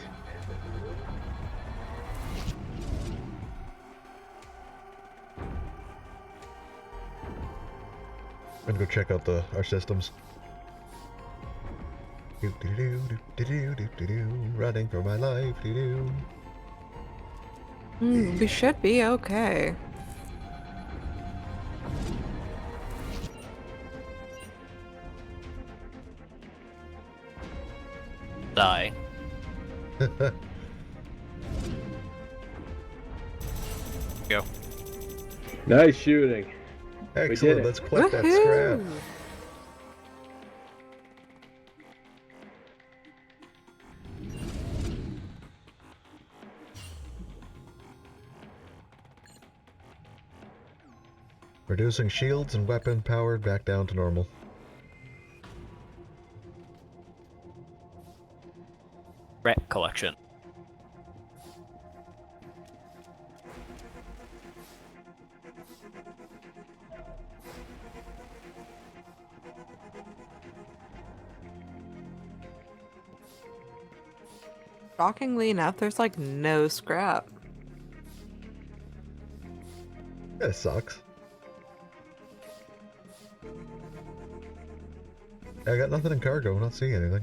I'm gonna go check out our systems. Running for my life. We should be okay. Die. Go. Nice shooting. Excellent. Let's collect that scrap. Reducing shields and weapon power back down to normal. Rat collection. Shockingly enough, there's like no scrap. That sucks. I got nothing in cargo, I'm not seeing anything.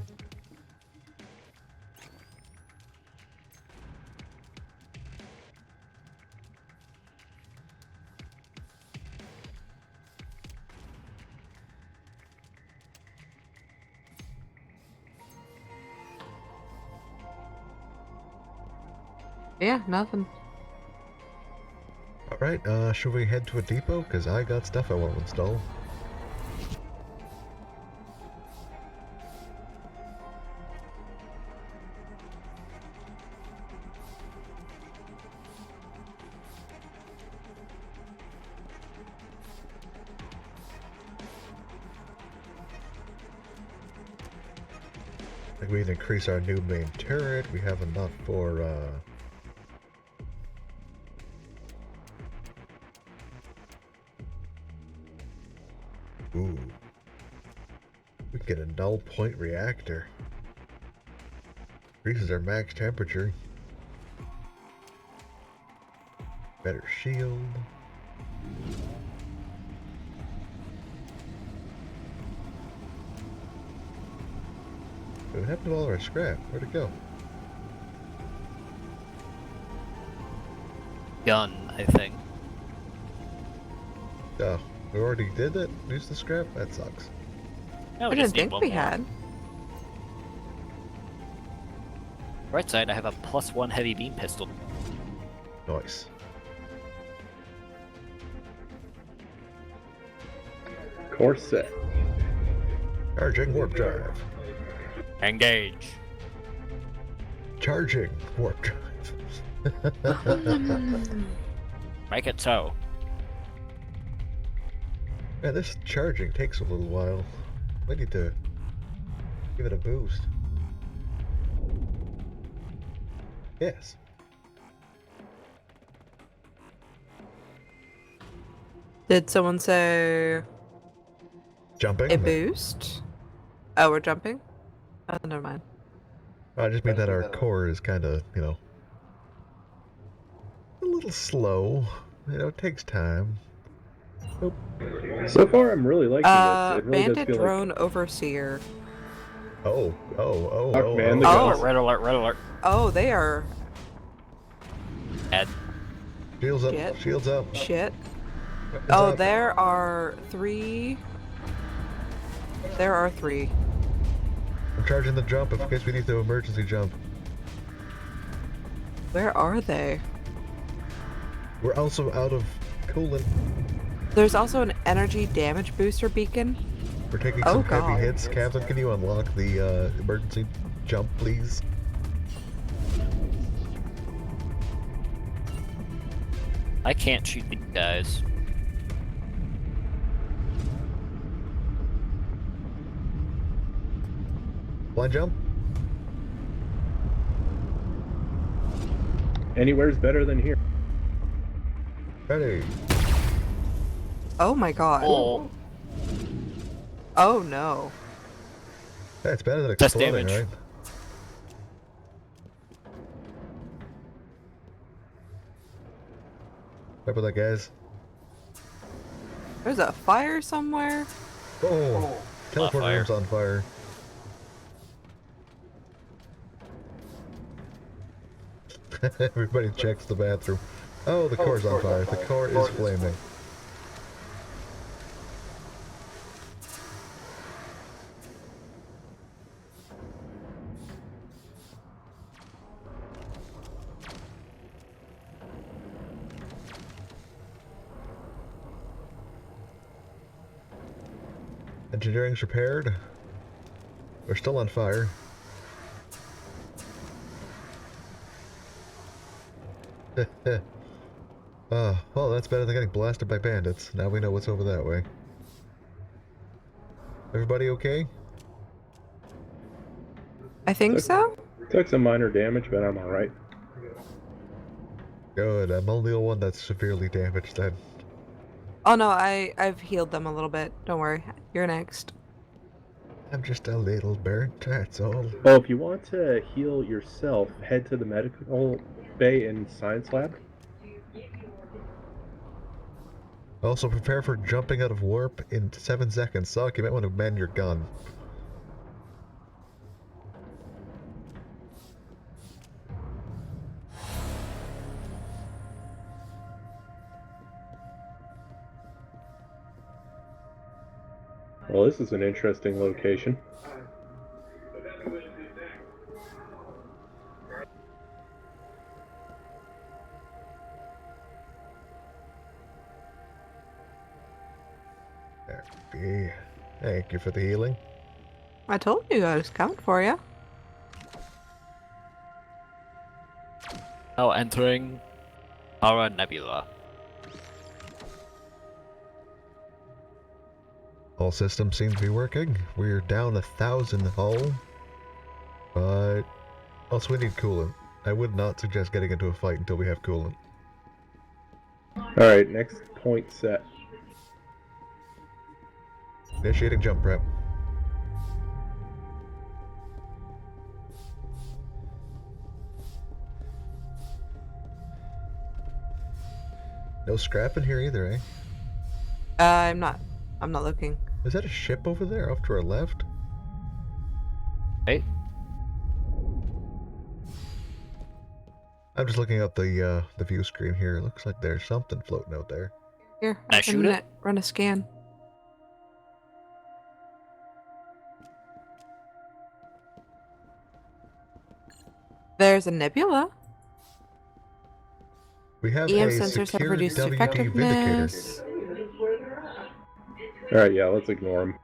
Yeah, nothing. Alright, should we head to a depot? Because I got stuff I want to install. Like we can increase our new main turret. We have enough for ooh. We can get a null point reactor. Increases our max temperature. Better shield. What happened to all our scrap? Where'd it go? Gun, I think. Oh, we already did that? Use the scrap? That sucks. No, I we didn't just need think one we more. had. Right side, I have a +1 heavy beam pistol. Nice. Course set. Charging warp drive. Engage. Charging warp drive. Make it so. Man, this charging takes a little while. We need to give it a boost. Yes. Did someone say Jumping? a boost? Oh, we're jumping? Oh, never mind. I just mean that our core is kind of, you know, a little slow. You know, it takes time. Oh. So far, I'm really liking this. It really does Bandit feel drone overseer. Fuck, man, the oh, guns. Red alert, red alert. Oh, they are. Ed. Shields up, Shit. shields up. Shit. Weapons Oh, up. there are 3. There are 3. I'm charging the jump in case we need to emergency jump. Where are they? We're also out of coolant. There's also an energy damage booster beacon. We're taking Oh, some God. heavy hits. Captain, can you unlock the emergency jump, please? I can't shoot these guys. Blind jump? Anywhere's better than here. Ready. Oh my god. Oh. Oh no. That's better than That's exploding, damage. right? Remember that, guys? There's a fire somewhere. Oh, teleport fire. room's on fire. Everybody checks the bathroom. Oh, the core's on fire. The core is flaming. Engineering's repaired. We're still on fire. Well, that's better than getting blasted by bandits. Now we know what's over that way. Everybody okay? I think so. Took some minor damage, but I'm alright. Good, I'm only the one that's severely damaged then. Oh no, I've healed them a little bit. Don't worry. You're next. I'm just a little burnt, that's all. Oh, if you want to heal yourself, head to the medical bay in Science Lab. Also, prepare for jumping out of warp in 7 seconds. Sock, you might want to mend your gun. Well, this is an interesting location. Thank you for the healing. I told you I was coming for you. Now entering our nebula. All systems seem to be working. We're down 1,000 hull. But also we need coolant. I would not suggest getting into a fight until we have coolant. Alright, next point set. Initiating jump prep. No scrap in here either, eh? I'm not looking. Is that a ship over there off to our left? Hey. I'm just looking at the view screen here. It looks like there's something floating out there. Here, I can shoot it? run a scan. There's a nebula. We have EM a sensors have secure reduced WD effectiveness. Alright, yeah, let's ignore him.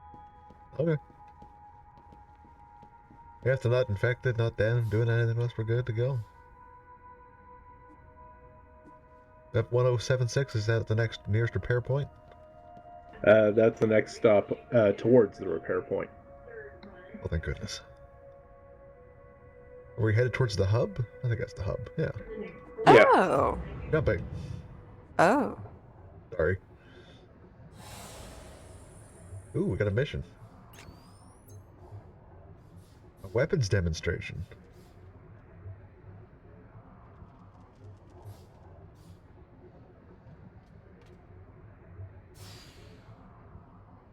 Okay. Yeah, if they're not infected, not dead, doing anything else, we're good to go. F1076, is that the nearest repair point? That's the next stop towards the repair point. Oh, thank goodness. Are we headed towards the hub? I think that's the hub, yeah. Oh. Jumping. Oh. Sorry. Ooh, we got a mission. A weapons demonstration.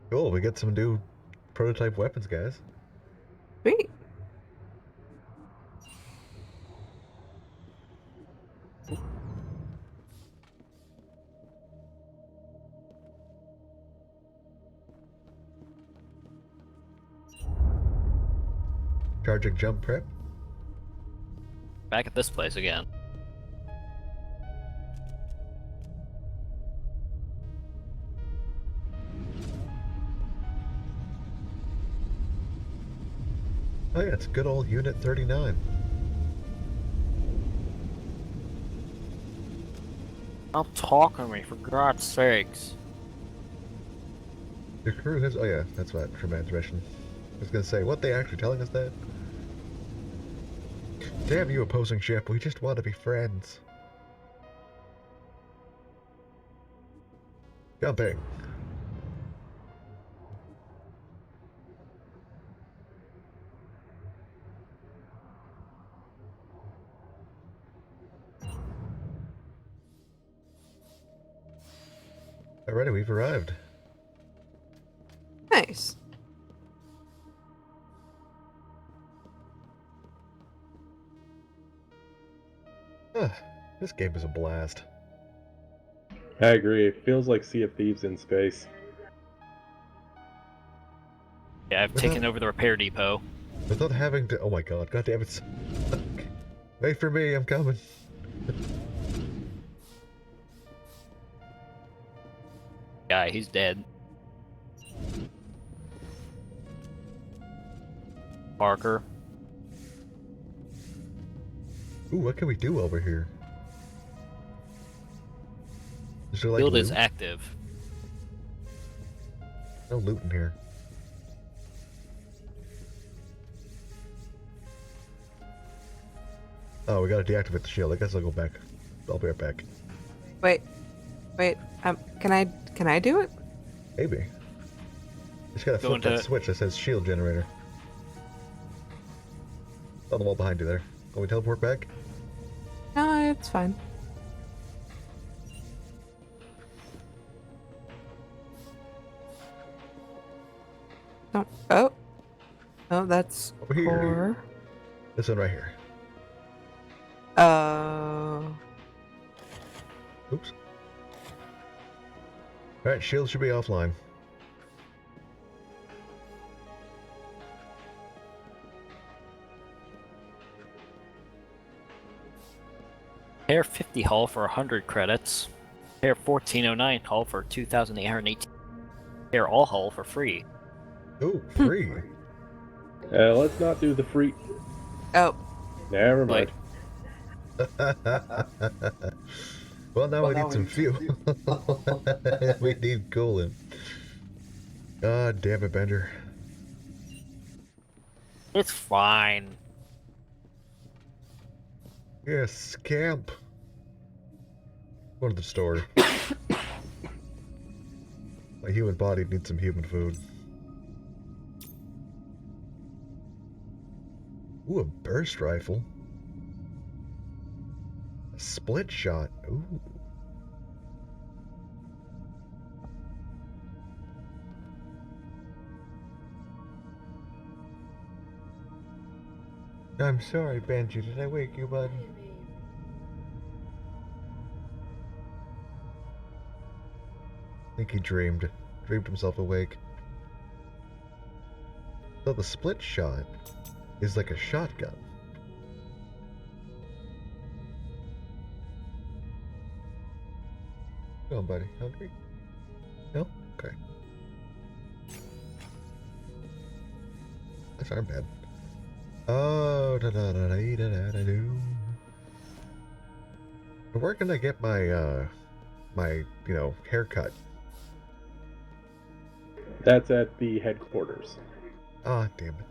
Cool, we get some new prototype weapons, guys. Sweet. Charging jump prep. Back at this place again. Oh yeah, it's good old Unit 39. Stop talking to me, for God's sakes. The crew has... Oh yeah, that's what, Tremendous mission. I was gonna say, what, they actually telling us that? Damn you, opposing ship, we just want to be friends. Jumping. Alrighty, we've arrived. Nice. This game is a blast. I agree. It feels like Sea of Thieves in space. Yeah, I've taken over the repair depot. Without having to... Oh my god, god damn it. Wait for me, I'm coming. Guy, he's dead. Parker. Ooh, what can we do over here? Is there like Field is loot? active. No loot in here. Oh, we gotta deactivate the shield. I guess I'll go back. I'll be right back. Wait. Can I do it? Maybe. Just gotta flip that switch that says shield generator. On the wall behind you there. Can we teleport back? No, it's fine. No. Oh. Oh, that's over here. This one right here. Oops. Alright, shield should be offline. Pair 50 hull for 100 credits. Pair 1409 hull for 2,818. Pair all hull for free. Ooh, free. Let's not do the free. Oh. Never mind. Well, now we need some fuel. We need coolant. God damn it, Bender. It's fine. Yes, camp. Go to the store. My human body needs some human food. Ooh, a burst rifle. A split shot. Ooh. I'm sorry, Benji. Did I wake you, bud? I think he dreamed himself awake. So the split shot is like a shotgun. Come on, buddy. Hungry? No? Okay. That's not bad. Oh, da da da da da da da do. Where can I get my my haircut? That's at the headquarters. Ah, damn it.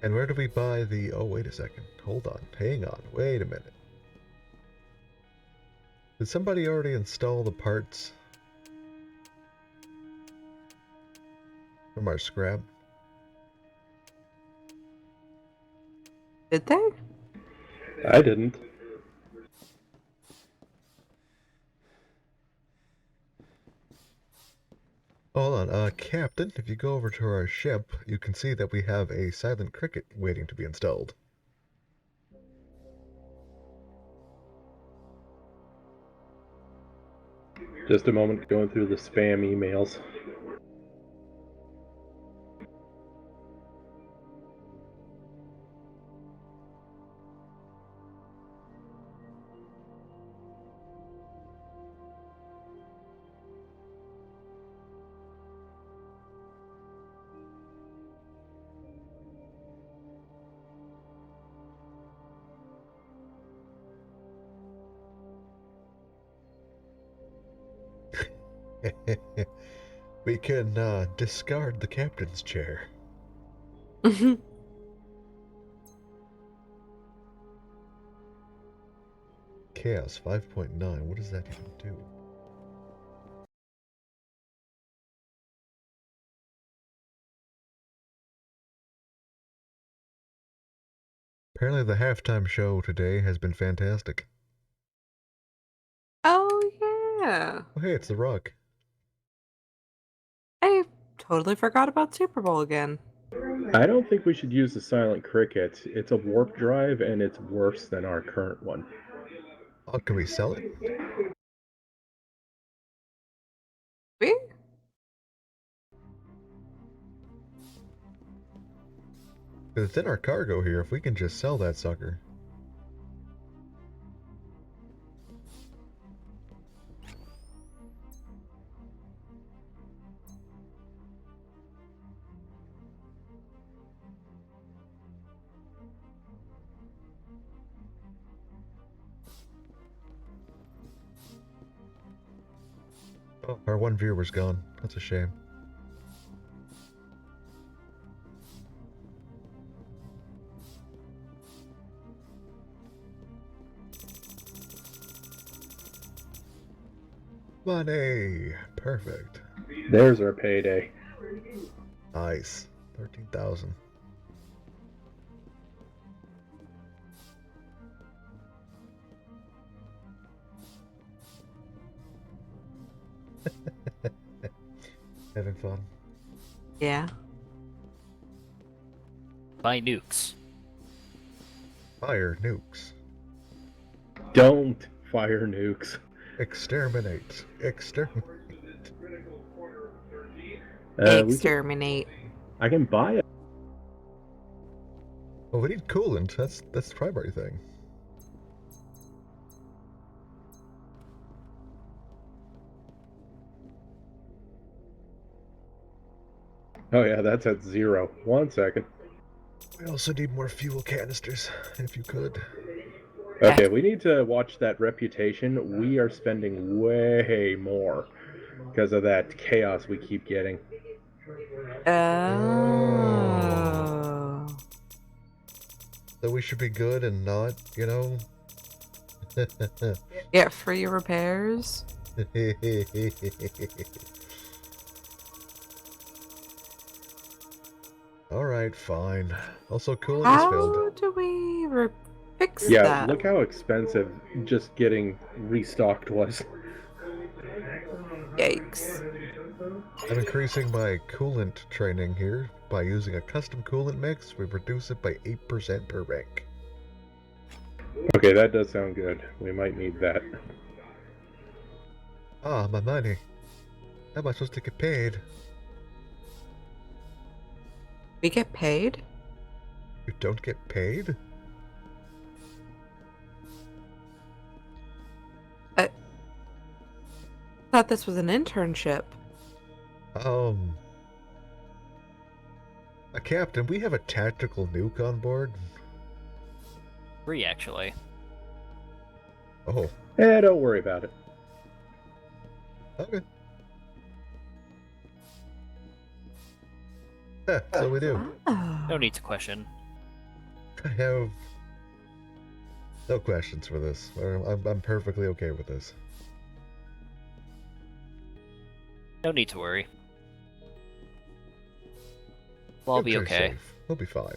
And where do we buy the... Oh, wait a second. Hold on. Hang on. Wait a minute. Did somebody already install the parts from our scrap? Did they? I didn't. Hold on, Captain, if you go over to our ship, you can see that we have a silent cricket waiting to be installed. Just a moment, going through the spam emails. We can, discard the captain's chair. Chaos 5.9, what does that even do? Apparently the halftime show today has been fantastic. Oh, yeah. Oh, hey, it's The Rock. I totally forgot about Super Bowl again. I don't think we should use the silent cricket. It's a warp drive and it's worse than our current one. Oh, can we sell it? We? It's in our cargo here. If we can just sell that sucker. Oh, our one viewer's gone. That's a shame. Money! Perfect. There's our payday. Nice. 13,000. Having fun. Yeah. Buy nukes. Fire nukes. Don't fire nukes. Exterminate. Exterminate. Exterminate. I can buy it. Well, we need coolant. That's the primary thing. Oh yeah, that's at 0. 1 second. We also need more fuel canisters, if you could. Okay, we need to watch that reputation. We are spending way more because of that chaos we keep getting. Oh. So we should be good and not, you know. Get free repairs. Alright, fine. Also, coolant is How filled. do we fix Yeah, that? look how expensive just getting restocked was. Yikes. I'm increasing my coolant training here. By using a custom coolant mix, we reduce it by 8% per rank. Okay, that does sound good. We might need that. Ah, my money. How am I supposed to get paid? We get paid? You don't get paid? I thought this was an internship. Captain, we have a tactical nuke on board. 3, actually. Oh. Don't worry about it. Okay. So we do. No need to question. I have no questions for this. I'm perfectly okay with this. No need to worry. We'll all be okay. Safe. We'll be fine.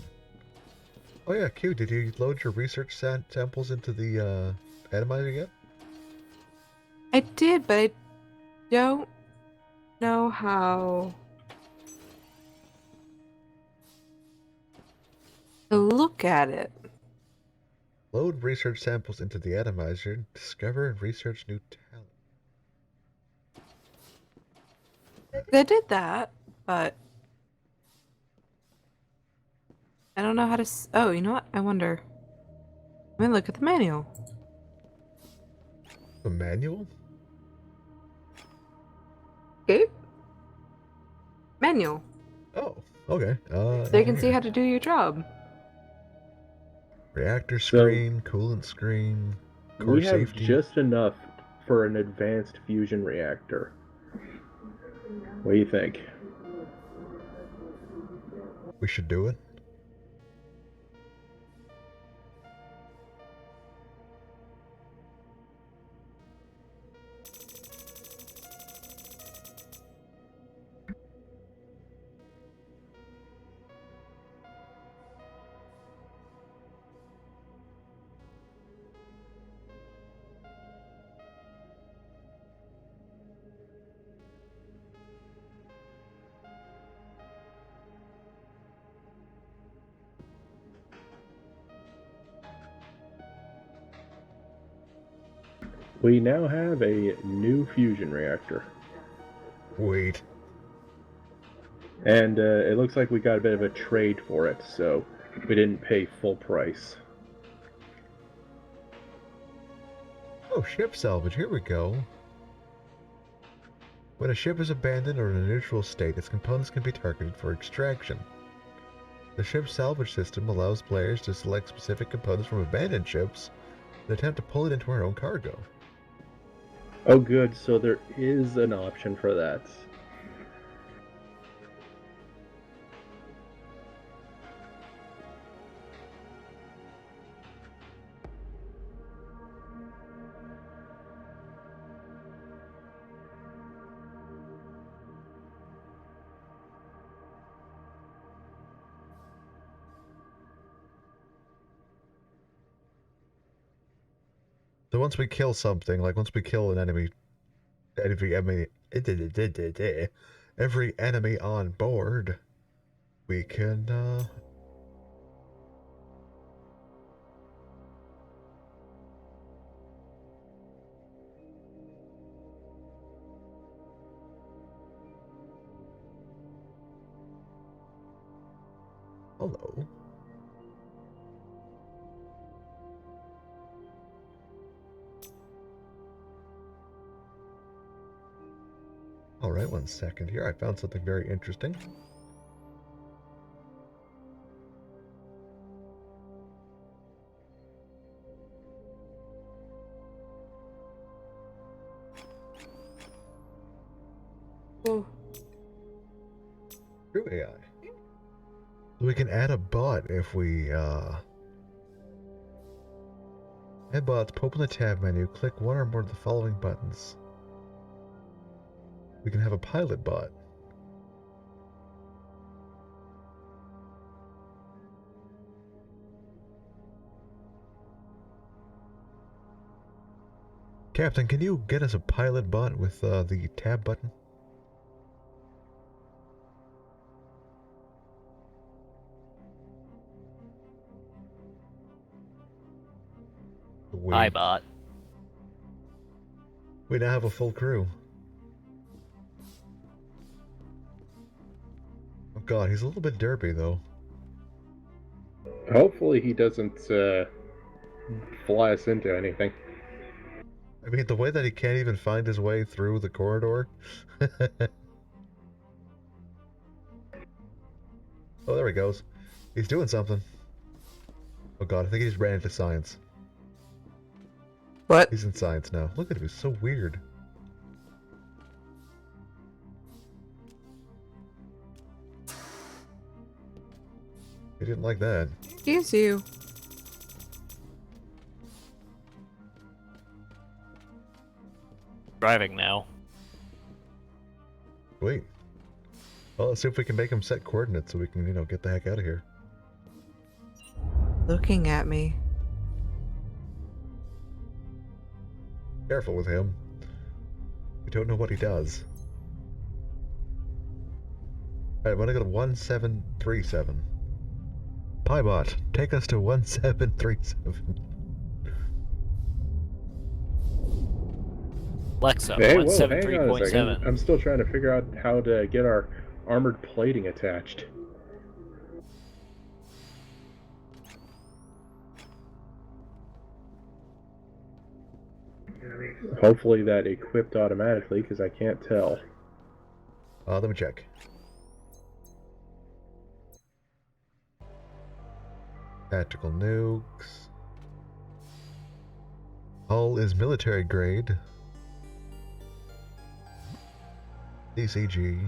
Oh yeah, Q, did you load your research samples into the atomizer yet? I did, but I don't know how to look at it. Load research samples into the atomizer. Discover and research new talent. I did that, but I don't know how to. Oh, you know what? I wonder. Let me look at the manual. The manual? Okay. Manual. Oh, okay. So you can see how to do your job. Reactor screen, coolant screen, core We have safety. just enough for an advanced fusion reactor. What do you think? We should do it. We now have a new fusion reactor. Wait. And it looks like we got a bit of a trade for it, so we didn't pay full price. Oh, ship salvage, here we go. When a ship is abandoned or in a neutral state, its components can be targeted for extraction. The ship salvage system allows players to select specific components from abandoned ships and attempt to pull it into our own cargo. Oh good, so there is an option for that. So once we kill something, like once we kill an enemy, every enemy on board, we can, hello. Alright, 1 second here. I found something very interesting. Oh. True AI. We can add a bot if we, add bots, open the tab menu, click one or more of the following buttons. We can have a pilot bot. Captain, can you get us a pilot bot with the tab button? Hi, bot. We now have a full crew. Oh god, he's a little bit derpy though. Hopefully he doesn't fly us into anything. I mean, the way that he can't even find his way through the corridor. Oh, there he goes. He's doing something. Oh god, I think he just ran into science. What? He's in science now. Look at him, he's so weird. He didn't like that. Excuse you. Driving now. Wait. Well, let's see if we can make him set coordinates so we can, you know, get the heck out of here. Looking at me. Careful with him. We don't know what he does. Alright, I'm gonna go to 1737. Piebot, take us to 1737. Alexa, Hey, whoa, hang on a 173.7. second. I'm still trying to figure out how to get our armored plating attached. Hopefully that equipped automatically, because I can't tell. Let me check. Tactical nukes. Hull is military grade. DCG.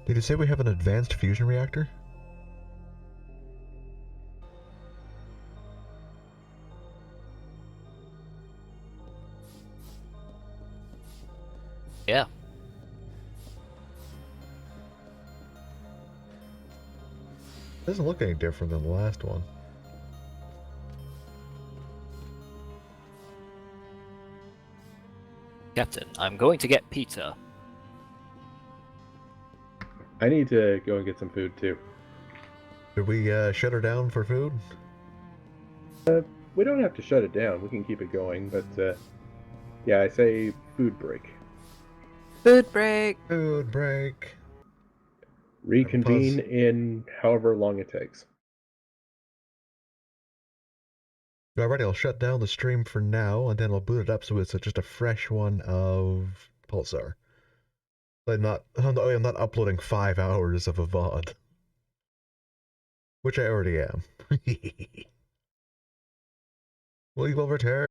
Did you say we have an advanced fusion reactor? Yeah. Doesn't look any different than the last one. Captain, I'm going to get pizza. I need to go and get some food too. Did we shut her down for food? We don't have to shut it down. We can keep it going, but yeah, I say food break. Food break. Food break. Reconvene in however long it takes. Alrighty, I'll shut down the stream for now, and then I'll boot it up so it's just a fresh one of Pulsar. I'm not uploading 5 hours of a VOD. Which I already am. We will return.